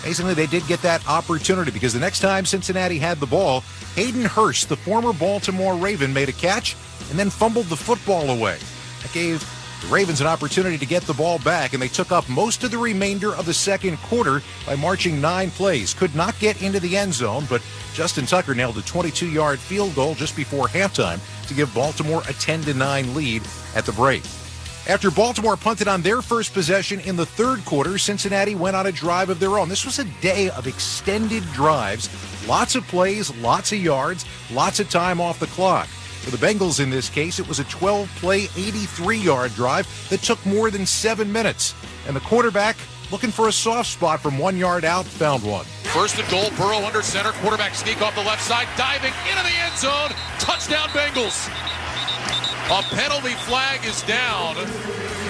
Basically, they did get that opportunity because the next time Cincinnati had the ball, Hayden Hurst, the former Baltimore Raven, made a catch and then fumbled the football away. That gave the Ravens an opportunity to get the ball back, and they took up most of the remainder of the second quarter by marching 9 plays. Could not get into the end zone, but Justin Tucker nailed a 22-yard field goal just before halftime to give Baltimore a 10-9 lead at the break. After Baltimore punted on their first possession in the third quarter, Cincinnati went on a drive of their own. This was a day of extended drives, lots of plays, lots of yards, lots of time off the clock. For the Bengals in this case, it was a 12-play, 83-yard drive that took more than 7 minutes. And the quarterback, looking for a soft spot from 1 yard out, found one. First and goal, Burrow under center, quarterback sneak off the left side, diving into the end zone, touchdown Bengals. A penalty flag is down.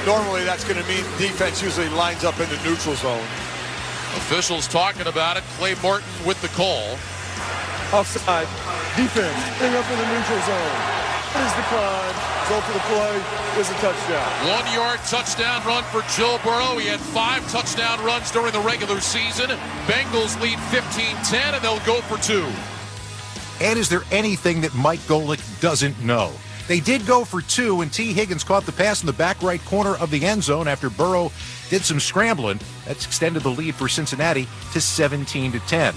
Normally that's going to mean defense usually lines up in the neutral zone. Officials talking about it. Clay Martin with the call. Offside. Defense. Bring up in the neutral zone. Is declined. Result of the play is a touchdown. 1 yard touchdown run for Joe Burrow. He had 5 touchdown runs during the regular season. Bengals lead 15-10, and they'll go for 2. And is there anything that Mike Golick doesn't know? They did go for 2, and T. Higgins caught the pass in the back right corner of the end zone after Burrow did some scrambling. That's extended the lead for Cincinnati to 17-10.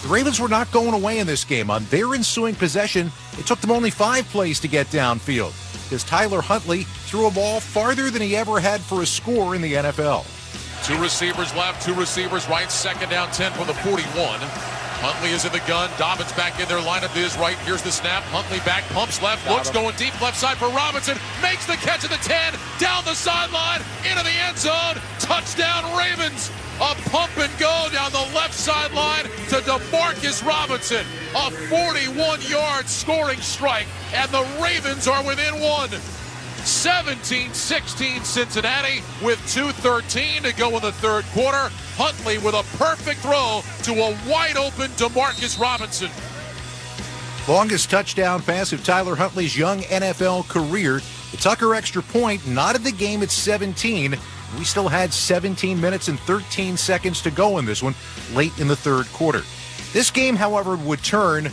The Ravens were not going away in this game. On their ensuing possession, it took them only 5 plays to get downfield because Tyler Huntley threw a ball farther than he ever had for a score in the NFL. 2 receivers left, 2 receivers right, second down 10 from the 41. Huntley is in the gun. Dobbins back in their lineup to his right. Here's the snap. Huntley back, pumps left, looks, going deep left side for Robinson. Makes the catch at the 10, down the sideline, into the end zone. Touchdown Ravens. A pump and go down the left sideline to DeMarcus Robinson. A 41-yard scoring strike, and the Ravens are within 1. 17-16 Cincinnati with 2:13 to go in the third quarter. Huntley with a perfect throw to a wide-open DeMarcus Robinson. Longest touchdown pass of Tyler Huntley's young NFL career. The Tucker extra point knotted the game at 17. We still had 17 minutes and 13 seconds to go in this one late in the third quarter. This game, however, would turn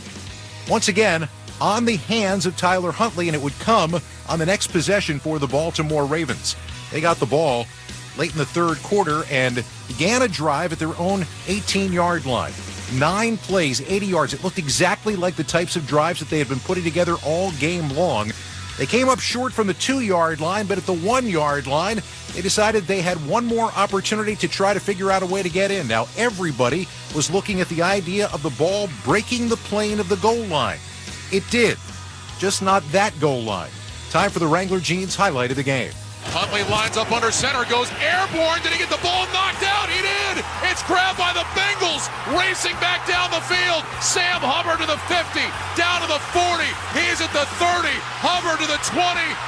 once again on the hands of Tyler Huntley, and it would come on the next possession for the Baltimore Ravens. They got the ball late in the third quarter and began a drive at their own 18-yard line. 9 plays, 80 yards. It looked exactly like the types of drives that they had been putting together all game long. They came up short from the 2-yard line, but at the 1-yard line, they decided they had one more opportunity to try to figure out a way to get in. Now, everybody was looking at the idea of the ball breaking the plane of the goal line. It did, just not that goal line. Time for the Wrangler Jeans highlight of the game. Huntley lines up under center, goes airborne. Did he get the ball knocked out? He did. It's grabbed by the Bengals. Racing back down the field. Sam Hubbard to the 50, down to the 40. He's at the 30. Hubbard to the 20.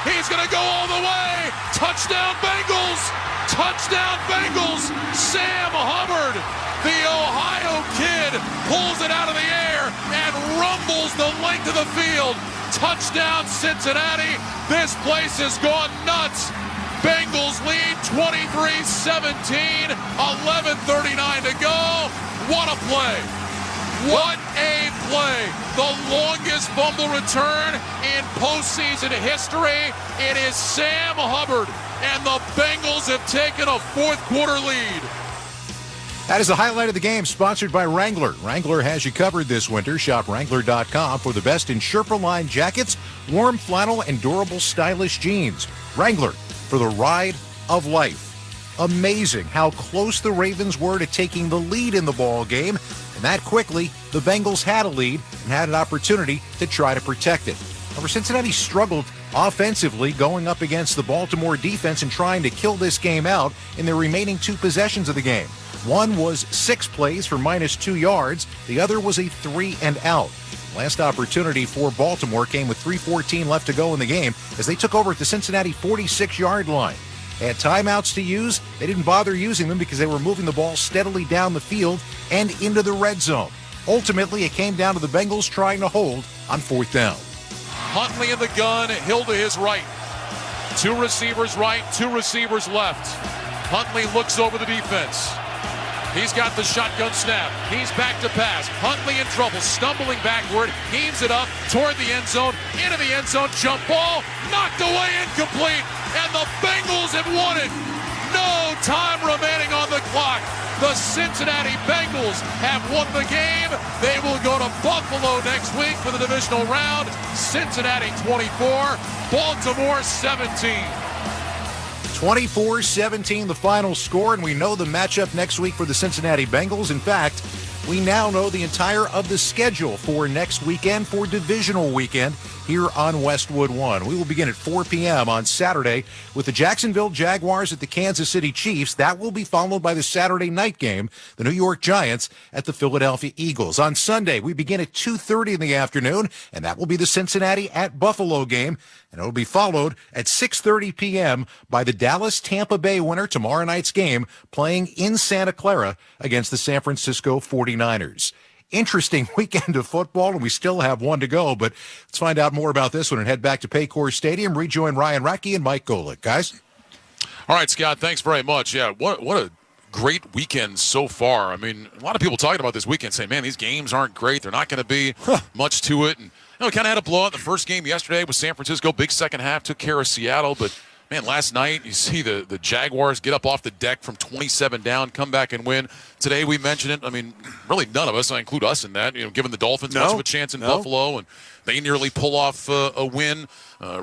He's going to go all the way. Touchdown Bengals. Touchdown Bengals. Sam Hubbard, the Ohio kid, pulls it out of the air and rumbles the length of the field. Touchdown Cincinnati. This place has gone nuts. Bengals lead 23-17, 11:39 to go. What a play. What a play. The longest fumble return in postseason history. It is Sam Hubbard, and the Bengals have taken a fourth quarter lead. That is the highlight of the game, sponsored by Wrangler. Wrangler has you covered this winter. Shop Wrangler.com for the best in Sherpa-line jackets, warm flannel, and durable, stylish jeans. Wrangler, for the ride of life. Amazing how close the Ravens were to taking the lead in the ball game. And that quickly, the Bengals had a lead and had an opportunity to try to protect it. However, Cincinnati struggled offensively going up against the Baltimore defense and trying to kill this game out in their remaining 2 possessions of the game. One was 6 plays for -2 yards. The other was a 3 and out. Last opportunity for Baltimore came with 3:14 left to go in the game as they took over at the Cincinnati 46-yard line. They had timeouts to use. They didn't bother using them because they were moving the ball steadily down the field and into the red zone. Ultimately, it came down to the Bengals trying to hold on 4th down. Huntley in the gun, Hill to his right. 2 receivers right, 2 receivers left. Huntley looks over the defense. He's got the shotgun snap. He's back to pass. Huntley in trouble, stumbling backward, heaves it up toward the end zone, into the end zone, jump ball, knocked away, incomplete, and the Bengals have won it. No time remaining on the clock. The Cincinnati Bengals have won the game. They will go to Buffalo next week for the divisional round. Cincinnati 24, Baltimore 17. 24-17 the final score, and we know the matchup next week for the Cincinnati Bengals. In fact, we now know the entire of the schedule for next weekend, for divisional weekend here on Westwood One. We will begin at 4 p.m. on Saturday with the Jacksonville Jaguars at the Kansas City Chiefs. That will be followed by the Saturday night game, the New York Giants at the Philadelphia Eagles. On Sunday, we begin at 2:30 in the afternoon, and that will be the Cincinnati at Buffalo game. And it will be followed at 6:30 p.m. by the Dallas-Tampa Bay winner tomorrow night's game, playing in Santa Clara against the San Francisco 49ers. Interesting weekend of football, and we still have one to go, but let's find out more about this one and head back to Paycor Stadium, rejoin Ryan Radke and Mike Golick. Guys? All right, Scott, thanks very much. Yeah, what a great weekend so far. I mean, a lot of people talking about this weekend saying, man, these games aren't great. They're not going to be much to it. And we kind of had a blowout the first game yesterday with San Francisco. Big second half, took care of Seattle. But, man, last night you see the Jaguars get up off the deck from 27 down, come back and win. Today we mentioned it. I mean, really none of us, I include us in that, giving the Dolphins much of a chance in Buffalo. And they nearly pull off a win.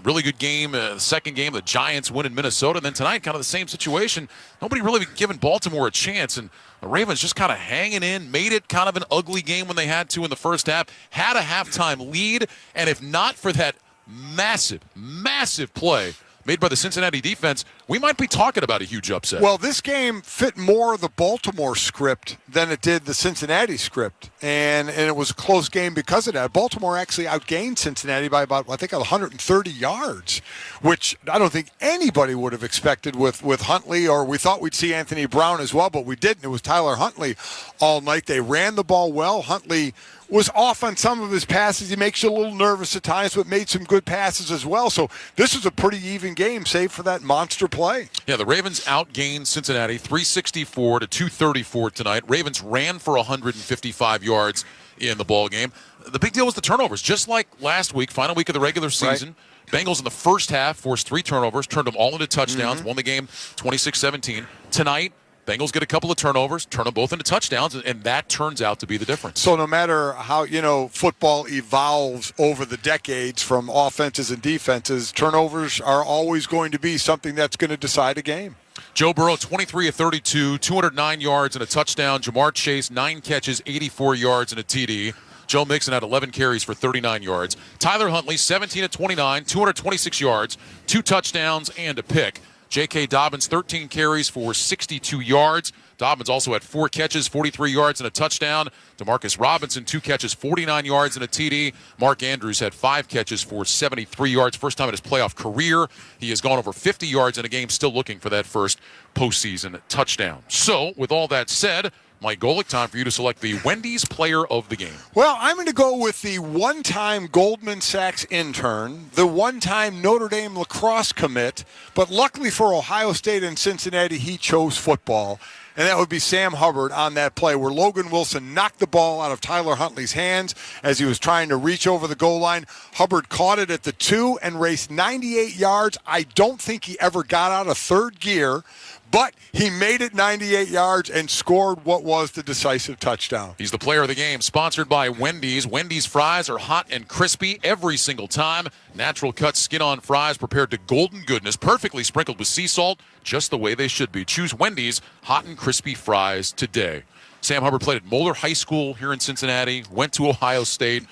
Really good game. The second game, the Giants win in Minnesota. And then tonight, kind of the same situation. Nobody really giving Baltimore a chance. And the Ravens just kind of hanging in, made it kind of an ugly game when they had to in the first half, had a halftime lead. And if not for that massive, massive play made by the Cincinnati defense, we might be talking about a huge upset. Well, this game fit more of the Baltimore script than it did the Cincinnati script, and it was a close game because of that. Baltimore actually outgained Cincinnati by about, I think, 130 yards, which I don't think anybody would have expected with Huntley, or we thought we'd see Anthony Brown as well, but we didn't. It was Tyler Huntley all night. They ran the ball well. Huntley was off on some of his passes. He makes you a little nervous at times, but made some good passes as well. So this was a pretty even game, save for that monster play. Yeah, the Ravens outgained Cincinnati 364 to 234 tonight. Ravens ran for 155 yards in the ball game. The big deal was the turnovers. Just like last week, final week of the regular season, Bengals in the first half forced 3 turnovers, turned them all into touchdowns, won the game 26-17. Tonight, Bengals get a couple of turnovers, turn them both into touchdowns, and that turns out to be the difference. So no matter how, football evolves over the decades from offenses and defenses, turnovers are always going to be something that's going to decide a game. Joe Burrow, 23 of 32, 209 yards and a touchdown. Jamar Chase, 9 catches, 84 yards and a TD. Joe Mixon had 11 carries for 39 yards. Tyler Huntley, 17 of 29, 226 yards, 2 touchdowns and a pick. J.K. Dobbins, 13 carries for 62 yards. Dobbins also had 4 catches, 43 yards, and a touchdown. Demarcus Robinson, 2 catches, 49 yards, and a TD. Mark Andrews had 5 catches for 73 yards. First time in his playoff career. He has gone over 50 yards in a game, still looking for that first postseason touchdown. So, with all that said, Mike Golick, time for you to select the Wendy's player of the game. Well, I'm going to go with the one-time Goldman Sachs intern, the one-time Notre Dame lacrosse commit, but luckily for Ohio State and Cincinnati, he chose football. And that would be Sam Hubbard on that play where Logan Wilson knocked the ball out of Tyler Huntley's hands as he was trying to reach over the goal line. Hubbard caught it at the 2 and raced 98 yards. I don't think he ever got out of third gear, but he made it 98 yards and scored what was the decisive touchdown. He's the player of the game, sponsored by Wendy's. Wendy's fries are hot and crispy every single time. Natural cut skin-on fries prepared to golden goodness, perfectly sprinkled with sea salt, just the way they should be. Choose Wendy's hot and crispy fries today. Sam Hubbard played at Moeller High School here in Cincinnati, went to Ohio State.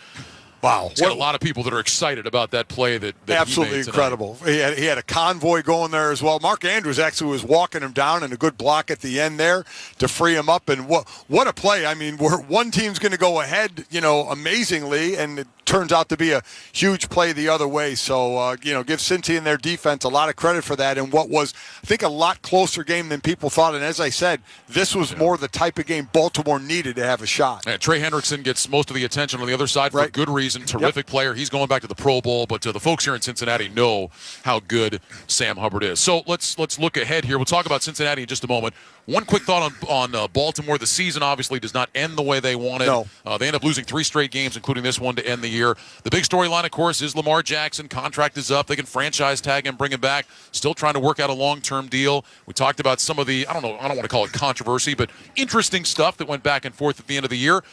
Wow. He's got a lot of people that are excited about that play that absolutely he made incredible. He had a convoy going there as well. Mark Andrews actually was walking him down, and a good block at the end there to free him up. And what a play. I mean, one team's going to go ahead, amazingly, and it turns out to be a huge play the other way. So, give Cincy and their defense a lot of credit for that in what was, I think, a lot closer game than people thought. And as I said, this was more the type of game Baltimore needed to have a shot. Yeah, Trey Hendrickson gets most of the attention on the other side for good reason. Terrific player. He's going back to the Pro Bowl, but the folks here in Cincinnati know how good Sam Hubbard is. So let's look ahead here. We'll talk about Cincinnati in just a moment. One quick thought on Baltimore. The season obviously does not end the way they wanted. No. They end up losing 3 straight games, including this one to end the year. The big storyline, of course, is Lamar Jackson. Contract is up. They can franchise tag him, bring him back. Still trying to work out a long-term deal. We talked about some of the, I don't want to call it controversy, but interesting stuff that went back and forth at the end of the year.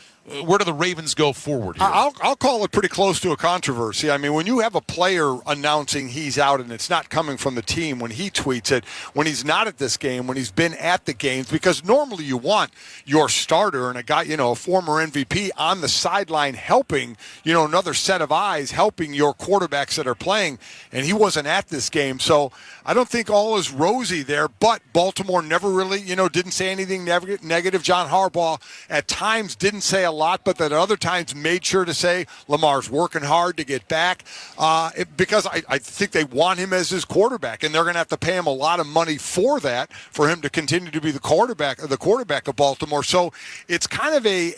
where do the Ravens go forward here? I'll call it pretty close to a controversy. I mean, when you have a player announcing he's out and it's not coming from the team, when he tweets it, when he's not at this game, when he's been at the games, because normally you want your starter and a guy, a former MVP on the sideline helping, another set of eyes helping your quarterbacks that are playing, and he wasn't at this game. So I don't think all is rosy there, but Baltimore never really, didn't say anything negative. John Harbaugh at times didn't say a lot, but at other times made sure to say Lamar's working hard to get back because I think they want him as his quarterback, and they're going to have to pay him a lot of money for that, for him to continue to be the quarterback of Baltimore. So it's kind of a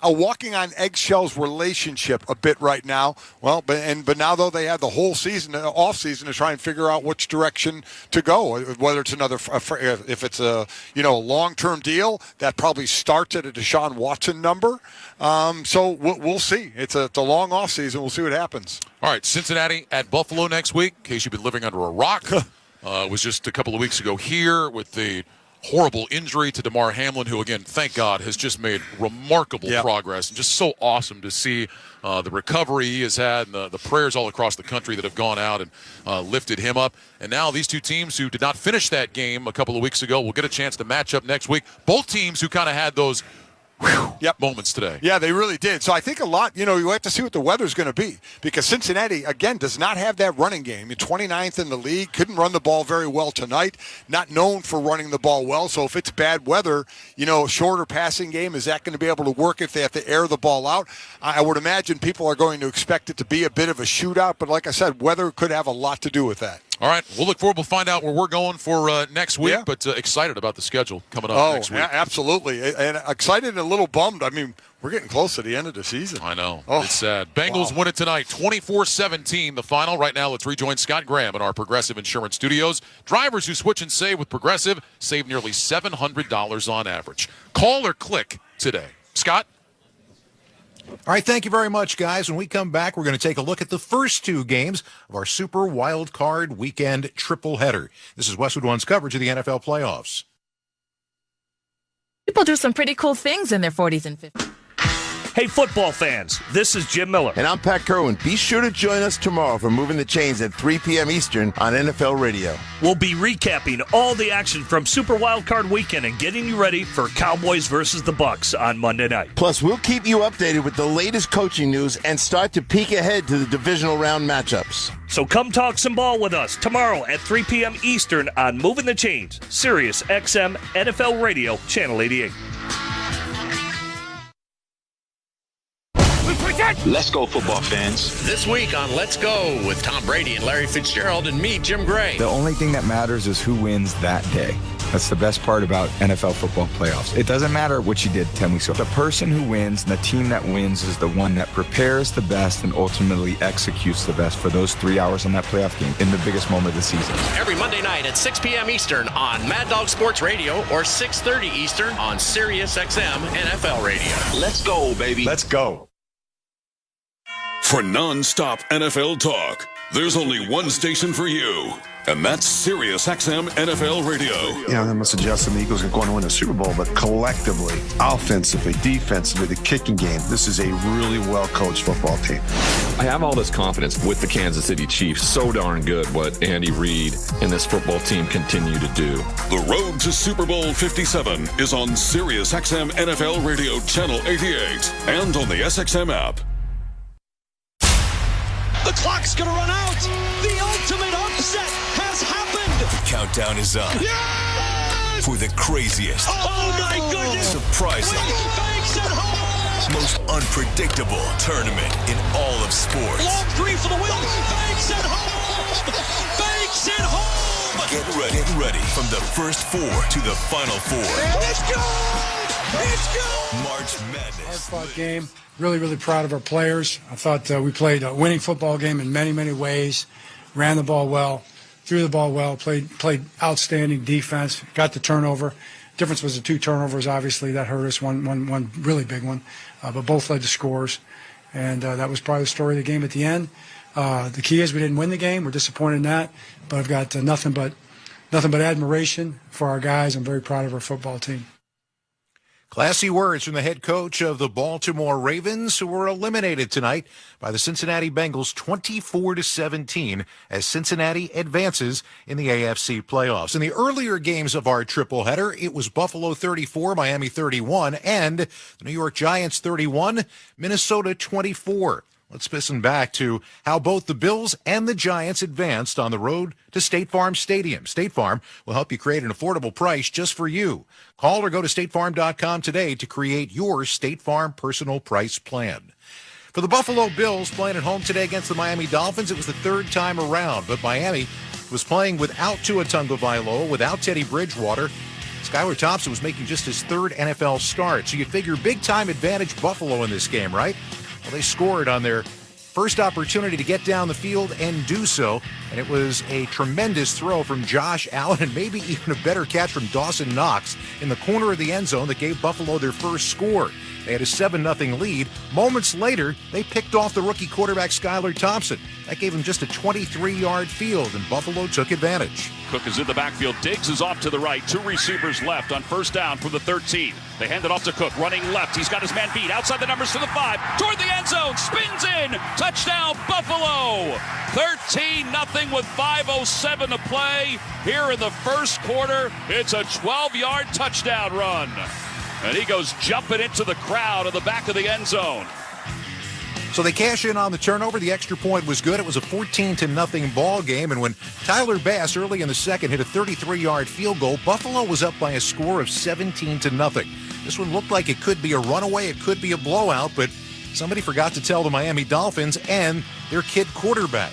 walking on eggshells relationship a bit right now. Well, but now though they have the whole season, off season, to try and figure out which direction to go. Whether it's if it's a long-term deal that probably starts at a Deshaun Watson number. So we'll see. It's a long off season. We'll see what happens. All right, Cincinnati at Buffalo next week. In case you've been living under a rock, it was just a couple of weeks ago here with the horrible injury to DeMar Hamlin, who, again, thank God, has just made remarkable progress. And just so awesome to see the recovery he has had and the prayers all across the country that have gone out and lifted him up. And now these two teams who did not finish that game a couple of weeks ago will get a chance to match up next week. Both teams who kind of had those moments today. Yeah, they really did. So I think a lot, you have to see what the weather's going to be, because Cincinnati, again, does not have that running game. 29th in the league, couldn't run the ball very well tonight, not known for running the ball well. So if it's bad weather, shorter passing game, is that going to be able to work if they have to air the ball out? I would imagine people are going to expect it to be a bit of a shootout, but like I said, weather could have a lot to do with that. All right, we'll look forward. We'll find out where we're going for next week, but excited about the schedule coming up next week. Absolutely, and excited and a little bummed. I mean, we're getting close to the end of the season. I know. It's sad. Bengals win it tonight, 24-17, the final. Right now, let's rejoin Scott Graham in our Progressive Insurance Studios. Drivers who switch and save with Progressive save nearly $700 on average. Call or click today. Scott? All right, thank you very much, guys. When we come back, we're going to take a look at the first two games of our Super Wild Card Weekend triple header. This is Westwood One's coverage of the NFL playoffs. People do some pretty cool things in their 40s and 50s. Hey, football fans, this is Jim Miller. And I'm Pat Kerwin. Be sure to join us tomorrow for Moving the Chains at 3 p.m. Eastern on NFL Radio. We'll be recapping all the action from Super Wildcard Weekend and getting you ready for Cowboys versus the Bucks on Monday night. Plus, we'll keep you updated with the latest coaching news and start to peek ahead to the divisional round matchups. So come talk some ball with us tomorrow at 3 p.m. Eastern on Moving the Chains, Sirius XM NFL Radio, Channel 88. Let's go, football fans. This week on Let's Go with Tom Brady and Larry Fitzgerald and me, Jim Gray. The only thing that matters is who wins that day. That's the best part about NFL football playoffs. It doesn't matter what you did 10 weeks ago. The person who wins, the team that wins, is the one that prepares the best and ultimately executes the best for those 3 hours on that playoff game in the biggest moment of the season. Every Monday night at 6 p.m. Eastern on Mad Dog Sports Radio or 6:30 Eastern on Sirius XM NFL Radio. Let's go, baby. Let's go. For non-stop NFL talk, there's only one station for you, and that's Sirius XM NFL Radio. I must suggest the Eagles are going to win a Super Bowl, but collectively, offensively, defensively, the kicking game, this is a really well-coached football team. I have all this confidence with the Kansas City Chiefs. So darn good what Andy Reid and this football team continue to do. The road to Super Bowl 57 is on Sirius XM NFL Radio Channel 88 and on the SXM app. The clock's going to run out. The ultimate upset has happened. The countdown is up. Yes! For the craziest. Oh my goodness. Surprising. Banks at home. Most unpredictable tournament in all of sports. Long three for the win. Banks at home. Banks at home. Get ready from the first four to the final four. Let's go. Let's go. March Madness. Hard-fought game. Really proud of our players. I thought we played a winning football game in many ways. Ran the ball well, threw the ball well, played outstanding defense, got the turnover. Difference was the 2 turnovers, obviously. That hurt us, one really big one. But both led to scores. And that was probably the story of the game at the end. The key is we didn't win the game. We're disappointed in that. But I've got nothing but admiration for our guys. I'm very proud of our football team. Classy words from the head coach of the Baltimore Ravens, who were eliminated tonight by the Cincinnati Bengals 24-17 as Cincinnati advances in the AFC playoffs. In the earlier games of our triple header, it was Buffalo 34, Miami 31, and the New York Giants 31, Minnesota 24. Let's listen back to how both the Bills and the Giants advanced on the road to State Farm Stadium. State Farm will help you create an affordable price just for you. Call or go to statefarm.com today to create your State Farm personal price plan. For the Buffalo Bills playing at home today against the Miami Dolphins, it was the third time around, but Miami was playing without Tua Tagovailoa, without Teddy Bridgewater. Skylar Thompson was making just his third NFL start, so you figure big-time advantage Buffalo in this game, right? Well, they scored on their first opportunity to get down the field and do so, and it was a tremendous throw from Josh Allen and maybe even a better catch from Dawson Knox in the corner of the end zone that gave Buffalo their first score. They had a 7-0 lead. Moments later, they picked off the rookie quarterback Skylar Thompson. That gave him just a 23-yard field, and Buffalo took advantage. Cook is in the backfield. Diggs is off to the right. Two receivers left on first down from the 13. They hand it off to Cook, running left. He's got his man beat. Outside the numbers to the 5. Toward the end zone. Spins in. Touchdown, Buffalo. 13-0 with 5:07 to play. Here in the first quarter, it's a 12-yard touchdown run. And he goes jumping into the crowd at the back of the end zone. So they cash in on the turnover. The extra point was good. It was a 14-0 ball game. And when Tyler Bass early in the second hit a 33-yard field goal, Buffalo was up by a score of 17-0. This one looked like it could be a runaway. It could be a blowout, but somebody forgot to tell the Miami Dolphins and their kid quarterback.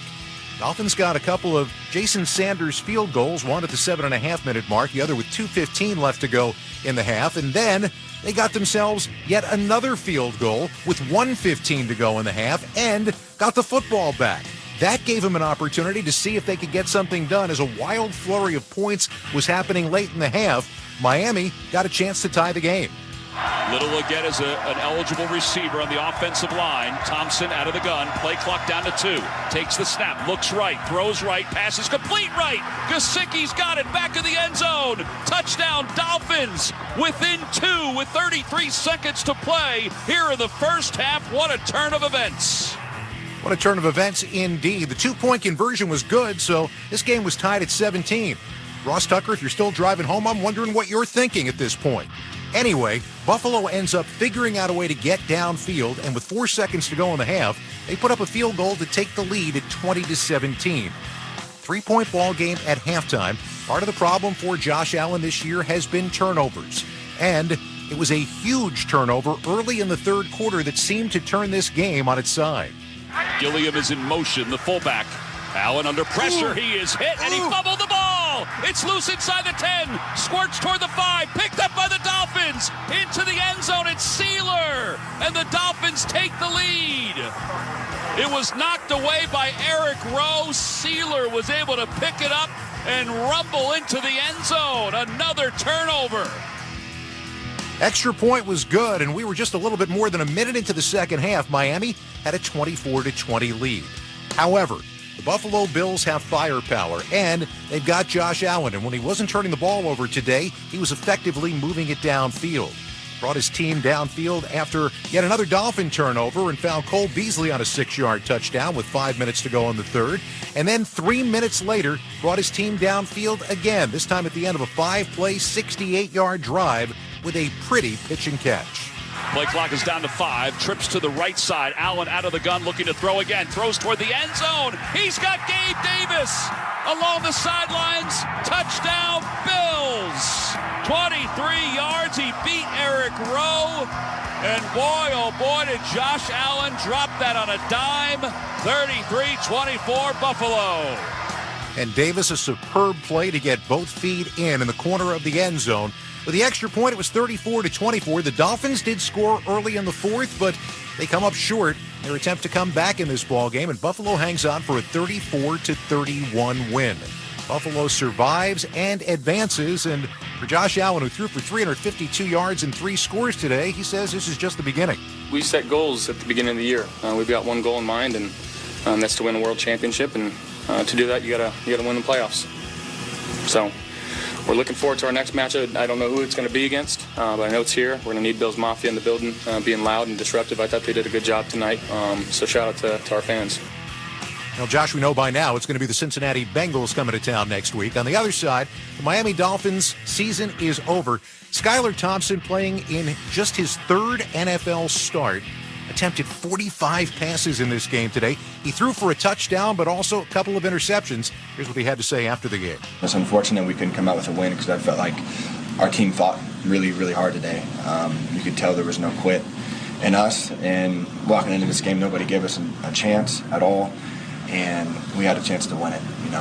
Dolphins got a couple of Jason Sanders field goals, one at the 7.5-minute mark, the other with 2:15 left to go in the half. And then they got themselves yet another field goal with 1:15 to go in the half and got the football back. That gave them an opportunity to see if they could get something done as a wild flurry of points was happening late in the half. Miami got a chance to tie the game. Little again is an eligible receiver on the offensive line. Thompson out of the gun. Play clock down to 2. Takes the snap. Looks right. Throws right. Passes complete right. Gesicki's got it. Back of the end zone. Touchdown Dolphins. Within 2 with 33 seconds to play here in the first half. What a turn of events. What a turn of events indeed. The 2-point conversion was good, so this game was tied at 17. Ross Tucker, if you're still driving home, I'm wondering what you're thinking at this point. Anyway, Buffalo ends up figuring out a way to get downfield, and with 4 seconds to go in the half, they put up a field goal to take the lead at 20-17. 3-point ball game at halftime. Part of the problem for Josh Allen this year has been turnovers. And it was a huge turnover early in the third quarter that seemed to turn this game on its side. Gilliam is in motion, the fullback. Allen under pressure. He is hit, and he fumbled the ball. It's loose inside the 10. Squirts toward the 5. Picked up by the Dolphins. Into the end zone. It's Sealer. And the Dolphins take the lead. It was knocked away by Eric Rowe. Sealer was able to pick it up and rumble into the end zone. Another turnover. Extra point was good, and we were just a little bit more than a minute into the second half. Miami had a 24-20 lead. However, the Buffalo Bills have firepower, and they've got Josh Allen. And when he wasn't turning the ball over today, he was effectively moving it downfield. Brought his team downfield after yet another Dolphin turnover and found Cole Beasley on a 6-yard touchdown with 5 minutes to go in the third. And then 3 minutes later, brought his team downfield again, this time at the end of a 5-play, 68-yard drive with a pretty pitch and catch. Play clock is down to 5. Trips to the right side. Allen out of the gun, looking to throw again. Throws toward the end zone. He's got Gabe Davis along the sidelines. Touchdown, Bills. 23 yards. He beat Eric Rowe. And boy, oh boy, did Josh Allen drop that on a dime. 33-24 Buffalo. And Davis, a superb play to get both feet in the corner of the end zone. With the extra point, it was 34-24. The Dolphins did score early in the fourth, but they come up short in their attempt to come back in this ball game, and Buffalo hangs on for a 34-31 win. Buffalo survives and advances, and for Josh Allen, who threw for 352 yards and 3 scores today, he says this is just the beginning. We set goals at the beginning of the year. We've got one goal in mind, and that's to win a world championship, and to do that, you gotta win the playoffs. So we're looking forward to our next matchup. I don't know who it's going to be against, but I know it's here. We're going to need Bills Mafia in the building, being loud and disruptive. I thought they did a good job tonight, so shout out to our fans. Well, Josh, we know by now it's going to be the Cincinnati Bengals coming to town next week. On the other side, the Miami Dolphins season is over. Skylar Thompson, playing in just his third NFL start, attempted 45 passes in this game today. He threw for a touchdown, but also a couple of interceptions. Here's what he had to say after the game. It's unfortunate we couldn't come out with a win because I felt like our team fought really, really hard today. You could tell there was no quit in us, and walking into this game, nobody gave us a chance at all. And we had a chance to win it, and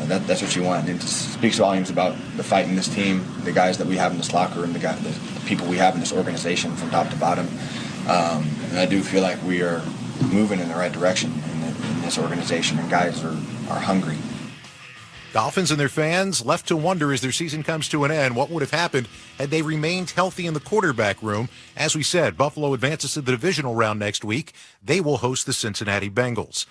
that's what you want. And it speaks volumes about the fight in this team, the guys that we have in this locker room, the people we have in this organization from top to bottom. And I do feel like we are moving in the right direction in this organization, and guys are hungry. Dolphins and their fans left to wonder as their season comes to an end what would have happened had they remained healthy in the quarterback room. As we said, Buffalo advances to the divisional round next week. They will host the Cincinnati Bengals.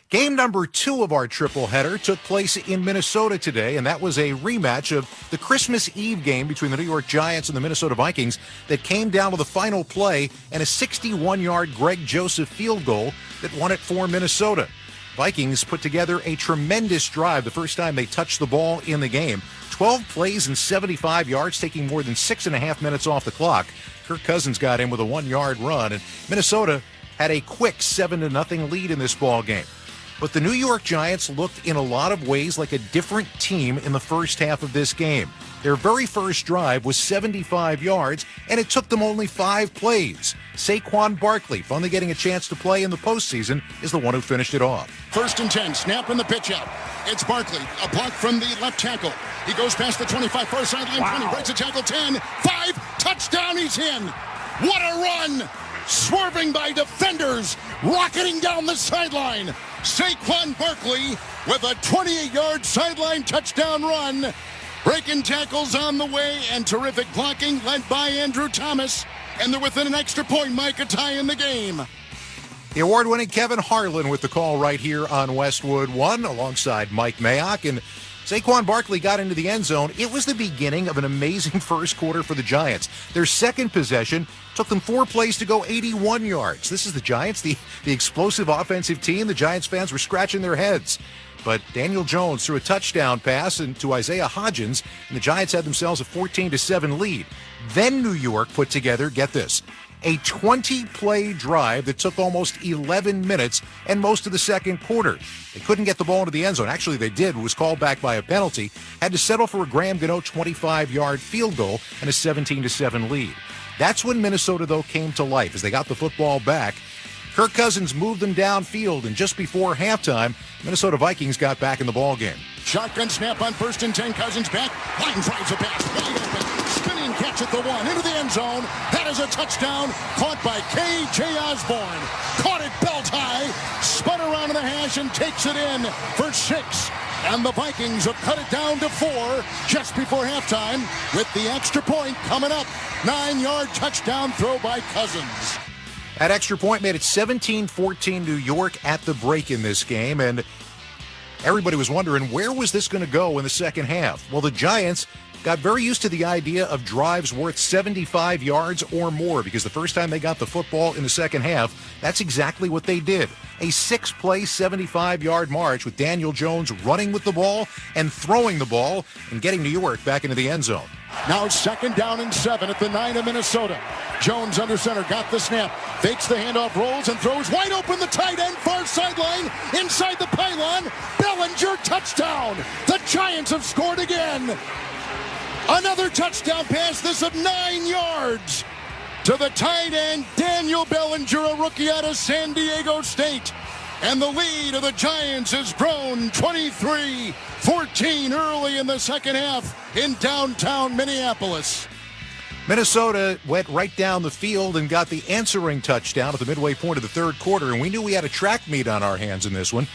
Game number 2 of our triple header took place in Minnesota today, and that was a rematch of the Christmas Eve game between the New York Giants and the Minnesota Vikings that came down to the final play and a 61-yard Greg Joseph field goal that won it for Minnesota. Vikings put together a tremendous drive the first time they touched the ball in the game. 12 plays and 75 yards, taking more than 6.5 minutes off the clock. Kirk Cousins got in with a 1-yard run, and Minnesota had a quick 7-0 lead in this ball game. But the New York Giants looked in a lot of ways like a different team in the first half of this game. Their very first drive was 75 yards, and it took them only 5 plays. Saquon Barkley, finally getting a chance to play in the postseason, is the one who finished it off. 1st and 10, snap in the pitch out. It's Barkley, a block from the left tackle. He goes past the 25, far sideline, 20, breaks a tackle, 10, 5, touchdown, he's in. What a run! Swerving by defenders, rocketing down the sideline. Saquon Barkley with a 28-yard sideline touchdown run. Breaking tackles on the way and terrific blocking led by Andrew Thomas. And they're within an extra point, Micah, tie in the game. The award-winning Kevin Harlan with the call right here on Westwood One alongside Mike Mayock. And Saquon Barkley got into the end zone. It was the beginning of an amazing first quarter for the Giants. Their second possession took them 4 plays to go 81 yards. This is the Giants, the explosive offensive team. The Giants fans were scratching their heads. But Daniel Jones threw a touchdown pass to Isaiah Hodgins, and the Giants had themselves a 14-7 lead. Then New York put together, get this, a 20-play drive that took almost 11 minutes and most of the second quarter. They couldn't get the ball into the end zone. Actually, they did. It was called back by a penalty. Had to settle for a Graham Gano 25-yard field goal and a 17-7 lead. That's when Minnesota, though, came to life as they got the football back. Kirk Cousins moved them downfield, and just before halftime, Minnesota Vikings got back in the ballgame. Shotgun snap on 1st and 10. Cousins back. Line drives a pass. Wide open. Spinning catch at the 1. Into the end zone. That is a touchdown. Caught by K.J. Osborne. Caught it belt high. Spun around in the hash and takes it in for 6. And the Vikings have cut it down to 4 just before halftime with the extra point coming up. 9-yard touchdown throw by Cousins. That extra point made it 17-14 New York at the break in this game, and everybody was wondering where was this going to go in the second half. Well, the Giants got very used to the idea of drives worth 75 yards or more because the first time they got the football in the second half, that's exactly what they did. A 6-play, 75-yard march with Daniel Jones running with the ball and throwing the ball and getting New York back into the end zone. Now 2nd down and 7 at the 9 of Minnesota. Jones under center, got the snap, fakes the handoff, rolls and throws wide open the tight end, far sideline, inside the pylon. Bellinger, touchdown. The Giants have scored again. Another touchdown pass, this of 9 yards to the tight end, Daniel Bellinger, a rookie out of San Diego State. And the lead of the Giants has grown 23-14 early in the second half in downtown Minneapolis. Minnesota went right down the field and got the answering touchdown at the midway point of the third quarter, and we knew we had a track meet on our hands in this one.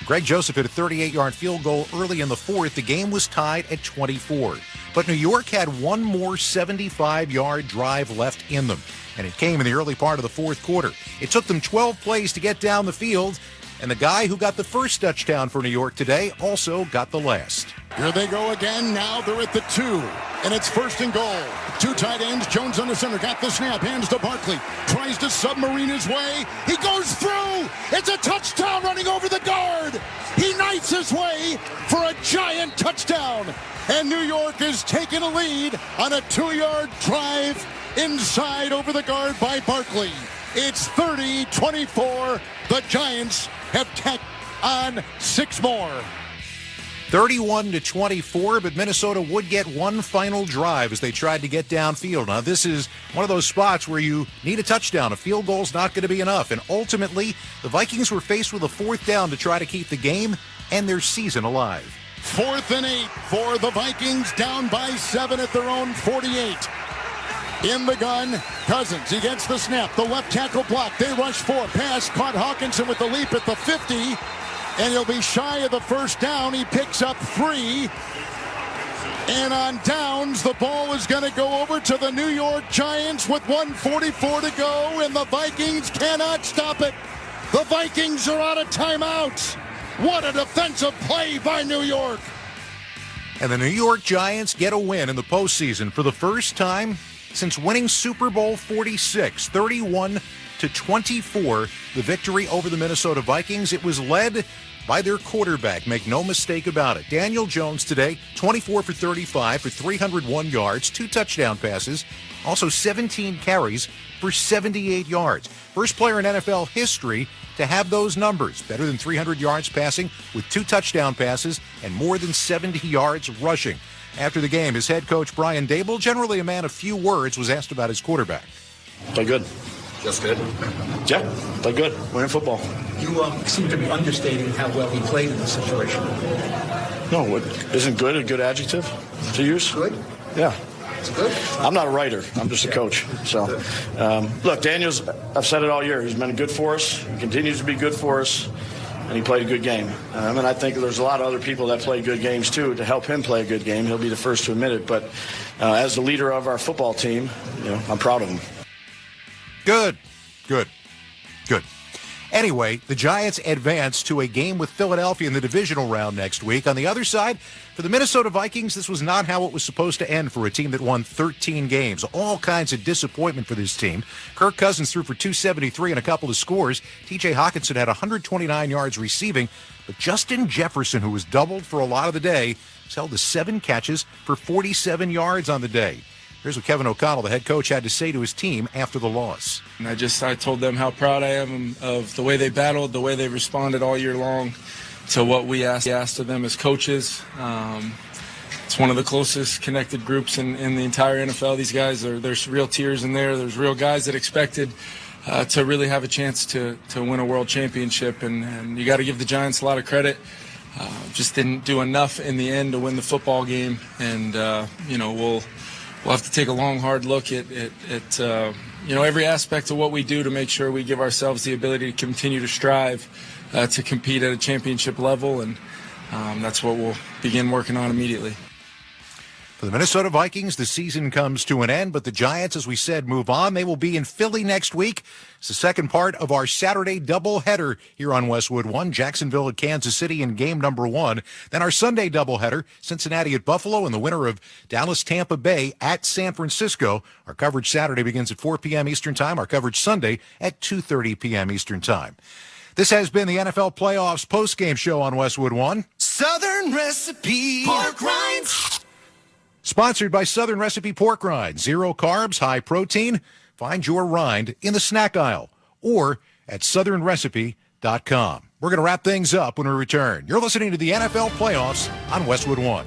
Greg Joseph hit a 38-yard field goal early in the fourth. The game was tied at 24. But New York had one more 75-yard drive left in them, and it came in the early part of the fourth quarter. It took them 12 plays to get down the field, And the guy who got the first touchdown for New York today also got the last. Here they go again. Now they're at the 2, and it's 1st and goal. 2 tight ends. Jones under center. Got the snap. Hands to Barkley. Tries to submarine his way. He goes through. It's a touchdown running over the guard. He knights his way for a giant touchdown. And New York is taking a lead on a 2-yard drive inside over the guard by Barkley. It's 30-24. The Giants have tacked on 6 more. 31-24, but Minnesota would get one final drive as they tried to get downfield. Now, this is one of those spots where you need a touchdown. A field goal's not going to be enough. And ultimately, the Vikings were faced with a 4th down to try to keep the game and their season alive. 4th and 8 for the Vikings, down by 7 at their own 48. In the gun, Cousins, he gets the snap. The left tackle block. They rush 4. Pass caught Hawkinson with the leap at the 50. And he'll be shy of the 1st down. He picks up 3. And on downs, the ball is going to go over to the New York Giants with 1:44 to go. And the Vikings cannot stop it. The Vikings are out of timeouts. What a defensive play by New York. And the New York Giants get a win in the postseason for the first time since winning Super Bowl 46, 31-24, the victory over the Minnesota Vikings. It was led by their quarterback, make no mistake about it. Daniel Jones today, 24 for 35 for 301 yards, 2 touchdown passes, also 17 carries for 78 yards. First player in NFL history to have those numbers, better than 300 yards passing with 2 touchdown passes and more than 70 yards rushing. After the game, his head coach, Brian Daboll, generally a man of few words, was asked about his quarterback. Play good. Just good? Yeah, play good. Winning football. You seem to be understating how well he played in this situation. No, isn't good a good adjective to use? Good? Yeah. It's good? I'm not a writer. I'm just a coach. So, look, Daniel's, I've said it all year. He's been good for us. He continues to be good for us. And he played a good game. And I think there's a lot of other people that play good games, too, to help him play a good game. He'll be the first to admit it. But as the leader of our football team, I'm proud of him. Good. Anyway, the Giants advance to a game with Philadelphia in the divisional round next week. On the other side, for the Minnesota Vikings, this was not how it was supposed to end for a team that won 13 games. All kinds of disappointment for this team. Kirk Cousins threw for 273 and a couple of scores. T.J. Hawkinson had 129 yards receiving. But Justin Jefferson, who was doubled for a lot of the day, was held to 7 catches for 47 yards on the day. Here's what Kevin O'Connell, the head coach, had to say to his team after the loss. And I told them how proud I am of the way they battled, the way they responded all year long to what we asked of them as coaches. It's one of the closest connected groups in the entire NFL. These guys, there's real tears in there. There's real guys that expected to really have a chance to win a world championship. And you got to give the Giants a lot of credit. Just didn't do enough in the end to win the football game. And, we'll have to take a long, hard look at every aspect of what we do to make sure we give ourselves the ability to continue to strive to compete at a championship level, and that's what we'll begin working on immediately. For the Minnesota Vikings, the season comes to an end, but the Giants, as we said, move on. They will be in Philly next week. It's the second part of our Saturday doubleheader here on Westwood 1, Jacksonville at Kansas City in game number 1. Then our Sunday doubleheader, Cincinnati at Buffalo, and the winner of Dallas-Tampa Bay at San Francisco. Our coverage Saturday begins at 4 p.m. Eastern Time. Our coverage Sunday at 2:30 p.m. Eastern Time. This has been the NFL Playoffs postgame show on Westwood 1. Southern Recipe Pork Rinds. Sponsored by Southern Recipe Pork Rinds. 0 carbs, high protein. Find your rind in the snack aisle or at southernrecipe.com. We're going to wrap things up when we return. You're listening to the NFL Playoffs on Westwood 1.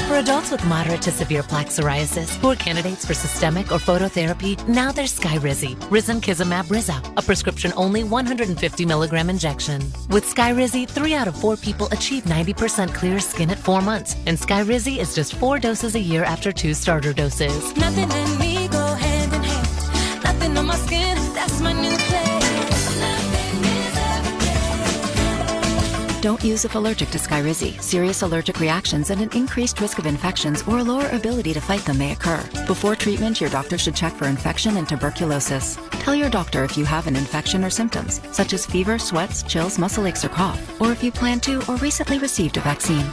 For adults with moderate to severe plaque psoriasis who are candidates for systemic or phototherapy, now there's Skyrizi, Risankizumab Riza, a prescription-only 150 milligram injection. With Skyrizi, 3 out of 4 people achieve 90% clear skin at 4 months, and Skyrizi is just 4 doses a year after 2 starter doses. Nothing and me go hand in hand. Nothing on my skin, that's my new place. Nothing is everything. Don't use if allergic to Skyrizi. Serious allergic reactions and an increased risk of infections or a lower ability to fight them may occur. Before treatment, your doctor should check for infection and tuberculosis. Tell your doctor if you have an infection or symptoms, such as fever, sweats, chills, muscle aches, or cough, or if you plan to or recently received a vaccine.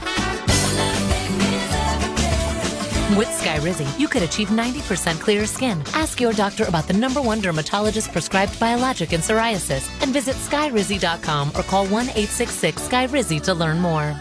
With Skyrizi, you could achieve 90% clearer skin. Ask your doctor about the #1 dermatologist prescribed biologic in psoriasis and visit skyrizi.com or call 1-866-SKYRIZI to learn more.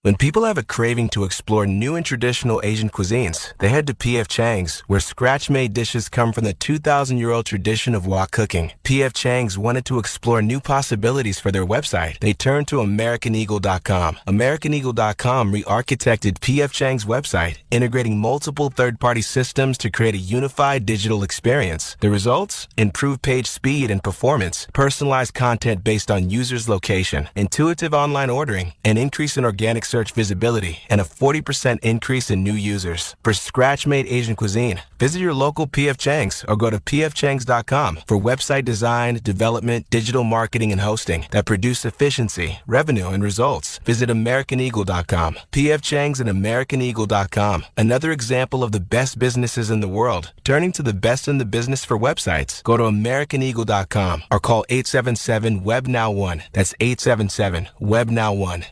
When people have a craving to explore new and traditional Asian cuisines, they head to P.F. Chang's, where scratch-made dishes come from the 2,000-year-old tradition of wok cooking. P.F. Chang's wanted to explore new possibilities for their website. They turned to AmericanEagle.com. AmericanEagle.com re-architected P.F. Chang's website, integrating multiple third-party systems to create a unified digital experience. The results? Improved page speed and performance, personalized content based on users' location, intuitive online ordering, an increase in organic search visibility, and a 40% increase in new users. For scratch-made Asian cuisine, visit your local P.F. Chang's or go to pfchangs.com for website design, development, digital marketing, and hosting that produce efficiency, revenue, and results. Visit AmericanEagle.com. P.F. Chang's and AmericanEagle.com. Another example of the best businesses in the world, turning to the best in the business for websites. Go to AmericanEagle.com or call 877-WEB-NOW1. That's 877-WEB-NOW1.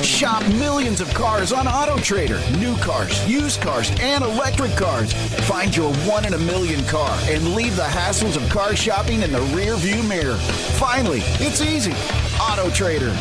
Shop millions of cars on AutoTrader. New cars, used cars, and electric cars. Find your one in a million car and leave the hassles of car shopping in the rear view mirror. Finally, it's easy. AutoTrader.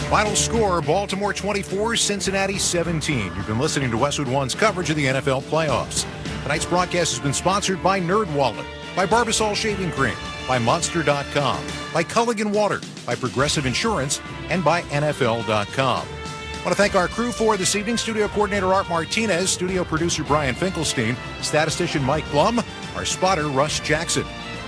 Final score, Baltimore 24, Cincinnati 17. You've been listening to Westwood One's coverage of the NFL playoffs. Tonight's broadcast has been sponsored by NerdWallet, by Barbasol Shaving Cream, by Monster.com, by Culligan Water, by Progressive Insurance, and by NFL.com. I want to thank our crew for this evening. Studio coordinator Art Martinez, studio producer Brian Finkelstein, statistician Mike Blum, our spotter Russ Jackson.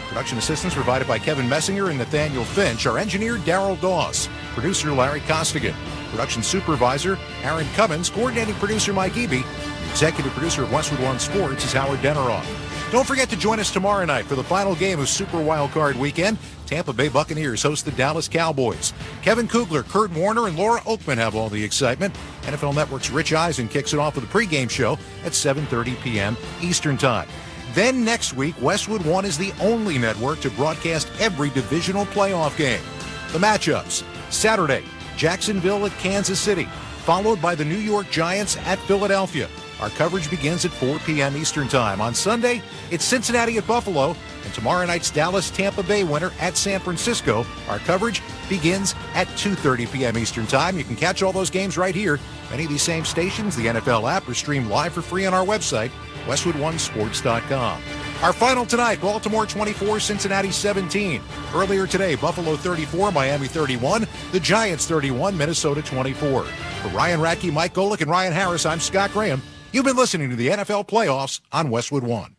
Production assistance provided by Kevin Messinger and Nathaniel Finch. Our engineer Daryl Doss, producer Larry Costigan, production supervisor Aaron Cummins, coordinating producer Mike Eby, executive producer of Westwood One Sports is Howard Deneroff. Don't forget to join us tomorrow night for the final game of Super Wildcard Weekend. Tampa Bay Buccaneers host the Dallas Cowboys. Kevin Kugler, Kurt Warner, and Laura Oakman have all the excitement. NFL Network's Rich Eisen kicks it off with a pregame show at 7:30 p.m. Eastern Time. Then next week, Westwood One is the only network to broadcast every divisional playoff game. The matchups: Saturday, Jacksonville at Kansas City, followed by the New York Giants at Philadelphia. Our coverage begins at 4 p.m. Eastern Time. On Sunday, it's Cincinnati at Buffalo, and tomorrow night's Dallas-Tampa Bay winner at San Francisco. Our coverage begins at 2:30 p.m. Eastern Time. You can catch all those games right here. Many of these same stations, the NFL app, are streamed live for free on our website, westwoodonesports.com. Our final tonight, Baltimore 24, Cincinnati 17. Earlier today, Buffalo 34, Miami 31, the Giants 31, Minnesota 24. For Ryan Radke, Mike Golick, and Ryan Harris, I'm Scott Graham. You've been listening to the NFL Playoffs on Westwood One.